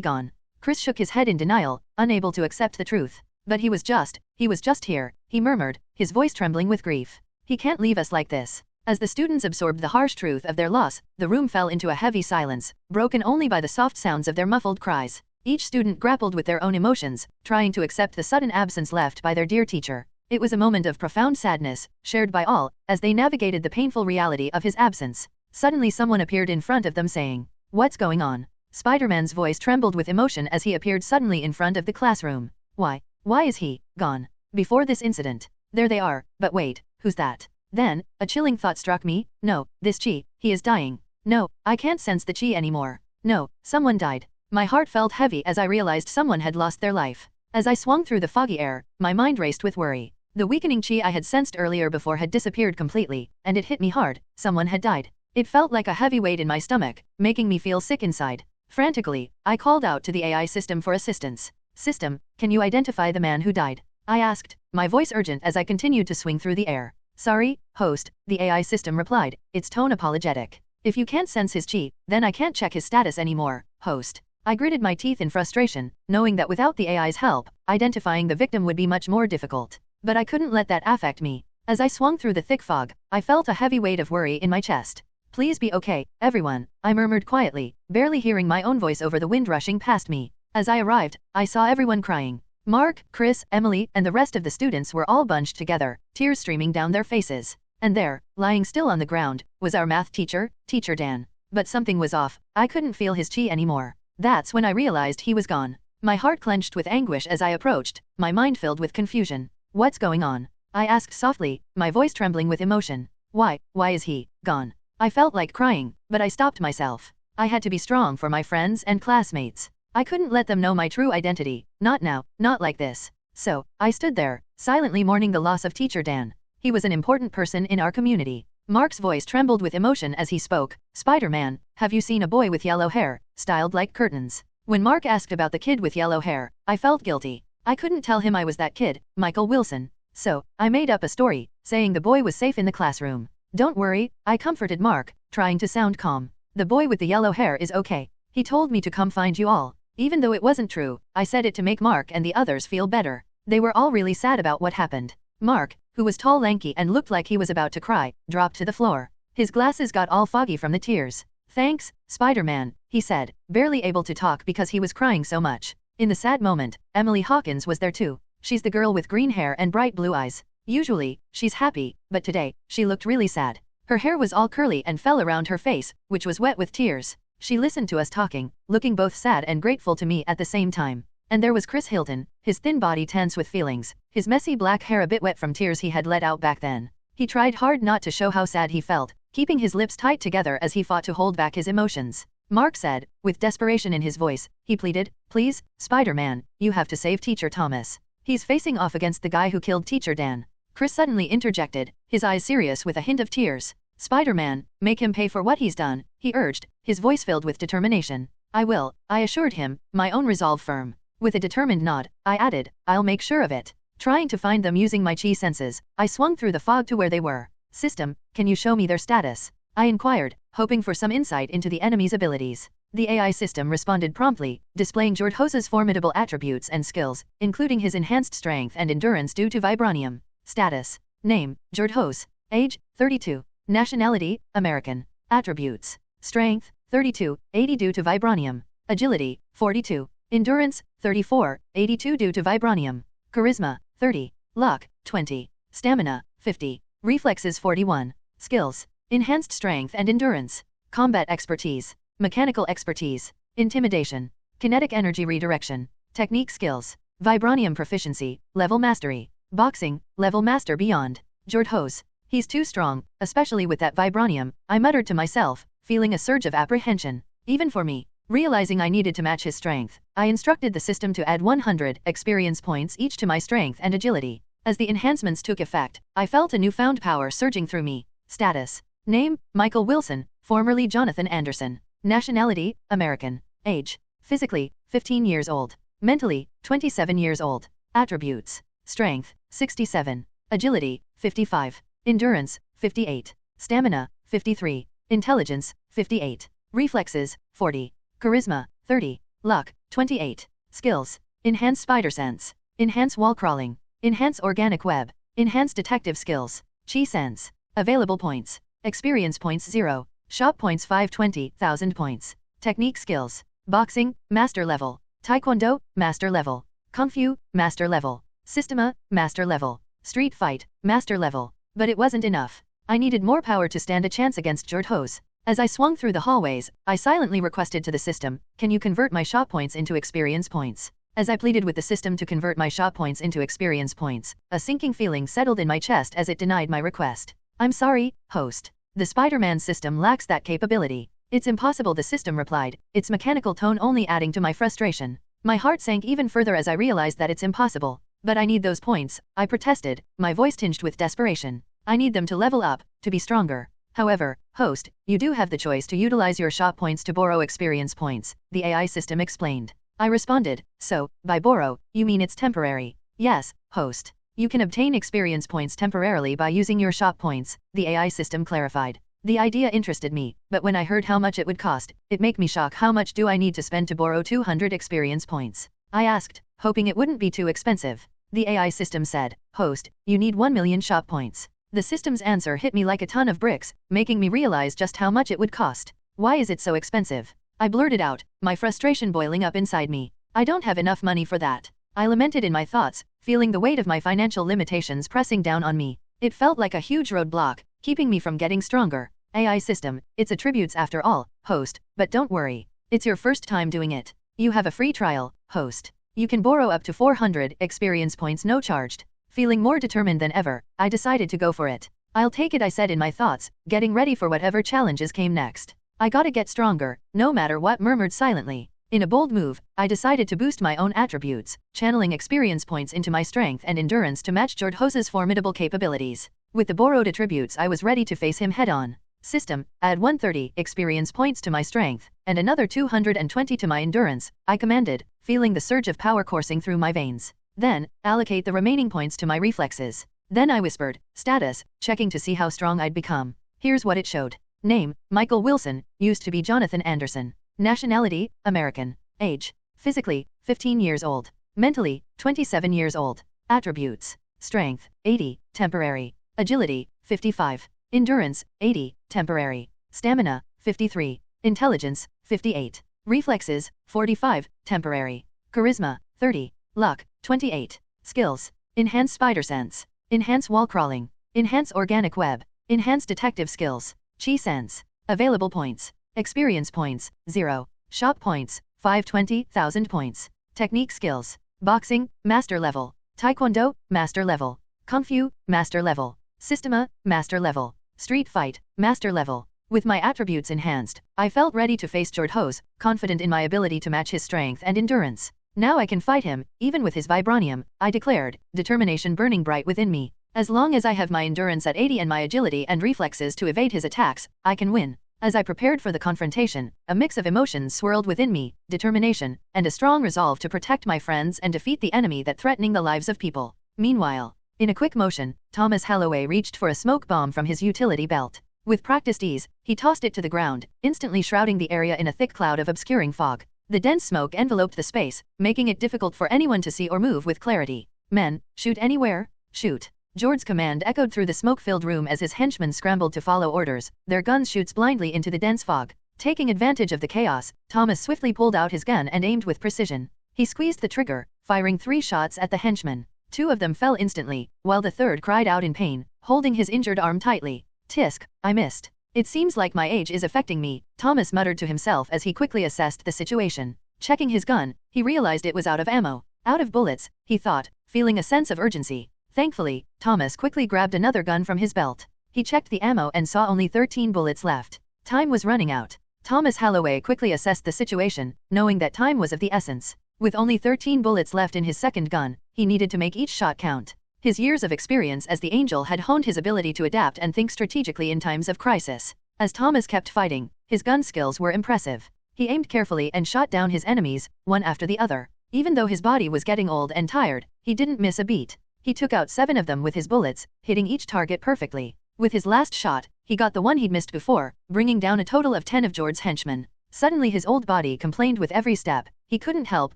gone." Chris shook his head in denial, unable to accept the truth. "But he was just here," he murmured, his voice trembling with grief. "He can't leave us like this." As the students absorbed the harsh truth of their loss, the room fell into a heavy silence, broken only by the soft sounds of their muffled cries. Each student grappled with their own emotions, trying to accept the sudden absence left by their dear teacher. It was a moment of profound sadness, shared by all, as they navigated the painful reality of his absence. Suddenly someone appeared in front of them saying, "What's going on?" Spider-Man's voice trembled with emotion as he appeared suddenly in front of the classroom. Why is he gone? Before this incident. There they are, but wait, who's that? Then, a chilling thought struck me. No, this Chi, he is dying. No, I can't sense the Chi anymore. No, someone died. My heart felt heavy as I realized someone had lost their life. As I swung through the foggy air, my mind raced with worry. The weakening Chi I had sensed earlier before had disappeared completely, and it hit me hard. Someone had died. It felt like a heavy weight in my stomach, making me feel sick inside. Frantically, I called out to the AI system for assistance. "System, can you identify the man who died?" I asked, my voice urgent as I continued to swing through the air. "Sorry, host," the AI system replied, its tone apologetic. "If you can't sense his Chi, then I can't check his status anymore, host." I gritted my teeth in frustration, knowing that without the AI's help, identifying the victim would be much more difficult. But I couldn't let that affect me. As I swung through the thick fog, I felt a heavy weight of worry in my chest. "Please be okay, everyone," I murmured quietly, barely hearing my own voice over the wind rushing past me. As I arrived, I saw everyone crying. Mark, Chris, Emily, and the rest of the students were all bunched together, tears streaming down their faces. And there, lying still on the ground, was our math teacher, Teacher Dan. But something was off. I couldn't feel his Chi anymore. That's when I realized he was gone. My heart clenched with anguish as I approached, my mind filled with confusion. "What's going on?" I asked softly, my voice trembling with emotion. Why is he gone?" I felt like crying, but I stopped myself. I had to be strong for my friends and classmates. I couldn't let them know my true identity, not now, not like this. So, I stood there, silently mourning the loss of Teacher Dan. He was an important person in our community. Mark's voice trembled with emotion as he spoke. "Spider-Man, have you seen a boy with yellow hair, styled like curtains?" When Mark asked about the kid with yellow hair, I felt guilty. I couldn't tell him I was that kid, Michael Wilson. So, I made up a story, saying the boy was safe in the classroom. Don't worry, I comforted Mark, trying to sound calm. The boy with the yellow hair is okay. He told me to come find you all. Even though it wasn't true, I said it to make Mark and the others feel better. They were all really sad about what happened. Mark, who was tall, lanky and looked like he was about to cry, dropped to the floor. His glasses got all foggy from the tears. Thanks, Spider-Man, he said, barely able to talk because he was crying so much. In the sad moment, Emily Hawkins was there too. She's the girl with green hair and bright blue eyes. Usually, she's happy, but today, she looked really sad. Her hair was all curly and fell around her face, which was wet with tears. She listened to us talking, looking both sad and grateful to me at the same time. And there was Chris Hilton, his thin body tense with feelings, his messy black hair a bit wet from tears he had let out back then. He tried hard not to show how sad he felt, keeping his lips tight together as he fought to hold back his emotions. Mark said, with desperation in his voice, he pleaded, "Please, Spider-Man, you have to save Teacher Thomas. He's facing off against the guy who killed Teacher Dan." Chris suddenly interjected, his eyes serious with a hint of tears. "Spider-Man, make him pay for what he's done," he urged, his voice filled with determination. "I will," I assured him, my own resolve firm. With a determined nod, I added, "I'll make sure of it." Trying to find them using my chi senses, I swung through the fog to where they were. "System, can you show me their status?" I inquired, hoping for some insight into the enemy's abilities. The AI system responded promptly, displaying Jordhos's formidable attributes and skills, including his enhanced strength and endurance due to vibranium. Status: Name, Jordhos. Age, 32. Nationality, American. Attributes: Strength, 32, 80 due to vibranium. Agility, 42. Endurance, 34, 82 due to vibranium. Charisma, 30. Luck, 20. Stamina, 50. Reflexes, 41. Skills: Enhanced strength and endurance. Combat expertise. Mechanical expertise. Intimidation. Kinetic energy redirection. Technique skills. Vibranium proficiency, level mastery. Boxing, level master beyond. Jordhos. He's too strong, especially with that vibranium, I muttered to myself, feeling a surge of apprehension. Even for me. Realizing I needed to match his strength, I instructed the system to add 100 experience points each to my strength and agility. As the enhancements took effect, I felt a newfound power surging through me. Status: Name, Michael Wilson, formerly Jonathan Anderson. Nationality, American. Age: physically, 15 years old. Mentally, 27 years old. Attributes: Strength, 67. Agility, 55. Endurance, 58. Stamina, 53. Intelligence, 58. Reflexes, 40. Charisma, 30. Luck, 28. Skills: Enhance spider sense. Enhance wall crawling. Enhance organic web. Enhance detective skills. Chi sense. Available points. Experience points 0. Shop points 520,000 points. Technique skills: Boxing, Master Level. Taekwondo, Master Level. Kung Fu, Master Level. Systema, Master Level. Street Fight, Master Level. But it wasn't enough. I needed more power to stand a chance against Jordhos. As I swung through the hallways, I silently requested to the system, "Can you convert my shop points into experience points?" As I pleaded with the system to convert my shop points into experience points, a sinking feeling settled in my chest as it denied my request. "I'm sorry, host. The Spider-Man system lacks that capability." "It's impossible," the system replied, its mechanical tone only adding to my frustration. My heart sank even further as I realized that it's impossible. "But I need those points," I protested, my voice tinged with desperation. "I need them to level up, to be stronger." "However, host, you do have the choice to utilize your shop points to borrow experience points," the AI system explained. I responded, "So, by borrow, you mean it's temporary?" "Yes, host. You can obtain experience points temporarily by using your shop points," the AI system clarified. The idea interested me, but when I heard how much it would cost, it made me shock. "How much do I need to spend to borrow 200 experience points?" I asked, hoping it wouldn't be too expensive. The AI system said, "Host, you need 1 million shop points." The system's answer hit me like a ton of bricks, making me realize just how much it would cost. "Why is it so expensive?" I blurted out, my frustration boiling up inside me. "I don't have enough money for that." I lamented in my thoughts, feeling the weight of my financial limitations pressing down on me. It felt like a huge roadblock, keeping me from getting stronger. AI system, it's attributes after all, host, but don't worry. It's your first time doing it. You have a free trial, host. You can borrow up to 400 experience points no charged. Feeling more determined than ever, I decided to go for it. "I'll take it," I said in my thoughts, getting ready for whatever challenges came next. "I gotta get stronger, no matter what," murmured silently. In a bold move, I decided to boost my own attributes, channeling experience points into my strength and endurance to match Jordhos's formidable capabilities. With the borrowed attributes, I was ready to face him head-on. "System, add 130 experience points to my strength, and another 220 to my endurance," I commanded, feeling the surge of power coursing through my veins. Then, allocate the remaining points to my reflexes. Then I whispered, status, checking to see how strong I'd become. Here's what it showed. Name, Michael Wilson, used to be Jonathan Anderson. Nationality, American. Age, physically, 15 years old. Mentally, 27 years old. Attributes, strength, 80, temporary. Agility, 55. Endurance, 80, temporary. Stamina, 53. Intelligence, 58. Reflexes, 45, temporary. Charisma, 30. Luck, 28. Skills, enhance spider sense. Enhance wall crawling. Enhance organic web. Enhance detective skills. Chi sense. Available points. Experience points, 0. Shop points, 520,000 points. Technique skills. Boxing, master level. Taekwondo, master level. Kung Fu, master level. Systema, master level. Street fight, master level. With my attributes enhanced, I felt ready to face Jordhose, confident in my ability to match his strength and endurance. Now I can fight him, even with his vibranium, I declared, determination burning bright within me. As long as I have my endurance at 80 and my agility and reflexes to evade his attacks, I can win. As I prepared for the confrontation, a mix of emotions swirled within me, determination, and a strong resolve to protect my friends and defeat the enemy that threatening the lives of people. Meanwhile, in a quick motion, Thomas Halloway reached for a smoke bomb from his utility belt. With practiced ease, he tossed it to the ground, instantly shrouding the area in a thick cloud of obscuring fog. The dense smoke enveloped the space, making it difficult for anyone to see or move with clarity. Men, shoot anywhere, shoot. Jord's command echoed through the smoke-filled room as his henchmen scrambled to follow orders, their guns shoots blindly into the dense fog. Taking advantage of the chaos, Thomas swiftly pulled out his gun and aimed with precision. He squeezed the trigger, firing 3 shots at the henchmen. 2 of them fell instantly, while the third cried out in pain, holding his injured arm tightly. Tisk, I missed. It seems like my age is affecting me, Thomas muttered to himself as he quickly assessed the situation. Checking his gun, he realized it was out of ammo. Out of bullets, he thought, feeling a sense of urgency. Thankfully, Thomas quickly grabbed another gun from his belt. He checked the ammo and saw only 13 bullets left. Time was running out. Thomas Halloway quickly assessed the situation, knowing that time was of the essence. With only 13 bullets left in his second gun, he needed to make each shot count. His years of experience as the Angel had honed his ability to adapt and think strategically in times of crisis. As Thomas kept fighting, his gun skills were impressive. He aimed carefully and shot down his enemies, one after the other. Even though his body was getting old and tired, he didn't miss a beat. He took out 7 of them with his bullets, hitting each target perfectly. With his last shot, he got the one he'd missed before, bringing down a total of 10 of Jord's henchmen. Suddenly his old body complained with every step. He couldn't help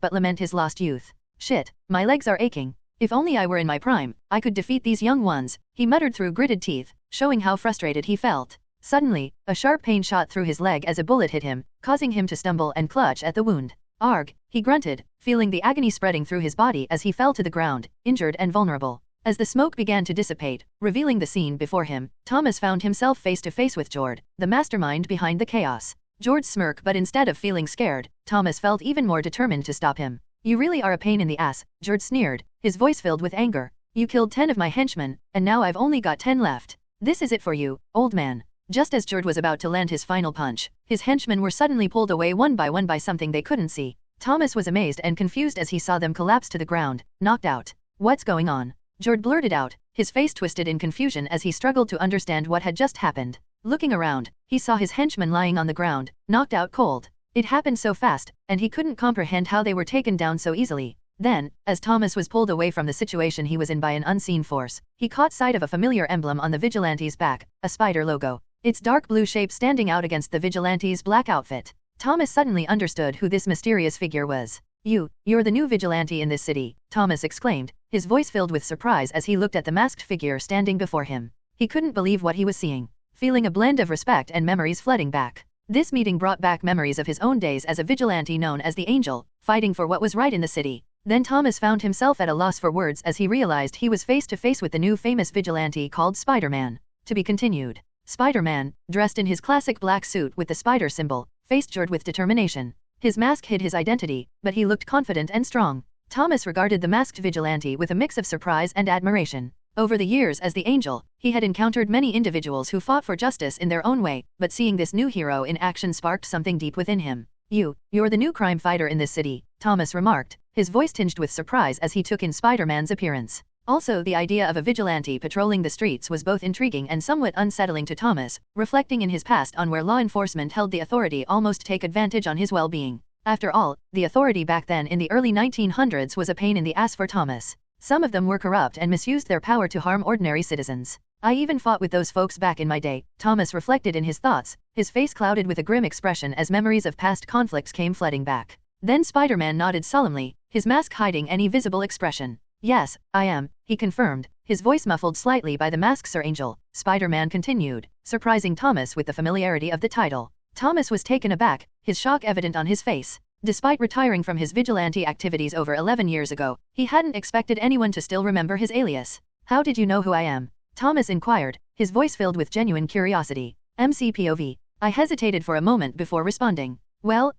but lament his lost youth. Shit, my legs are aching. If only I were in my prime, I could defeat these young ones, he muttered through gritted teeth, showing how frustrated he felt. Suddenly, a sharp pain shot through his leg as a bullet hit him, causing him to stumble and clutch at the wound. Arg, he grunted, feeling the agony spreading through his body as he fell to the ground, injured and vulnerable. As the smoke began to dissipate, revealing the scene before him, Thomas found himself face to face with Jord, the mastermind behind the chaos. Jord smirked, but instead of feeling scared, Thomas felt even more determined to stop him. You really are a pain in the ass, Jord sneered, his voice filled with anger. You killed 10 of my henchmen, and now I've only got 10 left. This is it for you, old man. Just as Jord was about to land his final punch, his henchmen were suddenly pulled away one by something they couldn't see. Thomas was amazed and confused as he saw them collapse to the ground, knocked out. What's going on? Jord blurted out, his face twisted in confusion as he struggled to understand what had just happened. Looking around, he saw his henchmen lying on the ground, knocked out cold. It happened so fast, and he couldn't comprehend how they were taken down so easily. Then, as Thomas was pulled away from the situation he was in by an unseen force, he caught sight of a familiar emblem on the vigilante's back, a spider logo. Its dark blue shape standing out against the vigilante's black outfit. Thomas suddenly understood who this mysterious figure was. You're the new vigilante in this city, Thomas exclaimed, his voice filled with surprise as he looked at the masked figure standing before him. He couldn't believe what he was seeing. Feeling a blend of respect and memories flooding back. This meeting brought back memories of his own days as a vigilante known as the Angel, fighting for what was right in the city. Then Thomas found himself at a loss for words as he realized he was face to face with the new famous vigilante called Spider-Man. To be continued. Spider-Man, dressed in his classic black suit with the spider symbol, faced Jord with determination. His mask hid his identity, but he looked confident and strong. Thomas regarded the masked vigilante with a mix of surprise and admiration. Over the years as the Angel, he had encountered many individuals who fought for justice in their own way, but seeing this new hero in action sparked something deep within him. You're the new crime fighter in this city, Thomas remarked, his voice tinged with surprise as he took in Spider-Man's appearance. Also, the idea of a vigilante patrolling the streets was both intriguing and somewhat unsettling to Thomas, reflecting in his past on where law enforcement held the authority almost take advantage on his well-being. After all, the authority back then in the early 1900s was a pain in the ass for Thomas. Some of them were corrupt and misused their power to harm ordinary citizens. I even fought with those folks back in my day, Thomas reflected in his thoughts, his face clouded with a grim expression as memories of past conflicts came flooding back. Then Spider-Man nodded solemnly, his mask hiding any visible expression. Yes, I am, he confirmed, his voice muffled slightly by the mask. Sir Angel, Spider-Man continued, surprising Thomas with the familiarity of the title. Thomas was taken aback, his shock evident on his face. Despite retiring from his vigilante activities over 11 years ago, he hadn't expected anyone to still remember his alias. How did you know who I am? Thomas inquired, his voice filled with genuine curiosity. MCPOV. I hesitated for a moment before responding. Well,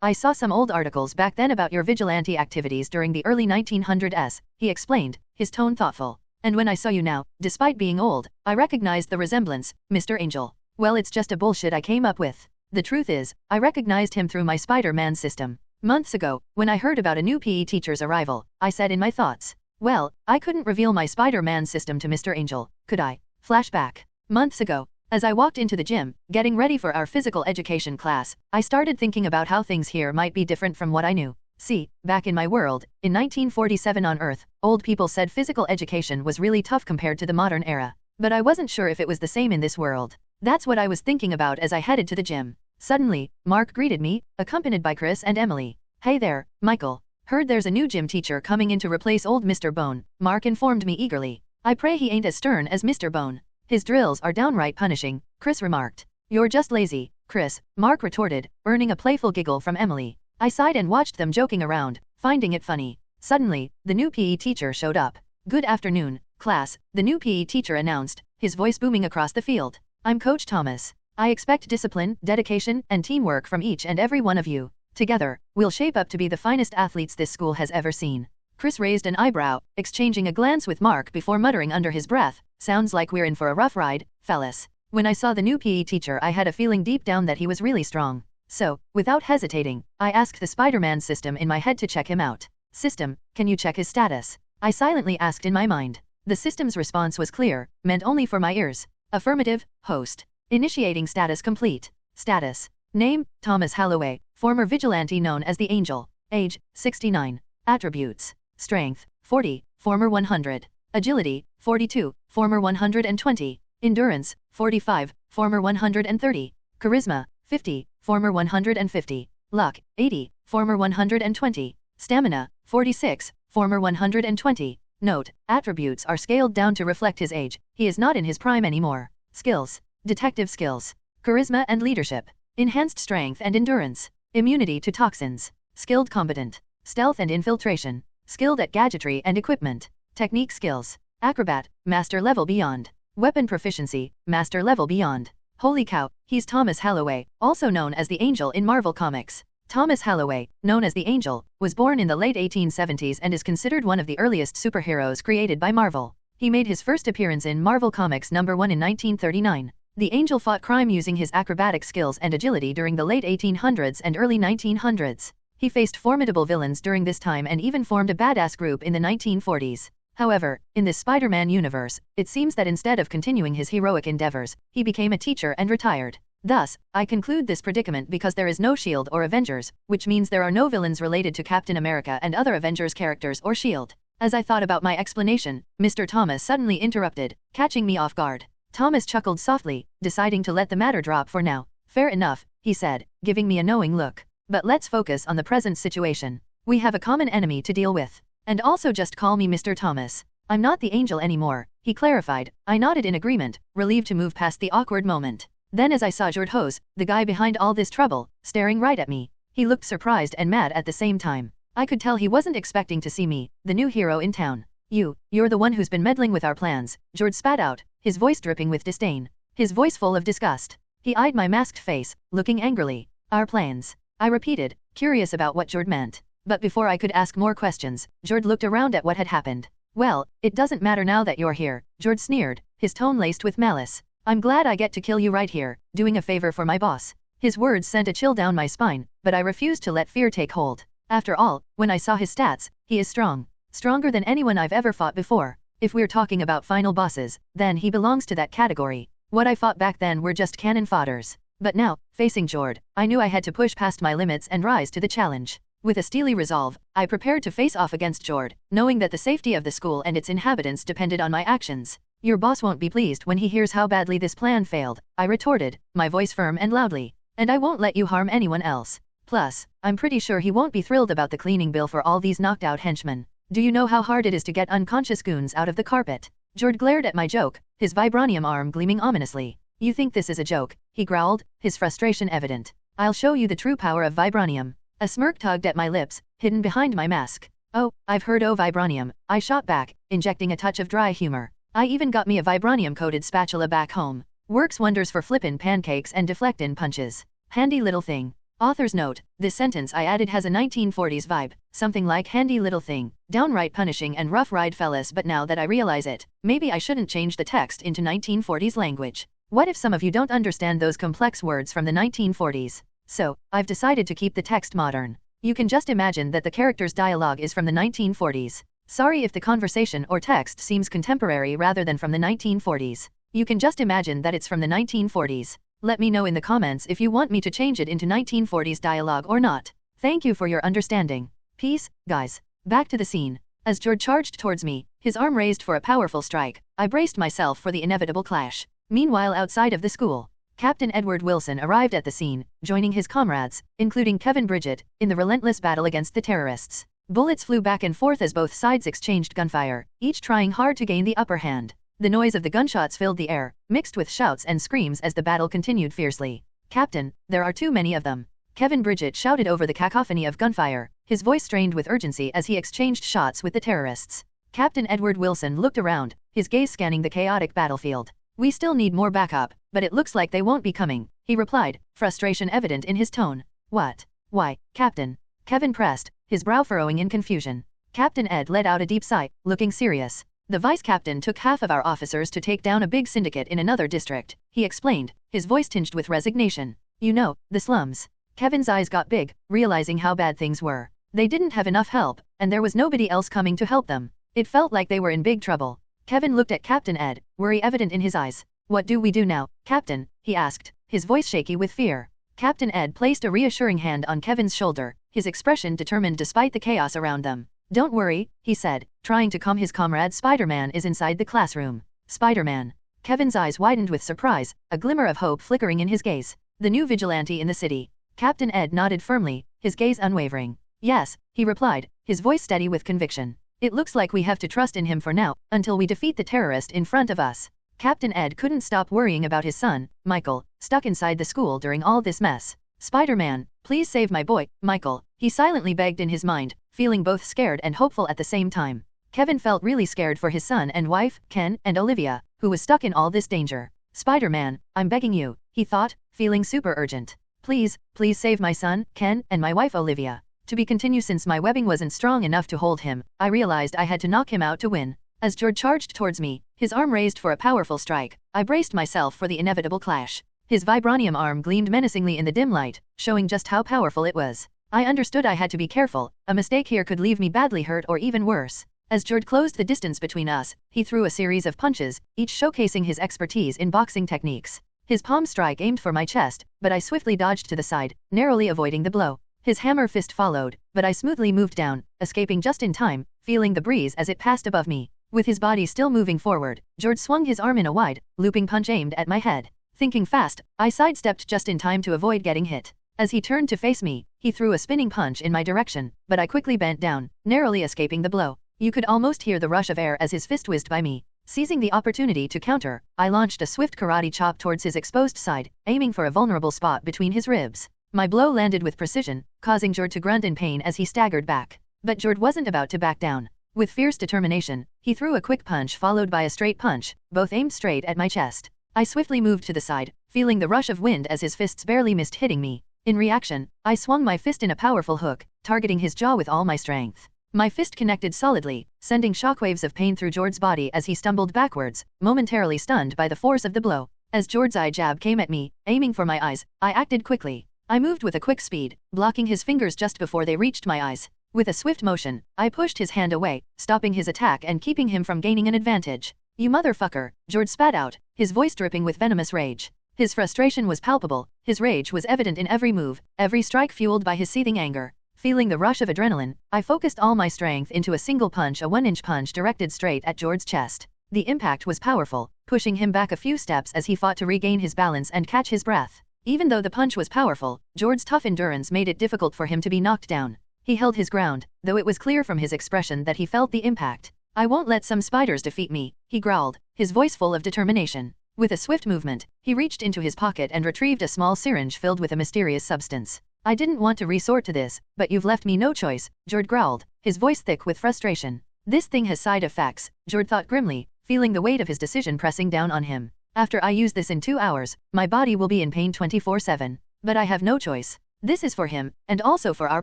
I saw some old articles back then about your vigilante activities during the early 1900s, he explained, his tone thoughtful. And when I saw you now, despite being old, I recognized the resemblance, Mr. Angel. Well, it's just a bullshit I came up with. The truth is, I recognized him through my Spider-Man system. Months ago, when I heard about a new PE teacher's arrival, I said in my thoughts, well, I couldn't reveal my Spider-Man system to Mr. Angel, could I? Flashback. Months ago, as I walked into the gym, getting ready for our physical education class, I started thinking about how things here might be different from what I knew. See, back in my world, in 1947 on Earth, old people said physical education was really tough compared to the modern era. But I wasn't sure if it was the same in this world. That's what I was thinking about as I headed to the gym. Suddenly, Mark greeted me, accompanied by Chris and Emily. Hey there, Michael. Heard there's a new gym teacher coming in to replace old Mr. Bone, Mark informed me eagerly. I pray he ain't as stern as Mr. Bone. His drills are downright punishing, Chris remarked. You're just lazy, Chris, Mark retorted, earning a playful giggle from Emily. I sighed and watched them joking around, finding it funny. Suddenly, the new PE teacher showed up. Good afternoon, class, the new PE teacher announced, his voice booming across the field. I'm Coach Thomas. I expect discipline, dedication, and teamwork from each and every one of you. Together, we'll shape up to be the finest athletes this school has ever seen. Chris raised an eyebrow, exchanging a glance with Mark before muttering under his breath, sounds like we're in for a rough ride, fellas. When I saw the new PE teacher, I had a feeling deep down that he was really strong. So, without hesitating, I asked the Spider-Man system in my head to check him out. System, can you check his status? I silently asked in my mind. The system's response was clear, meant only for my ears. Affirmative, host. Initiating status complete. Status. Name, Thomas Halloway, former vigilante known as the Angel. Age, 69. Attributes. Strength, 40, former 100. Agility, 42, former 120. Endurance, 45, former 130. Charisma, 50, former 150. Luck, 80, former 120. Stamina, 46, former 120. Note, attributes are scaled down to reflect his age. He is not in his prime anymore. Skills. Detective skills. Charisma and leadership. Enhanced strength and endurance. Immunity to toxins. Skilled combatant. Stealth and infiltration. Skilled at gadgetry and equipment. Technique skills. Acrobat, master level beyond. Weapon proficiency, master level beyond. Holy cow, he's Thomas Halloway, also known as the Angel in Marvel Comics. Thomas Halloway, known as the Angel, was born in the late 1870s and is considered one of the earliest superheroes created by Marvel. He made his first appearance in Marvel Comics #1 in 1939. The Angel fought crime using his acrobatic skills and agility during the late 1800s and early 1900s. He faced formidable villains during this time and even formed a badass group in the 1940s. However, in this Spider-Man universe, it seems that instead of continuing his heroic endeavors, he became a teacher and retired. Thus, I conclude this predicament because there is no S.H.I.E.L.D. or Avengers, which means there are no villains related to Captain America and other Avengers characters or S.H.I.E.L.D. As I thought about my explanation, Mr. Thomas suddenly interrupted, catching me off guard. Thomas chuckled softly, deciding to let the matter drop for now. Fair enough, he said, giving me a knowing look. But let's focus on the present situation. We have a common enemy to deal with. And also just call me Mr. Thomas. I'm not the Angel anymore, he clarified. I nodded in agreement, relieved to move past the awkward moment. Then as I saw Jordhose, the guy behind all this trouble, staring right at me. He looked surprised and mad at the same time. I could tell he wasn't expecting to see me, the new hero in town. You're the one who's been meddling with our plans, Jord spat out, his voice dripping with disdain. His voice full of disgust. He eyed my masked face, looking angrily. Our plans. I repeated, curious about what Jord meant. But before I could ask more questions, Jord looked around at what had happened. Well, it doesn't matter now that you're here, Jord sneered, his tone laced with malice. I'm glad I get to kill you right here, doing a favor for my boss. His words sent a chill down my spine, but I refused to let fear take hold. After all, when I saw his stats, he is strong. Stronger than anyone I've ever fought before. If we're talking about final bosses, then he belongs to that category. What I fought back then were just cannon fodders. But now, facing Jord, I knew I had to push past my limits and rise to the challenge. With a steely resolve, I prepared to face off against Jord, knowing that the safety of the school and its inhabitants depended on my actions. Your boss won't be pleased when he hears how badly this plan failed, I retorted, my voice firm and loudly. And I won't let you harm anyone else. Plus, I'm pretty sure he won't be thrilled about the cleaning bill for all these knocked out henchmen. Do you know how hard it is to get unconscious goons out of the carpet? Jord glared at my joke, his vibranium arm gleaming ominously. You think this is a joke, he growled, his frustration evident. I'll show you the true power of vibranium. A smirk tugged at my lips, hidden behind my mask. Oh, I've heard of vibranium, I shot back, injecting a touch of dry humor. I even got me a vibranium-coated spatula back home. Works wonders for flippin' pancakes and deflectin' punches. Handy little thing. Author's note, this sentence I added has a 1940s vibe, something like handy little thing, downright punishing and rough ride fellas, but now that I realize it, maybe I shouldn't change the text into 1940s language. What if some of you don't understand those complex words from the 1940s? So, I've decided to keep the text modern. You can just imagine that the character's dialogue is from the 1940s. Sorry if the conversation or text seems contemporary rather than from the 1940s. You can just imagine that it's from the 1940s. Let me know in the comments if you want me to change it into 1940s dialogue or not. Thank you for your understanding. Peace, guys. Back to the scene. As Jord charged towards me, his arm raised for a powerful strike, I braced myself for the inevitable clash. Meanwhile, outside of the school, Captain Edward Wilson arrived at the scene, joining his comrades, including Kevin Bridget, in the relentless battle against the terrorists. Bullets flew back and forth as both sides exchanged gunfire, each trying hard to gain the upper hand. The noise of the gunshots filled the air, mixed with shouts and screams as the battle continued fiercely. Captain, there are too many of them. Kevin Bridget shouted over the cacophony of gunfire, his voice strained with urgency as he exchanged shots with the terrorists. Captain Edward Wilson looked around, his gaze scanning the chaotic battlefield. We still need more backup, but it looks like they won't be coming, he replied, frustration evident in his tone. What? Why, Captain? Kevin pressed, his brow furrowing in confusion. Captain Ed let out a deep sigh, looking serious. The vice-captain took half of our officers to take down a big syndicate in another district, he explained, his voice tinged with resignation. You know, the slums. Kevin's eyes got big, realizing how bad things were. They didn't have enough help, and there was nobody else coming to help them. It felt like they were in big trouble. Kevin looked at Captain Ed, worry evident in his eyes. What do we do now, Captain? He asked, his voice shaky with fear. Captain Ed placed a reassuring hand on Kevin's shoulder, his expression determined despite the chaos around them. Don't worry, he said, trying to calm his comrade. Spider-Man is inside the classroom. Spider-Man. Kevin's eyes widened with surprise, a glimmer of hope flickering in his gaze. The new vigilante in the city. Captain Ed nodded firmly, his gaze unwavering. Yes, he replied, his voice steady with conviction. It looks like we have to trust in him for now, until we defeat the terrorist in front of us. Captain Ed couldn't stop worrying about his son, Michael, stuck inside the school during all this mess. Spider-Man, please save my boy, Michael, he silently begged in his mind, feeling both scared and hopeful at the same time. Kevin felt really scared for his son and wife, Ken and Olivia, who was stuck in all this danger. Spider-Man, I'm begging you, he thought, feeling super urgent. Please, please save my son, Ken, and my wife Olivia. To be continued since my webbing wasn't strong enough to hold him, I realized I had to knock him out to win. As Jord charged towards me, his arm raised for a powerful strike, I braced myself for the inevitable clash. His vibranium arm gleamed menacingly in the dim light, showing just how powerful it was. I understood I had to be careful, a mistake here could leave me badly hurt or even worse. As Jord closed the distance between us, he threw a series of punches, each showcasing his expertise in boxing techniques. His palm strike aimed for my chest, but I swiftly dodged to the side, narrowly avoiding the blow. His hammer fist followed, but I smoothly moved down, escaping just in time, feeling the breeze as it passed above me. With his body still moving forward, Jord swung his arm in a wide, looping punch aimed at my head. Thinking fast, I sidestepped just in time to avoid getting hit. As he turned to face me, he threw a spinning punch in my direction, but I quickly bent down, narrowly escaping the blow. You could almost hear the rush of air as his fist whizzed by me. Seizing the opportunity to counter, I launched a swift karate chop towards his exposed side, aiming for a vulnerable spot between his ribs. My blow landed with precision, causing Jord to grunt in pain as he staggered back. But Jord wasn't about to back down. With fierce determination, he threw a quick punch followed by a straight punch, both aimed straight at my chest. I swiftly moved to the side, feeling the rush of wind as his fists barely missed hitting me. In reaction, I swung my fist in a powerful hook, targeting his jaw with all my strength. My fist connected solidly, sending shockwaves of pain through Jord's body as he stumbled backwards, momentarily stunned by the force of the blow. As Jord's eye jab came at me, aiming for my eyes, I acted quickly. I moved with a quick speed, blocking his fingers just before they reached my eyes. With a swift motion, I pushed his hand away, stopping his attack and keeping him from gaining an advantage. You motherfucker, Jord spat out, his voice dripping with venomous rage. His frustration was palpable, his rage was evident in every move, every strike fueled by his seething anger. Feeling the rush of adrenaline, I focused all my strength into a single punch, a 1-inch punch directed straight at Jord's chest. The impact was powerful, pushing him back a few steps as he fought to regain his balance and catch his breath. Even though the punch was powerful, Jord's tough endurance made it difficult for him to be knocked down. He held his ground, though it was clear from his expression that he felt the impact. "I won't let some spiders defeat me," he growled, his voice full of determination. With a swift movement, he reached into his pocket and retrieved a small syringe filled with a mysterious substance. "I didn't want to resort to this, but you've left me no choice," Jord growled, his voice thick with frustration. "This thing has side effects," Jord thought grimly, feeling the weight of his decision pressing down on him. "After I use this in 2 hours, my body will be in pain 24/7. But I have no choice. This is for him, and also for our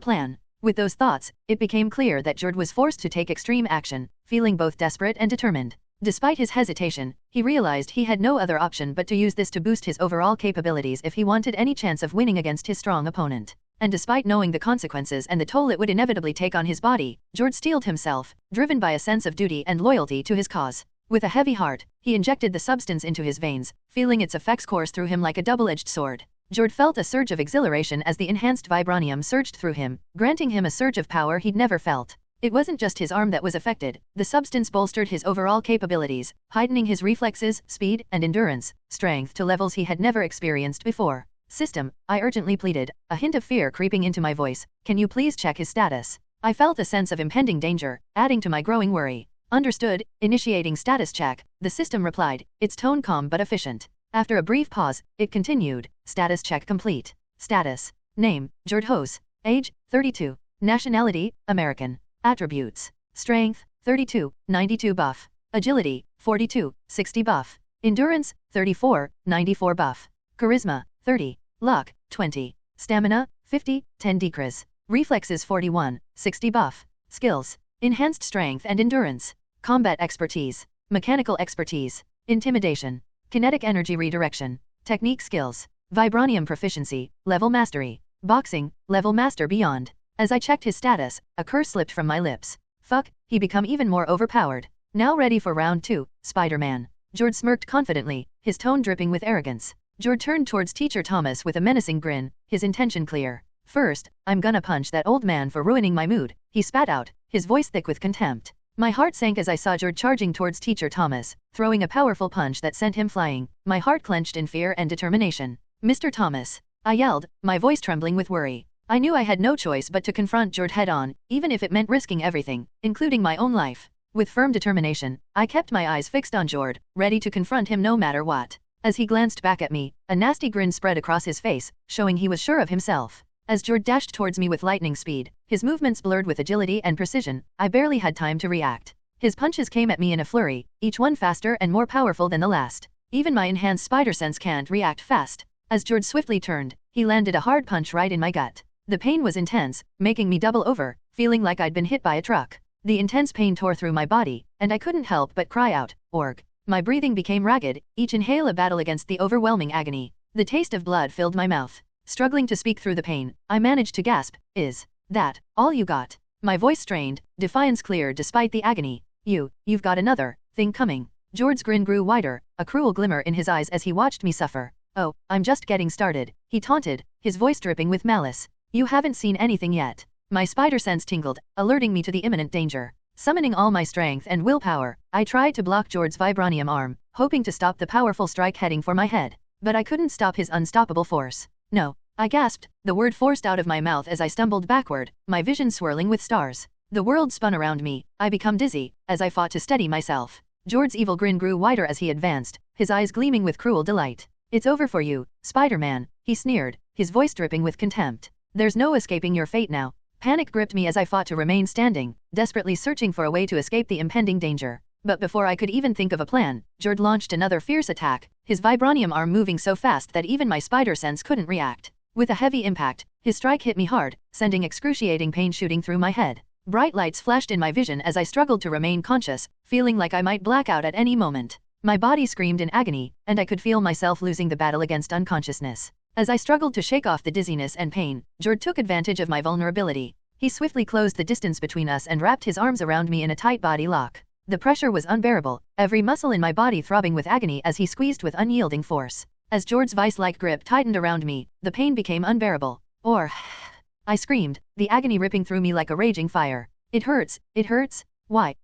plan." With those thoughts, it became clear that Jord was forced to take extreme action, feeling both desperate and determined. Despite his hesitation, he realized he had no other option but to use this to boost his overall capabilities if he wanted any chance of winning against his strong opponent. And despite knowing the consequences and the toll it would inevitably take on his body, Jord steeled himself, driven by a sense of duty and loyalty to his cause. With a heavy heart, he injected the substance into his veins, feeling its effects course through him like a double-edged sword. Jord felt a surge of exhilaration as the enhanced vibranium surged through him, granting him a surge of power he'd never felt. It wasn't just his arm that was affected, the substance bolstered his overall capabilities, heightening his reflexes, speed, and endurance, strength to levels he had never experienced before. "System," I urgently pleaded, a hint of fear creeping into my voice, "can you please check his status?" I felt a sense of impending danger, adding to my growing worry. "Understood," initiating status check, the system replied, its tone calm but efficient. After a brief pause, it continued, "Status check complete. Status. Name, Jord Hose. Age, 32. Nationality, American. Attributes. Strength, 32, 92 buff. Agility, 42, 60 buff. Endurance, 34, 94 buff. Charisma, 30. Luck, 20. Stamina, 50, 10 decrease. Reflexes 41, 60 buff. Skills. Enhanced strength and endurance. Combat expertise. Mechanical expertise. Intimidation. Kinetic energy redirection. Technique skills. Vibranium proficiency, level mastery. Boxing, level master beyond. As I checked his status, a curse slipped from my lips. Fuck, he become even more overpowered. "Now ready for round 2, Spider-Man." Jord smirked confidently, his tone dripping with arrogance. Jord turned towards Teacher Thomas with a menacing grin, his intention clear. "First, I'm gonna punch that old man for ruining my mood," he spat out, his voice thick with contempt. My heart sank as I saw Jord charging towards Teacher Thomas, throwing a powerful punch that sent him flying. My heart clenched in fear and determination. "Mr. Thomas," I yelled, my voice trembling with worry. I knew I had no choice but to confront Jord head-on, even if it meant risking everything, including my own life. With firm determination, I kept my eyes fixed on Jord, ready to confront him no matter what. As he glanced back at me, a nasty grin spread across his face, showing he was sure of himself. As Jord dashed towards me with lightning speed, his movements blurred with agility and precision, I barely had time to react. His punches came at me in a flurry, each one faster and more powerful than the last. Even my enhanced spider sense can't react fast. As Jord swiftly turned, he landed a hard punch right in my gut. The pain was intense, making me double over, feeling like I'd been hit by a truck. The intense pain tore through my body, and I couldn't help but cry out, "Org." My breathing became ragged, each inhale a battle against the overwhelming agony. The taste of blood filled my mouth. Struggling to speak through the pain, I managed to gasp, "Is that all you got?" My voice strained, defiance clear despite the agony. You've got another thing coming." Jord's grin grew wider, a cruel glimmer in his eyes as he watched me suffer. "Oh, I'm just getting started," he taunted, his voice dripping with malice. "You haven't seen anything yet." My spider sense tingled, alerting me to the imminent danger. Summoning all my strength and willpower, I tried to block Jord's vibranium arm, hoping to stop the powerful strike heading for my head. But I couldn't stop his unstoppable force. "No," I gasped, the word forced out of my mouth as I stumbled backward, my vision swirling with stars. The world spun around me, I became dizzy, as I fought to steady myself. Jord's evil grin grew wider as he advanced, his eyes gleaming with cruel delight. "It's over for you, Spider-Man," he sneered, his voice dripping with contempt. "There's no escaping your fate now." Panic gripped me as I fought to remain standing, desperately searching for a way to escape the impending danger. But before I could even think of a plan, Jord launched another fierce attack, his vibranium arm moving so fast that even my spider sense couldn't react. With a heavy impact, his strike hit me hard, sending excruciating pain shooting through my head. Bright lights flashed in my vision as I struggled to remain conscious, feeling like I might black out at any moment. My body screamed in agony, and I could feel myself losing the battle against unconsciousness. As I struggled to shake off the dizziness and pain, Jord took advantage of my vulnerability. He swiftly closed the distance between us and wrapped his arms around me in a tight body lock. The pressure was unbearable, every muscle in my body throbbing with agony as he squeezed with unyielding force. As George's vice-like grip tightened around me, the pain became unbearable. I screamed, the agony ripping through me like a raging fire. It hurts, it hurts. Why?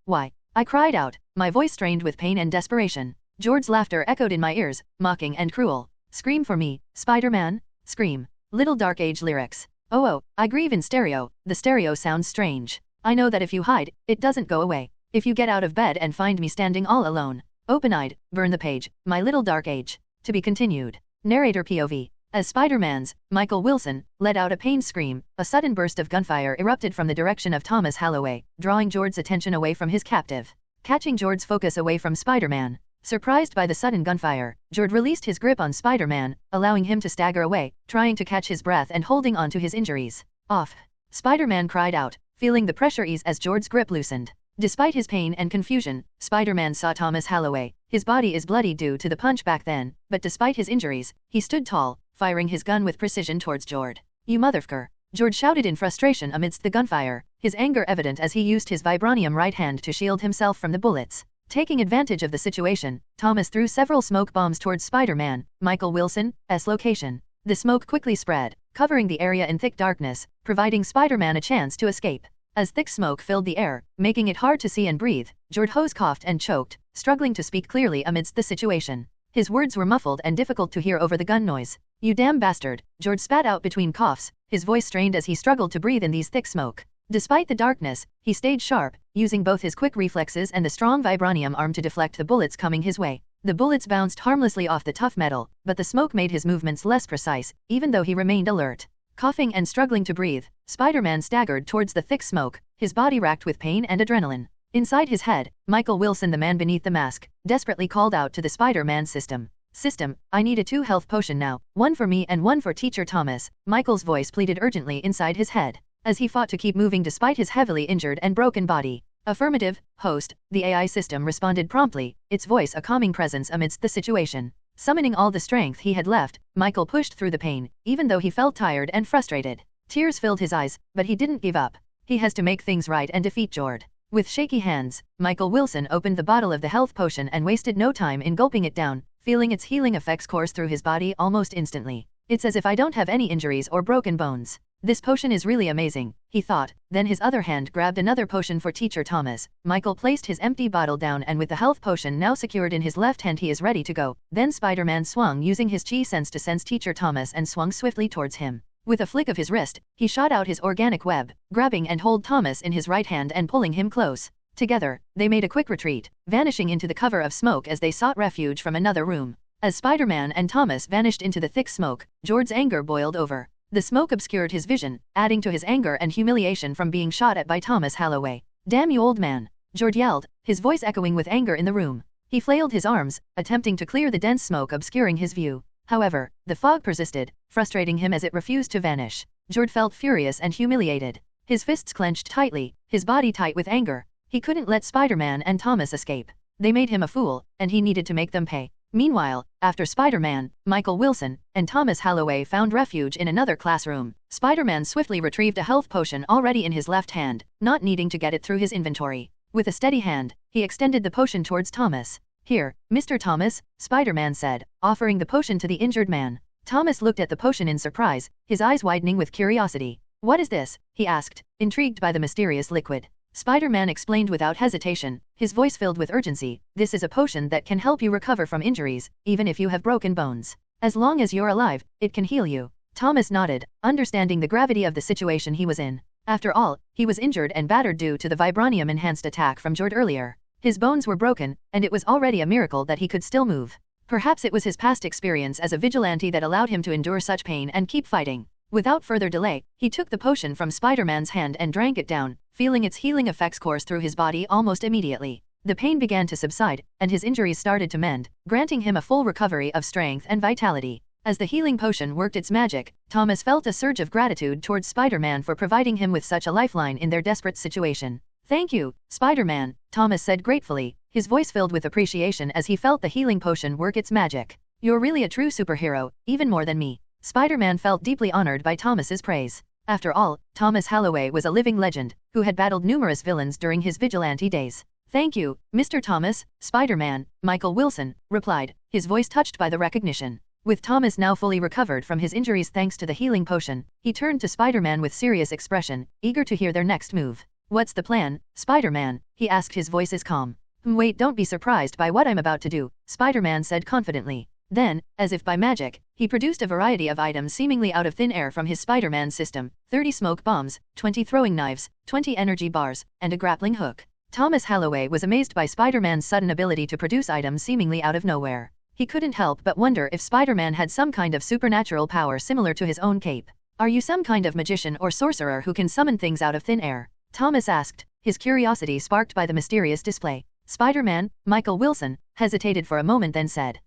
I cried out, my voice strained with pain and desperation. George's laughter echoed in my ears, mocking and cruel. Scream for me, Spider-Man, scream. Little Dark Age lyrics. Oh, I grieve in stereo, the stereo sounds strange. I know that if you hide, it doesn't go away. If you get out of bed and find me standing all alone, open-eyed, burn the page, my little dark age. To be continued. Narrator POV. As Spider-Man's, Michael Wilson, let out a pained scream, a sudden burst of gunfire erupted from the direction of Thomas Holloway, drawing George's attention away from his captive. Catching George's focus away from Spider-Man. Surprised by the sudden gunfire, George released his grip on Spider-Man, allowing him to stagger away, trying to catch his breath and holding on to his injuries. Off. Spider-Man cried out, feeling the pressure ease as George's grip loosened. Despite his pain and confusion, Spider-Man saw Thomas Holloway. His body is bloody due to the punch back then, but despite his injuries, he stood tall, firing his gun with precision towards George. You motherfucker! George shouted in frustration amidst the gunfire, his anger evident as he used his vibranium right hand to shield himself from the bullets. Taking advantage of the situation, Thomas threw several smoke bombs towards Spider-Man, Michael Wilson's location. The smoke quickly spread, covering the area in thick darkness, providing Spider-Man a chance to escape. As thick smoke filled the air, making it hard to see and breathe, George Hose coughed and choked, struggling to speak clearly amidst the situation. His words were muffled and difficult to hear over the gun noise. You damn bastard, George spat out between coughs, his voice strained as he struggled to breathe in these thick smoke. Despite the darkness, he stayed sharp, using both his quick reflexes and the strong vibranium arm to deflect the bullets coming his way. The bullets bounced harmlessly off the tough metal, but the smoke made his movements less precise, even though he remained alert. Coughing and struggling to breathe, Spider-Man staggered towards the thick smoke, his body racked with pain and adrenaline. Inside his head, Michael Wilson, the man beneath the mask, desperately called out to the Spider-Man system. System, I need a 2 health potion now, one for me and one for Teacher Thomas. Michael's voice pleaded urgently inside his head, as he fought to keep moving despite his heavily injured and broken body. Affirmative, host, the AI system responded promptly, its voice a calming presence amidst the situation. Summoning all the strength he had left, Michael pushed through the pain, even though he felt tired and frustrated. Tears filled his eyes, but he didn't give up. He has to make things right and defeat George. With shaky hands, Michael Wilson opened the bottle of the health potion and wasted no time in gulping it down, feeling its healing effects course through his body almost instantly. It's as if I don't have any injuries or broken bones. This potion is really amazing, he thought, then his other hand grabbed another potion for Teacher Thomas. Michael placed his empty bottle down and with the health potion now secured in his left hand he is ready to go. Then Spider-Man swung using his chi sense to sense Teacher Thomas and swung swiftly towards him. With a flick of his wrist, he shot out his organic web, grabbing and hold Thomas in his right hand and pulling him close. Together, they made a quick retreat, vanishing into the cover of smoke as they sought refuge from another room. As Spider-Man and Thomas vanished into the thick smoke, George's anger boiled over. The smoke obscured his vision, adding to his anger and humiliation from being shot at by Thomas Holloway. Damn you old man! George yelled, his voice echoing with anger in the room. He flailed his arms, attempting to clear the dense smoke obscuring his view. However, the fog persisted, frustrating him as it refused to vanish. George felt furious and humiliated. His fists clenched tightly, his body tight with anger. He couldn't let Spider-Man and Thomas escape. They made him a fool, and he needed to make them pay. Meanwhile, after Spider-Man, Michael Wilson, and Thomas Holloway found refuge in another classroom, Spider-Man swiftly retrieved a health potion already in his left hand, not needing to get it through his inventory. With a steady hand, he extended the potion towards Thomas. Here, Mr. Thomas, Spider-Man said, offering the potion to the injured man. Thomas looked at the potion in surprise, his eyes widening with curiosity. What is this? He asked, intrigued by the mysterious liquid. Spider-Man explained without hesitation, his voice filled with urgency, this is a potion that can help you recover from injuries, even if you have broken bones. As long as you're alive, it can heal you. Thomas nodded, understanding the gravity of the situation he was in. After all, he was injured and battered due to the vibranium-enhanced attack from George earlier. His bones were broken, and it was already a miracle that he could still move. Perhaps it was his past experience as a vigilante that allowed him to endure such pain and keep fighting. Without further delay, he took the potion from Spider-Man's hand and drank it down, feeling its healing effects course through his body almost immediately. The pain began to subside, and his injuries started to mend, granting him a full recovery of strength and vitality. As the healing potion worked its magic, Thomas felt a surge of gratitude towards Spider-Man for providing him with such a lifeline in their desperate situation. Thank you, Spider-Man, Thomas said gratefully, his voice filled with appreciation as he felt the healing potion work its magic. You're really a true superhero, even more than me. Spider-Man felt deeply honored by Thomas's praise. After all, Thomas Holloway was a living legend, who had battled numerous villains during his vigilante days. Thank you, Mr. Thomas, Spider-Man, Michael Wilson, replied, his voice touched by the recognition. With Thomas now fully recovered from his injuries thanks to the healing potion, he turned to Spider-Man with serious expression, eager to hear their next move. What's the plan, Spider-Man? He asked, his voice is calm. Wait, don't be surprised by what I'm about to do, Spider-Man said confidently. Then, as if by magic, he produced a variety of items seemingly out of thin air from his Spider-Man system, 30 smoke bombs, 20 throwing knives, 20 energy bars, and a grappling hook. Thomas Holloway was amazed by Spider-Man's sudden ability to produce items seemingly out of nowhere. He couldn't help but wonder if Spider-Man had some kind of supernatural power similar to his own cape. Are you some kind of magician or sorcerer who can summon things out of thin air? Thomas asked, his curiosity sparked by the mysterious display. Spider-Man, Michael Wilson, hesitated for a moment then said,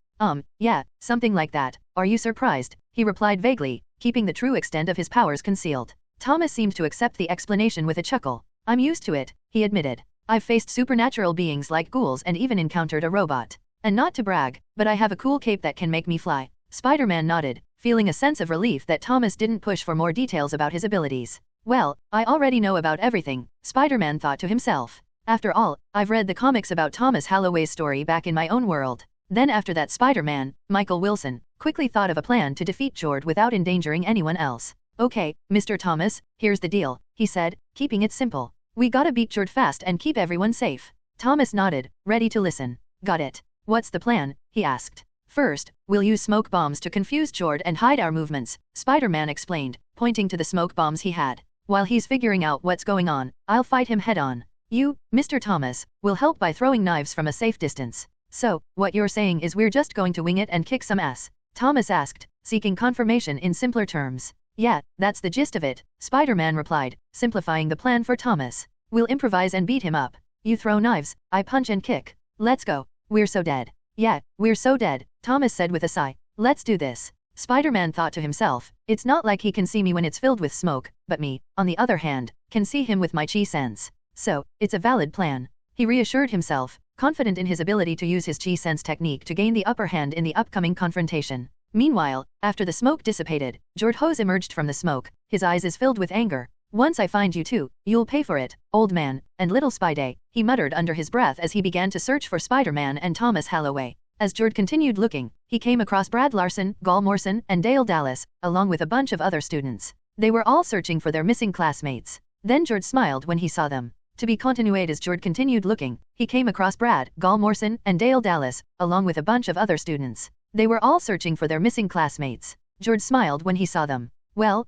yeah, something like that. Are you surprised? He replied vaguely, keeping the true extent of his powers concealed. Thomas seemed to accept the explanation with a chuckle. I'm used to it, he admitted. I've faced supernatural beings like ghouls and even encountered a robot. And not to brag, but I have a cool cape that can make me fly. Spider-Man nodded, feeling a sense of relief that Thomas didn't push for more details about his abilities. Well, I already know about everything, Spider-Man thought to himself. After all, I've read the comics about Thomas Holloway's story back in my own world. Then after that, Spider-Man, Michael Wilson, quickly thought of a plan to defeat Jord without endangering anyone else. Okay, Mr. Thomas, here's the deal, he said, keeping it simple. We gotta beat Jord fast and keep everyone safe. Thomas nodded, ready to listen. Got it. What's the plan? He asked. First, we'll use smoke bombs to confuse Jord and hide our movements, Spider-Man explained, pointing to the smoke bombs he had. While he's figuring out what's going on, I'll fight him head-on. You, Mr. Thomas, will help by throwing knives from a safe distance. So, what you're saying is we're just going to wing it and kick some ass? Thomas asked, seeking confirmation in simpler terms. Yeah, that's the gist of it, Spider-Man replied, simplifying the plan for Thomas. We'll improvise and beat him up. You throw knives, I punch and kick. Let's go. We're so dead. Yeah, we're so dead, Thomas said with a sigh. Let's do this. Spider-Man thought to himself, it's not like he can see me when it's filled with smoke, but me, on the other hand, can see him with my chi sense. So, it's a valid plan. He reassured himself, confident in his ability to use his chi sense technique to gain the upper hand in the upcoming confrontation. Meanwhile, after the smoke dissipated, Jord Hose emerged from the smoke, his eyes filled with anger. Once I find you two, you'll pay for it, old man, and little Spidey, he muttered under his breath as he began to search for Spider-Man and Thomas Holloway. As Jord continued looking, he came across Brad Larson, Gal Morrison, and Dale Dallas, along with a bunch of other students. They were all searching for their missing classmates. Then Jord smiled when he saw them. To be continued. As Jord continued looking, he came across Brad, Gal Morrison, and Dale Dallas, along with a bunch of other students. They were all searching for their missing classmates. Jord smiled when he saw them. Well,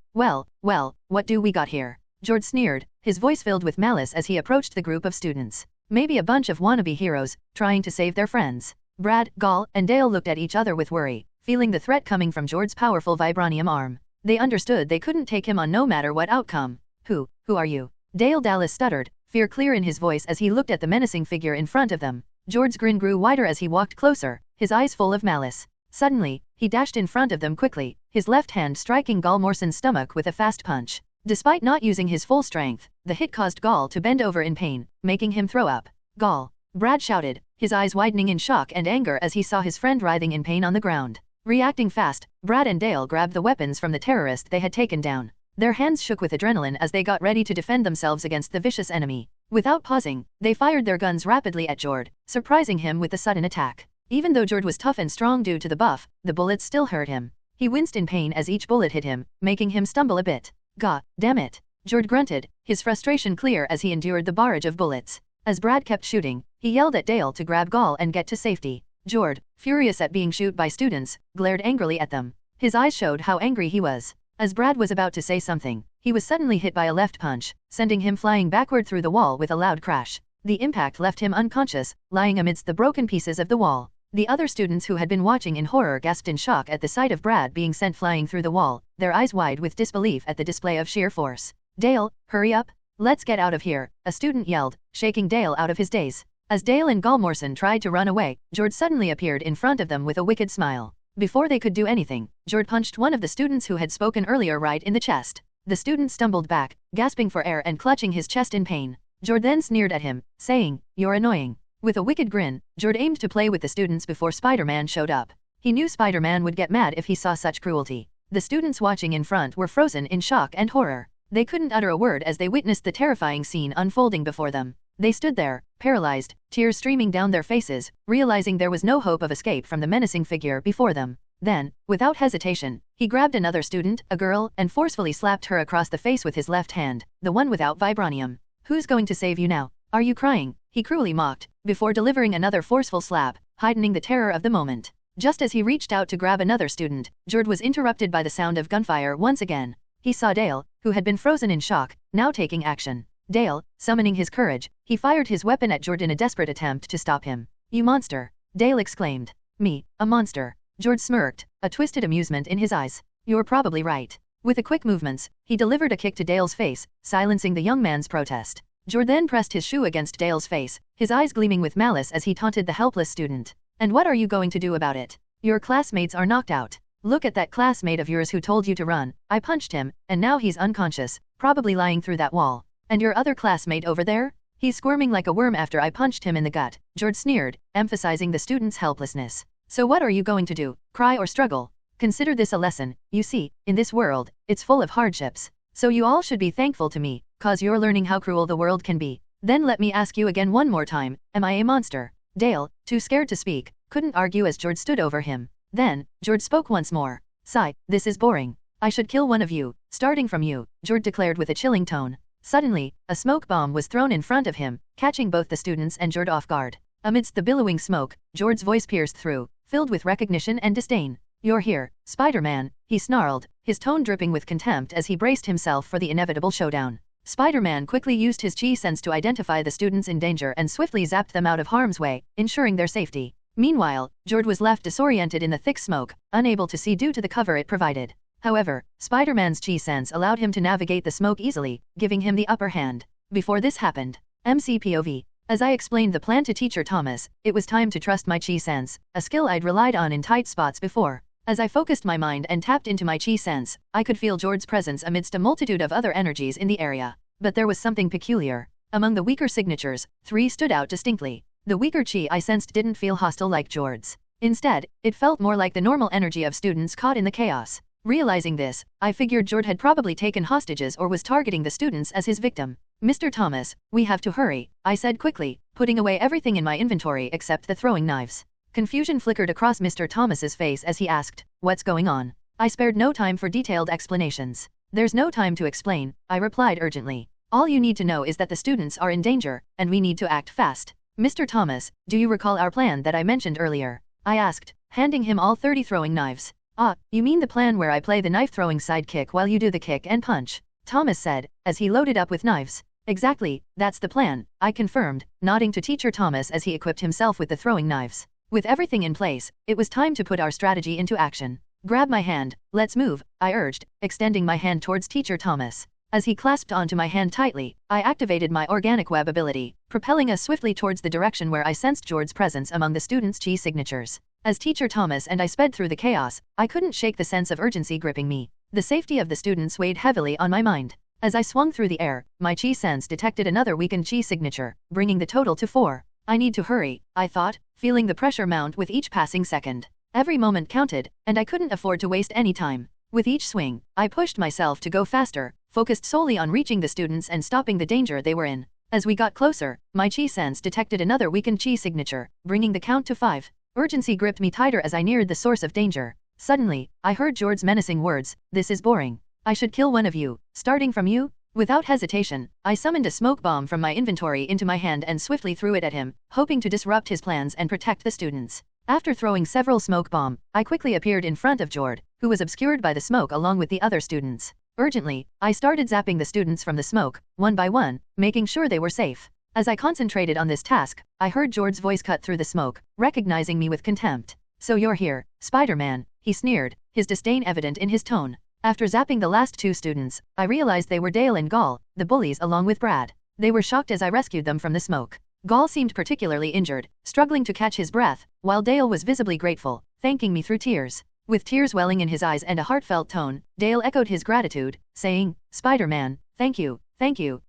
what do we got here? Jord sneered, his voice filled with malice as he approached the group of students. Maybe a bunch of wannabe heroes, trying to save their friends. Brad, Gal, and Dale looked at each other with worry, feeling the threat coming from Jord's powerful vibranium arm. They understood they couldn't take him on no matter what outcome. Who are you? Dale Dallas stuttered, fear clear in his voice as he looked at the menacing figure in front of them. Jord's grin grew wider as he walked closer, his eyes full of malice. Suddenly, he dashed in front of them quickly, his left hand striking Gal Morrison's stomach with a fast punch. Despite not using his full strength, the hit caused Gal to bend over in pain, making him throw up. Gal! Brad shouted, his eyes widening in shock and anger as he saw his friend writhing in pain on the ground. Reacting fast, Brad and Dale grabbed the weapons from the terrorist they had taken down. Their hands shook with adrenaline as they got ready to defend themselves against the vicious enemy. Without pausing, they fired their guns rapidly at Jord, surprising him with the sudden attack. Even though Jord was tough and strong due to the buff, the bullets still hurt him. He winced in pain as each bullet hit him, making him stumble a bit. God damn it! Jord grunted, his frustration clear as he endured the barrage of bullets. As Brad kept shooting, he yelled at Dale to grab Gal and get to safety. Jord, furious at being shot by students, glared angrily at them. His eyes showed how angry he was. As Brad was about to say something, he was suddenly hit by a left punch, sending him flying backward through the wall with a loud crash. The impact left him unconscious, lying amidst the broken pieces of the wall. The other students who had been watching in horror gasped in shock at the sight of Brad being sent flying through the wall, their eyes wide with disbelief at the display of sheer force. Dale, hurry up! Let's get out of here, a student yelled, shaking Dale out of his daze. As Dale and Gal Morrison tried to run away, Jord suddenly appeared in front of them with a wicked smile. Before they could do anything, Jord punched one of the students who had spoken earlier right in the chest. The student stumbled back, gasping for air and clutching his chest in pain. Jord then sneered at him, saying, "You're annoying." With a wicked grin, Jord aimed to play with the students before Spider-Man showed up. He knew Spider-Man would get mad if he saw such cruelty. The students watching in front were frozen in shock and horror. They couldn't utter a word as they witnessed the terrifying scene unfolding before them. They stood there, paralyzed, tears streaming down their faces, realizing there was no hope of escape from the menacing figure before them. Then, without hesitation, he grabbed another student, a girl, and forcefully slapped her across the face with his left hand, the one without vibranium. Who's going to save you now? Are you crying? He cruelly mocked, before delivering another forceful slap, heightening the terror of the moment. Just as he reached out to grab another student, Jord was interrupted by the sound of gunfire once again. He saw Dale, who had been frozen in shock, now taking action. Dale, summoning his courage, he fired his weapon at Jord in a desperate attempt to stop him. You monster! Dale exclaimed. Me, a monster? Jord smirked, a twisted amusement in his eyes. You're probably right. With a quick movements, he delivered a kick to Dale's face, silencing the young man's protest. Jord then pressed his shoe against Dale's face, his eyes gleaming with malice as he taunted the helpless student. And what are you going to do about it? Your classmates are knocked out. Look at that classmate of yours who told you to run. I punched him, and now he's unconscious, probably lying through that wall. And your other classmate over there? He's squirming like a worm after I punched him in the gut, Jord sneered, emphasizing the student's helplessness. So what are you going to do? Cry or struggle? Consider this a lesson. You see, in this world, it's full of hardships. So you all should be thankful to me, cause you're learning how cruel the world can be. Then let me ask you again one more time, am I a monster? Dale, too scared to speak, couldn't argue as Jord stood over him. Then, Jord spoke once more. Sigh, this is boring. I should kill one of you, starting from you, Jord declared with a chilling tone. Suddenly, a smoke bomb was thrown in front of him, catching both the students and Jord off guard. Amidst the billowing smoke, Jord's voice pierced through, filled with recognition and disdain. You're here, Spider-Man, he snarled, his tone dripping with contempt as he braced himself for the inevitable showdown. Spider-Man quickly used his chi sense to identify the students in danger and swiftly zapped them out of harm's way, ensuring their safety. Meanwhile, Jord was left disoriented in the thick smoke, unable to see due to the cover it provided. However, Spider-Man's chi sense allowed him to navigate the smoke easily, giving him the upper hand. Before this happened, MCPOV. As I explained the plan to Teacher Thomas, it was time to trust my chi sense, a skill I'd relied on in tight spots before. As I focused my mind and tapped into my chi sense, I could feel Jord's presence amidst a multitude of other energies in the area. But there was something peculiar. Among the weaker signatures, 3 stood out distinctly. The weaker chi I sensed didn't feel hostile like Jord's. Instead, it felt more like the normal energy of students caught in the chaos. Realizing this, I figured Jord had probably taken hostages or was targeting the students as his victim. Mr. Thomas, we have to hurry, I said quickly, putting away everything in my inventory except the throwing knives. Confusion flickered across Mr. Thomas's face as he asked, what's going on? I spared no time for detailed explanations. There's no time to explain, I replied urgently. All you need to know is that the students are in danger, and we need to act fast. Mr. Thomas, do you recall our plan that I mentioned earlier? I asked, handing him all 30 throwing knives. Ah, you mean the plan where I play the knife-throwing sidekick while you do the kick and punch? Thomas said, as he loaded up with knives. Exactly, that's the plan, I confirmed, nodding to Teacher Thomas as he equipped himself with the throwing knives. With everything in place, it was time to put our strategy into action. Grab my hand, let's move, I urged, extending my hand towards Teacher Thomas. As he clasped onto my hand tightly, I activated my organic web ability, propelling us swiftly towards the direction where I sensed Jord's presence among the students' chi signatures. As Teacher Thomas and I sped through the chaos, I couldn't shake the sense of urgency gripping me. The safety of the students weighed heavily on my mind. As I swung through the air, my chi sense detected another weakened chi signature, bringing the total to 4. I need to hurry, I thought, feeling the pressure mount with each passing second. Every moment counted, and I couldn't afford to waste any time. With each swing, I pushed myself to go faster, focused solely on reaching the students and stopping the danger they were in. As we got closer, my chi sense detected another weakened chi signature, bringing the count to 5. Urgency gripped me tighter as I neared the source of danger. Suddenly, I heard Jord's menacing words, this is boring. I should kill one of you, starting from you? Without hesitation, I summoned a smoke bomb from my inventory into my hand and swiftly threw it at him, hoping to disrupt his plans and protect the students. After throwing several smoke bombs, I quickly appeared in front of Jord, who was obscured by the smoke along with the other students. Urgently, I started zapping the students from the smoke, one by one, making sure they were safe. As I concentrated on this task, I heard Jord's voice cut through the smoke, recognizing me with contempt. So you're here, Spider-Man, he sneered, his disdain evident in his tone. After zapping the last 2 students, I realized they were Dale and Gall, the bullies along with Brad. They were shocked as I rescued them from the smoke. Gall seemed particularly injured, struggling to catch his breath, while Dale was visibly grateful, thanking me through tears. With tears welling in his eyes and a heartfelt tone, Dale echoed his gratitude, saying, Spider-Man, thank you,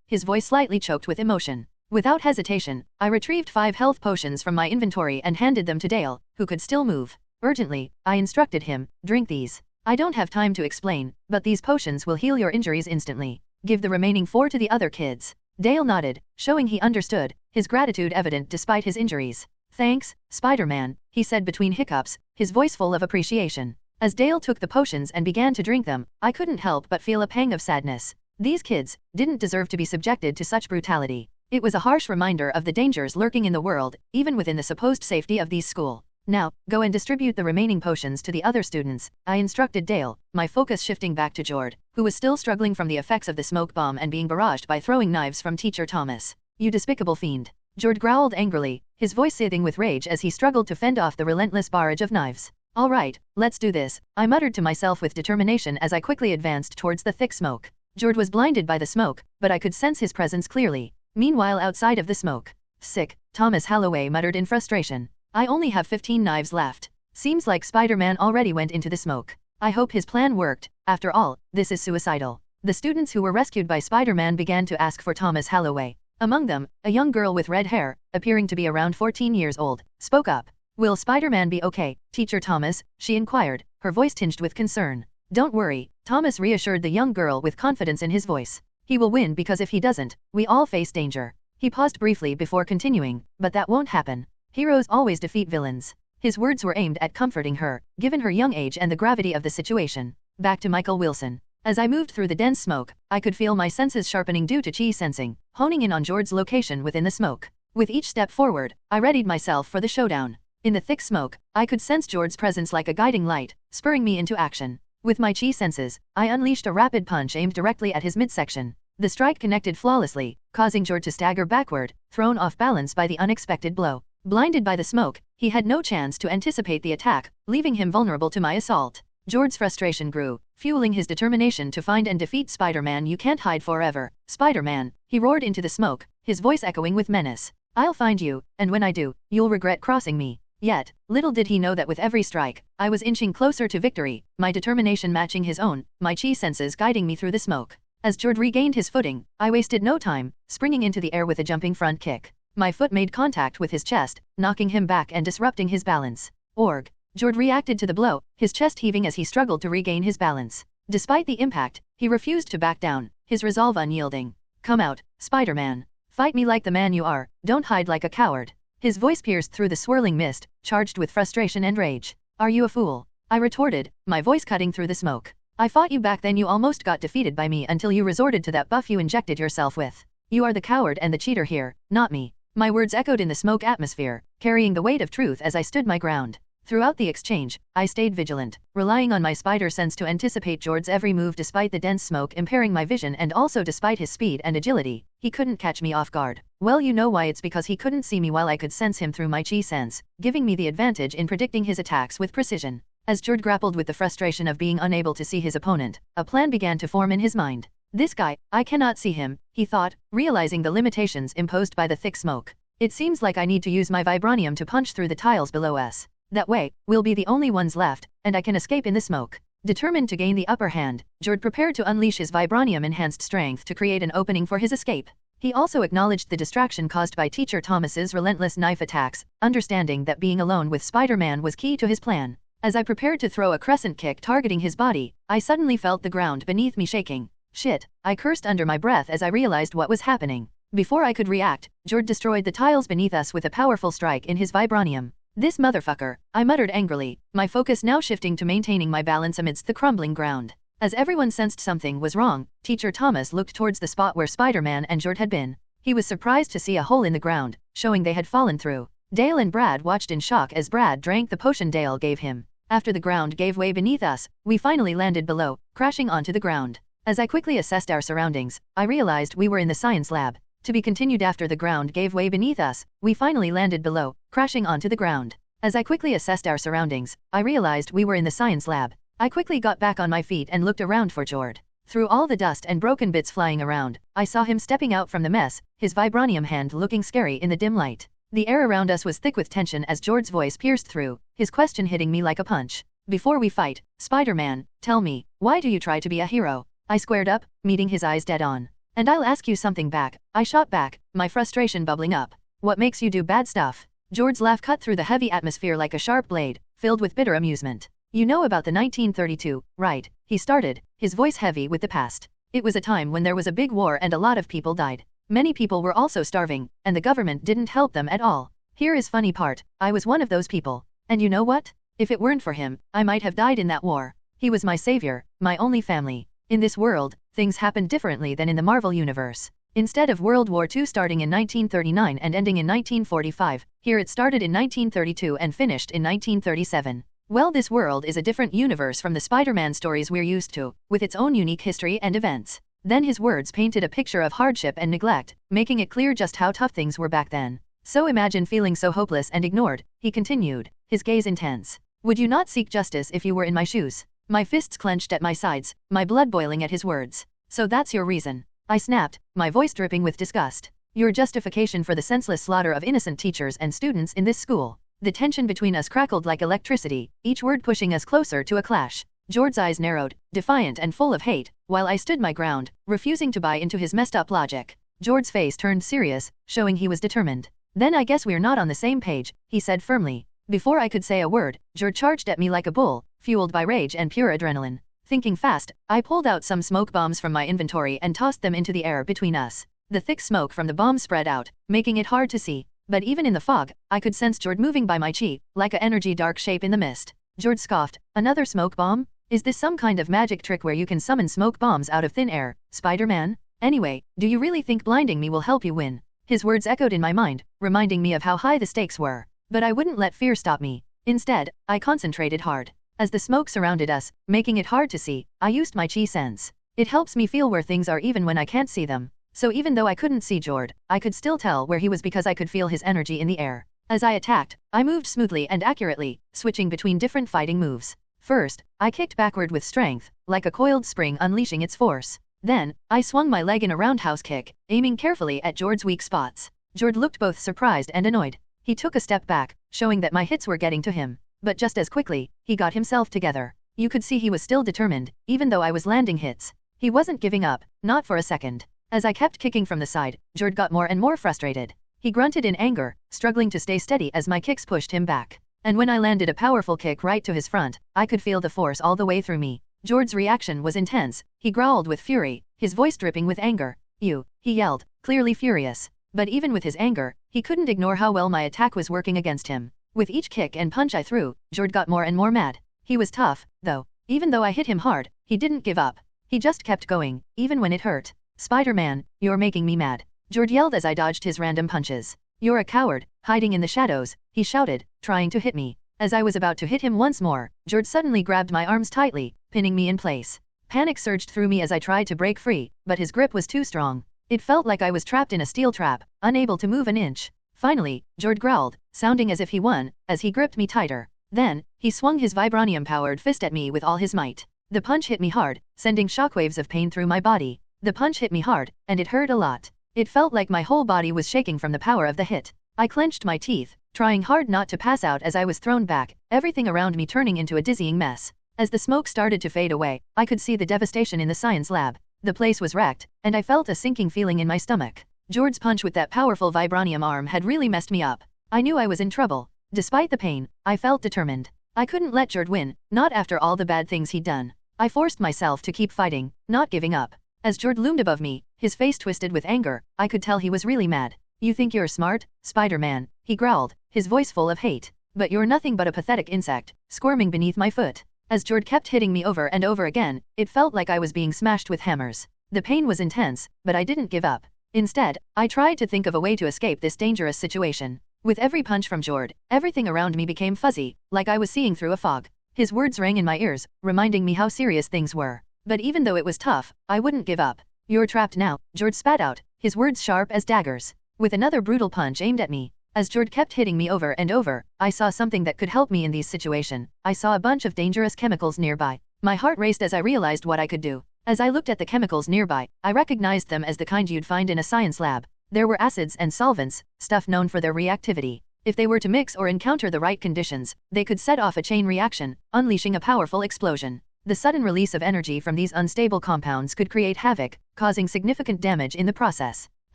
his voice slightly choked with emotion. Without hesitation, I retrieved 5 health potions from my inventory and handed them to Dale, who could still move. Urgently, I instructed him, drink these. I don't have time to explain, but these potions will heal your injuries instantly. Give the remaining 4 to the other kids. Dale nodded, showing he understood, his gratitude evident despite his injuries. Thanks, Spider-Man, he said between hiccups, his voice full of appreciation. As Dale took the potions and began to drink them, I couldn't help but feel a pang of sadness. These kids didn't deserve to be subjected to such brutality. It was a harsh reminder of the dangers lurking in the world, even within the supposed safety of these school. Now, go and distribute the remaining potions to the other students, I instructed Dale, my focus shifting back to Jord, who was still struggling from the effects of the smoke bomb and being barraged by throwing knives from Teacher Thomas. You despicable fiend. Jord growled angrily, his voice seething with rage as he struggled to fend off the relentless barrage of knives. All right, let's do this, I muttered to myself with determination as I quickly advanced towards the thick smoke. Jord was blinded by the smoke, but I could sense his presence clearly. Meanwhile, outside of the smoke. Sick, Thomas Holloway muttered in frustration. I only have 15 knives left. Seems like Spider-Man already went into the smoke. I hope his plan worked. After all, this is suicidal. The students who were rescued by Spider-Man began to ask for Thomas Holloway. Among them, a young girl with red hair, appearing to be around 14 years old, spoke up. Will Spider-Man be okay, Teacher Thomas? She inquired, her voice tinged with concern. Don't worry, Thomas reassured the young girl with confidence in his voice. He will win because if he doesn't, we all face danger. He paused briefly before continuing, but that won't happen. Heroes always defeat villains. His words were aimed at comforting her, given her young age and the gravity of the situation. Back to Michael Wilson. As I moved through the dense smoke, I could feel my senses sharpening due to chi sensing, honing in on Jord's location within the smoke. With each step forward, I readied myself for the showdown. In the thick smoke, I could sense Jord's presence like a guiding light, spurring me into action. With my chi senses, I unleashed a rapid punch aimed directly at his midsection. The strike connected flawlessly, causing Jord to stagger backward, thrown off balance by the unexpected blow. Blinded by the smoke, he had no chance to anticipate the attack, leaving him vulnerable to my assault. Jord's frustration grew, fueling his determination to find and defeat Spider-Man. You can't hide forever, Spider-Man, he roared into the smoke, his voice echoing with menace. I'll find you, and when I do, you'll regret crossing me. Yet, little did he know that with every strike, I was inching closer to victory, my determination matching his own, my chi senses guiding me through the smoke. As Jord regained his footing, I wasted no time, springing into the air with a jumping front kick. My foot made contact with his chest, knocking him back and disrupting his balance. Org. Jord reacted to the blow, his chest heaving as he struggled to regain his balance. Despite the impact, he refused to back down, his resolve unyielding. Come out, Spider-Man. Fight me like the man you are, don't hide like a coward. His voice pierced through the swirling mist, charged with frustration and rage. Are you a fool? I retorted, my voice cutting through the smoke. I fought you back then. You almost got defeated by me until you resorted to that buff you injected yourself with. You are the coward and the cheater here, not me. My words echoed in the smoke atmosphere, carrying the weight of truth as I stood my ground. Throughout the exchange, I stayed vigilant, relying on my spider sense to anticipate Jord's every move despite the dense smoke impairing my vision and also despite his speed and agility. He couldn't catch me off guard. Well, you know why. It's because he couldn't see me while I could sense him through my chi sense, giving me the advantage in predicting his attacks with precision. As Jord grappled with the frustration of being unable to see his opponent, a plan began to form in his mind. This guy, I cannot see him, he thought, realizing the limitations imposed by the thick smoke. It seems like I need to use my vibranium to punch through the tiles below us. That way, we'll be the only ones left, and I can escape in the smoke. Determined to gain the upper hand, Jord prepared to unleash his vibranium-enhanced strength to create an opening for his escape. He also acknowledged the distraction caused by Teacher Thomas's relentless knife attacks, understanding that being alone with Spider-Man was key to his plan. As I prepared to throw a crescent kick targeting his body, I suddenly felt the ground beneath me shaking. Shit, I cursed under my breath as I realized what was happening. Before I could react, Jord destroyed the tiles beneath us with a powerful strike in his vibranium. This motherfucker, I muttered angrily, my focus now shifting to maintaining my balance amidst the crumbling ground. As everyone sensed something was wrong, Teacher Thomas looked towards the spot where Spider-Man and Jord had been. He was surprised to see a hole in the ground, showing they had fallen through. Dale and Brad watched in shock as Brad drank the potion Dale gave him. After the ground gave way beneath us, we finally landed below, crashing onto the ground. As I quickly assessed our surroundings, I realized we were in the science lab. To be continued. After the ground gave way beneath us, we finally landed below, crashing onto the ground. As I quickly assessed our surroundings, I realized we were in the science lab. I quickly got back on my feet and looked around for Jord. Through all the dust and broken bits flying around, I saw him stepping out from the mess, his vibranium hand looking scary in the dim light. The air around us was thick with tension as Jord's voice pierced through, his question hitting me like a punch. Before we fight, Spider-Man, tell me, why do you try to be a hero? I squared up, meeting his eyes dead on. And I'll ask you something back, I shot back, my frustration bubbling up. What makes you do bad stuff? Jord's laugh cut through the heavy atmosphere like a sharp blade, filled with bitter amusement. You know about the 1932, right? He started, his voice heavy with the past. It was a time when there was a big war and a lot of people died. Many people were also starving, and the government didn't help them at all. Here is funny part, I was one of those people. And you know what? If it weren't for him, I might have died in that war. He was my savior, my only family. In this world, things happened differently than in the Marvel universe. Instead of World War II starting in 1939 and ending in 1945, here it started in 1932 and finished in 1937. Well, this world is a different universe from the Spider-Man stories we're used to, with its own unique history and events. Then his words painted a picture of hardship and neglect, making it clear just how tough things were back then. So imagine feeling so hopeless and ignored, he continued, his gaze intense. Would you not seek justice if you were in my shoes? My fists clenched at my sides, my blood boiling at his words. So that's your reason. I snapped, my voice dripping with disgust. Your justification for the senseless slaughter of innocent teachers and students in this school. The tension between us crackled like electricity, each word pushing us closer to a clash. George's eyes narrowed, defiant and full of hate, while I stood my ground, refusing to buy into his messed up logic. George's face turned serious, showing he was determined. Then I guess we're not on the same page, he said firmly. Before I could say a word, George charged at me like a bull, fueled by rage and pure adrenaline. Thinking fast, I pulled out some smoke bombs from my inventory and tossed them into the air between us. The thick smoke from the bombs spread out, making it hard to see. But even in the fog, I could sense George moving by my chi, like a energy dark shape in the mist. George scoffed, another smoke bomb? Is this some kind of magic trick where you can summon smoke bombs out of thin air, Spider-Man? Anyway, do you really think blinding me will help you win? His words echoed in my mind, reminding me of how high the stakes were. But I wouldn't let fear stop me. Instead, I concentrated hard. As the smoke surrounded us, making it hard to see, I used my chi sense. It helps me feel where things are even when I can't see them. So even though I couldn't see George, I could still tell where he was because I could feel his energy in the air. As I attacked, I moved smoothly and accurately, switching between different fighting moves. First, I kicked backward with strength, like a coiled spring unleashing its force. Then, I swung my leg in a roundhouse kick, aiming carefully at George's weak spots. George looked both surprised and annoyed. He took a step back, showing that my hits were getting to him. But just as quickly, he got himself together. You could see he was still determined, even though I was landing hits. He wasn't giving up, not for a second. As I kept kicking from the side, George got more and more frustrated. He grunted in anger, struggling to stay steady as my kicks pushed him back. And when I landed a powerful kick right to his front, I could feel the force all the way through me. George's reaction was intense. He growled with fury, his voice dripping with anger. You, he yelled, clearly furious. But even with his anger, he couldn't ignore how well my attack was working against him. With each kick and punch I threw, George got more and more mad. He was tough, though. Even though I hit him hard, he didn't give up. He just kept going, even when it hurt. Spider-Man, you're making me mad. George yelled as I dodged his random punches. You're a coward, hiding in the shadows, he shouted, trying to hit me. As I was about to hit him once more, George suddenly grabbed my arms tightly, pinning me in place. Panic surged through me as I tried to break free, but his grip was too strong. It felt like I was trapped in a steel trap, unable to move an inch. Finally, George growled, sounding as if he won, as he gripped me tighter. Then, he swung his vibranium-powered fist at me with all his might. The punch hit me hard, sending shockwaves of pain through my body. The punch hit me hard, and it hurt a lot. It felt like my whole body was shaking from the power of the hit. I clenched my teeth, trying hard not to pass out as I was thrown back, everything around me turning into a dizzying mess. As the smoke started to fade away, I could see the devastation in the science lab. The place was wrecked, and I felt a sinking feeling in my stomach. George's punch with that powerful vibranium arm had really messed me up. I knew I was in trouble. Despite the pain, I felt determined. I couldn't let George win, not after all the bad things he'd done. I forced myself to keep fighting, not giving up. As George loomed above me, his face twisted with anger, I could tell he was really mad. You think you're smart, Spider-Man, he growled, his voice full of hate. But you're nothing but a pathetic insect, squirming beneath my foot. As George kept hitting me over and over again, it felt like I was being smashed with hammers. The pain was intense, but I didn't give up. Instead, I tried to think of a way to escape this dangerous situation. With every punch from George, everything around me became fuzzy, like I was seeing through a fog. His words rang in my ears, reminding me how serious things were. But even though it was tough, I wouldn't give up. You're trapped now, George spat out, his words sharp as daggers. With another brutal punch aimed at me. As George kept hitting me over and over, I saw something that could help me in these situations. I saw a bunch of dangerous chemicals nearby. My heart raced as I realized what I could do. As I looked at the chemicals nearby, I recognized them as the kind you'd find in a science lab. There were acids and solvents, stuff known for their reactivity. If they were to mix or encounter the right conditions, they could set off a chain reaction, unleashing a powerful explosion. The sudden release of energy from these unstable compounds could create havoc, causing significant damage in the process.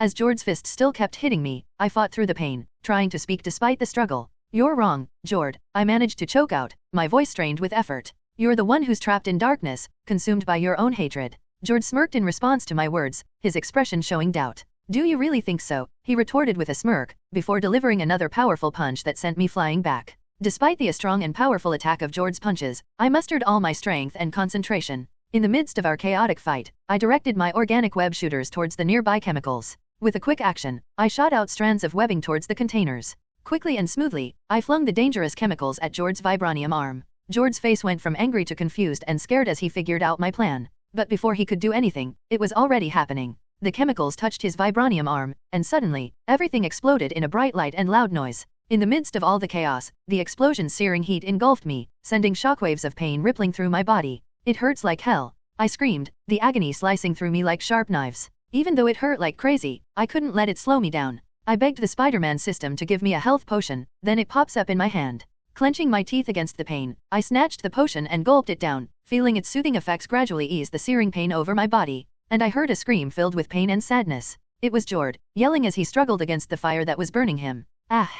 As George's fist still kept hitting me, I fought through the pain, trying to speak despite the struggle. You're wrong, George, I managed to choke out, my voice strained with effort. You're the one who's trapped in darkness, consumed by your own hatred. George smirked in response to my words, his expression showing doubt. Do you really think so? He retorted with a smirk, before delivering another powerful punch that sent me flying back. Despite the strong and powerful attack of George's punches, I mustered all my strength and concentration. In the midst of our chaotic fight, I directed my organic web shooters towards the nearby chemicals. With a quick action, I shot out strands of webbing towards the containers. Quickly and smoothly, I flung the dangerous chemicals at George's vibranium arm. George's face went from angry to confused and scared as he figured out my plan. But before he could do anything, it was already happening. The chemicals touched his vibranium arm, and suddenly, everything exploded in a bright light and loud noise. In the midst of all the chaos, the explosion's searing heat engulfed me, sending shockwaves of pain rippling through my body. It hurts like hell, I screamed, the agony slicing through me like sharp knives. Even though it hurt like crazy, I couldn't let it slow me down. I begged the Spider-Man system to give me a health potion, then it pops up in my hand. Clenching my teeth against the pain, I snatched the potion and gulped it down, feeling its soothing effects gradually ease the searing pain over my body. And I heard a scream filled with pain and sadness. It was Jord, yelling as he struggled against the fire that was burning him. Ah!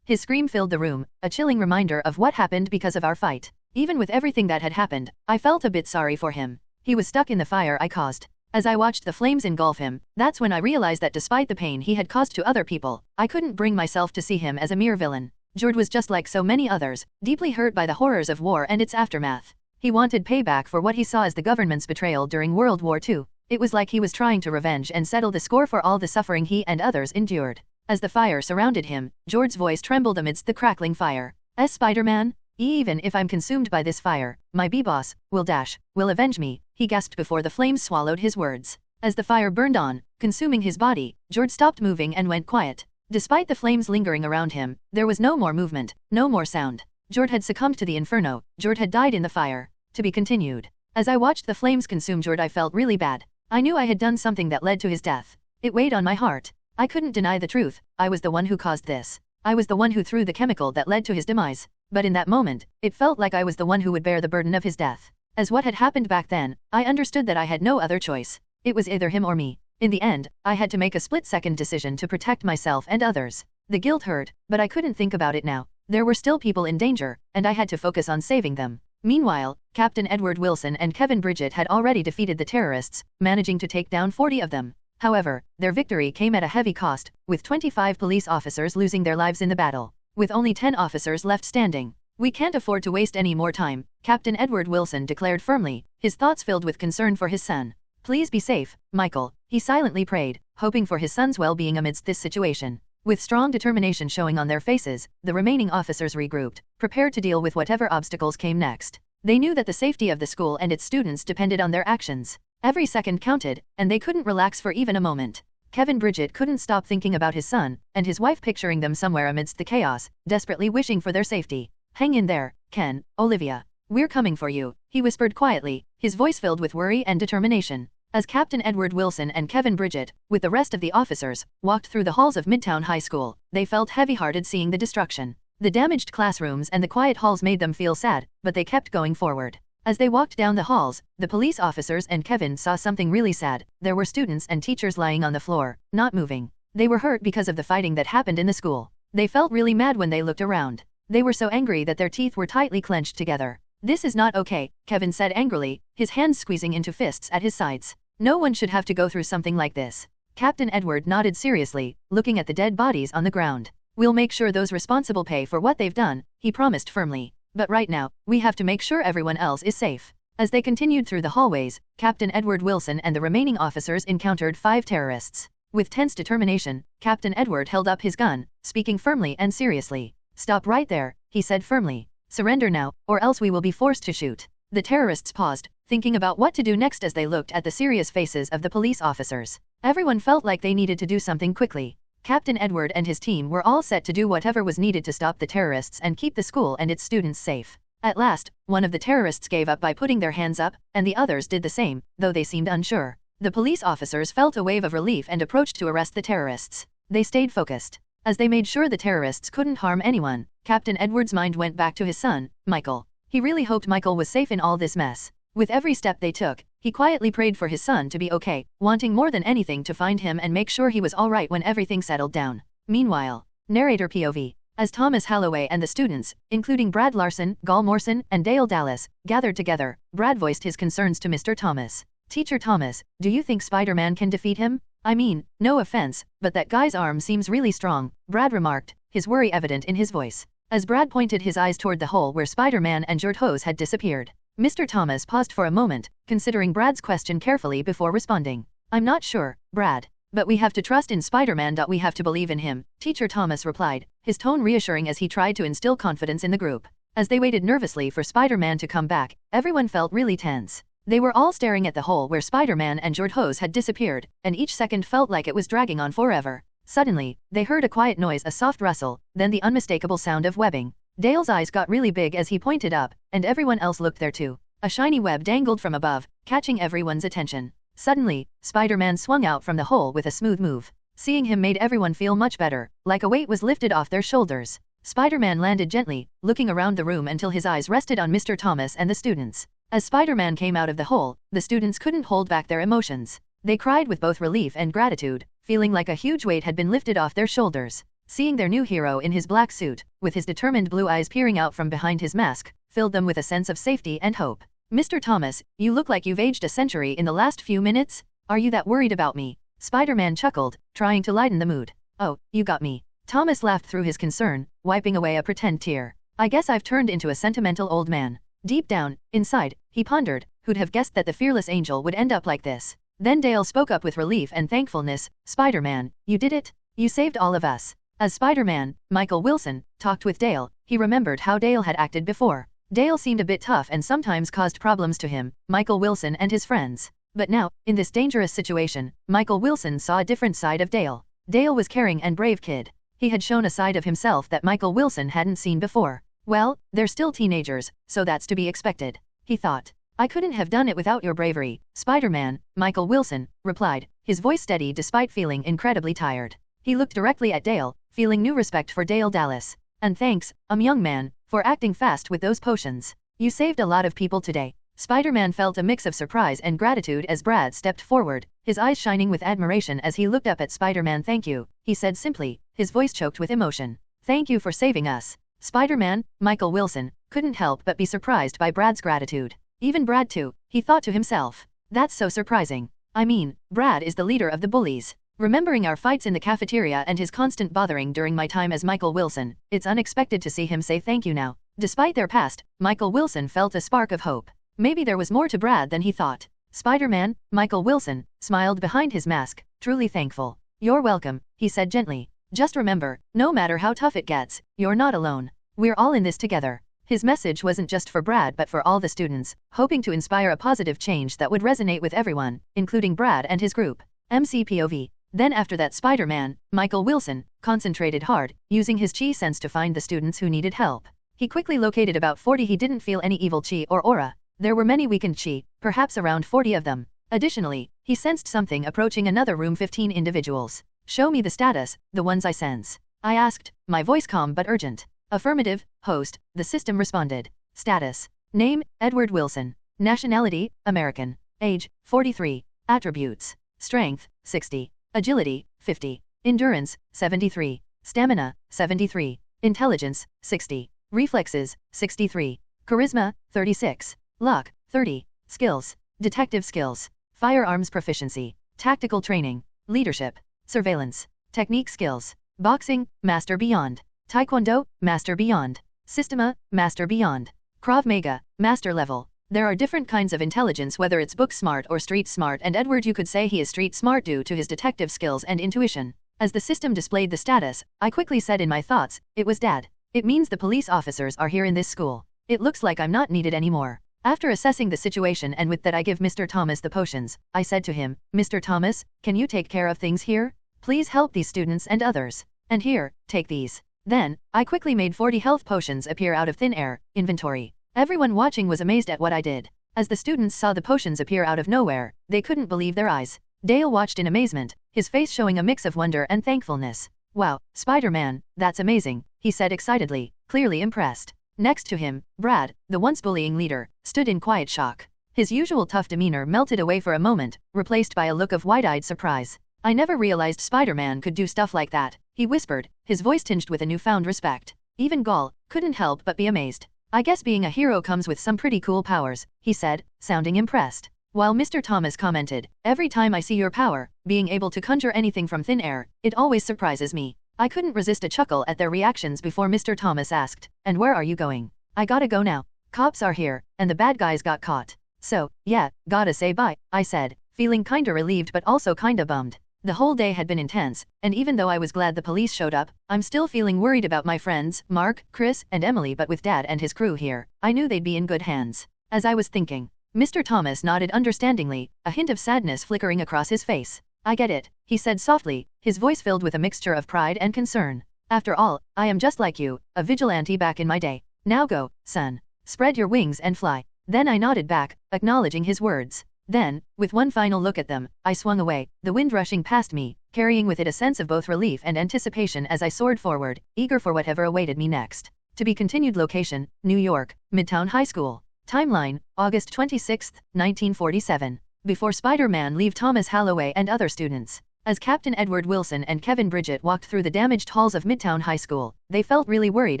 His scream filled the room, a chilling reminder of what happened because of our fight. Even with everything that had happened, I felt a bit sorry for him. He was stuck in the fire I caused. As I watched the flames engulf him, that's when I realized that despite the pain he had caused to other people, I couldn't bring myself to see him as a mere villain. Jord was just like so many others, deeply hurt by the horrors of war and its aftermath. He wanted payback for what he saw as the government's betrayal during World War II. It was like he was trying to revenge and settle the score for all the suffering he and others endured. As the fire surrounded him, Jord's voice trembled amidst the crackling fire. Spider-Man? Even if I'm consumed by this fire, my B-boss will avenge me, he gasped before the flames swallowed his words. As the fire burned on, consuming his body, Jord stopped moving and went quiet. Despite the flames lingering around him, there was no more movement, no more sound. Jord had succumbed to the inferno, Jord had died in the fire. To be continued. As I watched the flames consume Jord, I felt really bad. I knew I had done something that led to his death. It weighed on my heart. I couldn't deny the truth, I was the one who caused this. I was the one who threw the chemical that led to his demise. But in that moment, it felt like I was the one who would bear the burden of his death. As what had happened back then, I understood that I had no other choice. It was either him or me. In the end, I had to make a split-second decision to protect myself and others. The guilt hurt, but I couldn't think about it now. There were still people in danger, and I had to focus on saving them. Meanwhile, Captain Edward Wilson and Kevin Bridget had already defeated the terrorists, managing to take down 40 of them. However, their victory came at a heavy cost, with 25 police officers losing their lives in the battle. With only 10 officers left standing. We can't afford to waste any more time, Captain Edward Wilson declared firmly, his thoughts filled with concern for his son. Please be safe, Michael, he silently prayed, hoping for his son's well-being amidst this situation. With strong determination showing on their faces, the remaining officers regrouped, prepared to deal with whatever obstacles came next. They knew that the safety of the school and its students depended on their actions. Every second counted, and they couldn't relax for even a moment. Kevin Bridget couldn't stop thinking about his son, and his wife picturing them somewhere amidst the chaos, desperately wishing for their safety. Hang in there, Ken, Olivia. We're coming for you, he whispered quietly, his voice filled with worry and determination. As Captain Edward Wilson and Kevin Bridget, with the rest of the officers, walked through the halls of Midtown High School, they felt heavy-hearted seeing the destruction. The damaged classrooms and the quiet halls made them feel sad, but they kept going forward. As they walked down the halls, the police officers and Kevin saw something really sad. There were students and teachers lying on the floor, not moving. They were hurt because of the fighting that happened in the school. They felt really mad when they looked around. They were so angry that their teeth were tightly clenched together. This is not okay, Kevin said angrily, his hands squeezing into fists at his sides. No one should have to go through something like this. Captain Edward nodded seriously, looking at the dead bodies on the ground. We'll make sure those responsible pay for what they've done, he promised firmly. But right now, we have to make sure everyone else is safe. As they continued through the hallways, Captain Edward Wilson and the remaining officers encountered 5 terrorists. With tense determination, Captain Edward held up his gun, speaking firmly and seriously. Stop right there, he said firmly. Surrender now, or else we will be forced to shoot. The terrorists paused, thinking about what to do next as they looked at the serious faces of the police officers. Everyone felt like they needed to do something quickly. Captain Edward and his team were all set to do whatever was needed to stop the terrorists and keep the school and its students safe. At last, one of the terrorists gave up by putting their hands up, and the others did the same, though they seemed unsure. The police officers felt a wave of relief and approached to arrest the terrorists. They stayed focused. As they made sure the terrorists couldn't harm anyone, Captain Edward's mind went back to his son, Michael. He really hoped Michael was safe in all this mess. With every step they took, he quietly prayed for his son to be okay, wanting more than anything to find him and make sure he was alright when everything settled down. Meanwhile, narrator POV. As Thomas Halloway and the students, including Brad Larson, Gal Morrison, and Dale Dallas, gathered together, Brad voiced his concerns to Mr. Thomas. Teacher Thomas, do you think Spider-Man can defeat him? I mean, no offense, but that guy's arm seems really strong, Brad remarked, his worry evident in his voice. as Brad pointed his eyes toward the hole where Spider-Man and Jorthos had disappeared. Mr. Thomas paused for a moment, considering Brad's question carefully before responding. I'm not sure, Brad. But we have to trust in Spider-Man. We have to believe in him, Teacher Thomas replied, his tone reassuring as he tried to instill confidence in the group. As they waited nervously for Spider-Man to come back, everyone felt really tense. They were all staring at the hole where Spider-Man and Jorthos had disappeared, and each second felt like it was dragging on forever. Suddenly, they heard a quiet noise, a soft rustle, then the unmistakable sound of webbing. Dale's eyes got really big as he pointed up, and everyone else looked there too. A shiny web dangled from above, catching everyone's attention. Suddenly, Spider-Man swung out from the hole with a smooth move. Seeing him made everyone feel much better, like a weight was lifted off their shoulders. Spider-Man landed gently, looking around the room until his eyes rested on Mr. Thomas and the students. As Spider-Man came out of the hole, the students couldn't hold back their emotions. They cried with both relief and gratitude, feeling like a huge weight had been lifted off their shoulders. Seeing their new hero in his black suit, with his determined blue eyes peering out from behind his mask, filled them with a sense of safety and hope. Mr. Thomas, you look like you've aged a century in the last few minutes. Are you that worried about me? Spider-Man chuckled, trying to lighten the mood. Oh, you got me. Thomas laughed through his concern, wiping away a pretend tear. I guess I've turned into a sentimental old man. Deep down, inside, he pondered, who'd have guessed that the fearless angel would end up like this? Then Dale spoke up with relief and thankfulness. Spider-Man, you did it? You saved all of us. As Spider-Man, Michael Wilson, talked with Dale, he remembered how Dale had acted before. Dale seemed a bit tough and sometimes caused problems to him, Michael Wilson and his friends. But now, in this dangerous situation, Michael Wilson saw a different side of Dale. Dale was caring and brave kid. He had shown a side of himself that Michael Wilson hadn't seen before. Well, they're still teenagers, so that's to be expected, he thought. I couldn't have done it without your bravery, Spider-Man, Michael Wilson replied, his voice steady despite feeling incredibly tired. He looked directly at Dale, feeling new respect for Dale Dallas. And thanks, young man, for acting fast with those potions. You saved a lot of people today. Spider-Man felt a mix of surprise and gratitude as Brad stepped forward, his eyes shining with admiration as he looked up at Spider-Man. Thank you, he said simply, his voice choked with emotion. Thank you for saving us. Spider-Man, Michael Wilson, couldn't help but be surprised by Brad's gratitude. Even Brad too, he thought to himself. That's so surprising. I mean, Brad is the leader of the bullies. Remembering our fights in the cafeteria and his constant bothering during my time as Michael Wilson, it's unexpected to see him say thank you now. Despite their past, Michael Wilson felt a spark of hope. Maybe there was more to Brad than he thought. Spider-Man, Michael Wilson, smiled behind his mask, truly thankful. You're welcome, he said gently. Just remember, no matter how tough it gets, you're not alone. We're all in this together. His message wasn't just for Brad but for all the students, hoping to inspire a positive change that would resonate with everyone, including Brad and his group. MCPOV. Then after that Spider-Man, Michael Wilson, concentrated hard, using his chi sense to find the students who needed help. He quickly located about 40. He didn't feel any evil chi or aura. There were many weakened chi, perhaps around 40 of them. Additionally, he sensed something approaching another room. 15 individuals. Show me the status, the ones I sense. I asked, my voice calm but urgent. Affirmative, host, the system responded. Status. Name, Edward Wilson. Nationality, American. Age, 43. Attributes. Strength, 60. Agility, 50. Endurance, 73. Stamina, 73. Intelligence, 60. Reflexes, 63. Charisma, 36. Luck, 30. Skills. Detective skills. Firearms proficiency. Tactical training. Leadership. Surveillance. Technique skills. Boxing, Master Beyond. Taekwondo, Master Beyond. Systema, Master Beyond. Krav Maga, Master Level. There are different kinds of intelligence, whether it's book smart or street smart, and Edward, you could say he is street smart due to his detective skills and intuition. As the system displayed the status, I quickly said in my thoughts, it was Dad. It means the police officers are here in this school. It looks like I'm not needed anymore. After assessing the situation and with that I give Mr. Thomas the potions, I said to him, Mr. Thomas, can you take care of things here? Please help these students and others. And here, take these. Then, I quickly made 40 health potions appear out of thin air, inventory. Everyone watching was amazed at what I did. As the students saw the potions appear out of nowhere, they couldn't believe their eyes. Dale watched in amazement, his face showing a mix of wonder and thankfulness. Wow, Spider-Man, that's amazing, he said excitedly, clearly impressed. Next to him, Brad, the once bullying leader, stood in quiet shock. His usual tough demeanor melted away for a moment, replaced by a look of wide-eyed surprise. I never realized Spider-Man could do stuff like that, he whispered, his voice tinged with a newfound respect. Even Gaul couldn't help but be amazed. I guess being a hero comes with some pretty cool powers, he said, sounding impressed. While Mr. Thomas commented, every time I see your power, being able to conjure anything from thin air, it always surprises me. I couldn't resist a chuckle at their reactions before Mr. Thomas asked, "And where are you going?" "I gotta go now. Cops are here, and the bad guys got caught. So, yeah, gotta say bye," I said, feeling kinda relieved but also kinda bummed. The whole day had been intense, and even though I was glad the police showed up, I'm still feeling worried about my friends, Mark, Chris, and Emily, but with Dad and his crew here, I knew they'd be in good hands. As I was thinking, Mr. Thomas nodded understandingly, a hint of sadness flickering across his face. "I get it," he said softly, his voice filled with a mixture of pride and concern. "After all, I am just like you, a vigilante back in my day. Now go, son. Spread your wings and fly." Then I nodded back, acknowledging his words. Then, with one final look at them, I swung away, the wind rushing past me, carrying with it a sense of both relief and anticipation as I soared forward, eager for whatever awaited me next. To be continued. Location, New York, Midtown High School. Timeline, August 26, 1947. Before Spider-Man leave Thomas Holloway and other students. As Captain Edward Wilson and Kevin Bridget walked through the damaged halls of Midtown High School, they felt really worried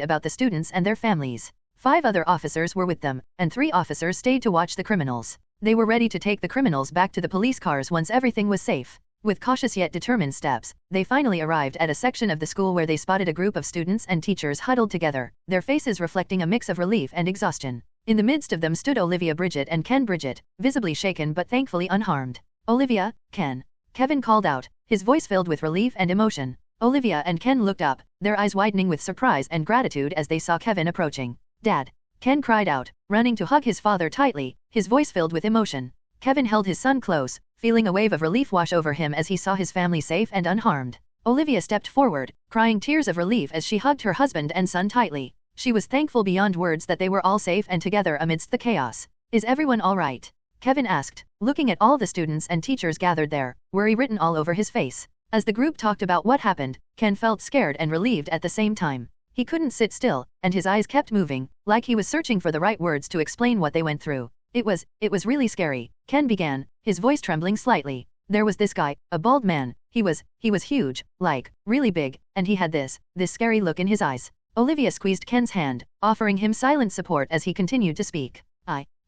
about the students and their families. 5 other officers were with them, and 3 officers stayed to watch the criminals. They were ready to take the criminals back to the police cars once everything was safe. With cautious yet determined steps, they finally arrived at a section of the school where they spotted a group of students and teachers huddled together, their faces reflecting a mix of relief and exhaustion. In the midst of them stood Olivia Bridget and Ken Bridget, visibly shaken but thankfully unharmed. "Olivia, Ken," Kevin called out, his voice filled with relief and emotion. Olivia and Ken looked up, their eyes widening with surprise and gratitude as they saw Kevin approaching. "Dad!" Ken cried out, running to hug his father tightly, his voice filled with emotion. Kevin held his son close, feeling a wave of relief wash over him as he saw his family safe and unharmed. Olivia stepped forward, crying tears of relief as she hugged her husband and son tightly. She was thankful beyond words that they were all safe and together amidst the chaos. "Is everyone all right?" Kevin asked, looking at all the students and teachers gathered there, worry written all over his face. As the group talked about what happened, Ken felt scared and relieved at the same time. He couldn't sit still, and his eyes kept moving, like he was searching for the right words to explain what they went through. It was really scary," Ken began, his voice trembling slightly. "There was this guy, a bald man, he was huge, like, really big, and he had this scary look in his eyes." Olivia squeezed Ken's hand, offering him silent support as he continued to speak.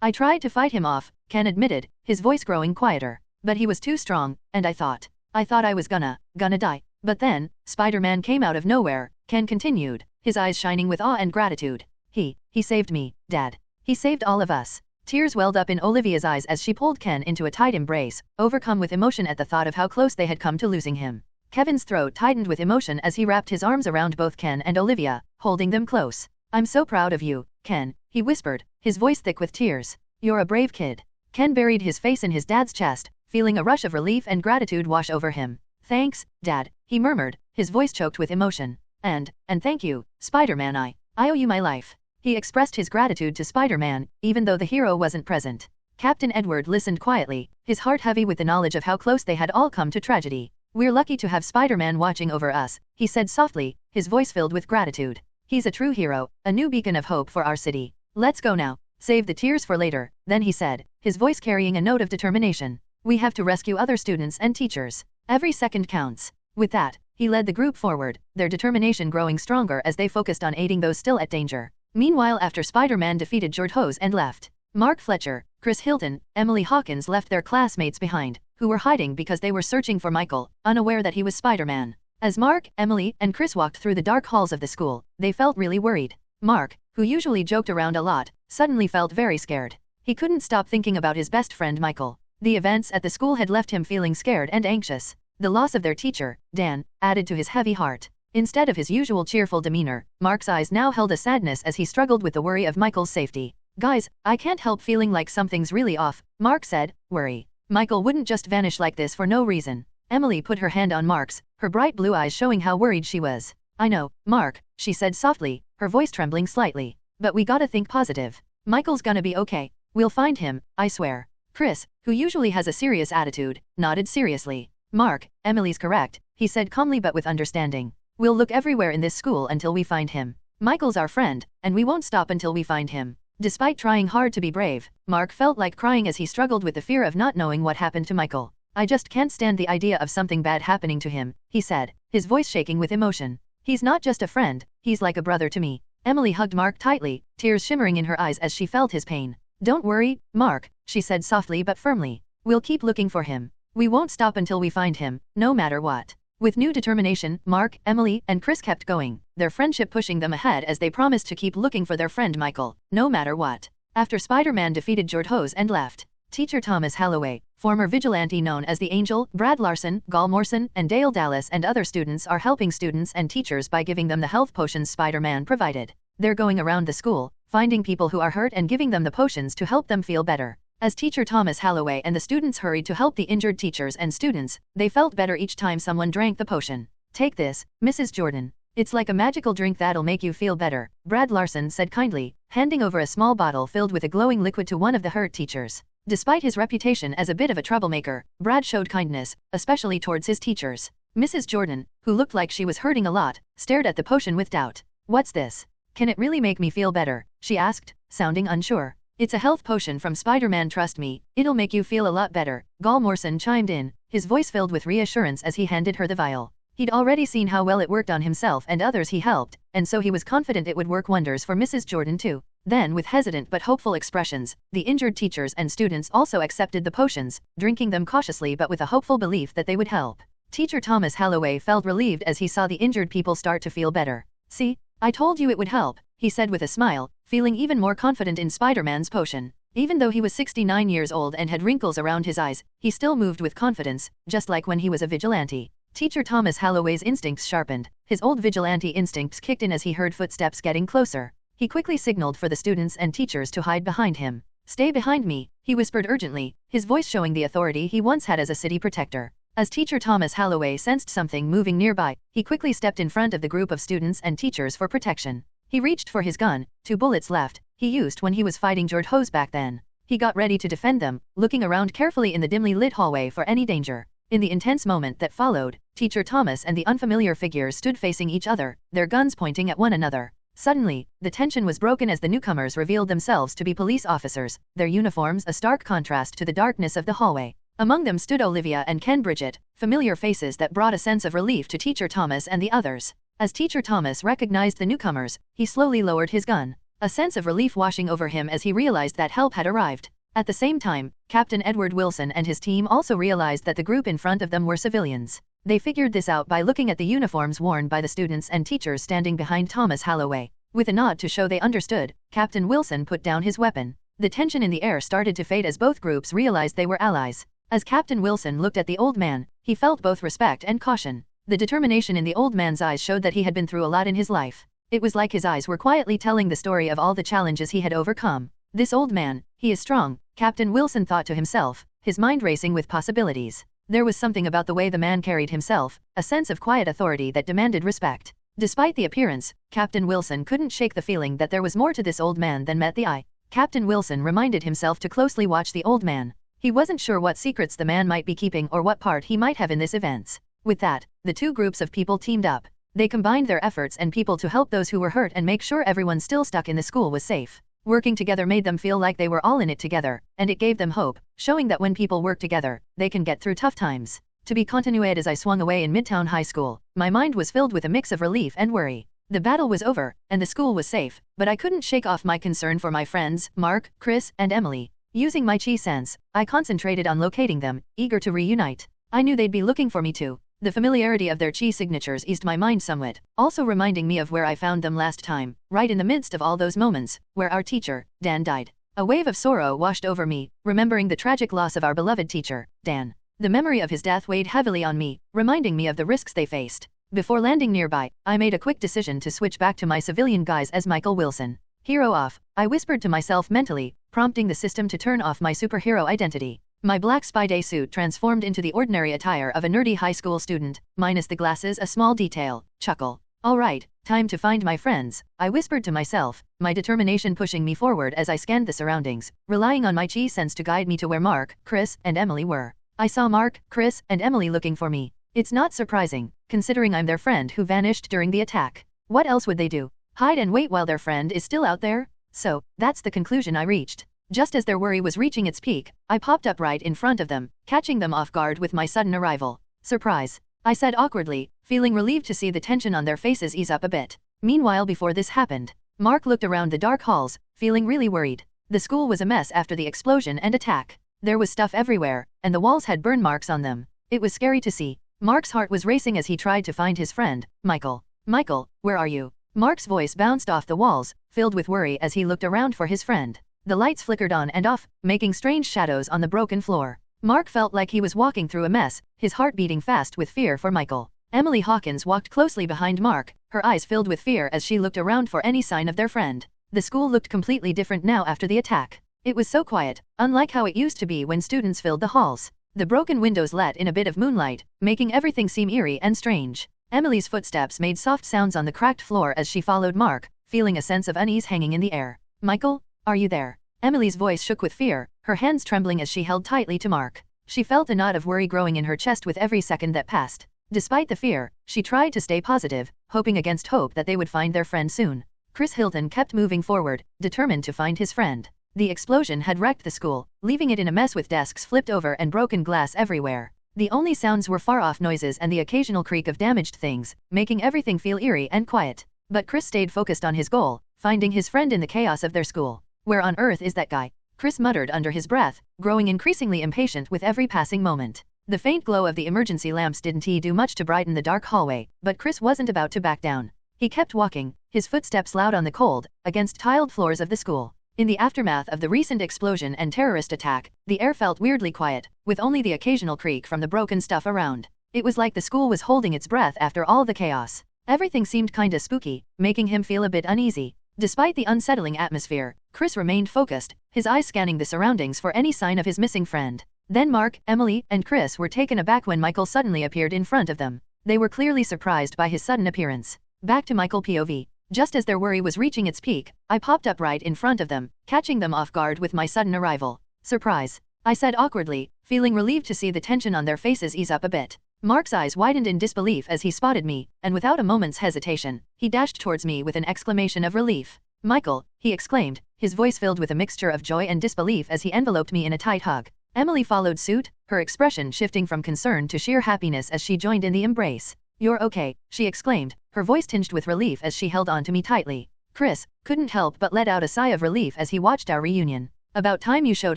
I tried to fight him off," Ken admitted, his voice growing quieter. "But he was too strong, and I thought I was gonna die. But then, Spider-Man came out of nowhere," Ken continued, his eyes shining with awe and gratitude. He saved me, Dad. He saved all of us." Tears welled up in Olivia's eyes as she pulled Ken into a tight embrace, overcome with emotion at the thought of how close they had come to losing him. Kevin's throat tightened with emotion as he wrapped his arms around both Ken and Olivia, holding them close. "I'm so proud of you, Ken," he whispered, his voice thick with tears. "You're a brave kid." Ken buried his face in his dad's chest, feeling a rush of relief and gratitude wash over him. "Thanks, Dad," he murmured, his voice choked with emotion. And thank you, Spider-Man, I owe you my life." He expressed his gratitude to Spider-Man, even though the hero wasn't present. Captain Edward listened quietly, his heart heavy with the knowledge of how close they had all come to tragedy. "We're lucky to have Spider-Man watching over us," he said softly, his voice filled with gratitude. "He's a true hero, a new beacon of hope for our city. Let's go now. Save the tears for later," then he said, his voice carrying a note of determination. "We have to rescue other students and teachers. Every second counts." With that, he led the group forward, their determination growing stronger as they focused on aiding those still at danger. Meanwhile, after Spider-Man defeated George Hose and left, Mark Fletcher, Chris Hilton, Emily Hawkins left their classmates behind, who were hiding because they were searching for Michael, unaware that he was Spider-Man. As Mark, Emily, and Chris walked through the dark halls of the school, they felt really worried. Mark, who usually joked around a lot, suddenly felt very scared. He couldn't stop thinking about his best friend Michael. The events at the school had left him feeling scared and anxious. The loss of their teacher, Dan, added to his heavy heart. Instead of his usual cheerful demeanor, Mark's eyes now held a sadness as he struggled with the worry of Michael's safety. "Guys, I can't help feeling like something's really off," Mark said, worry. "Michael wouldn't just vanish like this for no reason." Emily put her hand on Mark's, her bright blue eyes showing how worried she was. "I know, Mark," she said softly, her voice trembling slightly. "But we gotta think positive. Michael's gonna be okay. We'll find him, I swear." Chris, who usually has a serious attitude, nodded seriously. "Mark, Emily's correct," he said calmly but with understanding. "We'll look everywhere in this school until we find him. Michael's our friend, and we won't stop until we find him." Despite trying hard to be brave, Mark felt like crying as he struggled with the fear of not knowing what happened to Michael. "I just can't stand the idea of something bad happening to him," he said, his voice shaking with emotion. "He's not just a friend, he's like a brother to me." Emily hugged Mark tightly, tears shimmering in her eyes as she felt his pain. "Don't worry, Mark," she said softly but firmly. "We'll keep looking for him. We won't stop until we find him, no matter what." With new determination, Mark, Emily, and Chris kept going, their friendship pushing them ahead as they promised to keep looking for their friend Michael, no matter what. After Spider-Man defeated Jordhose and left, teacher Thomas Halloway, former vigilante known as the Angel, Brad Larson, Gal Morrison, and Dale Dallas and other students are helping students and teachers by giving them the health potions Spider-Man provided. They're going around the school, finding people who are hurt and giving them the potions to help them feel better. As teacher Thomas Halloway and the students hurried to help the injured teachers and students, they felt better each time someone drank the potion. Take this, Mrs. Jordan. It's like a magical drink that'll make you feel better, Brad Larson said kindly, handing over a small bottle filled with a glowing liquid to one of the hurt teachers. Despite his reputation as a bit of a troublemaker, Brad showed kindness, especially towards his teachers. Mrs. Jordan, who looked like she was hurting a lot, stared at the potion with doubt. What's this? Can it really make me feel better? She asked, sounding unsure. It's a health potion from Spider-Man, trust me, it'll make you feel a lot better, Gal Morrison chimed in, his voice filled with reassurance as he handed her the vial. He'd already seen how well it worked on himself and others he helped, and so he was confident it would work wonders for Mrs. Jordan too. Then, with hesitant but hopeful expressions, the injured teachers and students also accepted the potions, drinking them cautiously but with a hopeful belief that they would help. Teacher Thomas Halloway felt relieved as he saw the injured people start to feel better. See? I told you it would help, he said with a smile, feeling even more confident in Spider-Man's potion. Even though he was 69 years old and had wrinkles around his eyes, he still moved with confidence, just like when he was a vigilante. Teacher Thomas Halloway's instincts sharpened. His old vigilante instincts kicked in as he heard footsteps getting closer. He quickly signaled for the students and teachers to hide behind him. Stay behind me, he whispered urgently, his voice showing the authority he once had as a city protector. As teacher Thomas Halloway sensed something moving nearby, he quickly stepped in front of the group of students and teachers for protection. He reached for his gun, 2 bullets left, he used when he was fighting Jordhose back then. He got ready to defend them, looking around carefully in the dimly lit hallway for any danger. In the intense moment that followed, teacher Thomas and the unfamiliar figures stood facing each other, their guns pointing at one another. Suddenly, the tension was broken as the newcomers revealed themselves to be police officers, their uniforms a stark contrast to the darkness of the hallway. Among them stood Olivia and Ken Bridget, familiar faces that brought a sense of relief to teacher Thomas and the others. As teacher Thomas recognized the newcomers, he slowly lowered his gun, a sense of relief washing over him as he realized that help had arrived. At the same time, Captain Edward Wilson and his team also realized that the group in front of them were civilians. They figured this out by looking at the uniforms worn by the students and teachers standing behind Thomas Halloway. With a nod to show they understood, Captain Wilson put down his weapon. The tension in the air started to fade as both groups realized they were allies. As Captain Wilson looked at the old man, he felt both respect and caution. The determination in the old man's eyes showed that he had been through a lot in his life. It was like his eyes were quietly telling the story of all the challenges he had overcome. This old man, he is strong, Captain Wilson thought to himself, his mind racing with possibilities. There was something about the way the man carried himself, a sense of quiet authority that demanded respect. Despite the appearance, Captain Wilson couldn't shake the feeling that there was more to this old man than met the eye. Captain Wilson reminded himself to closely watch the old man. He wasn't sure what secrets the man might be keeping or what part he might have in this events. With that, the two groups of people teamed up. They combined their efforts and people to help those who were hurt and make sure everyone still stuck in the school was safe. Working together made them feel like they were all in it together, and it gave them hope, showing that when people work together, they can get through tough times. To be continued as I swung away in Midtown High School, my mind was filled with a mix of relief and worry. The battle was over, and the school was safe, but I couldn't shake off my concern for my friends, Mark, Chris, and Emily. Using my chi sense, I concentrated on locating them, eager to reunite. I knew they'd be looking for me too. The familiarity of their chi signatures eased my mind somewhat, also reminding me of where I found them last time, right in the midst of all those moments, where our teacher, Dan, died. A wave of sorrow washed over me, remembering the tragic loss of our beloved teacher, Dan. The memory of his death weighed heavily on me, reminding me of the risks they faced. Before landing nearby, I made a quick decision to switch back to my civilian guise as Michael Wilson. Hero off, I whispered to myself mentally, prompting the system to turn off my superhero identity. My black spy day suit transformed into the ordinary attire of a nerdy high school student, minus the glasses, a small detail. Chuckle. Alright, time to find my friends, I whispered to myself, my determination pushing me forward as I scanned the surroundings, relying on my chi sense to guide me to where Mark, Chris, and Emily were. I saw Mark, Chris, and Emily looking for me. It's not surprising, considering I'm their friend who vanished during the attack. What else would they do? Hide and wait while their friend is still out there? So, that's the conclusion I reached. Just as their worry was reaching its peak, I popped up right in front of them, catching them off guard with my sudden arrival. Surprise, I said awkwardly, feeling relieved to see the tension on their faces ease up a bit. Meanwhile, before this happened, Mark looked around the dark halls, feeling really worried. The school was a mess after the explosion and attack. There was stuff everywhere, and the walls had burn marks on them. It was scary to see. Mark's heart was racing as he tried to find his friend, Michael. Michael, where are you? Mark's voice bounced off the walls, filled with worry as he looked around for his friend. The lights flickered on and off, making strange shadows on the broken floor. Mark felt like he was walking through a mess, his heart beating fast with fear for Michael. Emily Hawkins walked closely behind Mark, her eyes filled with fear as she looked around for any sign of their friend. The school looked completely different now after the attack. It was so quiet, unlike how it used to be when students filled the halls. The broken windows let in a bit of moonlight, making everything seem eerie and strange. Emily's footsteps made soft sounds on the cracked floor as she followed Mark, feeling a sense of unease hanging in the air. Michael, are you there? Emily's voice shook with fear, her hands trembling as she held tightly to Mark. She felt a knot of worry growing in her chest with every second that passed. Despite the fear, she tried to stay positive, hoping against hope that they would find their friend soon. Chris Hilton kept moving forward, determined to find his friend. The explosion had wrecked the school, leaving it in a mess with desks flipped over and broken glass everywhere. The only sounds were far-off noises and the occasional creak of damaged things, making everything feel eerie and quiet. But Chris stayed focused on his goal, finding his friend in the chaos of their school. Where on earth is that guy? Chris muttered under his breath, growing increasingly impatient with every passing moment. The faint glow of the emergency lamps didn't do much to brighten the dark hallway, but Chris wasn't about to back down. He kept walking, his footsteps loud on the cold, against tiled floors of the school. In the aftermath of the recent explosion and terrorist attack, the air felt weirdly quiet, with only the occasional creak from the broken stuff around. It was like the school was holding its breath after all the chaos. Everything seemed kinda spooky, making him feel a bit uneasy. Despite the unsettling atmosphere, Chris remained focused, his eyes scanning the surroundings for any sign of his missing friend. Then Mark, Emily, and Chris were taken aback when Michael suddenly appeared in front of them. They were clearly surprised by his sudden appearance. Back to Michael POV. Just as their worry was reaching its peak, I popped up right in front of them, catching them off guard with my sudden arrival. Surprise, I said awkwardly, feeling relieved to see the tension on their faces ease up a bit. Mark's eyes widened in disbelief as he spotted me, and without a moment's hesitation, he dashed towards me with an exclamation of relief. Michael, he exclaimed, his voice filled with a mixture of joy and disbelief as he enveloped me in a tight hug. Emily followed suit, her expression shifting from concern to sheer happiness as she joined in the embrace. You're okay, she exclaimed, her voice tinged with relief as she held on to me tightly. Chris couldn't help but let out a sigh of relief as he watched our reunion. About time you showed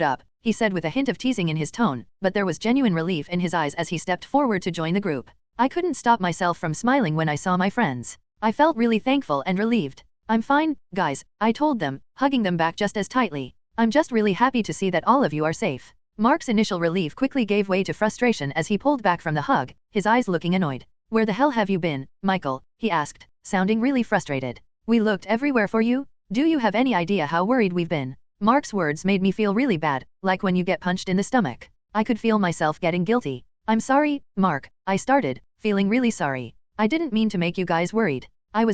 up, he said with a hint of teasing in his tone, but there was genuine relief in his eyes as he stepped forward to join the group. I couldn't stop myself from smiling when I saw my friends. I felt really thankful and relieved. I'm fine, guys, I told them, hugging them back just as tightly. I'm just really happy to see that all of you are safe. Mark's initial relief quickly gave way to frustration as he pulled back from the hug, his eyes looking annoyed. Where the hell have you been, Michael? He asked, sounding really frustrated. We looked everywhere for you. Do you have any idea how worried we've been? Mark's words made me feel really bad, like when you get punched in the stomach. I could feel myself getting guilty. I'm sorry, Mark, I started, feeling really sorry. I didn't mean to make you guys worried. I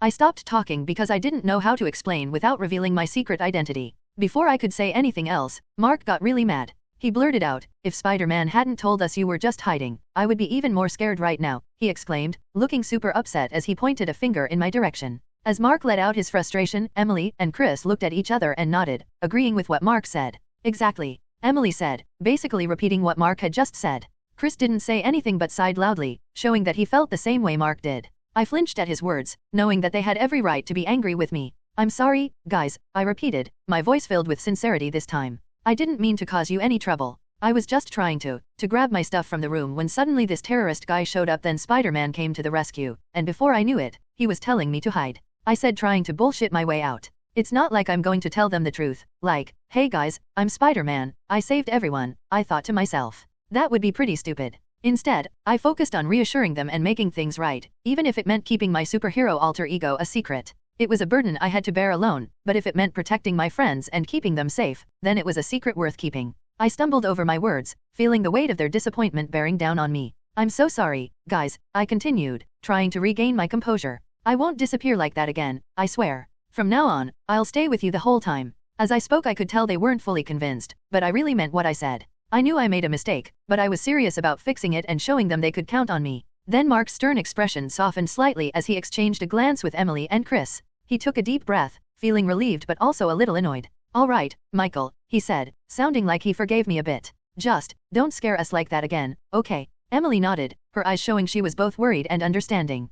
stopped talking because I didn't know how to explain without revealing my secret identity. Before I could say anything else, Mark got really mad. He blurted out, if Spider-Man hadn't told us you were just hiding, I would be even more scared right now, he exclaimed, looking super upset as he pointed a finger in my direction. As Mark let out his frustration, Emily and Chris looked at each other and nodded, agreeing with what Mark said. Exactly, Emily said, basically repeating what Mark had just said. Chris didn't say anything but sighed loudly, showing that he felt the same way Mark did. I flinched at his words, knowing that they had every right to be angry with me. I'm sorry, guys, I repeated, my voice filled with sincerity this time. I didn't mean to cause you any trouble. I was just trying to grab my stuff from the room when suddenly this terrorist guy showed up. Then Spider-Man came to the rescue, and before I knew it, he was telling me to hide. I said, trying to bullshit my way out. It's not like I'm going to tell them the truth, like, hey guys, I'm Spider-Man, I saved everyone, I thought to myself. That would be pretty stupid. Instead, I focused on reassuring them and making things right, even if it meant keeping my superhero alter ego a secret. It was a burden I had to bear alone, but if it meant protecting my friends and keeping them safe, then it was a secret worth keeping. I stumbled over my words, feeling the weight of their disappointment bearing down on me. I'm so sorry, guys, I continued, trying to regain my composure. I won't disappear like that again, I swear. From now on, I'll stay with you the whole time. As I spoke, I could tell they weren't fully convinced, but I really meant what I said. I knew I made a mistake, but I was serious about fixing it and showing them they could count on me. Then Mark's stern expression softened slightly as he exchanged a glance with Emily and Chris. He took a deep breath, feeling relieved but also a little annoyed. All right, Michael, he said, sounding like he forgave me a bit. Just don't scare us like that again, okay? Emily nodded, her eyes showing she was both worried and understanding.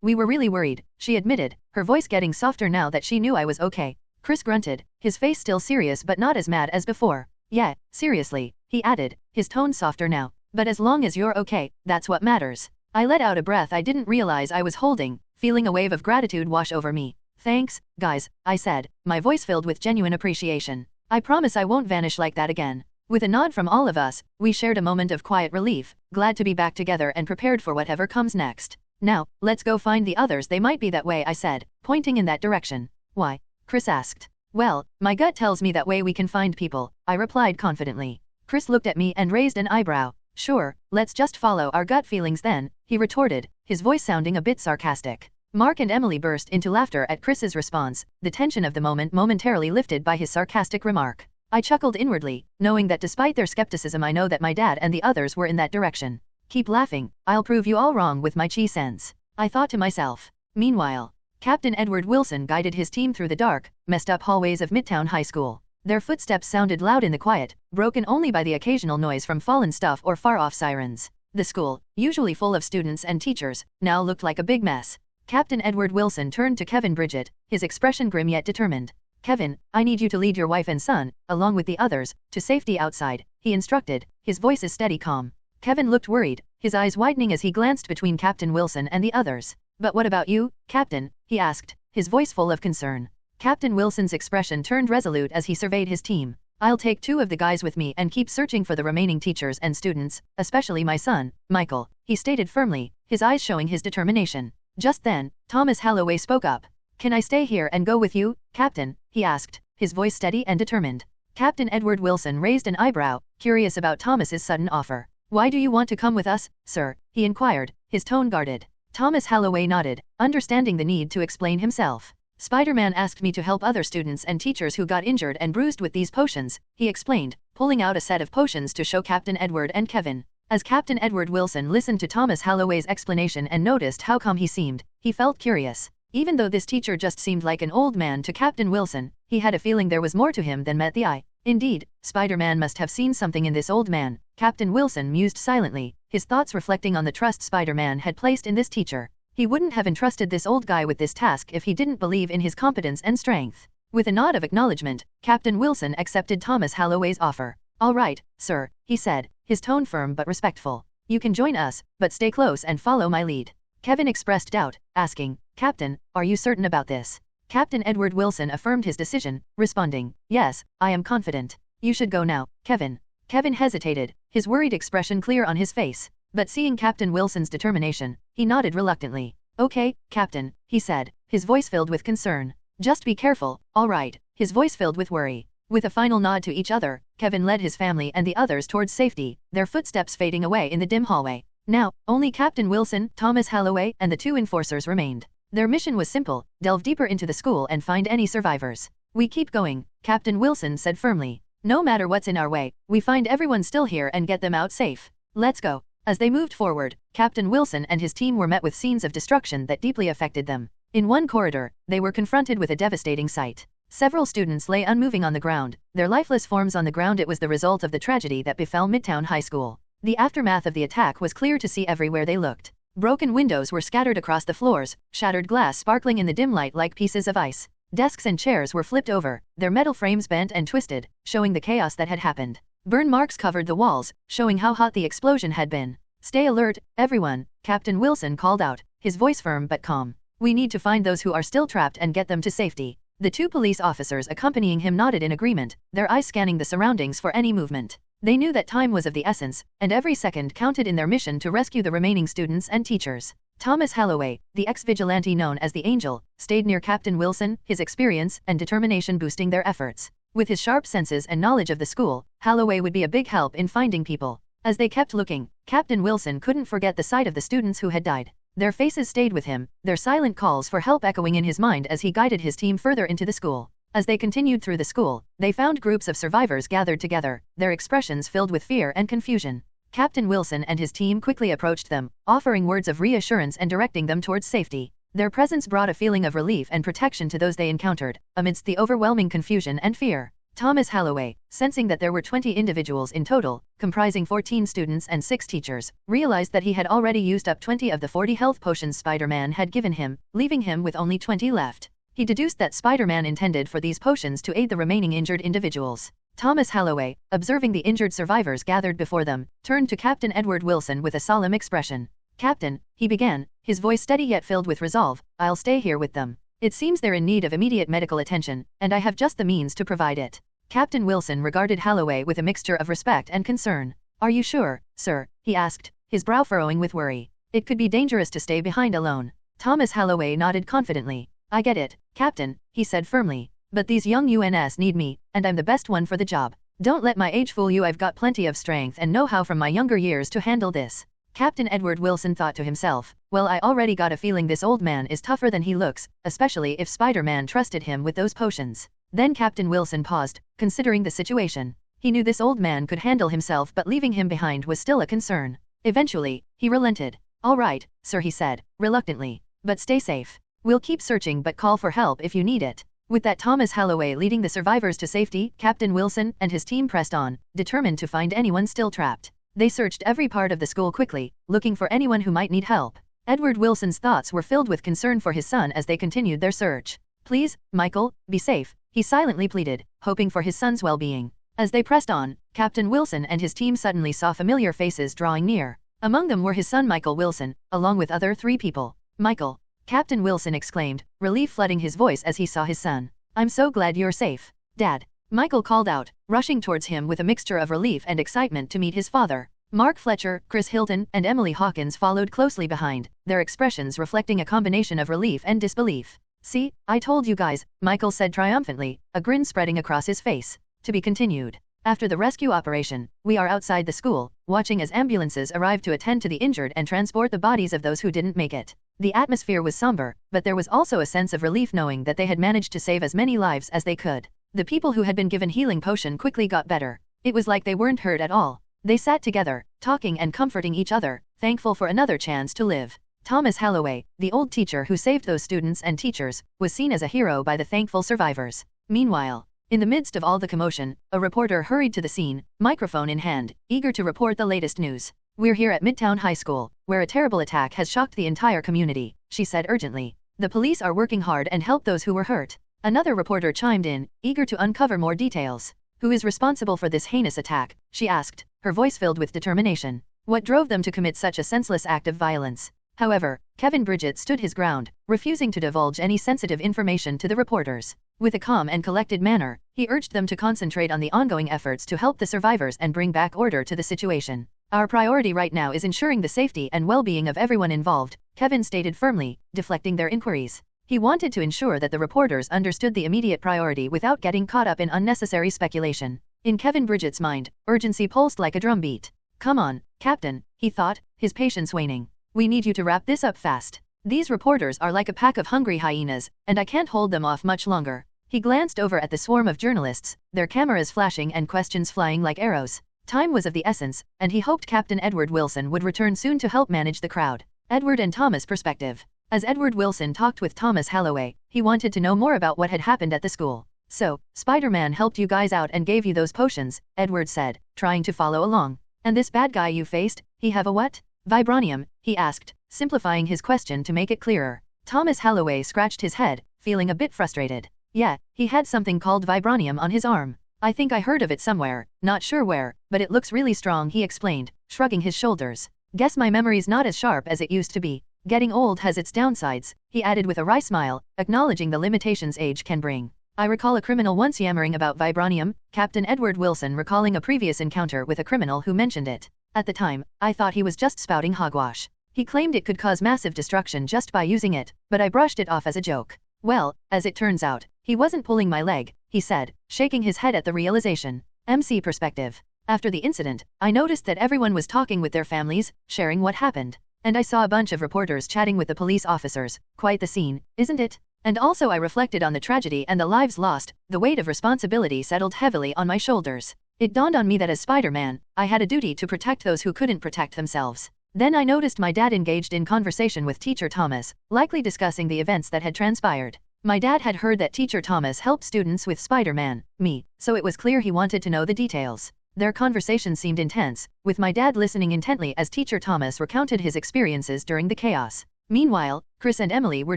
We were really worried, she admitted, her voice getting softer now that she knew I was okay. Chris grunted, his face still serious but not as mad as before. Yeah, seriously, he added, his tone softer now. But as long as you're okay, that's what matters. I let out a breath I didn't realize I was holding, feeling a wave of gratitude wash over me. Thanks, guys, I said, my voice filled with genuine appreciation. I promise I won't vanish like that again. With a nod from all of us, we shared a moment of quiet relief, glad to be back together and prepared for whatever comes next. Now, let's go find the others, they might be that way, I said, pointing in that direction. Why? Chris asked. Well, my gut tells me that way we can find people, I replied confidently. Chris looked at me and raised an eyebrow. Sure, let's just follow our gut feelings then, he retorted, his voice sounding a bit sarcastic. Mark and Emily burst into laughter at Chris's response, the tension of the moment momentarily lifted by his sarcastic remark. I chuckled inwardly, knowing that despite their skepticism I know that my dad and the others were in that direction. Keep laughing, I'll prove you all wrong with my chi sense, I thought to myself. Meanwhile, Captain Edward Wilson guided his team through the dark, messed up hallways of Midtown High School. Their footsteps sounded loud in the quiet, broken only by the occasional noise from fallen stuff or far-off sirens. The school, usually full of students and teachers, now looked like a big mess. Captain Edward Wilson turned to Kevin Bridget, his expression grim yet determined. Kevin, I need you to lead your wife and son, along with the others, to safety outside, he instructed, his voice steady calm. Kevin looked worried, his eyes widening as he glanced between Captain Wilson and the others. But what about you, Captain? He asked, his voice full of concern. Captain Wilson's expression turned resolute as he surveyed his team. I'll take 2 of the guys with me and keep searching for the remaining teachers and students, especially my son, Michael, he stated firmly, his eyes showing his determination. Just then, Thomas Halloway spoke up. Can I stay here and go with you, Captain? He asked, his voice steady and determined. Captain Edward Wilson raised an eyebrow, curious about Thomas's sudden offer. Why do you want to come with us, sir? He inquired, his tone guarded. Thomas Halloway nodded, understanding the need to explain himself. Spider-Man asked me to help other students and teachers who got injured and bruised with these potions, he explained, pulling out a set of potions to show Captain Edward and Kevin. As Captain Edward Wilson listened to Thomas Halloway's explanation and noticed how calm he seemed, he felt curious. Even though this teacher just seemed like an old man to Captain Wilson, he had a feeling there was more to him than met the eye. Indeed, Spider-Man must have seen something in this old man, Captain Wilson mused silently, his thoughts reflecting on the trust Spider-Man had placed in this teacher. He wouldn't have entrusted this old guy with this task if he didn't believe in his competence and strength. With a nod of acknowledgement, Captain Wilson accepted Thomas Halloway's offer. All right, sir, he said, his tone firm but respectful. You can join us, but stay close and follow my lead. Kevin expressed doubt, asking, Captain, are you certain about this? Captain Edward Wilson affirmed his decision, responding, Yes, I am confident. You should go now, Kevin. Kevin hesitated, his worried expression clear on his face. But seeing Captain Wilson's determination, he nodded reluctantly. Okay, Captain, he said, his voice filled with concern. Just be careful, all right, his voice filled with worry. With a final nod to each other, Kevin led his family and the others towards safety, their footsteps fading away in the dim hallway. Now, only Captain Wilson, Thomas Halloway, and the 2 enforcers remained. Their mission was simple, delve deeper into the school and find any survivors. We keep going, Captain Wilson said firmly. No matter what's in our way, we find everyone still here and get them out safe. Let's go. As they moved forward, Captain Wilson and his team were met with scenes of destruction that deeply affected them. In one corridor, they were confronted with a devastating sight. Several students lay unmoving on the ground, their lifeless forms on the ground. It was the result of the tragedy that befell Midtown High School. The aftermath of the attack was clear to see everywhere they looked. Broken windows were scattered across the floors, shattered glass sparkling in the dim light like pieces of ice. Desks and chairs were flipped over, their metal frames bent and twisted, showing the chaos that had happened. Burn marks covered the walls, showing how hot the explosion had been. Stay alert, everyone, Captain Wilson called out, his voice firm but calm. We need to find those who are still trapped and get them to safety. The 2 police officers accompanying him nodded in agreement, their eyes scanning the surroundings for any movement. They knew that time was of the essence, and every second counted in their mission to rescue the remaining students and teachers. Thomas Halloway, the ex-vigilante known as the Angel, stayed near Captain Wilson, his experience and determination boosting their efforts. With his sharp senses and knowledge of the school, Halloway would be a big help in finding people. As they kept looking, Captain Wilson couldn't forget the sight of the students who had died. Their faces stayed with him, their silent calls for help echoing in his mind as he guided his team further into the school. As they continued through the school, they found groups of survivors gathered together, their expressions filled with fear and confusion. Captain Wilson and his team quickly approached them, offering words of reassurance and directing them towards safety. Their presence brought a feeling of relief and protection to those they encountered, amidst the overwhelming confusion and fear. Thomas Halloway, sensing that there were 20 individuals in total, comprising 14 students and 6 teachers, realized that he had already used up 20 of the 40 health potions Spider-Man had given him, leaving him with only 20 left. He deduced that Spider-Man intended for these potions to aid the remaining injured individuals. Thomas Holloway, observing the injured survivors gathered before them, turned to Captain Edward Wilson with a solemn expression. Captain, he began, his voice steady yet filled with resolve, I'll stay here with them. It seems they're in need of immediate medical attention, and I have just the means to provide it. Captain Wilson regarded Holloway with a mixture of respect and concern. Are you sure, sir? He asked, his brow furrowing with worry. It could be dangerous to stay behind alone. Thomas Holloway nodded confidently. I get it, Captain, he said firmly. But these young UNS need me, and I'm the best one for the job. Don't let my age fool you, I've got plenty of strength and know-how from my younger years to handle this. Captain Edward Wilson thought to himself, well, I already got a feeling this old man is tougher than he looks, especially if Spider-Man trusted him with those potions. Then Captain Wilson paused, considering the situation. He knew this old man could handle himself, but leaving him behind was still a concern. Eventually, he relented. All right, sir, he said, reluctantly. But stay safe. We'll keep searching but call for help if you need it. With that, Thomas Holloway leading the survivors to safety, Captain Wilson and his team pressed on, determined to find anyone still trapped. They searched every part of the school quickly, looking for anyone who might need help. Edward Wilson's thoughts were filled with concern for his son as they continued their search. Please, Michael, be safe, he silently pleaded, hoping for his son's well-being. As they pressed on, Captain Wilson and his team suddenly saw familiar faces drawing near. Among them were his son Michael Wilson, along with other 3 people. Michael! Captain Wilson exclaimed, relief flooding his voice as he saw his son. I'm so glad you're safe. Dad! Michael called out, rushing towards him with a mixture of relief and excitement to meet his father. Mark Fletcher, Chris Hilton, and Emily Hawkins followed closely behind, their expressions reflecting a combination of relief and disbelief. See, I told you guys, Michael said triumphantly, a grin spreading across his face. To be continued. After the rescue operation, we are outside the school, watching as ambulances arrive to attend to the injured and transport the bodies of those who didn't make it. The atmosphere was somber, but there was also a sense of relief knowing that they had managed to save as many lives as they could. The people who had been given healing potion quickly got better. It was like they weren't hurt at all. They sat together, talking and comforting each other, thankful for another chance to live. Thomas Holloway, the old teacher who saved those students and teachers, was seen as a hero by the thankful survivors. Meanwhile, in the midst of all the commotion, a reporter hurried to the scene, microphone in hand, eager to report the latest news. We're here at Midtown High School, where a terrible attack has shocked the entire community, she said urgently. The police are working hard and help those who were hurt. Another reporter chimed in, eager to uncover more details. Who is responsible for this heinous attack? She asked, her voice filled with determination. What drove them to commit such a senseless act of violence? However, Kevin Bridget stood his ground, refusing to divulge any sensitive information to the reporters. With a calm and collected manner, he urged them to concentrate on the ongoing efforts to help the survivors and bring back order to the situation. Our priority right now is ensuring the safety and well-being of everyone involved, Kevin stated firmly, deflecting their inquiries. He wanted to ensure that the reporters understood the immediate priority without getting caught up in unnecessary speculation. In Kevin Bridget's mind, urgency pulsed like a drumbeat. Come on, Captain, he thought, his patience waning. We need you to wrap this up fast. These reporters are like a pack of hungry hyenas, and I can't hold them off much longer. He glanced over at the swarm of journalists, their cameras flashing and questions flying like arrows. Time was of the essence, and he hoped Captain Edward Wilson would return soon to help manage the crowd. Edward and Thomas perspective. As Edward Wilson talked with Thomas Holloway, he wanted to know more about what had happened at the school. So, Spider-Man helped you guys out and gave you those potions, Edward said, trying to follow along. And this bad guy you faced, he have a what? Vibranium, he asked, simplifying his question to make it clearer. Thomas Holloway scratched his head, feeling a bit frustrated. Yeah, he had something called vibranium on his arm. I think I heard of it somewhere, not sure where, but it looks really strong, he explained, shrugging his shoulders. Guess my memory's not as sharp as it used to be. Getting old has its downsides, he added with a wry smile, acknowledging the limitations age can bring. I recall a criminal once yammering about vibranium, Captain Edward Wilson recalling a previous encounter with a criminal who mentioned it. At the time, I thought he was just spouting hogwash. He claimed it could cause massive destruction just by using it, but I brushed it off as a joke. Well, as it turns out, he wasn't pulling my leg, he said, shaking his head at the realization. MC perspective. After the incident, I noticed that everyone was talking with their families, sharing what happened. And I saw a bunch of reporters chatting with the police officers. Quite the scene, isn't it? And also I reflected on the tragedy and the lives lost. The weight of responsibility settled heavily on my shoulders. It dawned on me that as Spider-Man, I had a duty to protect those who couldn't protect themselves. Then I noticed my dad engaged in conversation with Teacher Thomas, likely discussing the events that had transpired. My dad had heard that Teacher Thomas helped students with Spider-Man, me, so it was clear he wanted to know the details. Their conversation seemed intense, with my dad listening intently as Teacher Thomas recounted his experiences during the chaos. Meanwhile, Chris and Emily were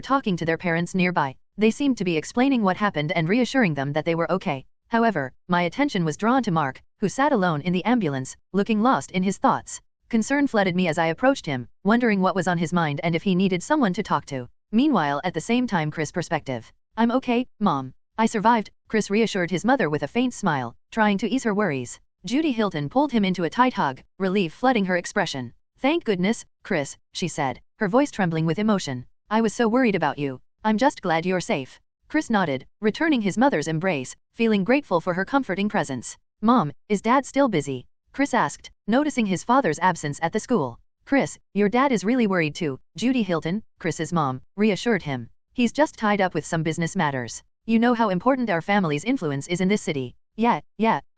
talking to their parents nearby. They seemed to be explaining what happened and reassuring them that they were okay. However, my attention was drawn to Mark, who sat alone in the ambulance, looking lost in his thoughts. Concern flooded me as I approached him, wondering what was on his mind and if he needed someone to talk to. Meanwhile, at the same time, Chris' perspective. I'm okay, Mom. I survived, Chris reassured his mother with a faint smile, trying to ease her worries. Judy Hilton pulled him into a tight hug, relief flooding her expression. Thank goodness, Chris, she said, her voice trembling with emotion. I was so worried about you. I'm just glad you're safe. Chris nodded, returning his mother's embrace, feeling grateful for her comforting presence. Mom, is Dad still busy? Chris asked, noticing his father's absence at the school. Chris, your dad is really worried too, Judy Hilton, Chris's mom, reassured him. He's just tied up with some business matters. You know how important our family's influence is in this city. Yeah,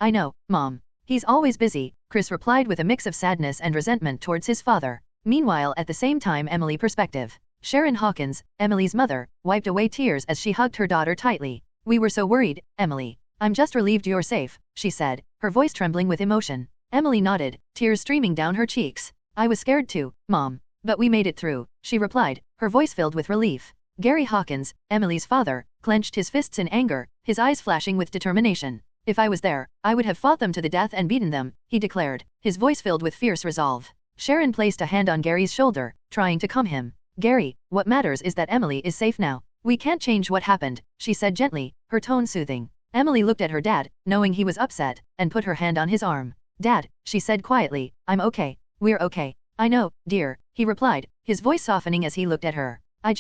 I know, Mom. He's always busy, Chris replied with a mix of sadness and resentment towards his father. Meanwhile, at the same time, Emily perspective. Sharon Hawkins, Emily's mother, wiped away tears as she hugged her daughter tightly. We were so worried, Emily. I'm just relieved you're safe, she said, her voice trembling with emotion. Emily nodded, tears streaming down her cheeks. I was scared too, Mom. But we made it through, she replied, her voice filled with relief. Gary Hawkins, Emily's father, clenched his fists in anger, his eyes flashing with determination. If I was there, I would have fought them to the death and beaten them, he declared, his voice filled with fierce resolve. Sharon placed a hand on Gary's shoulder, trying to calm him. Gary, what matters is that Emily is safe now. We can't change what happened, she said gently, her tone soothing. Emily looked at her dad, knowing he was upset, and put her hand on his arm. Dad, she said quietly, I'm okay. We're okay. I know, dear, he replied, his voice softening as he looked at her. I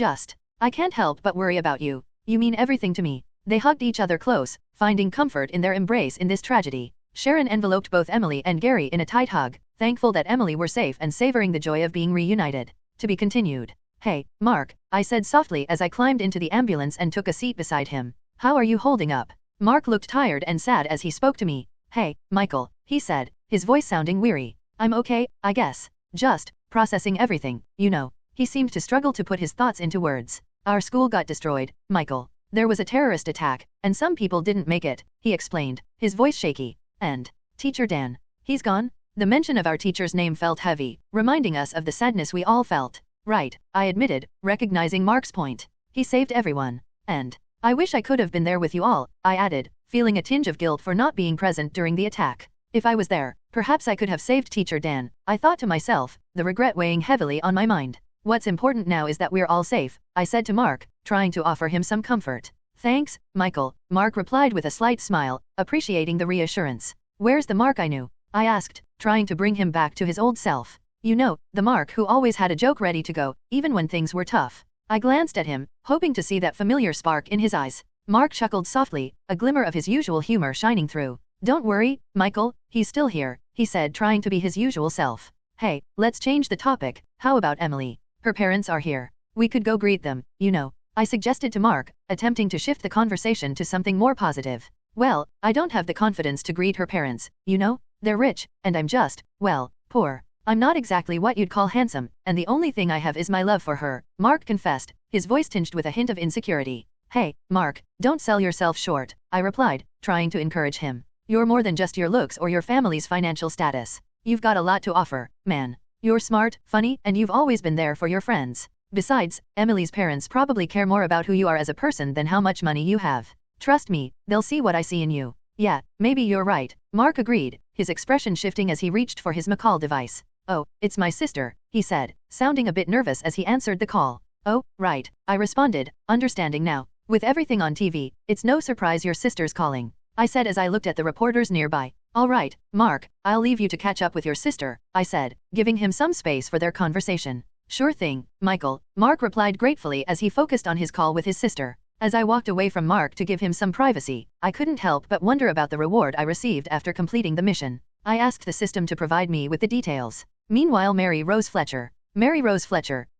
can't help but worry about you. You mean everything to me. They hugged each other close, finding comfort in their embrace in this tragedy. Sharon enveloped both Emily and Gary in a tight hug, thankful that Emily were safe and savoring the joy of being reunited. To be continued. Hey, Mark, I said softly as I climbed into the ambulance and took a seat beside him. How are you holding up? Mark looked tired and sad as he spoke to me. Hey, Michael, he said, his voice sounding weary. I'm okay, I guess. Just processing everything, you know. He seemed to struggle to put his thoughts into words. Our school got destroyed, Michael. There was a terrorist attack, and some people didn't make it, he explained, his voice shaky. And Teacher Dan. He's gone? The mention of our teacher's name felt heavy, reminding us of the sadness we all felt. Right, I admitted, recognizing Mark's point. He saved everyone. And I wish I could have been there with you all, I added, feeling a tinge of guilt for not being present during the attack. If I was there, perhaps I could have saved Teacher Dan, I thought to myself, the regret weighing heavily on my mind. What's important now is that we're all safe, I said to Mark, trying to offer him some comfort. Thanks, Michael, Mark replied with a slight smile, appreciating the reassurance. Where's the Mark I knew? I asked, trying to bring him back to his old self. You know, the Mark who always had a joke ready to go, even when things were tough. I glanced at him, hoping to see that familiar spark in his eyes. Mark chuckled softly, a glimmer of his usual humor shining through. Don't worry, Michael, he's still here, he said, trying to be his usual self. Hey, let's change the topic. How about Emily? Her parents are here. We could go greet them, you know. I suggested to Mark, attempting to shift the conversation to something more positive. Well, I don't have the confidence to greet her parents, you know? They're rich, and I'm just, well, poor. I'm not exactly what you'd call handsome, and the only thing I have is my love for her, Mark confessed, his voice tinged with a hint of insecurity. Hey, Mark, don't sell yourself short, I replied, trying to encourage him. You're more than just your looks or your family's financial status. You've got a lot to offer, man. You're smart, funny, and you've always been there for your friends. Besides, Emily's parents probably care more about who you are as a person than how much money you have. Trust me, they'll see what I see in you. Yeah, maybe you're right, Mark agreed, his expression shifting as he reached for his McCall device. Oh, it's my sister, he said, sounding a bit nervous as he answered the call. Oh, right, I responded, understanding now. With everything on TV, it's no surprise your sister's calling, I said as I looked at the reporters nearby. All right, Mark, I'll leave you to catch up with your sister, I said, giving him some space for their conversation. Sure thing, Michael, Mark replied gratefully as he focused on his call with his sister. As I walked away from Mark to give him some privacy, I couldn't help but wonder about the reward I received after completing the mission. I asked the system to provide me with the details. Meanwhile, Mary Rose Fletcher,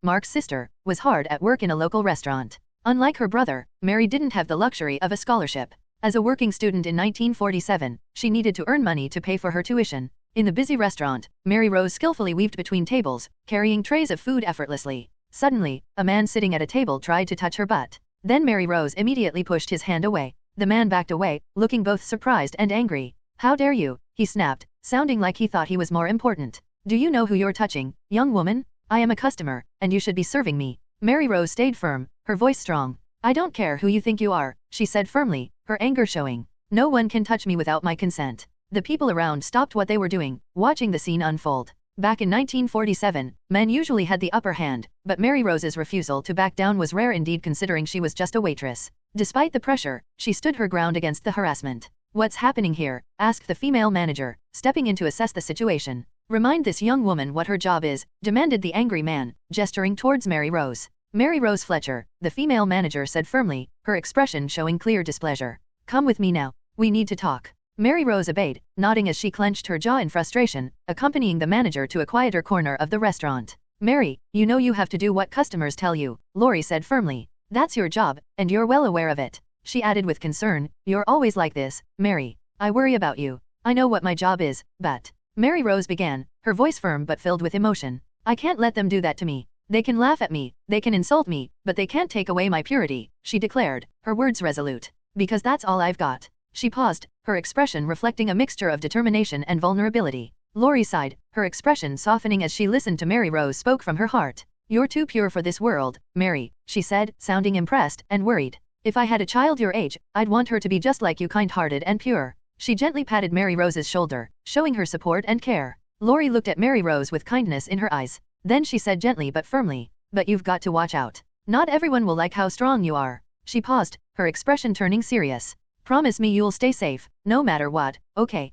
Mark's sister, was hard at work in a local restaurant. Unlike her brother, Mary didn't have the luxury of a scholarship. As a working student in 1947, she needed to earn money to pay for her tuition. In the busy restaurant, Mary Rose skillfully weaved between tables, carrying trays of food effortlessly. Suddenly, a man sitting at a table tried to touch her butt. Then Mary Rose immediately pushed his hand away. The man backed away, looking both surprised and angry. How dare you, he snapped, sounding like he thought he was more important. Do you know who you're touching, young woman? I am a customer, and you should be serving me. Mary Rose stayed firm, her voice strong. I don't care who you think you are, she said firmly, her anger showing. No one can touch me without my consent. The people around stopped what they were doing, watching the scene unfold. Back in 1947, men usually had the upper hand, but Mary Rose's refusal to back down was rare indeed considering she was just a waitress. Despite the pressure, she stood her ground against the harassment. What's happening here? Asked the female manager, stepping in to assess the situation. Remind this young woman what her job is, demanded the angry man, gesturing towards Mary Rose. Mary Rose Fletcher, the female manager said firmly, her expression showing clear displeasure. Come with me now. We need to talk. Mary Rose obeyed, nodding as she clenched her jaw in frustration, accompanying the manager to a quieter corner of the restaurant. Mary, you know you have to do what customers tell you, Lori said firmly. That's your job, and you're well aware of it. She added with concern, you're always like this, Mary. I worry about you. I know what my job is, but... Mary Rose began, her voice firm but filled with emotion. I can't let them do that to me. They can laugh at me, they can insult me, but they can't take away my purity, she declared, her words resolute. Because that's all I've got. She paused, her expression reflecting a mixture of determination and vulnerability. Lori sighed, her expression softening as she listened to Mary Rose spoke from her heart. You're too pure for this world, Mary, she said, sounding impressed and worried. If I had a child your age, I'd want her to be just like you, kind-hearted and pure. She gently patted Mary Rose's shoulder, showing her support and care. Lori looked at Mary Rose with kindness in her eyes. Then she said gently but firmly, but you've got to watch out. Not everyone will like how strong you are. She paused, her expression turning serious. Promise me you'll stay safe, no matter what. Okay,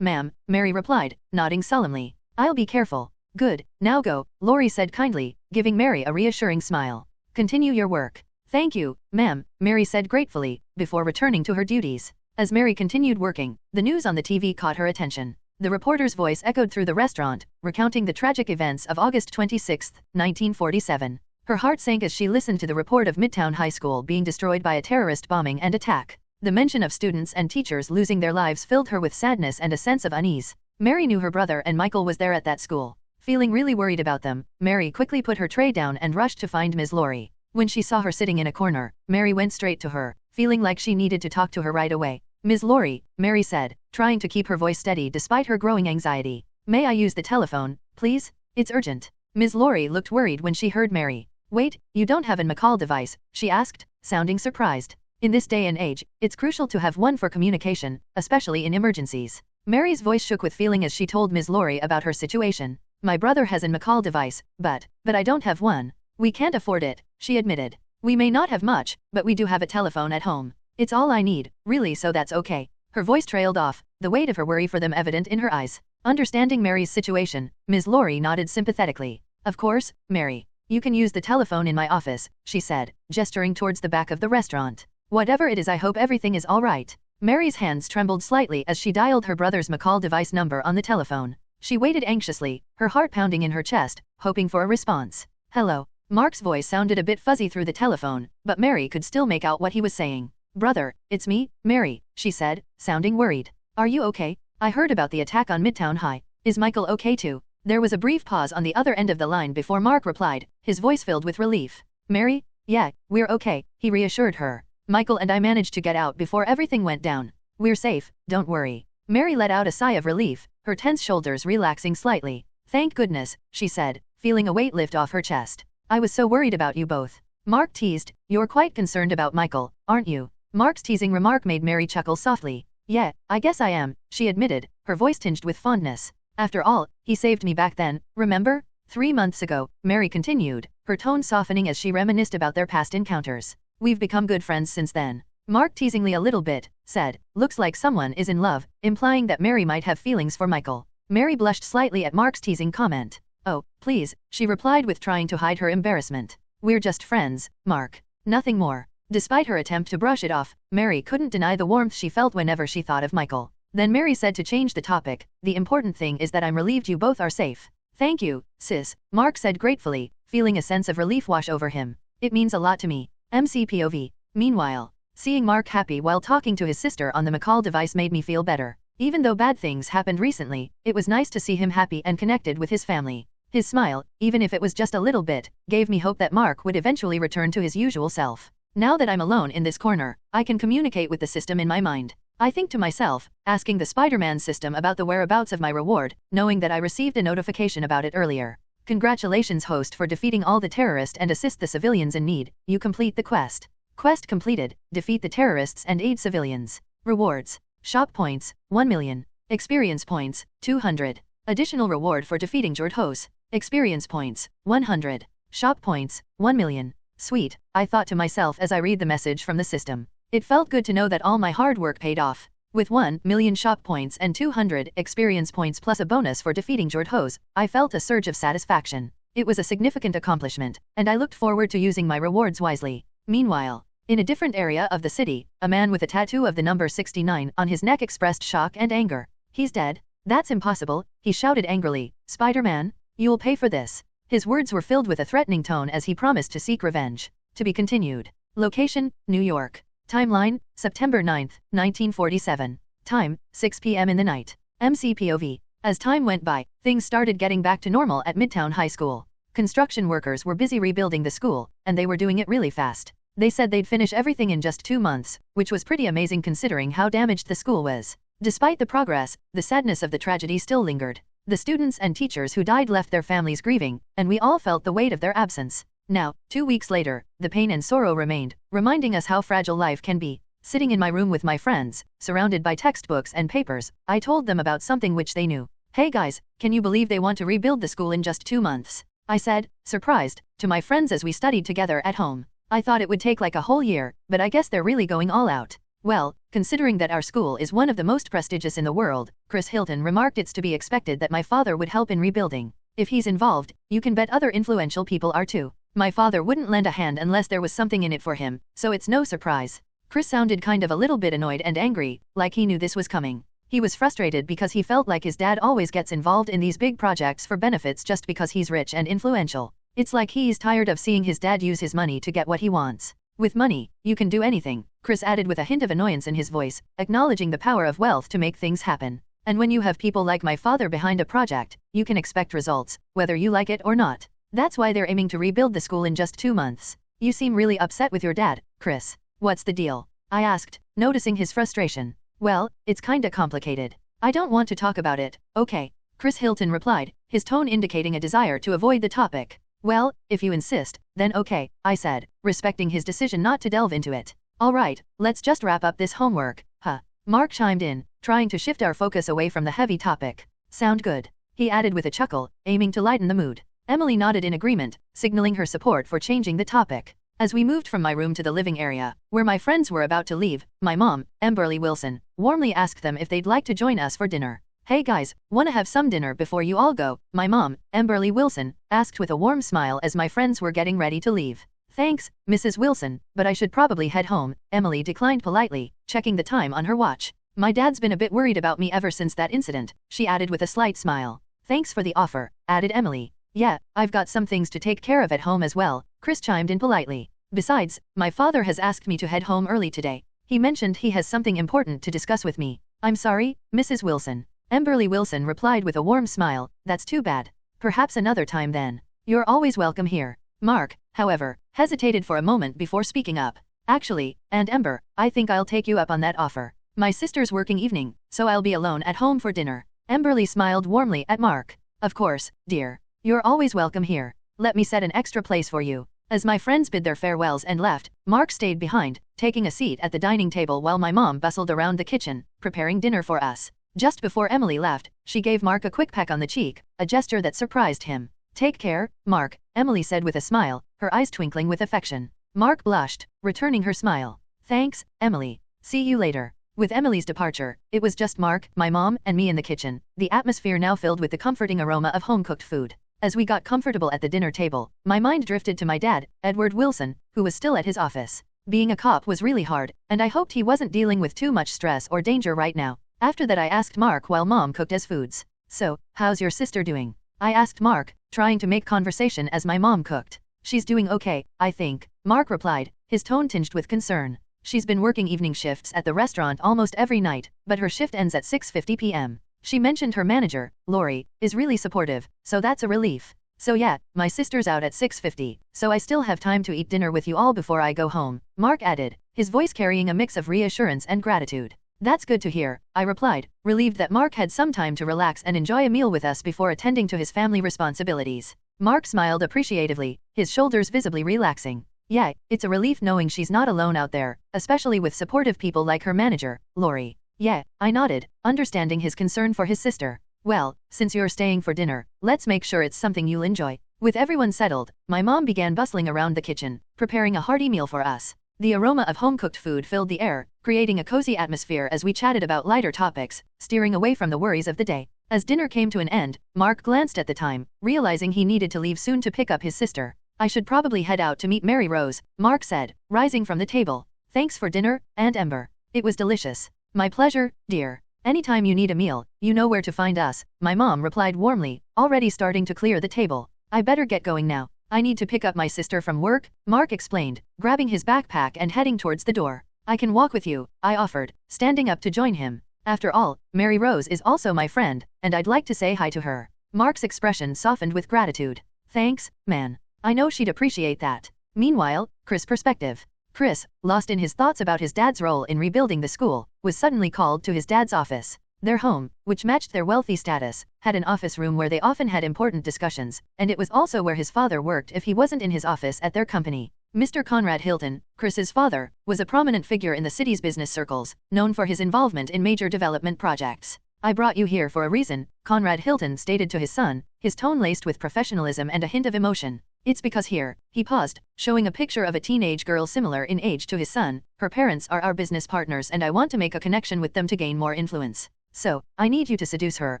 ma'am, Mary replied, nodding solemnly. I'll be careful. Good, now go, Lori said kindly, giving Mary a reassuring smile. Continue your work. Thank you, ma'am, Mary said gratefully, before returning to her duties. As Mary continued working, the news on the TV caught her attention. The reporter's voice echoed through the restaurant, recounting the tragic events of August 26, 1947. Her heart sank as she listened to the report of Midtown High School being destroyed by a terrorist bombing and attack. The mention of students and teachers losing their lives filled her with sadness and a sense of unease. Mary knew her brother and Michael was there at that school. Feeling really worried about them, Mary quickly put her tray down and rushed to find Ms. Lori. When she saw her sitting in a corner, Mary went straight to her, feeling like she needed to talk to her right away. Ms. Lori, Mary said, trying to keep her voice steady despite her growing anxiety. May I use the telephone, please? It's urgent. Ms. Lori looked worried when she heard Mary. Wait, you don't have a McCall device, she asked, sounding surprised. In this day and age, it's crucial to have one for communication, especially in emergencies. Mary's voice shook with feeling as she told Ms. Lori about her situation. My brother has a McCall device, but I don't have one. We can't afford it, she admitted. We may not have much, but we do have a telephone at home. It's all I need, really, so that's okay. Her voice trailed off, the weight of her worry for them evident in her eyes. Understanding Mary's situation, Ms. Lori nodded sympathetically. Of course, Mary. You can use the telephone in my office, she said, gesturing towards the back of the restaurant. Whatever it is, I hope everything is all right. Mary's hands trembled slightly as she dialed her brother's McCall device number on the telephone. She waited anxiously, her heart pounding in her chest, hoping for a response. Hello. Mark's voice sounded a bit fuzzy through the telephone, but Mary could still make out what he was saying. Brother, it's me, Mary, she said, sounding worried. Are you okay? I heard about the attack on Midtown High. Is Michael okay too? There was a brief pause on the other end of the line before Mark replied, his voice filled with relief. Mary? Yeah, we're okay, he reassured her. Michael and I managed to get out before everything went down. We're safe, don't worry. Mary let out a sigh of relief, her tense shoulders relaxing slightly. Thank goodness, she said, feeling a weight lift off her chest. I was so worried about you both. Mark teased, you're quite concerned about Michael, aren't you? Mark's teasing remark made Mary chuckle softly. Yeah, I guess I am, she admitted, her voice tinged with fondness. After all, he saved me back then, remember? 3 months ago, Mary continued, her tone softening as she reminisced about their past encounters. We've become good friends since then. Mark teasingly a little bit, said, looks like someone is in love, implying that Mary might have feelings for Michael. Mary blushed slightly at Mark's teasing comment. Oh, please, she replied with trying to hide her embarrassment. We're just friends, Mark. Nothing more. Despite her attempt to brush it off, Mary couldn't deny the warmth she felt whenever she thought of Michael. Then Mary said to change the topic, the important thing is that I'm relieved you both are safe. Thank you, sis, Mark said gratefully, feeling a sense of relief wash over him. It means a lot to me. MCPOV. Meanwhile, seeing Mark happy while talking to his sister on the McCall device made me feel better. Even though bad things happened recently, it was nice to see him happy and connected with his family. His smile, even if it was just a little bit, gave me hope that Mark would eventually return to his usual self. Now that I'm alone in this corner, I can communicate with the system in my mind. I think to myself, asking the Spider-Man system about the whereabouts of my reward, knowing that I received a notification about it earlier. Congratulations host for defeating all the terrorists and assist the civilians in need, you complete the quest. Quest completed, defeat the terrorists and aid civilians. Rewards. Shop points, 1 million. Experience points, 200. Additional reward for defeating Jordhos. Experience points, 100. Shop points, 1 million. Sweet, I thought to myself as I read the message from the system. It felt good to know that all my hard work paid off. With 1 million shop points and 200 experience points plus a bonus for defeating Jordhos, I felt a surge of satisfaction. It was a significant accomplishment, and I looked forward to using my rewards wisely. Meanwhile, in a different area of the city, a man with a tattoo of the number 69 on his neck expressed shock and anger. He's dead? That's impossible, he shouted angrily. Spider-Man, you'll pay for this. His words were filled with a threatening tone as he promised to seek revenge. To be continued. Location, New York. Timeline, September 9, 1947. Time, 6 p.m. in the night. MCPOV. As time went by, things started getting back to normal at Midtown High School. Construction workers were busy rebuilding the school, and they were doing it really fast. They said they'd finish everything in just 2 months, which was pretty amazing considering how damaged the school was. Despite the progress, the sadness of the tragedy still lingered. The students and teachers who died left their families grieving, and we all felt the weight of their absence. Now, 2 weeks later, the pain and sorrow remained, reminding us how fragile life can be. Sitting in my room with my friends, surrounded by textbooks and papers, I told them about something which they knew. Hey guys, can you believe they want to rebuild the school in just 2 months? I said, surprised, to my friends as we studied together at home. I thought it would take like a whole year, but I guess they're really going all out. Well, considering that our school is one of the most prestigious in the world, Chris Hilton remarked, it's to be expected that my father would help in rebuilding. If he's involved, you can bet other influential people are too. My father wouldn't lend a hand unless there was something in it for him, so it's no surprise. Chris sounded kind of a little bit annoyed and angry, like he knew this was coming. He was frustrated because he felt like his dad always gets involved in these big projects for benefits just because he's rich and influential. It's like he's tired of seeing his dad use his money to get what he wants. With money, you can do anything, Chris added with a hint of annoyance in his voice, acknowledging the power of wealth to make things happen. And when you have people like my father behind a project, you can expect results, whether you like it or not. That's why they're aiming to rebuild the school in just 2 months. You seem really upset with your dad, Chris. What's the deal? I asked, noticing his frustration. Well, it's kinda complicated. I don't want to talk about it, okay? Chris Hilton replied, his tone indicating a desire to avoid the topic. Well, if you insist, then okay, I said, respecting his decision not to delve into it. Alright, let's just wrap up this homework, huh? Mark chimed in, trying to shift our focus away from the heavy topic. Sound good? He added with a chuckle, aiming to lighten the mood. Emily nodded in agreement, signaling her support for changing the topic. As we moved from my room to the living area, where my friends were about to leave, my mom, Emberly Wilson, warmly asked them if they'd like to join us for dinner. Hey guys, wanna have some dinner before you all go? My mom, Emberly Wilson, asked with a warm smile as my friends were getting ready to leave. Thanks, Mrs. Wilson, but I should probably head home, Emily declined politely, checking the time on her watch. My dad's been a bit worried about me ever since that incident, she added with a slight smile. Thanks for the offer, added Emily. Yeah, I've got some things to take care of at home as well, Chris chimed in politely. Besides, my father has asked me to head home early today. He mentioned he has something important to discuss with me. I'm sorry, Mrs. Wilson. Emberly Wilson replied with a warm smile, that's too bad. Perhaps another time then. You're always welcome here. Mark, however, hesitated for a moment before speaking up. Actually, Aunt Ember, I think I'll take you up on that offer. My sister's working evening, so I'll be alone at home for dinner. Emberly smiled warmly at Mark. Of course, dear. You're always welcome here. Let me set an extra place for you. As my friends bid their farewells and left, Mark stayed behind, taking a seat at the dining table while my mom bustled around the kitchen, preparing dinner for us. Just before Emily left, she gave Mark a quick peck on the cheek, a gesture that surprised him. Take care, Mark, Emily said with a smile, her eyes twinkling with affection. Mark blushed, returning her smile. Thanks, Emily. See you later. With Emily's departure, it was just Mark, my mom, and me in the kitchen, the atmosphere now filled with the comforting aroma of home-cooked food. As we got comfortable at the dinner table, my mind drifted to my dad, Edward Wilson, who was still at his office. Being a cop was really hard, and I hoped he wasn't dealing with too much stress or danger right now. After that I asked Mark while Mom cooked us foods. So, how's your sister doing? I asked Mark, trying to make conversation as my mom cooked. She's doing okay, I think, Mark replied, his tone tinged with concern. She's been working evening shifts at the restaurant almost every night, but her shift ends at 6:50 p.m. She mentioned her manager, Lori, is really supportive, so that's a relief. So yeah, my sister's out at 6:50, so I still have time to eat dinner with you all before I go home, Mark added, his voice carrying a mix of reassurance and gratitude. That's good to hear, I replied, relieved that Mark had some time to relax and enjoy a meal with us before attending to his family responsibilities. Mark smiled appreciatively, his shoulders visibly relaxing. Yeah, it's a relief knowing she's not alone out there, especially with supportive people like her manager, Lori. Yeah, I nodded, understanding his concern for his sister. Well, since you're staying for dinner, let's make sure it's something you'll enjoy. With everyone settled, my mom began bustling around the kitchen, preparing a hearty meal for us. The aroma of home-cooked food filled the air, creating a cozy atmosphere as we chatted about lighter topics, steering away from the worries of the day. As dinner came to an end, Mark glanced at the time, realizing he needed to leave soon to pick up his sister. I should probably head out to meet Mary Rose, Mark said, rising from the table. Thanks for dinner, Aunt Ember. It was delicious. My pleasure, dear. Anytime you need a meal, you know where to find us, my mom replied warmly, already starting to clear the table. I better get going now. I need to pick up my sister from work, Mark explained, grabbing his backpack and heading towards the door. I can walk with you, I offered, standing up to join him. After all, Mary Rose is also my friend, and I'd like to say hi to her. Mark's expression softened with gratitude. Thanks, man. I know she'd appreciate that. Meanwhile, Chris' perspective. Chris, lost in his thoughts about his dad's role in rebuilding the school, was suddenly called to his dad's office. Their home, which matched their wealthy status, had an office room where they often had important discussions, and it was also where his father worked if he wasn't in his office at their company. Mr. Conrad Hilton, Chris's father, was a prominent figure in the city's business circles, known for his involvement in major development projects. I brought you here for a reason, Conrad Hilton stated to his son, his tone laced with professionalism and a hint of emotion. It's because here, he paused, showing a picture of a teenage girl similar in age to his son. Her parents are our business partners and I want to make a connection with them to gain more influence. So, I need you to seduce her,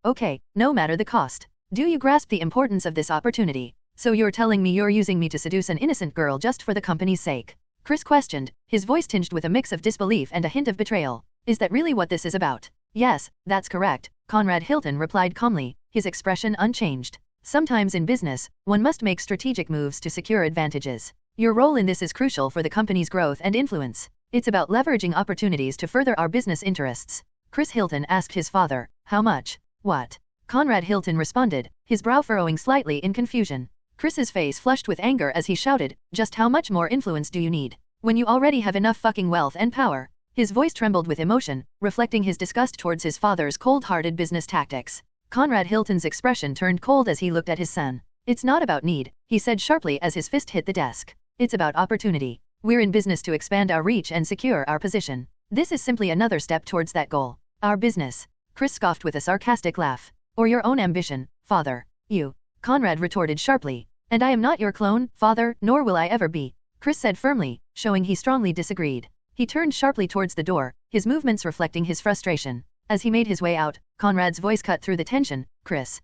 okay, no matter the cost. Do you grasp the importance of this opportunity? So you're telling me you're using me to seduce an innocent girl just for the company's sake? Chris questioned, his voice tinged with a mix of disbelief and a hint of betrayal. Is that really what this is about? Yes, that's correct, Conrad Hilton replied calmly, his expression unchanged. Sometimes in business, one must make strategic moves to secure advantages. Your role in this is crucial for the company's growth and influence. It's about leveraging opportunities to further our business interests. Chris Hilton asked his father, how much? What? Conrad Hilton responded, his brow furrowing slightly in confusion. Chris's face flushed with anger as he shouted, just how much more influence do you need? When you already have enough fucking wealth and power. His voice trembled with emotion, reflecting his disgust towards his father's cold-hearted business tactics. Conrad Hilton's expression turned cold as he looked at his son. It's not about need, he said sharply as his fist hit the desk. It's about opportunity. We're in business to expand our reach and secure our position. This is simply another step towards that goal. Our business. Chris scoffed with a sarcastic laugh. Or your own ambition, father. You. Conrad retorted sharply. And I am not your clone, father, nor will I ever be. Chris said firmly, showing he strongly disagreed. He turned sharply towards the door, his movements reflecting his frustration. As he made his way out, Conrad's voice cut through the tension, Chris.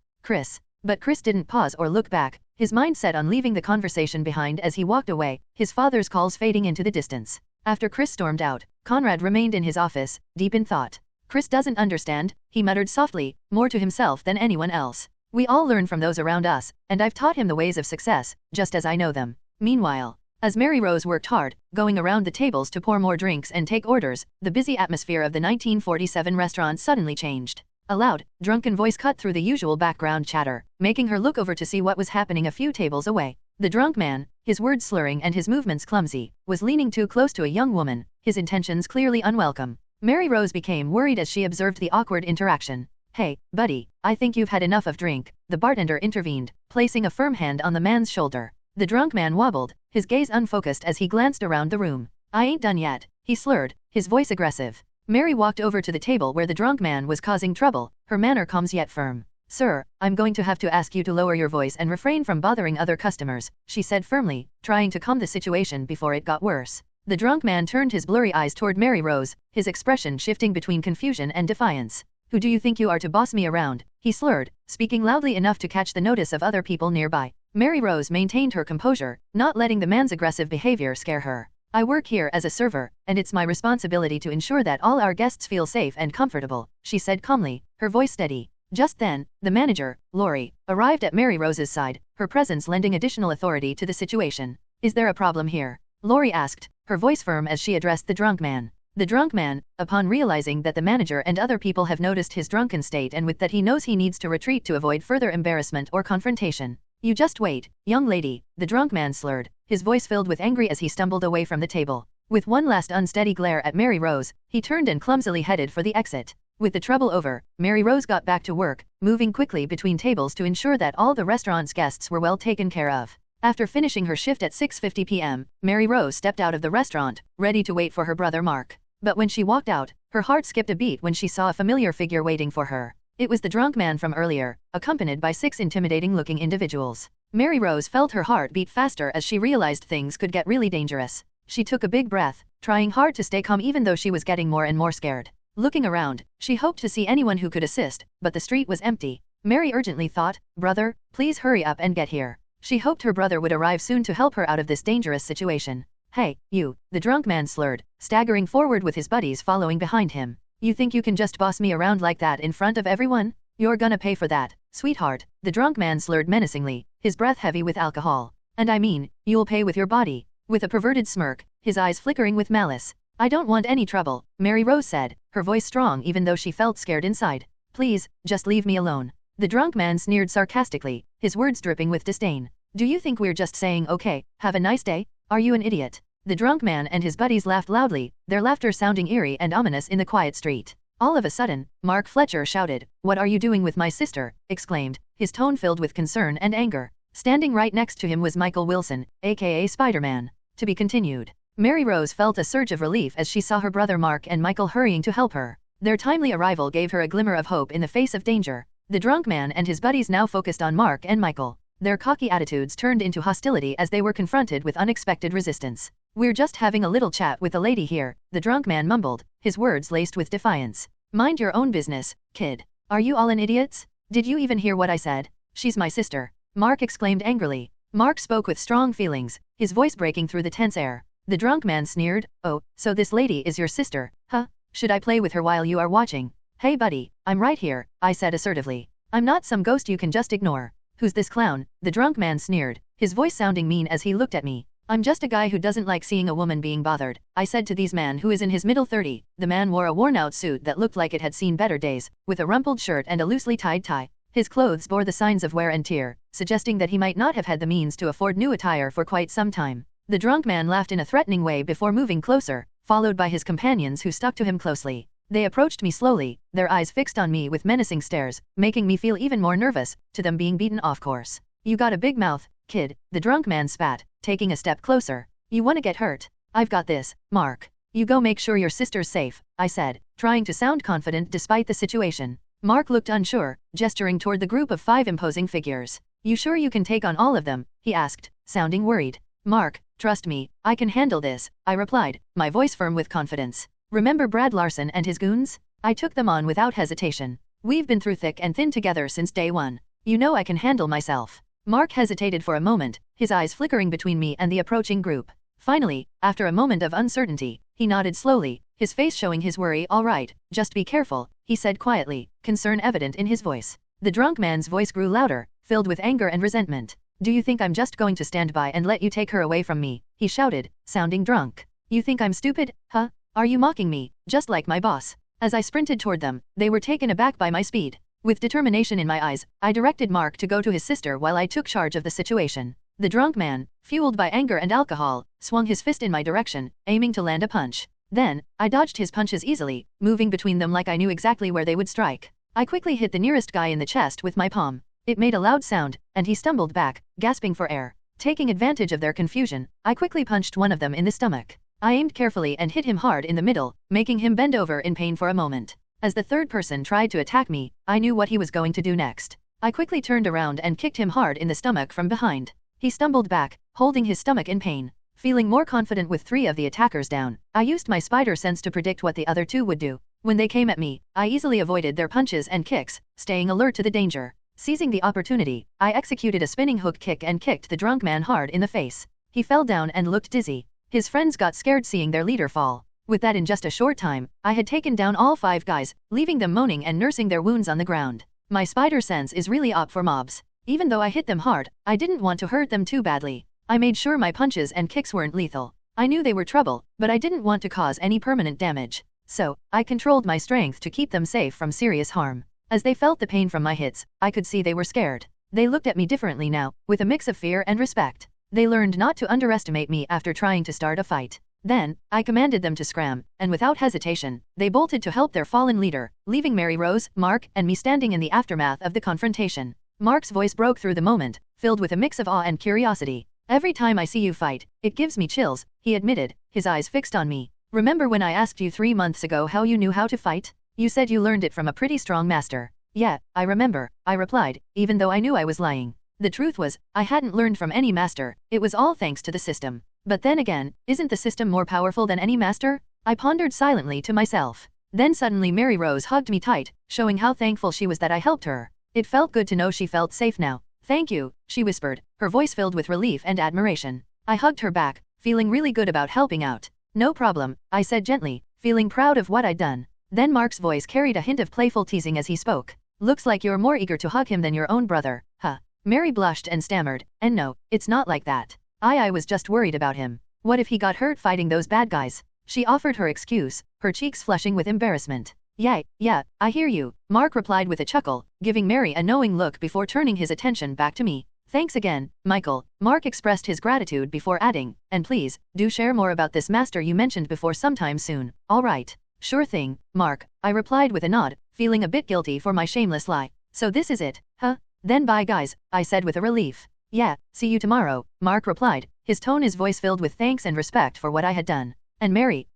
But Chris didn't pause or look back, his mind set on leaving the conversation behind as he walked away, his father's calls fading into the distance. After Chris stormed out, Conrad remained in his office, deep in thought. Chris doesn't understand, he muttered softly, more to himself than anyone else. We all learn from those around us, and I've taught him the ways of success, just as I know them. Meanwhile, as Mary Rose worked hard, going around the tables to pour more drinks and take orders, the busy atmosphere of the 1947 restaurant suddenly changed. A loud, drunken voice cut through the usual background chatter, making her look over to see what was happening a few tables away. The drunk man, his words slurring and his movements clumsy, was leaning too close to a young woman, his intentions clearly unwelcome. Mary Rose became worried as she observed the awkward interaction. Hey, buddy, I think you've had enough of drink, the bartender intervened, placing a firm hand on the man's shoulder. The drunk man wobbled, his gaze unfocused as he glanced around the room. I ain't done yet, he slurred, his voice aggressive. Mary walked over to the table where the drunk man was causing trouble, her manner calm yet firm. Sir, I'm going to have to ask you to lower your voice and refrain from bothering other customers, she said firmly, trying to calm the situation before it got worse. The drunk man turned his blurry eyes toward Mary Rose, his expression shifting between confusion and defiance. Who do you think you are to boss me around? He slurred, speaking loudly enough to catch the notice of other people nearby. Mary Rose maintained her composure, not letting the man's aggressive behavior scare her. I work here as a server, and it's my responsibility to ensure that all our guests feel safe and comfortable, she said calmly, her voice steady. Just then, the manager, Lori, arrived at Mary Rose's side, her presence lending additional authority to the situation. Is there a problem here? Lori asked, her voice firm as she addressed the drunk man. The drunk man, upon realizing that the manager and other people have noticed his drunken state and with that he knows he needs to retreat to avoid further embarrassment or confrontation. You just wait, young lady, the drunk man slurred, his voice filled with anger as he stumbled away from the table. With one last unsteady glare at Mary Rose, he turned and clumsily headed for the exit. With the trouble over, Mary Rose got back to work, moving quickly between tables to ensure that all the restaurant's guests were well taken care of. After finishing her shift at 6:50 p.m., Mary Rose stepped out of the restaurant, ready to wait for her brother Mark. But when she walked out, her heart skipped a beat when she saw a familiar figure waiting for her. It was the drunk man from earlier, accompanied by 6 intimidating-looking individuals. Mary Rose felt her heart beat faster as she realized things could get really dangerous. She took a big breath, trying hard to stay calm even though she was getting more and more scared. Looking around, she hoped to see anyone who could assist, but the street was empty. Mary urgently thought, "Brother, please hurry up and get here." She hoped her brother would arrive soon to help her out of this dangerous situation. "Hey, you," the drunk man slurred, staggering forward with his buddies following behind him. "You think you can just boss me around like that in front of everyone? You're gonna pay for that, sweetheart," the drunk man slurred menacingly, his breath heavy with alcohol. "And I mean, you'll pay with your body." With a perverted smirk, his eyes flickering with malice. "I don't want any trouble," Mary Rose said, her voice strong even though she felt scared inside. "Please, just leave me alone." The drunk man sneered sarcastically, his words dripping with disdain. "Do you think we're just saying okay, have a nice day? Are you an idiot?" The drunk man and his buddies laughed loudly, their laughter sounding eerie and ominous in the quiet street. All of a sudden, Mark Fletcher shouted, "What are you doing with my sister?" exclaimed, his tone filled with concern and anger. Standing right next to him was Michael Wilson, aka Spider-Man. To be continued. Mary Rose felt a surge of relief as she saw her brother Mark and Michael hurrying to help her. Their timely arrival gave her a glimmer of hope in the face of danger. The drunk man and his buddies now focused on Mark and Michael. Their cocky attitudes turned into hostility as they were confronted with unexpected resistance. "We're just having a little chat with a lady here," the drunk man mumbled, his words laced with defiance. "Mind your own business, kid. Are you all idiots? Did you even hear what I said? She's my sister," Mark exclaimed angrily. Mark spoke with strong feelings, his voice breaking through the tense air. The drunk man sneered, "Oh, so this lady is your sister, huh? Should I play with her while you are watching?" "Hey buddy, I'm right here," I said assertively. "I'm not some ghost you can just ignore." "Who's this clown?" the drunk man sneered, his voice sounding mean as he looked at me. "I'm just a guy who doesn't like seeing a woman being bothered," I said to this man who is in his middle 30s. The man wore a worn-out suit that looked like it had seen better days, with a rumpled shirt and a loosely tied tie. His clothes bore the signs of wear and tear, suggesting that he might not have had the means to afford new attire for quite some time. The drunk man laughed in a threatening way before moving closer, followed by his companions who stuck to him closely. They approached me slowly, their eyes fixed on me with menacing stares, making me feel even more nervous, to them being beaten off course. "You got a big mouth, kid," the drunk man spat, taking a step closer. "You wanna get hurt? I've got this, Mark. You go make sure your sister's safe," I said, trying to sound confident despite the situation. Mark looked unsure, gesturing toward the group of 5 imposing figures. "You sure you can take on all of them?" he asked, sounding worried. "Mark, trust me, I can handle this," I replied, my voice firm with confidence. "Remember Brad Larson and his goons? I took them on without hesitation. We've been through thick and thin together since day one. You know I can handle myself." Mark hesitated for a moment, his eyes flickering between me and the approaching group. Finally, after a moment of uncertainty, he nodded slowly, his face showing his worry. "All right, just be careful," he said quietly, concern evident in his voice. The drunk man's voice grew louder, filled with anger and resentment. "Do you think I'm just going to stand by and let you take her away from me?" he shouted, sounding drunk. "You think I'm stupid, huh? Are you mocking me, just like my boss?" As I sprinted toward them, they were taken aback by my speed. With determination in my eyes, I directed Mark to go to his sister while I took charge of the situation. The drunk man, fueled by anger and alcohol, swung his fist in my direction, aiming to land a punch. Then, I dodged his punches easily, moving between them like I knew exactly where they would strike. I quickly hit the nearest guy in the chest with my palm. It made a loud sound, and he stumbled back, gasping for air. Taking advantage of their confusion, I quickly punched one of them in the stomach. I aimed carefully and hit him hard in the middle, making him bend over in pain for a moment. As the third person tried to attack me, I knew what he was going to do next. I quickly turned around and kicked him hard in the stomach from behind. He stumbled back, holding his stomach in pain. Feeling more confident with 3 of the attackers down, I used my spider sense to predict what the other 2 would do. When they came at me, I easily avoided their punches and kicks, staying alert to the danger. Seizing the opportunity, I executed a spinning hook kick and kicked the drunk man hard in the face. He fell down and looked dizzy. His friends got scared seeing their leader fall. With that, in just a short time, I had taken down all 5 guys, leaving them moaning and nursing their wounds on the ground. My spider sense is really up for mobs. Even though I hit them hard, I didn't want to hurt them too badly. I made sure my punches and kicks weren't lethal. I knew they were trouble, but I didn't want to cause any permanent damage. So, I controlled my strength to keep them safe from serious harm. As they felt the pain from my hits, I could see they were scared. They looked at me differently now, with a mix of fear and respect. They learned not to underestimate me after trying to start a fight. Then, I commanded them to scram, and without hesitation, they bolted to help their fallen leader, leaving Mary Rose, Mark, and me standing in the aftermath of the confrontation. Mark's voice broke through the moment, filled with a mix of awe and curiosity. Every time I see you fight, it gives me chills, he admitted, his eyes fixed on me. Remember when I asked you 3 months ago how you knew how to fight? You said you learned it from a pretty strong master. Yeah, I remember, I replied, even though I knew I was lying. The truth was, I hadn't learned from any master, it was all thanks to the system. But then again, isn't the system more powerful than any master? I pondered silently to myself. Then suddenly Mary Rose hugged me tight, showing how thankful she was that I helped her. It felt good to know she felt safe now. Thank you, she whispered, her voice filled with relief and admiration. I hugged her back, feeling really good about helping out. No problem, I said gently, feeling proud of what I'd done. Then Mark's voice carried a hint of playful teasing as he spoke. Looks like you're more eager to hug him than your own brother, huh? Mary blushed and stammered, and no, it's not like that. I was just worried about him. What if he got hurt fighting those bad guys? She offered her excuse, her cheeks flushing with embarrassment. Yeah, I hear you, Mark replied with a chuckle, giving Mary a knowing look before turning his attention back to me. Thanks again, Michael. Mark expressed his gratitude before adding, and please, do share more about this master you mentioned before sometime soon. All right. Sure thing, Mark, I replied with a nod, feeling a bit guilty for my shameless lie. So this is it, huh? Then bye guys, I said with a relief. Yeah, see you tomorrow, Mark replied, his voice filled with thanks and respect for what I had done. And Mary,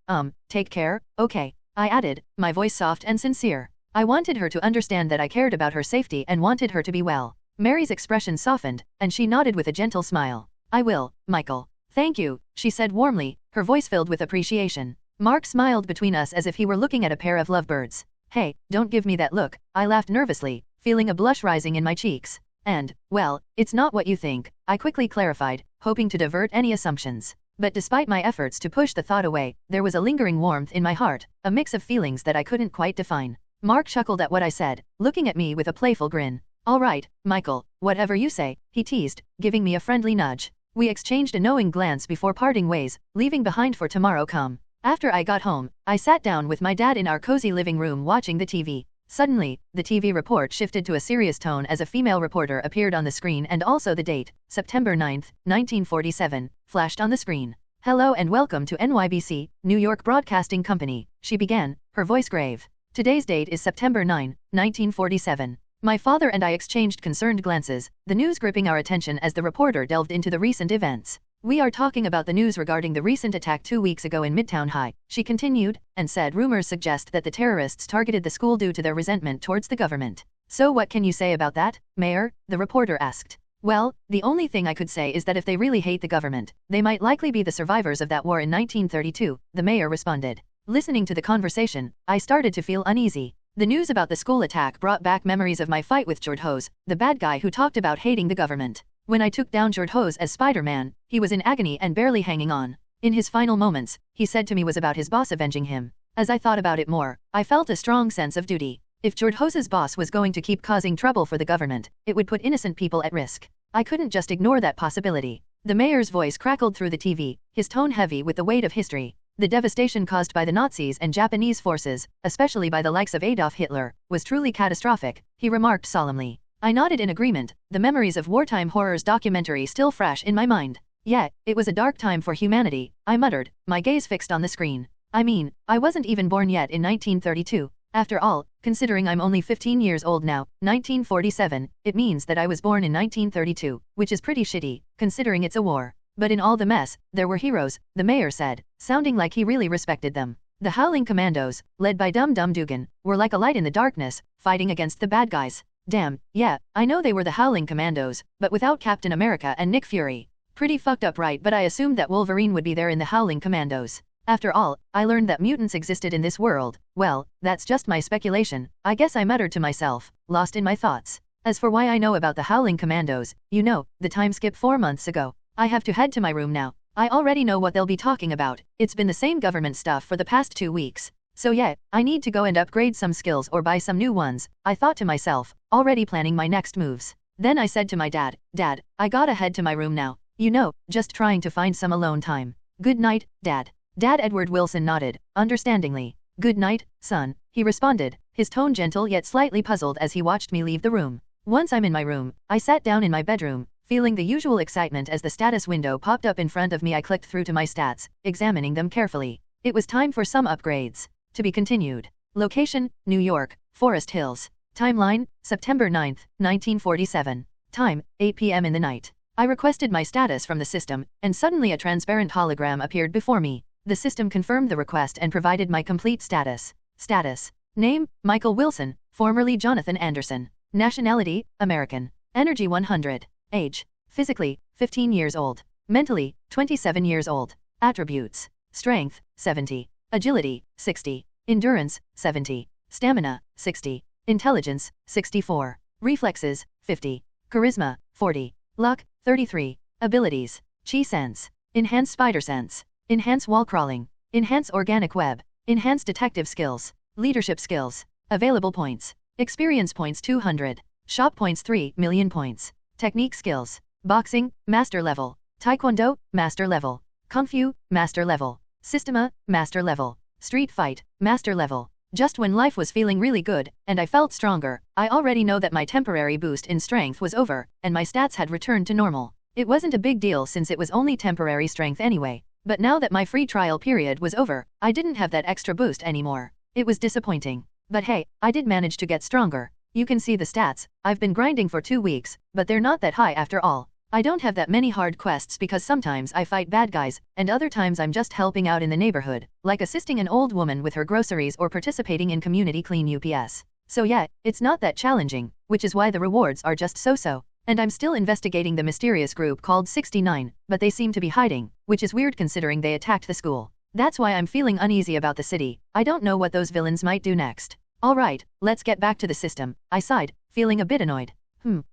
take care, okay, I added, my voice soft and sincere. I wanted her to understand that I cared about her safety and wanted her to be well. Mary's expression softened, and she nodded with a gentle smile. I will, Michael. Thank you, she said warmly, her voice filled with appreciation. Mark smiled between us as if he were looking at a pair of lovebirds. Hey, don't give me that look, I laughed nervously, feeling a blush rising in my cheeks. And, well, it's not what you think, I quickly clarified, hoping to divert any assumptions. But despite my efforts to push the thought away, there was a lingering warmth in my heart, a mix of feelings that I couldn't quite define. Mark chuckled at what I said, looking at me with a playful grin. All right, Michael, whatever you say, he teased, giving me a friendly nudge. We exchanged a knowing glance before parting ways, leaving behind for tomorrow come. After I got home, I sat down with my dad in our cozy living room watching the TV. Suddenly, the TV report shifted to a serious tone as a female reporter appeared on the screen and also the date, September 9, 1947, flashed on the screen. Hello and welcome to NYBC, New York Broadcasting Company, she began, her voice grave. Today's date is September 9, 1947. My father and I exchanged concerned glances, the news gripping our attention as the reporter delved into the recent events. We are talking about the news regarding the recent attack 2 weeks ago in Midtown High, she continued, and said rumors suggest that the terrorists targeted the school due to their resentment towards the government. So what can you say about that, Mayor? The reporter asked. Well, the only thing I could say is that if they really hate the government, they might likely be the survivors of that war in 1932, the mayor responded. Listening to the conversation, I started to feel uneasy. The news about the school attack brought back memories of my fight with Jordhose, the bad guy who talked about hating the government. When I took down Jordhose as Spider-Man, he was in agony and barely hanging on. In his final moments, he said to me was about his boss avenging him. As I thought about it more, I felt a strong sense of duty. If Jordhose's boss was going to keep causing trouble for the government, it would put innocent people at risk. I couldn't just ignore that possibility. The mayor's voice crackled through the TV, his tone heavy with the weight of history. The devastation caused by the Nazis and Japanese forces, especially by the likes of Adolf Hitler, was truly catastrophic, he remarked solemnly. I nodded in agreement, the memories of wartime horrors documentary still fresh in my mind. Yeah, it was a dark time for humanity, I muttered, my gaze fixed on the screen. I mean, I wasn't even born yet in 1932. After all, considering I'm only 15 years old now, 1947, it means that I was born in 1932, which is pretty shitty, considering it's a war. But in all the mess, there were heroes, the mayor said, sounding like he really respected them. The Howling Commandos, led by Dum Dum Dugan, were like a light in the darkness, fighting against the bad guys. Damn, yeah, I know they were the Howling Commandos, but without Captain America and Nick Fury. Pretty fucked up, right? But I assumed that Wolverine would be there in the Howling Commandos. After all, I learned that mutants existed in this world. Well, that's just my speculation, I guess, I muttered to myself, lost in my thoughts. As for why I know about the Howling Commandos, you know, the time skip 4 months ago. I have to head to my room now. I already know what they'll be talking about. It's been the same government stuff for the past 2 weeks. So yeah, I need to go and upgrade some skills or buy some new ones, I thought to myself, already planning my next moves. Then I said to my dad, Dad, I gotta head to my room now. You know, just trying to find some alone time. Good night, Dad. Dad Edward Wilson nodded, understandingly. Good night, son, he responded, his tone gentle yet slightly puzzled as he watched me leave the room. Once I'm in my room, I sat down in my bedroom, feeling the usual excitement as the status window popped up in front of me. I clicked through to my stats, examining them carefully. It was time for some upgrades. To be continued. Location, New York, Forest Hills. Timeline, September 9, 1947. Time, 8 p.m. in the night. I requested my status from the system, and suddenly a transparent hologram appeared before me. The system confirmed the request and provided my complete status. Status. Name, Michael Wilson, formerly Jonathan Anderson. Nationality, American. Energy 100. Age, physically, 15 years old. Mentally, 27 years old. Attributes. Strength, 70. Agility, 60. Endurance, 70. Stamina, 60. Intelligence, 64. Reflexes, 50. Charisma, 40. Luck, 33. Abilities. Chi sense. Enhance spider sense. Enhance wall crawling. Enhance organic web. Enhance detective skills. Leadership skills. Available points. Experience points 200. Shop points 3 million points. Technique skills. Boxing, master level. Taekwondo, master level. Kung Fu, master level. Systema, master level. Street fight, master level. Just when life was feeling really good, and I felt stronger, I already know that my temporary boost in strength was over, and my stats had returned to normal. It wasn't a big deal since it was only temporary strength anyway, but now that my free trial period was over, I didn't have that extra boost anymore. It was disappointing. But hey, I did manage to get stronger. You can see the stats. I've been grinding for 2 weeks, but they're not that high after all. I don't have that many hard quests because sometimes I fight bad guys, and other times I'm just helping out in the neighborhood, like assisting an old woman with her groceries or participating in community clean UPS. So yeah, it's not that challenging, which is why the rewards are just so-so. And I'm still investigating the mysterious group called 69, but they seem to be hiding, which is weird considering they attacked the school. That's why I'm feeling uneasy about the city. I don't know what those villains might do next. Alright, let's get back to the system, I sighed, feeling a bit annoyed.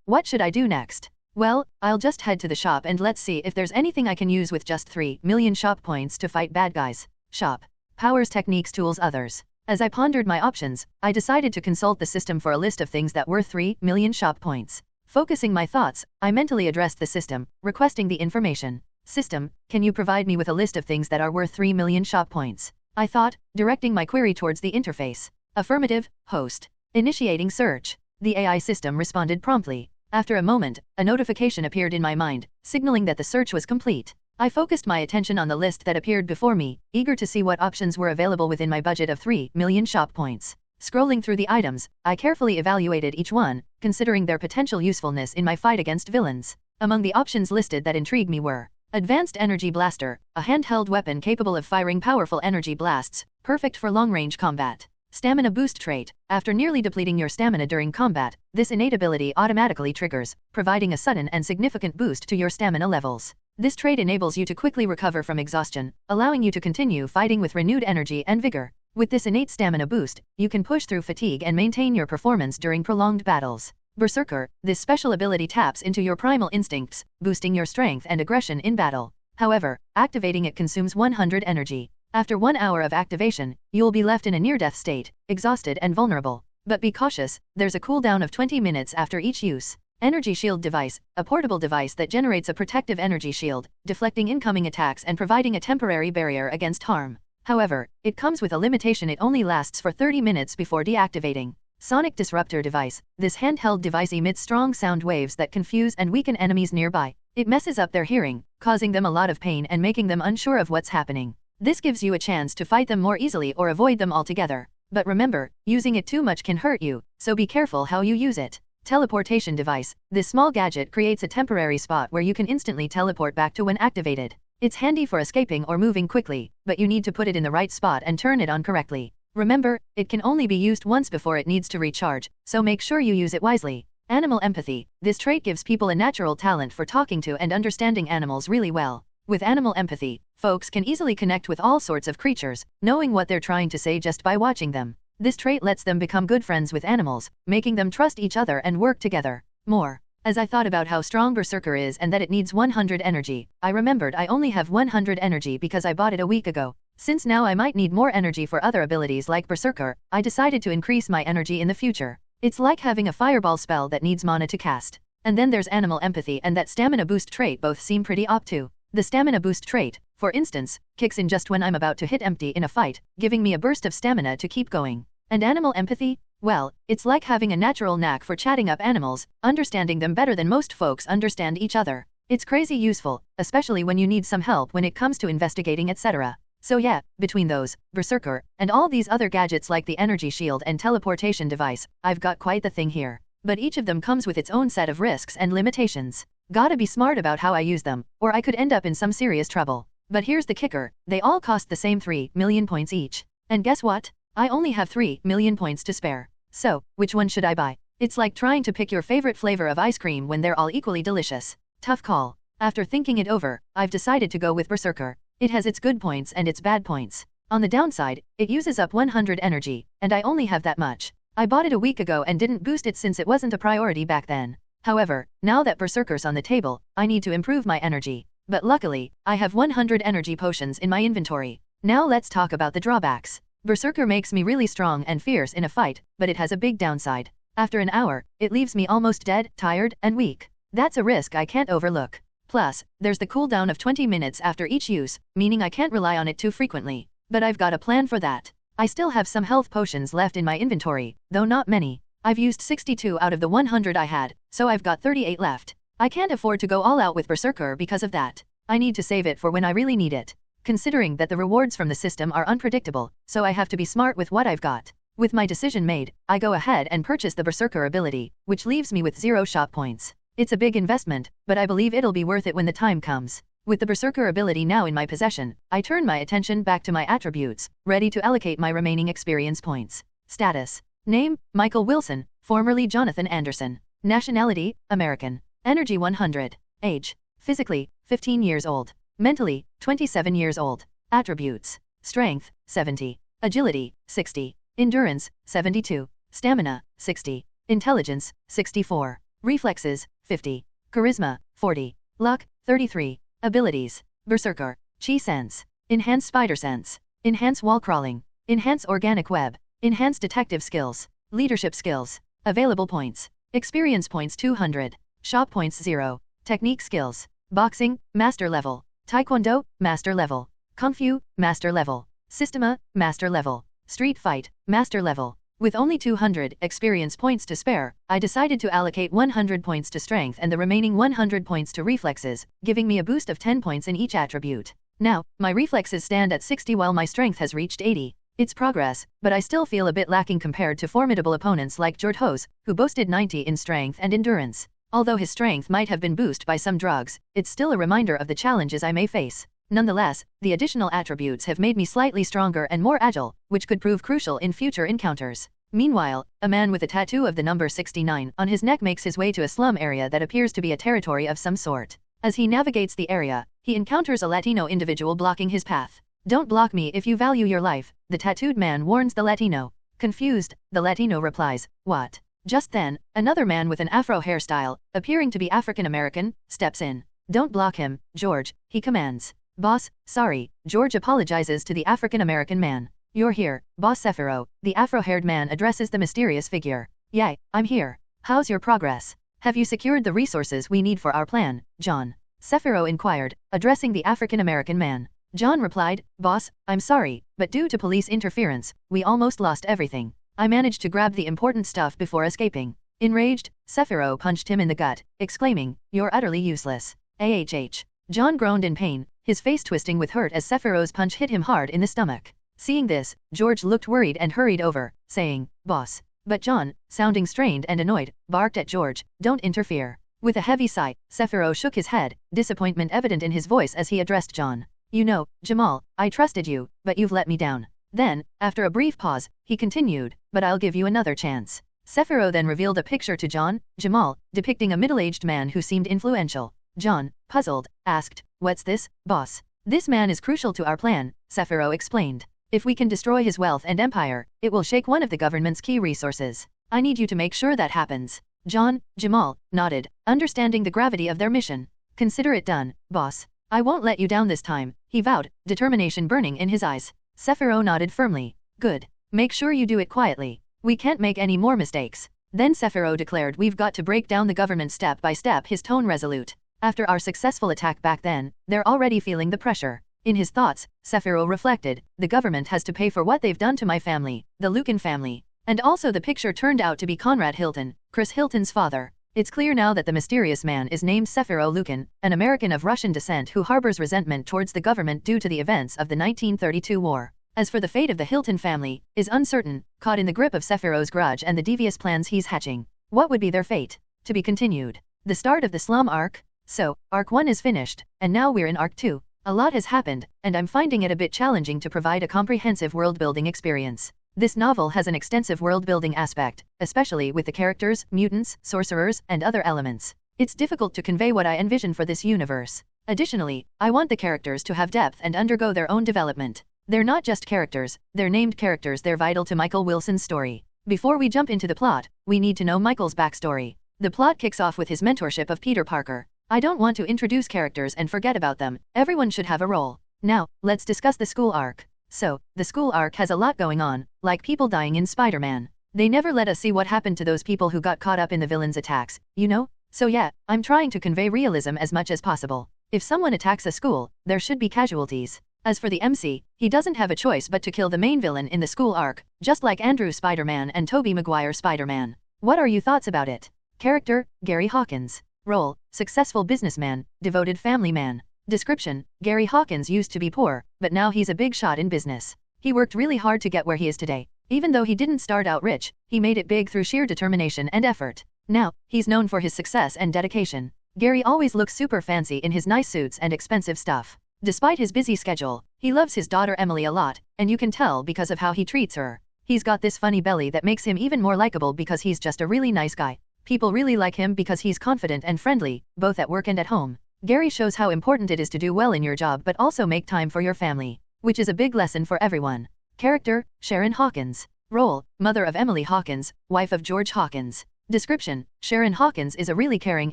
What should I do next? Well, I'll just head to the shop and let's see if there's anything I can use with just 3 million shop points to fight bad guys. Shop. Powers, techniques, tools, others. As I pondered my options, I decided to consult the system for a list of things that were 3 million shop points. Focusing my thoughts, I mentally addressed the system, requesting the information. System, can you provide me with a list of things that are worth 3 million shop points? I thought, directing my query towards the interface. Affirmative, host. Initiating search. The AI system responded promptly. After a moment, a notification appeared in my mind, signaling that the search was complete. I focused my attention on the list that appeared before me, eager to see what options were available within my budget of 3 million shop points. Scrolling through the items, I carefully evaluated each one, considering their potential usefulness in my fight against villains. Among the options listed that intrigued me were Advanced Energy Blaster, a handheld weapon capable of firing powerful energy blasts, perfect for long-range combat. Stamina Boost Trait. After nearly depleting your stamina during combat, this innate ability automatically triggers, providing a sudden and significant boost to your stamina levels. This trait enables you to quickly recover from exhaustion, allowing you to continue fighting with renewed energy and vigor. With this innate stamina boost, you can push through fatigue and maintain your performance during prolonged battles. Berserker. This special ability taps into your primal instincts, boosting your strength and aggression in battle. However, activating it consumes 100 energy. After 1 hour of activation, you will be left in a near-death state, exhausted and vulnerable. But be cautious, there's a cooldown of 20 minutes after each use. Energy Shield Device, a portable device that generates a protective energy shield, deflecting incoming attacks and providing a temporary barrier against harm. However, it comes with a limitation: it only lasts for 30 minutes before deactivating. Sonic Disruptor Device. This handheld device emits strong sound waves that confuse and weaken enemies nearby. It messes up their hearing, causing them a lot of pain and making them unsure of what's happening. This gives you a chance to fight them more easily or avoid them altogether. But remember, using it too much can hurt you, so be careful how you use it. Teleportation Device. This small gadget creates a temporary spot where you can instantly teleport back to when activated. It's handy for escaping or moving quickly, but you need to put it in the right spot and turn it on correctly. Remember, it can only be used once before it needs to recharge, so make sure you use it wisely. Animal Empathy. This trait gives people a natural talent for talking to and understanding animals really well. With animal empathy, folks can easily connect with all sorts of creatures, knowing what they're trying to say just by watching them. This trait lets them become good friends with animals, making them trust each other and work together. More. As I thought about how strong Berserker is and that it needs 100 energy, I remembered I only have 100 energy because I bought it a week ago. Since now I might need more energy for other abilities like Berserker, I decided to increase my energy in the future. It's like having a fireball spell that needs mana to cast. And then there's Animal Empathy and that Stamina Boost trait both seem pretty OP too. The Stamina Boost trait, for instance, kicks in just when I'm about to hit empty in a fight, giving me a burst of stamina to keep going. And Animal Empathy? Well, it's like having a natural knack for chatting up animals, understanding them better than most folks understand each other. It's crazy useful, especially when you need some help when it comes to investigating, etc. So yeah, between those, Berserker, and all these other gadgets like the energy shield and teleportation device, I've got quite the thing here. but each of them comes with its own set of risks and limitations. Gotta be smart about how I use them, or I could end up in some serious trouble. But here's the kicker, they all cost the same 3 million points each. And guess what? I only have 3 million points to spare. So, which one should I buy? It's like trying to pick your favorite flavor of ice cream when they're all equally delicious. Tough call. After thinking it over, I've decided to go with Berserker. It has its good points and its bad points. On the downside, it uses up 100 energy, and I only have that much. I bought it a week ago and didn't boost it since it wasn't a priority back then. However, now that Berserker's on the table, I need to improve my energy. But luckily, I have 100 energy potions in my inventory. Now let's talk about the drawbacks. Berserker makes me really strong and fierce in a fight, but it has a big downside. After an hour, it leaves me almost dead, tired, and weak. That's a risk I can't overlook. Plus, there's the cooldown of 20 minutes after each use, meaning I can't rely on it too frequently. But I've got a plan for that. I still have some health potions left in my inventory, though not many. I've used 62 out of the 100 I had, so I've got 38 left. I can't afford to go all out with Berserker because of that. I need to save it for when I really need it. Considering that the rewards from the system are unpredictable, so I have to be smart with what I've got. With my decision made, I go ahead and purchase the Berserker ability, which leaves me with 0 shop points. It's a big investment, but I believe it'll be worth it when the time comes. With the Berserker ability now in my possession, I turn my attention back to my attributes, ready to allocate my remaining experience points. Status. Name, Michael Wilson, formerly Jonathan Anderson. Nationality, American. Energy 100. Age. Physically, 15 years old. Mentally, 27 years old. Attributes. Strength, 70. Agility, 60. Endurance, 72. Stamina, 60. Intelligence, 64. Reflexes, 50. Charisma, 40. Luck, 33. Abilities. Berserker. Chi Sense. Enhance Spider Sense. Enhance Wall Crawling. Enhance Organic Web. Enhance Detective Skills. Leadership Skills. Available points. Experience points 200. Shop points 0. Technique Skills. Boxing, Master Level. Taekwondo, Master Level. Kung Fu, Master Level. Systema, Master Level. Street Fight, Master Level. With only 200 experience points to spare, I decided to allocate 100 points to strength and the remaining 100 points to reflexes, giving me a boost of 10 points in each attribute. Now, my reflexes stand at 60 while my strength has reached 80. It's progress, but I still feel a bit lacking compared to formidable opponents like Jordhos, who boasted 90 in strength and endurance. Although his strength might have been boosted by some drugs, it's still a reminder of the challenges I may face. Nonetheless, the additional attributes have made me slightly stronger and more agile, which could prove crucial in future encounters. Meanwhile, a man with a tattoo of the number 69 on his neck makes his way to a slum area that appears to be a territory of some sort. As he navigates the area, he encounters a Latino individual blocking his path. "Don't block me if you value your life," the tattooed man warns the Latino. Confused, the Latino replies, "What?" Just then, another man with an afro hairstyle, appearing to be African American, steps in. "Don't block him, George," he commands. "Boss, sorry," George apologizes to the African American man. "You're here, Boss Sephiro," the afro-haired man addresses the mysterious figure. "Yay, I'm here. How's your progress? Have you secured the resources we need for our plan, John?" Sephiro inquired, addressing the African American man. John replied, "Boss, I'm sorry, but due to police interference, we almost lost everything. I managed to grab the important stuff before escaping." Enraged, Sephiro punched him in the gut, exclaiming, "You're utterly useless." AHH. John groaned in pain, his face twisting with hurt as Sephiro's punch hit him hard in the stomach. Seeing this, George looked worried and hurried over, saying, "Boss." But John, sounding strained and annoyed, barked at George, "Don't interfere." With a heavy sigh, Sephiro shook his head, disappointment evident in his voice as he addressed John. "You know, Jamal, I trusted you, but you've let me down." Then, after a brief pause, he continued, "But I'll give you another chance." Sephiro then revealed a picture to John, Jamal, depicting a middle-aged man who seemed influential. John, puzzled, asked, "What's this, boss?" "This man is crucial to our plan," Sephiro explained. "If we can destroy his wealth and empire, it will shake one of the government's key resources. I need you to make sure that happens." John, Jamal, nodded, understanding the gravity of their mission. "Consider it done, boss. I won't let you down this time," he vowed, determination burning in his eyes. Sephiro nodded firmly. "Good. Make sure you do it quietly. We can't make any more mistakes." Then Sephiro declared, "We've got to break down the government step by step," his tone resolute. After our successful attack back then, they're already feeling the pressure. In his thoughts, Sephiro reflected, "The government has to pay for what they've done to my family, the Lucan family." And also the picture turned out to be Conrad Hilton, Chris Hilton's father. It's clear now that the mysterious man is named Sephiro Lucan, an American of Russian descent who harbors resentment towards the government due to the events of the 1932 war. As for the fate of the Hilton family, is uncertain, caught in the grip of Sephiro's grudge and the devious plans he's hatching. What would be their fate? To be continued. The start of the slum arc? So, Arc 1 is finished, and now we're in Arc 2. A lot has happened, and I'm finding it a bit challenging to provide a comprehensive world-building experience. This novel has an extensive world-building aspect, especially with the characters, mutants, sorcerers, and other elements. It's difficult to convey what I envision for this universe. Additionally, I want the characters to have depth and undergo their own development. They're not just characters, they're named characters, they're vital to Michael Wilson's story. Before we jump into the plot, we need to know Michael's backstory. The plot kicks off with his mentorship of Peter Parker. I don't want to introduce characters and forget about them, everyone should have a role. Now, let's discuss the school arc. So, the school arc has a lot going on, like people dying in Spider-Man. They never let us see what happened to those people who got caught up in the villain's attacks, you know? So yeah, I'm trying to convey realism as much as possible. If someone attacks a school, there should be casualties. As for the MC, he doesn't have a choice but to kill the main villain in the school arc, just like Andrew Spider-Man and Tobey Maguire Spider-Man. What are your thoughts about it? Character, Gary Hawkins. Role, successful businessman, devoted family man. Description, Gary Hawkins used to be poor, but now he's a big shot in business. He worked really hard to get where he is today. Even though he didn't start out rich, he made it big through sheer determination and effort. Now, he's known for his success and dedication. Gary always looks super fancy in his nice suits and expensive stuff. Despite his busy schedule, he loves his daughter Emily a lot, and you can tell because of how he treats her. He's got this funny belly that makes him even more likable because he's just a really nice guy. People really like him because he's confident and friendly, both at work and at home. Gary shows how important it is to do well in your job but also make time for your family, which is a big lesson for everyone. Character, Sharon Hawkins. Role, mother of Emily Hawkins, wife of George Hawkins. Description, Sharon Hawkins is a really caring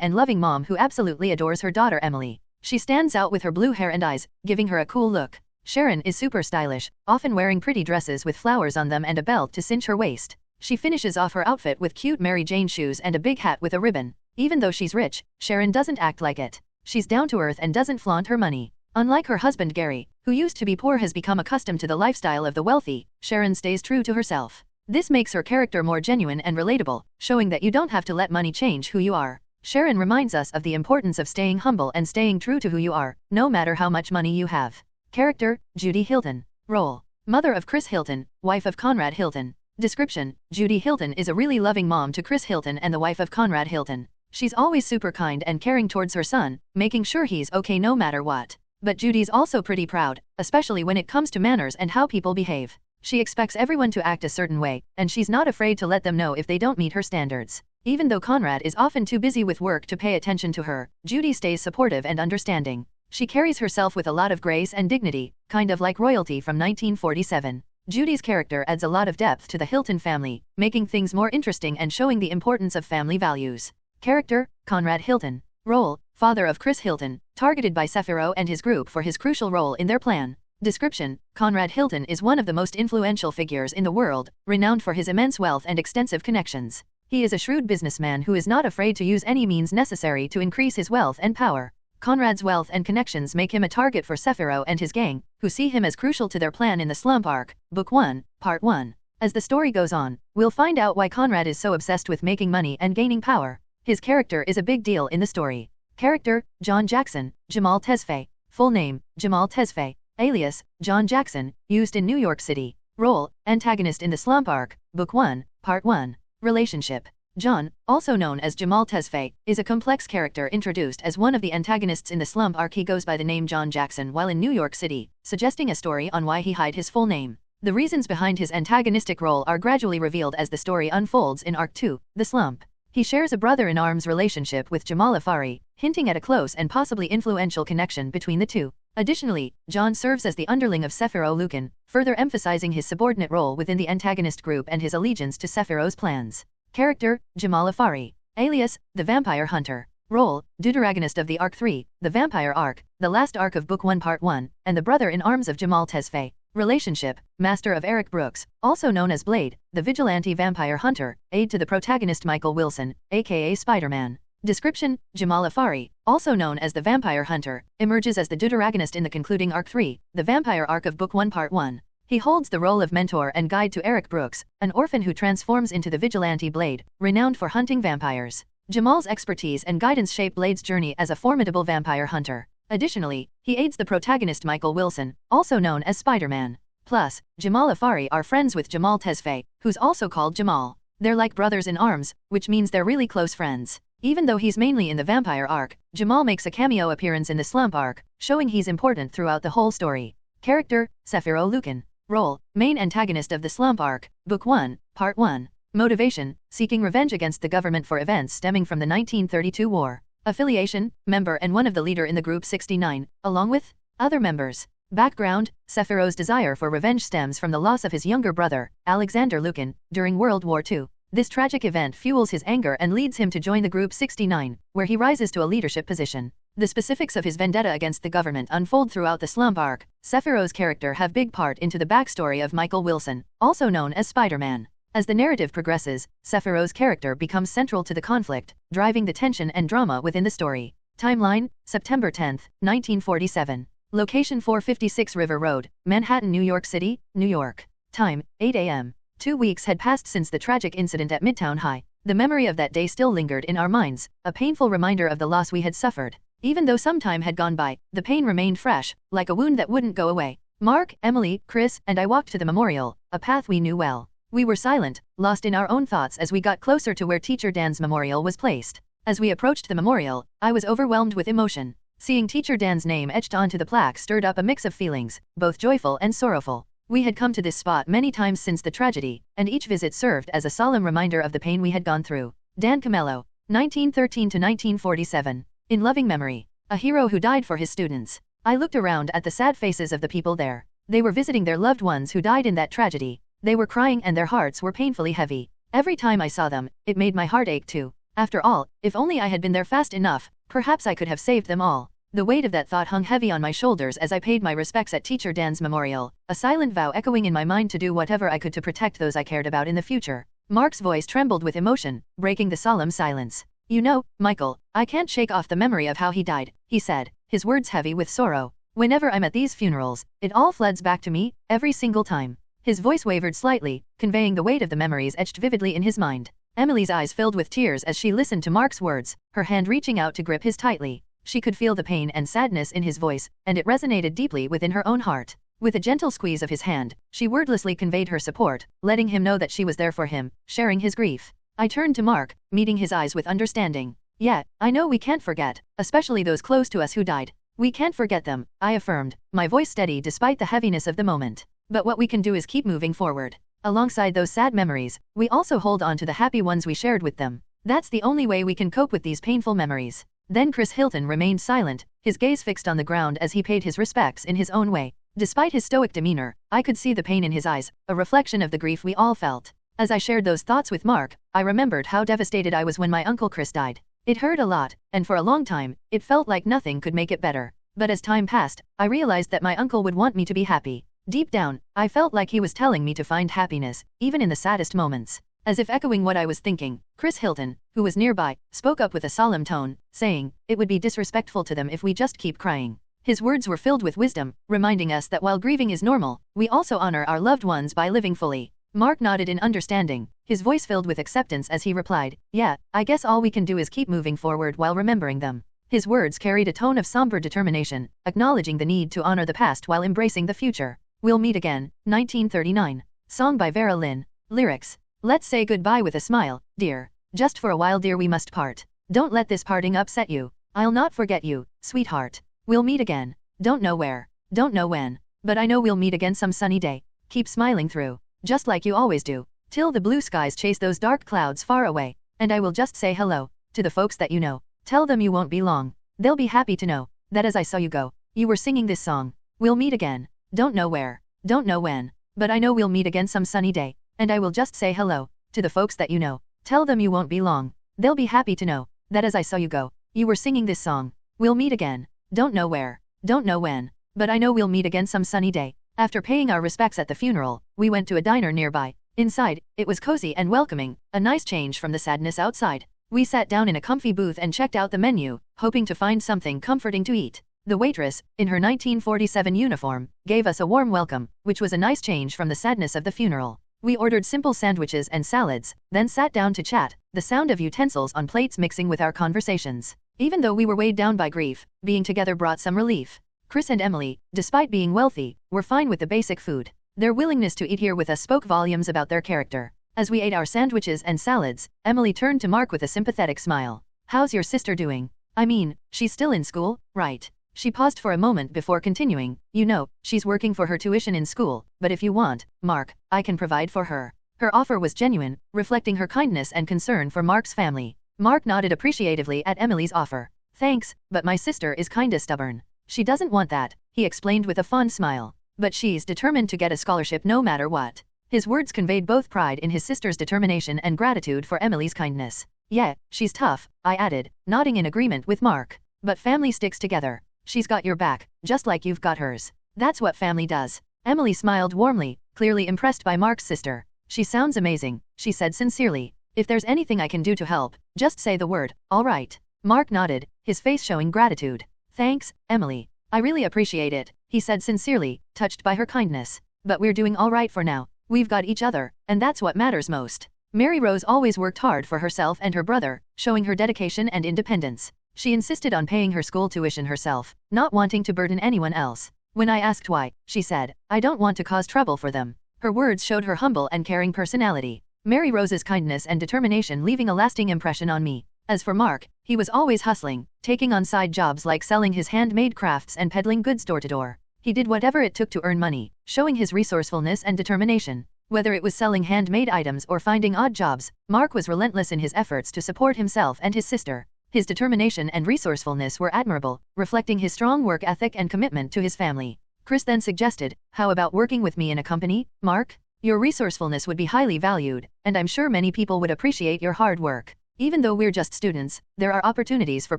and loving mom who absolutely adores her daughter Emily. She stands out with her blue hair and eyes, giving her a cool look. Sharon is super stylish, often wearing pretty dresses with flowers on them and a belt to cinch her waist. She finishes off her outfit with cute Mary Jane shoes and a big hat with a ribbon. Even though she's rich, Sharon doesn't act like it. She's down to earth and doesn't flaunt her money. Unlike her husband Gary, who used to be poor has become accustomed to the lifestyle of the wealthy, Sharon stays true to herself. This makes her character more genuine and relatable, showing that you don't have to let money change who you are. Sharon reminds us of the importance of staying humble and staying true to who you are, no matter how much money you have. Character, Judy Hilton. Role, mother of Chris Hilton, wife of Conrad Hilton. Description, Judy Hilton is a really loving mom to Chris Hilton and the wife of Conrad Hilton. She's always super kind and caring towards her son, making sure he's okay no matter what. But Judy's also pretty proud, especially when it comes to manners and how people behave. She expects everyone to act a certain way, and she's not afraid to let them know if they don't meet her standards. Even though Conrad is often too busy with work to pay attention to her, Judy stays supportive and understanding. She carries herself with a lot of grace and dignity, kind of like royalty from 1947. Judy's character adds a lot of depth to the Hilton family, making things more interesting and showing the importance of family values. Character, Conrad Hilton. Role, father of Chris Hilton, targeted by Sephiroth and his group for his crucial role in their plan. Description, Conrad Hilton is one of the most influential figures in the world, renowned for his immense wealth and extensive connections. He is a shrewd businessman who is not afraid to use any means necessary to increase his wealth and power. Conrad's wealth and connections make him a target for Sephiroth and his gang, who see him as crucial to their plan in the Slump Arc, Book 1, Part 1. As the story goes on, we'll find out why Conrad is so obsessed with making money and gaining power. His character is a big deal in the story. Character, John Jackson, Jamal Tesfaye. Full name, Jamal Tesfaye. Alias, John Jackson, used in New York City. Role, antagonist in the Slump Arc, Book 1, Part 1. Relationship. John, also known as Jamal Tesfaye, is a complex character introduced as one of the antagonists in the Slump Arc. He goes by the name John Jackson while in New York City, suggesting a story on why he hid his full name. The reasons behind his antagonistic role are gradually revealed as the story unfolds in Arc 2, The Slump. He shares a brother-in-arms relationship with Jamal Afari, hinting at a close and possibly influential connection between the two. Additionally, John serves as the underling of Sephiroth Lucan, further emphasizing his subordinate role within the antagonist group and his allegiance to Sephiroth's plans. Character, Jamal Afari. Alias, the Vampire Hunter. Role, deuteragonist of the Arc 3, the Vampire Arc, the last arc of Book 1 Part 1, and the brother-in-arms of Jamal Tesfaye. Relationship, master of Eric Brooks, also known as Blade, the vigilante vampire hunter, aide to the protagonist Michael Wilson, aka Spider-Man. Description, Jamal Afari, also known as the Vampire Hunter, emerges as the deuteragonist in the concluding Arc 3, the Vampire Arc of Book 1 Part 1. He holds the role of mentor and guide to Eric Brooks, an orphan who transforms into the vigilante Blade, renowned for hunting vampires. Jamal's expertise and guidance shape Blade's journey as a formidable vampire hunter. Additionally, he aids the protagonist Michael Wilson, also known as Spider-Man. Plus, Jamal Afari are friends with Jamal Tesfaye, who's also called Jamal. They're like brothers in arms, which means they're really close friends. Even though he's mainly in the vampire arc, Jamal makes a cameo appearance in the slump arc, showing he's important throughout the whole story. Character, Sephiroth Lucan. Role, main antagonist of the slump arc, Book 1, Part 1. Motivation, seeking revenge against the government for events stemming from the 1932 war. Affiliation, member and one of the leader in the Group 69, along with other members. Background, Sephiroth's desire for revenge stems from the loss of his younger brother, Alexander Lucan, during World War II. This tragic event fuels his anger and leads him to join the Group 69, where he rises to a leadership position. The specifics of his vendetta against the government unfold throughout the slump arc. Sephiroth's character have big part into the backstory of Michael Wilson, also known as Spider-Man. As the narrative progresses, Sephiroth's character becomes central to the conflict, driving the tension and drama within the story. Timeline, September 10, 1947. Location 456 River Road, Manhattan, New York City, New York. Time, 8 a.m. 2 weeks had passed since the tragic incident at Midtown High. The memory of that day still lingered in our minds, a painful reminder of the loss we had suffered. Even though some time had gone by, the pain remained fresh, like a wound that wouldn't go away. Mark, Emily, Chris, and I walked to the memorial, a path we knew well. We were silent, lost in our own thoughts as we got closer to where Teacher Dan's memorial was placed. As we approached the memorial, I was overwhelmed with emotion. Seeing Teacher Dan's name etched onto the plaque stirred up a mix of feelings, both joyful and sorrowful. We had come to this spot many times since the tragedy, and each visit served as a solemn reminder of the pain we had gone through. Dan Camello, 1913 to 1947. In loving memory, a hero who died for his students. I looked around at the sad faces of the people there. They were visiting their loved ones who died in that tragedy. They were crying and their hearts were painfully heavy. Every time I saw them, it made my heart ache too. After all, if only I had been there fast enough, perhaps I could have saved them all. The weight of that thought hung heavy on my shoulders as I paid my respects at Teacher Dan's memorial, a silent vow echoing in my mind to do whatever I could to protect those I cared about in the future. Mark's voice trembled with emotion, breaking the solemn silence. You know, Michael, I can't shake off the memory of how he died, he said, his words heavy with sorrow. Whenever I'm at these funerals, it all floods back to me, every single time. His voice wavered slightly, conveying the weight of the memories etched vividly in his mind. Emily's eyes filled with tears as she listened to Mark's words, her hand reaching out to grip his tightly. She could feel the pain and sadness in his voice, and it resonated deeply within her own heart. With a gentle squeeze of his hand, she wordlessly conveyed her support, letting him know that she was there for him, sharing his grief. I turned to Mark, meeting his eyes with understanding. Yeah, I know we can't forget, especially those close to us who died. We can't forget them, I affirmed, my voice steady despite the heaviness of the moment. But what we can do is keep moving forward. Alongside those sad memories, we also hold on to the happy ones we shared with them. That's the only way we can cope with these painful memories. Then Chris Hilton remained silent, his gaze fixed on the ground as he paid his respects in his own way. Despite his stoic demeanor, I could see the pain in his eyes, a reflection of the grief we all felt. As I shared those thoughts with Mark, I remembered how devastated I was when my uncle Chris died. It hurt a lot, and for a long time, it felt like nothing could make it better. But as time passed, I realized that my uncle would want me to be happy. Deep down, I felt like he was telling me to find happiness, even in the saddest moments. As if echoing what I was thinking, Chris Hilton, who was nearby, spoke up with a solemn tone, saying, "It would be disrespectful to them if we just keep crying." His words were filled with wisdom, reminding us that while grieving is normal, we also honor our loved ones by living fully. Mark nodded in understanding, his voice filled with acceptance as he replied, "Yeah, I guess all we can do is keep moving forward while remembering them." His words carried a tone of somber determination, acknowledging the need to honor the past while embracing the future. We'll meet again, 1939. Song by Vera Lynn. Lyrics. Let's say goodbye with a smile, dear. Just for a while, dear, we must part. Don't let this parting upset you. I'll not forget you, sweetheart. We'll meet again. Don't know where. Don't know when. But I know we'll meet again some sunny day. Keep smiling through. Just like you always do. Till the blue skies chase those dark clouds far away. And I will just say hello to the folks that you know. Tell them you won't be long. They'll be happy to know that as I saw you go, you were singing this song. We'll meet again. Don't know where. Don't know when. But I know we'll meet again some sunny day. And I will just say hello to the folks that you know. Tell them you won't be long. They'll be happy to know that as I saw you go, you were singing this song. We'll meet again. Don't know where. Don't know when. But I know we'll meet again some sunny day. After paying our respects at the funeral, we went to a diner nearby. Inside, it was cozy and welcoming, a nice change from the sadness outside. We sat down in a comfy booth and checked out the menu, hoping to find something comforting to eat. The waitress, in her 1947 uniform, gave us a warm welcome, which was a nice change from the sadness of the funeral. We ordered simple sandwiches and salads, then sat down to chat, the sound of utensils on plates mixing with our conversations. Even though we were weighed down by grief, being together brought some relief. Chris and Emily, despite being wealthy, were fine with the basic food. Their willingness to eat here with us spoke volumes about their character. As we ate our sandwiches and salads, Emily turned to Mark with a sympathetic smile. How's your sister doing? I mean, she's still in school, right? She paused for a moment before continuing. You know, she's working for her tuition in school, but if you want, Mark, I can provide for her. Her offer was genuine, reflecting her kindness and concern for Mark's family. Mark nodded appreciatively at Emily's offer. Thanks, but my sister is kinda stubborn. She doesn't want that, he explained with a fond smile. But she's determined to get a scholarship no matter what. His words conveyed both pride in his sister's determination and gratitude for Emily's kindness. Yeah, she's tough, I added, nodding in agreement with Mark. But family sticks together. She's got your back, just like you've got hers. That's what family does. Emily smiled warmly, clearly impressed by Mark's sister. She sounds amazing, she said sincerely. If there's anything I can do to help, just say the word, all right. Mark nodded, his face showing gratitude. Thanks, Emily. I really appreciate it, he said sincerely, touched by her kindness. But we're doing all right for now. We've got each other, and that's what matters most. Mary Rose always worked hard for herself and her brother, showing her dedication and independence. She insisted on paying her school tuition herself, not wanting to burden anyone else. When I asked why, she said, I don't want to cause trouble for them. Her words showed her humble and caring personality. Mary Rose's kindness and determination leaving a lasting impression on me. As for Mark, he was always hustling, taking on side jobs like selling his handmade crafts and peddling goods door to door. He did whatever it took to earn money, showing his resourcefulness and determination. Whether it was selling handmade items or finding odd jobs, Mark was relentless in his efforts to support himself and his sister. His determination and resourcefulness were admirable, reflecting his strong work ethic and commitment to his family. Chris then suggested, how about working with me in a company, Mark? Your resourcefulness would be highly valued, and I'm sure many people would appreciate your hard work. Even though we're just students, there are opportunities for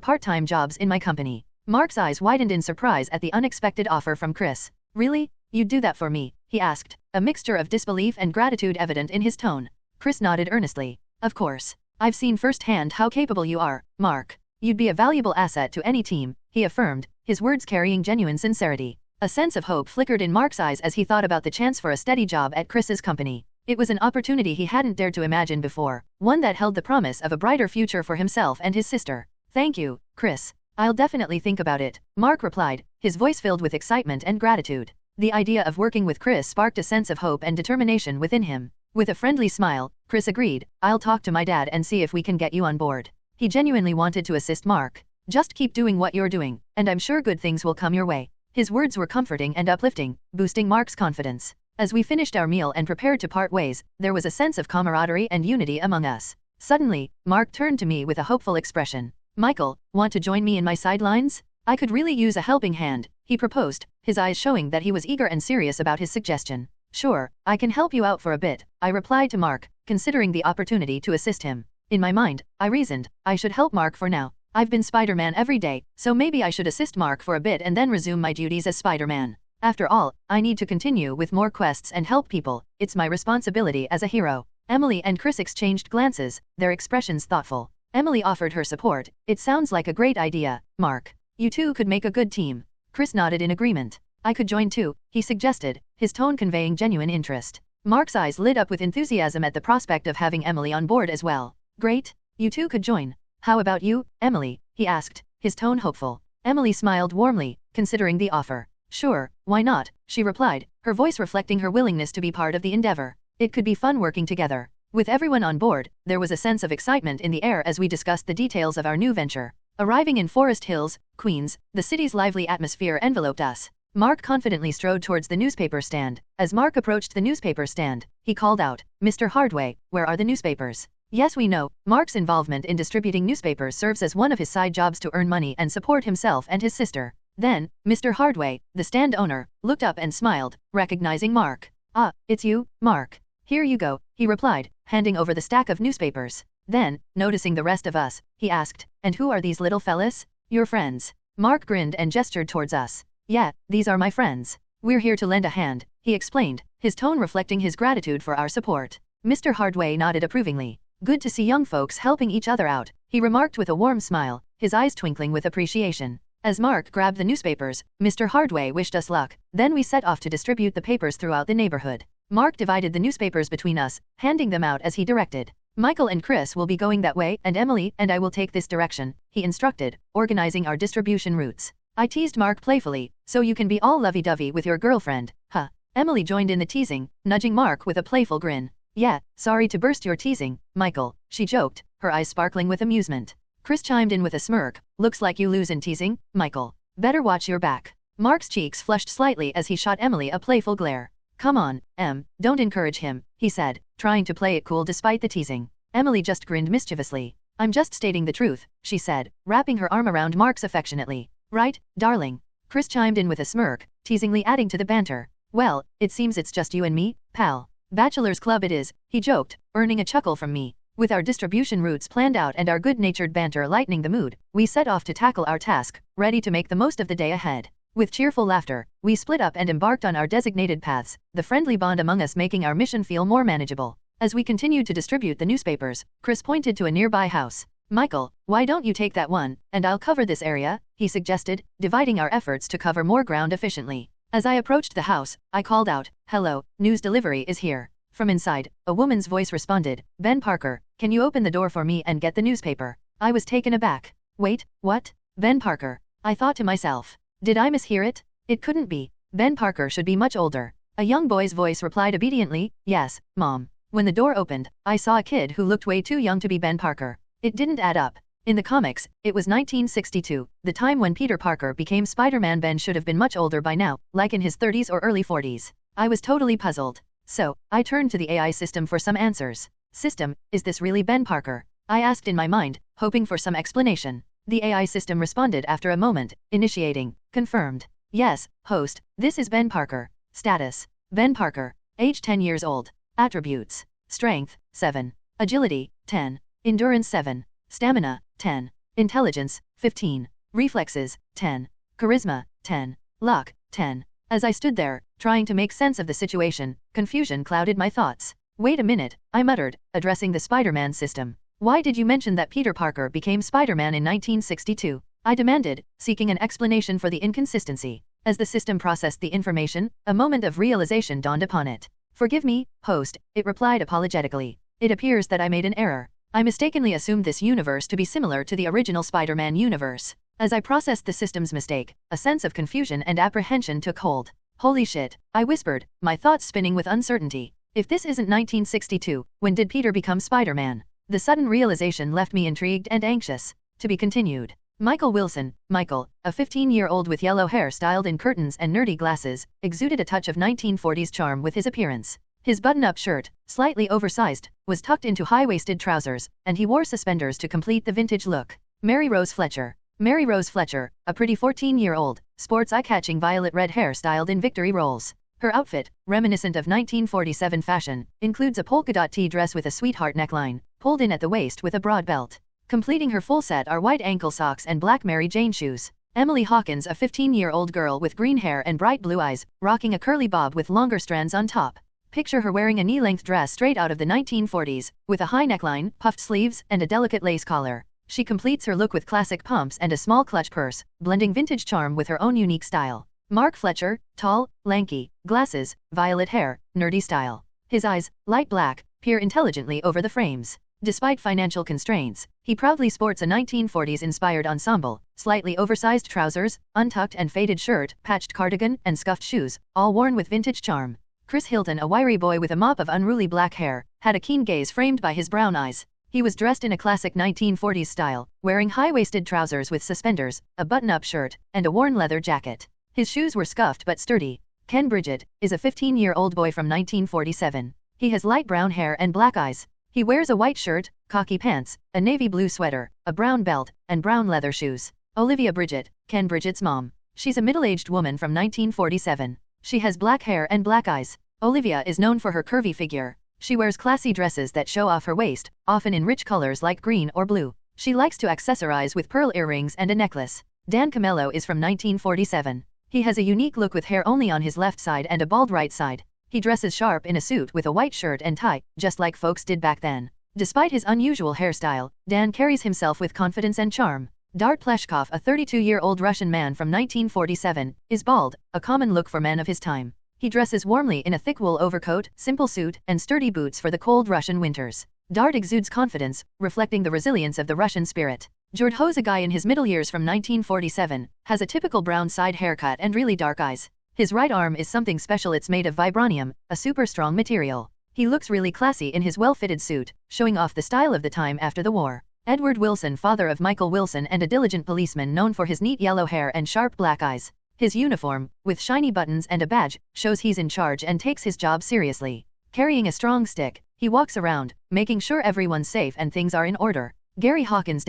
part-time jobs in my company. Mark's eyes widened in surprise at the unexpected offer from Chris. Really? You'd do that for me? He asked, a mixture of disbelief and gratitude evident in his tone. Chris nodded earnestly. Of course. I've seen firsthand how capable you are, Mark. You'd be a valuable asset to any team, he affirmed, his words carrying genuine sincerity. A sense of hope flickered in Mark's eyes as he thought about the chance for a steady job at Chris's company. It was an opportunity he hadn't dared to imagine before, one that held the promise of a brighter future for himself and his sister. Thank you, Chris. I'll definitely think about it, Mark replied, his voice filled with excitement and gratitude. The idea of working with Chris sparked a sense of hope and determination within him. With a friendly smile, Chris agreed, I'll talk to my dad and see if we can get you on board. He genuinely wanted to assist Mark. Just keep doing what you're doing, and I'm sure good things will come your way. His words were comforting and uplifting, boosting Mark's confidence. As we finished our meal and prepared to part ways, there was a sense of camaraderie and unity among us. Suddenly, Mark turned to me with a hopeful expression. Michael, want to join me in my sidelines? I could really use a helping hand, he proposed, his eyes showing that he was eager and serious about his suggestion. Sure, I can help you out for a bit, I replied to Mark, considering the opportunity to assist him. In my mind, I reasoned, I should help Mark for now. I've been Spider-Man every day, so maybe I should assist Mark for a bit and then resume my duties as Spider-Man. After all, I need to continue with more quests and help people. It's my responsibility as a hero. Emily and Chris exchanged glances, their expressions thoughtful. Emily offered her support. It sounds like a great idea, Mark. You two could make a good team. Chris nodded in agreement. I could join too, he suggested, his tone conveying genuine interest. Mark's eyes lit up with enthusiasm at the prospect of having Emily on board as well. Great, you two could join. How about you, Emily? He asked, his tone hopeful. Emily smiled warmly, considering the offer. Sure, why not? She replied, her voice reflecting her willingness to be part of the endeavor. It could be fun working together. With everyone on board, there was a sense of excitement in the air as we discussed the details of our new venture. Arriving in Forest Hills, Queens, the city's lively atmosphere enveloped us. Mark confidently strode towards the newspaper stand. As Mark approached the newspaper stand, he called out, Mr. Hardway, where are the newspapers? Yes, we know. Mark's involvement in distributing newspapers serves as one of his side jobs to earn money and support himself and his sister. Then, Mr. Hardway, the stand owner, looked up and smiled, recognizing Mark. Ah, it's you, Mark. Here you go, he replied, handing over the stack of newspapers. Then, noticing the rest of us, he asked, and who are these little fellas? Your friends. Mark grinned and gestured towards us. Yeah, these are my friends. We're here to lend a hand, he explained, his tone reflecting his gratitude for our support. Mr. Hardway nodded approvingly. Good to see young folks helping each other out, he remarked with a warm smile, his eyes twinkling with appreciation. As Mark grabbed the newspapers, Mr. Hardway wished us luck. Then we set off to distribute the papers throughout the neighborhood. Mark divided the newspapers between us, handing them out as he directed. Michael and Chris will be going that way and Emily and I will take this direction, he instructed, organizing our distribution routes. I teased Mark playfully, so you can be all lovey-dovey with your girlfriend, huh? Emily joined in the teasing, nudging Mark with a playful grin. Yeah, sorry to burst your teasing, Michael, she joked, her eyes sparkling with amusement. Chris chimed in with a smirk. Looks like you lose in teasing, Michael. Better watch your back. Mark's cheeks flushed slightly as he shot Emily a playful glare. Come on, Em, don't encourage him, he said, trying to play it cool despite the teasing. Emily just grinned mischievously. I'm just stating the truth, she said, wrapping her arm around Mark's affectionately. Right, darling? Chris chimed in with a smirk, teasingly adding to the banter. Well, it seems it's just you and me, pal. Bachelor's Club it is, he joked, earning a chuckle from me. With our distribution routes planned out and our good-natured banter lightening the mood, we set off to tackle our task, ready to make the most of the day ahead. With cheerful laughter, we split up and embarked on our designated paths, the friendly bond among us making our mission feel more manageable. As we continued to distribute the newspapers, Chris pointed to a nearby house. Michael, why don't you take that one, and I'll cover this area, he suggested, dividing our efforts to cover more ground efficiently. As I approached the house, I called out, hello, news delivery is here. From inside, a woman's voice responded, Ben Parker, can you open the door for me and get the newspaper? I was taken aback. Wait, what? Ben Parker. I thought to myself. Did I mishear it? It couldn't be. Ben Parker should be much older. A young boy's voice replied obediently, yes, Mom. When the door opened, I saw a kid who looked way too young to be Ben Parker. It didn't add up. In the comics, it was 1962, the time when Peter Parker became Spider-Man. Ben should have been much older by now, like in his 30s or early 40s. I was totally puzzled. So, I turned to the AI system for some answers. System, is this really Ben Parker? I asked in my mind, hoping for some explanation. The AI system responded after a moment, initiating, confirmed. Yes, host, this is Ben Parker. Status, Ben Parker. Age 10 years old. Attributes, strength, 7. Agility, 10. Endurance, 7. Stamina, 10. Intelligence, 15. Reflexes, 10. Charisma, 10. Luck, 10. As I stood there, trying to make sense of the situation, confusion clouded my thoughts. Wait a minute, I muttered, addressing the Spider-Man system. Why did you mention that Peter Parker became Spider-Man in 1962? I demanded, seeking an explanation for the inconsistency. As the system processed the information, a moment of realization dawned upon it. Forgive me, host, it replied apologetically. It appears that I made an error. I mistakenly assumed this universe to be similar to the original Spider-Man universe. As I processed the system's mistake, a sense of confusion and apprehension took hold. Holy shit, I whispered, my thoughts spinning with uncertainty. If this isn't 1962, when did Peter become Spider-Man? The sudden realization left me intrigued and anxious. To be continued. Michael Wilson, Michael, a 15-year-old with yellow hair styled in curtains and nerdy glasses, exuded a touch of 1940s charm with his appearance. His button-up shirt, slightly oversized, was tucked into high-waisted trousers, and he wore suspenders to complete the vintage look. Mary Rose Fletcher. Mary Rose Fletcher, a pretty 14-year-old, sports eye-catching violet red hair styled in victory rolls. Her outfit, reminiscent of 1947 fashion, includes a polka-dot tee dress with a sweetheart neckline, pulled in at the waist with a broad belt. Completing her full set are white ankle socks and black Mary Jane shoes. Emily Hawkins, a 15-year-old girl with green hair and bright blue eyes, rocking a curly bob with longer strands on top. Picture her wearing a knee-length dress straight out of the 1940s, with a high neckline, puffed sleeves, and a delicate lace collar. She completes her look with classic pumps and a small clutch purse, blending vintage charm with her own unique style. Mark Fletcher, tall, lanky, glasses, violet hair, nerdy style. His eyes, light black, peer intelligently over the frames. Despite financial constraints, he proudly sports a 1940s-inspired ensemble, slightly oversized trousers, untucked and faded shirt, patched cardigan, and scuffed shoes, all worn with vintage charm. Chris Hilton, a wiry boy with a mop of unruly black hair, had a keen gaze framed by his brown eyes. He was dressed in a classic 1940s style, wearing high-waisted trousers with suspenders, a button-up shirt, and a worn leather jacket. His shoes were scuffed but sturdy. Ken Bridget is a 15-year-old boy from 1947. He has light brown hair and black eyes. He wears a white shirt, khaki pants, a navy blue sweater, a brown belt, and brown leather shoes. Olivia Bridget, Ken Bridget's mom. She's a middle-aged woman from 1947. She has black hair and black eyes. Olivia is known for her curvy figure. She wears classy dresses that show off her waist, often in rich colors like green or blue. She likes to accessorize with pearl earrings and a necklace. Dan Camello is from 1947. He has a unique look with hair only on his left side and a bald right side. He dresses sharp in a suit with a white shirt and tie, just like folks did back then. Despite his unusual hairstyle, Dan carries himself with confidence and charm. Dart Pleshkov, a 32-year-old Russian man from 1947, is bald, a common look for men of his time. He dresses warmly in a thick wool overcoat, simple suit, and sturdy boots for the cold Russian winters. Dart exudes confidence, reflecting the resilience of the Russian spirit. Jord Hose, a guy in his middle years from 1947, has a typical brown side haircut and really dark eyes. His right arm is something special. It's made of vibranium, a super strong material. He looks really classy in his well-fitted suit, showing off the style of the time after the war. Edward Wilson, father of Michael Wilson and a diligent policeman known for his neat yellow hair and sharp black eyes. His uniform, with shiny buttons and a badge, shows he's in charge and takes his job seriously. Carrying a strong stick, he walks around, making sure everyone's safe and things are in order. Gary Hawkins,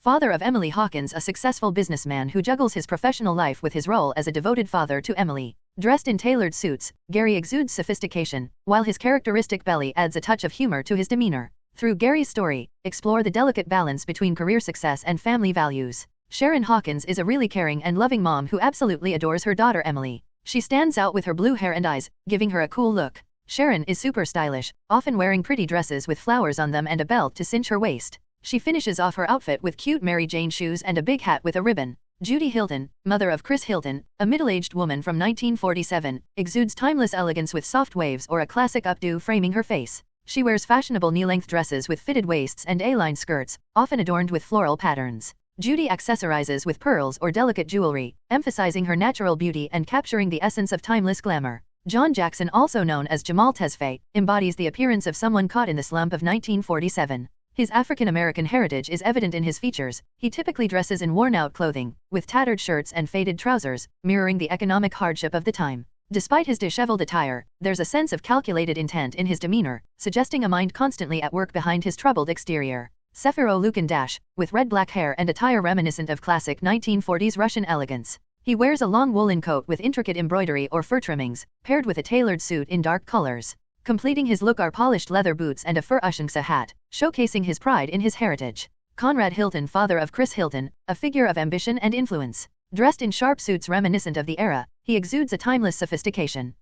father of Emily Hawkins, a successful businessman who juggles his professional life with his role as a devoted father to Emily. Dressed in tailored suits, Gary exudes sophistication, while his characteristic belly adds a touch of humor to his demeanor. Through Gary's story, explore the delicate balance between career success and family values. Sharon Hawkins is a really caring and loving mom who absolutely adores her daughter Emily. She stands out with her blue hair and eyes, giving her a cool look. Sharon is super stylish, often wearing pretty dresses with flowers on them and a belt to cinch her waist. She finishes off her outfit with cute Mary Jane shoes and a big hat with a ribbon. Judy Hilton, mother of Chris Hilton, a middle-aged woman from 1947, exudes timeless elegance with soft waves or a classic updo framing her face. She wears fashionable knee-length dresses with fitted waists and A-line skirts, often adorned with floral patterns. Judy accessorizes with pearls or delicate jewelry, emphasizing her natural beauty and capturing the essence of timeless glamour. John Jackson, also known as Jamal Tesfaye, embodies the appearance of someone caught in the slump of 1947. His African-American heritage is evident in his features. He typically dresses in worn-out clothing, with tattered shirts and faded trousers, mirroring the economic hardship of the time. Despite his disheveled attire, there's a sense of calculated intent in his demeanor, suggesting a mind constantly at work behind his troubled exterior. Sefiro Lukin, with red-black hair and attire reminiscent of classic 1940s Russian elegance. He wears a long woolen coat with intricate embroidery or fur trimmings, paired with a tailored suit in dark colors. Completing his look are polished leather boots and a fur ushanka hat, showcasing his pride in his heritage. Conrad Hilton, father of Chris Hilton, a figure of ambition and influence. Dressed in sharp suits reminiscent of the era, he exudes a timeless sophistication.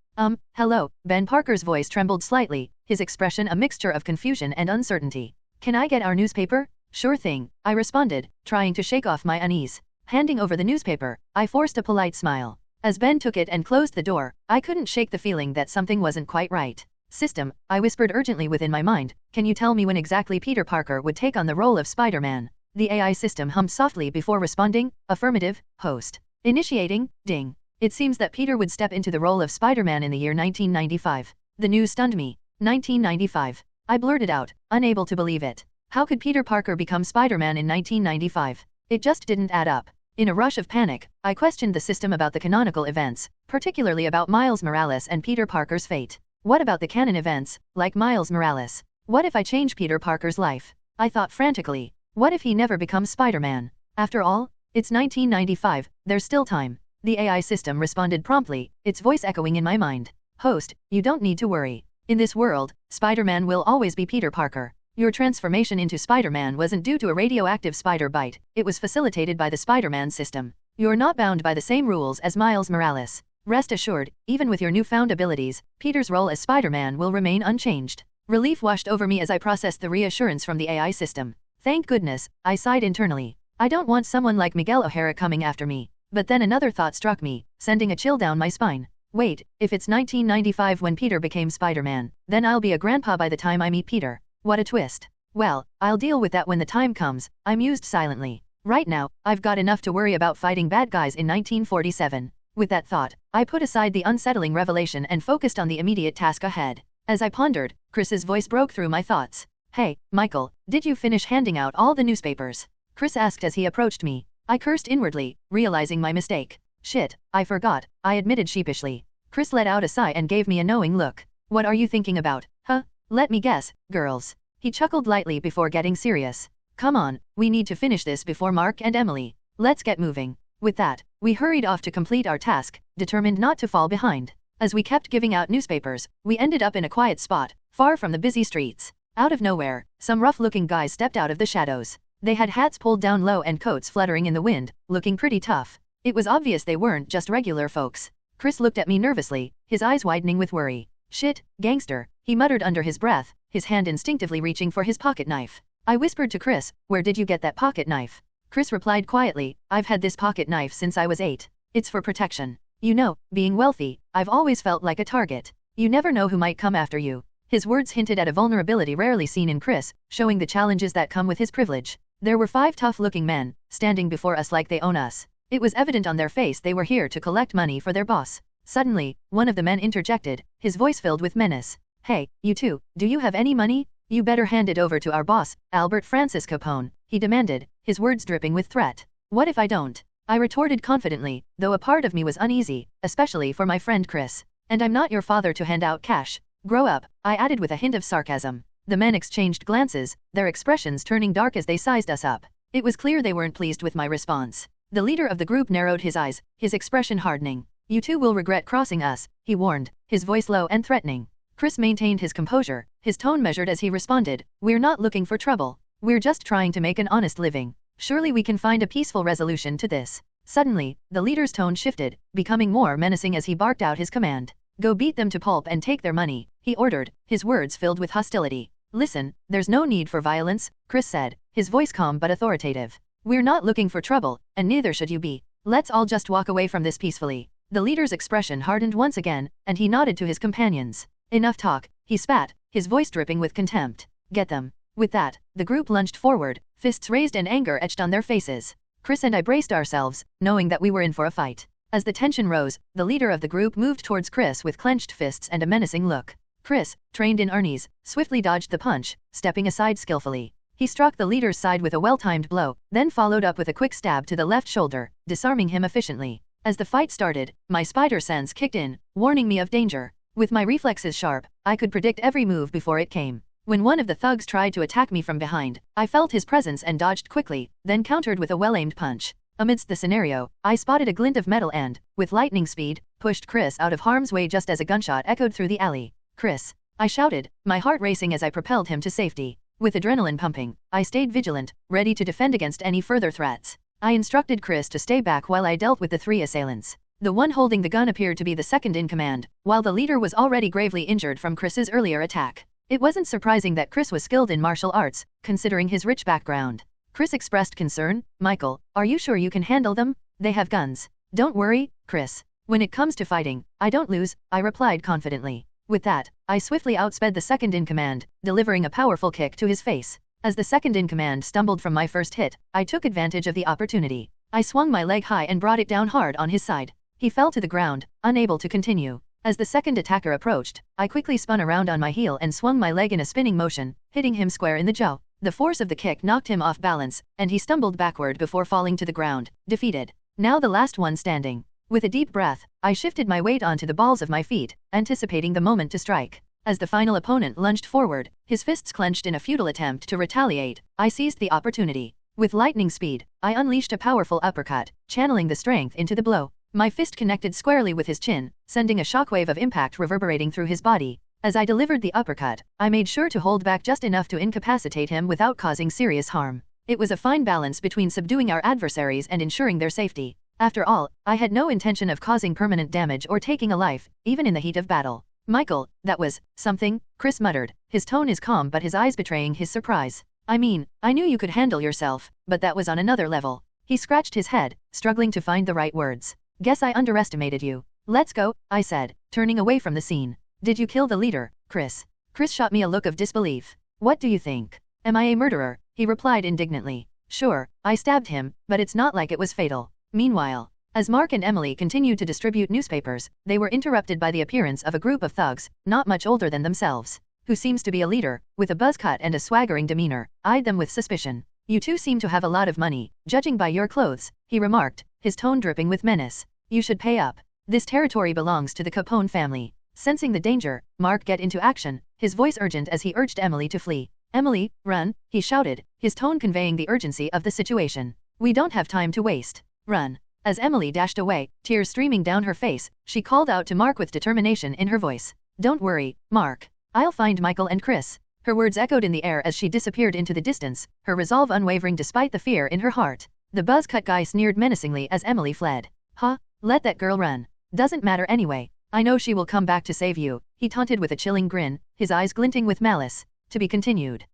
Hello, Ben Parker's voice trembled slightly, his expression a mixture of confusion and uncertainty. Can I get our newspaper? Sure thing, I responded, trying to shake off my unease. Handing over the newspaper, I forced a polite smile. As Ben took it and closed the door, I couldn't shake the feeling that something wasn't quite right. System, I whispered urgently within my mind, can you tell me when exactly Peter Parker would take on the role of Spider-Man? The AI system hummed softly before responding, affirmative, host. Initiating, ding. It seems that Peter would step into the role of Spider-Man in the year 1995. The news stunned me. 1995. I blurted out, unable to believe it. How could Peter Parker become Spider-Man in 1995? It just didn't add up. In a rush of panic, I questioned the system about the canonical events, particularly about Miles Morales and Peter Parker's fate. What about the canon events, like Miles Morales? What if I change Peter Parker's life? I thought frantically. What if he never becomes Spider-Man? After all, it's 1995, there's still time. The AI system responded promptly, its voice echoing in my mind. Host, you don't need to worry. In this world, Spider-Man will always be Peter Parker. Your transformation into Spider-Man wasn't due to a radioactive spider bite, it was facilitated by the Spider-Man system. You're not bound by the same rules as Miles Morales. Rest assured, even with your newfound abilities, Peter's role as Spider-Man will remain unchanged. Relief washed over me as I processed the reassurance from the AI system. Thank goodness, I sighed internally. I don't want someone like Miguel O'Hara coming after me. But then another thought struck me, sending a chill down my spine. Wait, if it's 1995 when Peter became Spider-Man, then I'll be a grandpa by the time I meet Peter. What a twist. Well, I'll deal with that when the time comes, I mused silently. Right now, I've got enough to worry about fighting bad guys in 1947. With that thought, I put aside the unsettling revelation and focused on the immediate task ahead. As I pondered, Chris's voice broke through my thoughts. Hey, Michael, did you finish handing out all the newspapers? Chris asked as he approached me. I cursed inwardly, realizing my mistake. Shit, I forgot, I admitted sheepishly. Chris let out a sigh and gave me a knowing look. What are you thinking about, huh? Let me guess, girls. He chuckled lightly before getting serious. Come on, we need to finish this before Mark and Emily. Let's get moving. With that, we hurried off to complete our task, determined not to fall behind. As we kept giving out newspapers, we ended up in a quiet spot, far from the busy streets. Out of nowhere, some rough-looking guys stepped out of the shadows. They had hats pulled down low and coats fluttering in the wind, looking pretty tough. It was obvious they weren't just regular folks. Chris looked at me nervously, his eyes widening with worry. Shit, gangster, he muttered under his breath, his hand instinctively reaching for his pocket knife. I whispered to Chris, where did you get that pocket knife? Chris replied quietly, I've had this pocket knife since I was 8. It's for protection. You know, being wealthy, I've always felt like a target. You never know who might come after you. His words hinted at a vulnerability rarely seen in Chris, showing the challenges that come with his privilege. There were 5 tough-looking men, standing before us like they own us. It was evident on their face they were here to collect money for their boss. Suddenly, one of the men interjected, his voice filled with menace. Hey, you two, do you have any money? You better hand it over to our boss, Albert Francis Capone, he demanded, his words dripping with threat. What if I don't? I retorted confidently, though a part of me was uneasy, especially for my friend Chris. And I'm not your father to hand out cash. Grow up, I added with a hint of sarcasm. The men exchanged glances, their expressions turning dark as they sized us up. It was clear they weren't pleased with my response. The leader of the group narrowed his eyes, his expression hardening. You two will regret crossing us, he warned, his voice low and threatening. Chris maintained his composure, his tone measured as he responded, we're not looking for trouble. We're just trying to make an honest living. Surely we can find a peaceful resolution to this. Suddenly, the leader's tone shifted, becoming more menacing as he barked out his command. Go beat them to pulp and take their money, he ordered, his words filled with hostility. Listen, there's no need for violence, Chris said, his voice calm but authoritative. We're not looking for trouble, and neither should you be. Let's all just walk away from this peacefully. The leader's expression hardened once again, and he nodded to his companions. Enough talk, he spat, his voice dripping with contempt. Get them. With that, the group lunged forward, fists raised and anger etched on their faces. Chris and I braced ourselves, knowing that we were in for a fight. As the tension rose, the leader of the group moved towards Chris with clenched fists and a menacing look. Chris, trained in arnis, swiftly dodged the punch, stepping aside skillfully. He struck the leader's side with a well-timed blow, then followed up with a quick stab to the left shoulder, disarming him efficiently. As the fight started, my spider sense kicked in, warning me of danger. With my reflexes sharp, I could predict every move before it came. When one of the thugs tried to attack me from behind, I felt his presence and dodged quickly, then countered with a well-aimed punch. Amidst the scenario, I spotted a glint of metal and, with lightning speed, pushed Chris out of harm's way just as a gunshot echoed through the alley. Chris! I shouted, my heart racing as I propelled him to safety. With adrenaline pumping, I stayed vigilant, ready to defend against any further threats. I instructed Chris to stay back while I dealt with the three assailants. The one holding the gun appeared to be the second in command, while the leader was already gravely injured from Chris's earlier attack. It wasn't surprising that Chris was skilled in martial arts, considering his rich background. Chris expressed concern. Michael, are you sure you can handle them? They have guns. Don't worry, Chris. When it comes to fighting, I don't lose, I replied confidently. With that, I swiftly outsped the second in command, delivering a powerful kick to his face. As the second in command stumbled from my first hit, I took advantage of the opportunity. I swung my leg high and brought it down hard on his side. He fell to the ground, unable to continue. As the second attacker approached, I quickly spun around on my heel and swung my leg in a spinning motion, hitting him square in the jaw. The force of the kick knocked him off balance, and he stumbled backward before falling to the ground, defeated. Now the last one standing. With a deep breath, I shifted my weight onto the balls of my feet, anticipating the moment to strike. As the final opponent lunged forward, his fists clenched in a futile attempt to retaliate, I seized the opportunity. With lightning speed, I unleashed a powerful uppercut, channeling the strength into the blow. My fist connected squarely with his chin, sending a shockwave of impact reverberating through his body. As I delivered the uppercut, I made sure to hold back just enough to incapacitate him without causing serious harm. It was a fine balance between subduing our adversaries and ensuring their safety. After all, I had no intention of causing permanent damage or taking a life, even in the heat of battle. Michael, that was something, Chris muttered. His tone is calm but his eyes betraying his surprise. I mean, I knew you could handle yourself, but that was on another level. He scratched his head, struggling to find the right words. Guess I underestimated you. Let's go, I said, turning away from the scene. Did you kill the leader, Chris? Chris shot me a look of disbelief. What do you think? Am I a murderer? He replied indignantly. Sure, I stabbed him, but it's not like it was fatal. Meanwhile, as Mark and Emily continued to distribute newspapers, they were interrupted by the appearance of a group of thugs, not much older than themselves. Who seems to be a leader, with a buzz cut and a swaggering demeanor, eyed them with suspicion. You two seem to have a lot of money, judging by your clothes, he remarked, his tone dripping with menace. You should pay up. This territory belongs to the Capone family. Sensing the danger, Mark get into action, his voice urgent as he urged Emily to flee. Emily, run, he shouted, his tone conveying the urgency of the situation. We don't have time to waste. Run. As Emily dashed away, tears streaming down her face, she called out to Mark with determination in her voice. Don't worry, Mark. I'll find Michael and Chris. Her words echoed in the air as she disappeared into the distance, her resolve unwavering despite the fear in her heart. The buzz-cut guy sneered menacingly as Emily fled. Huh? Let that girl run. Doesn't matter anyway. I know she will come back to save you, he taunted with a chilling grin, his eyes glinting with malice. To be continued.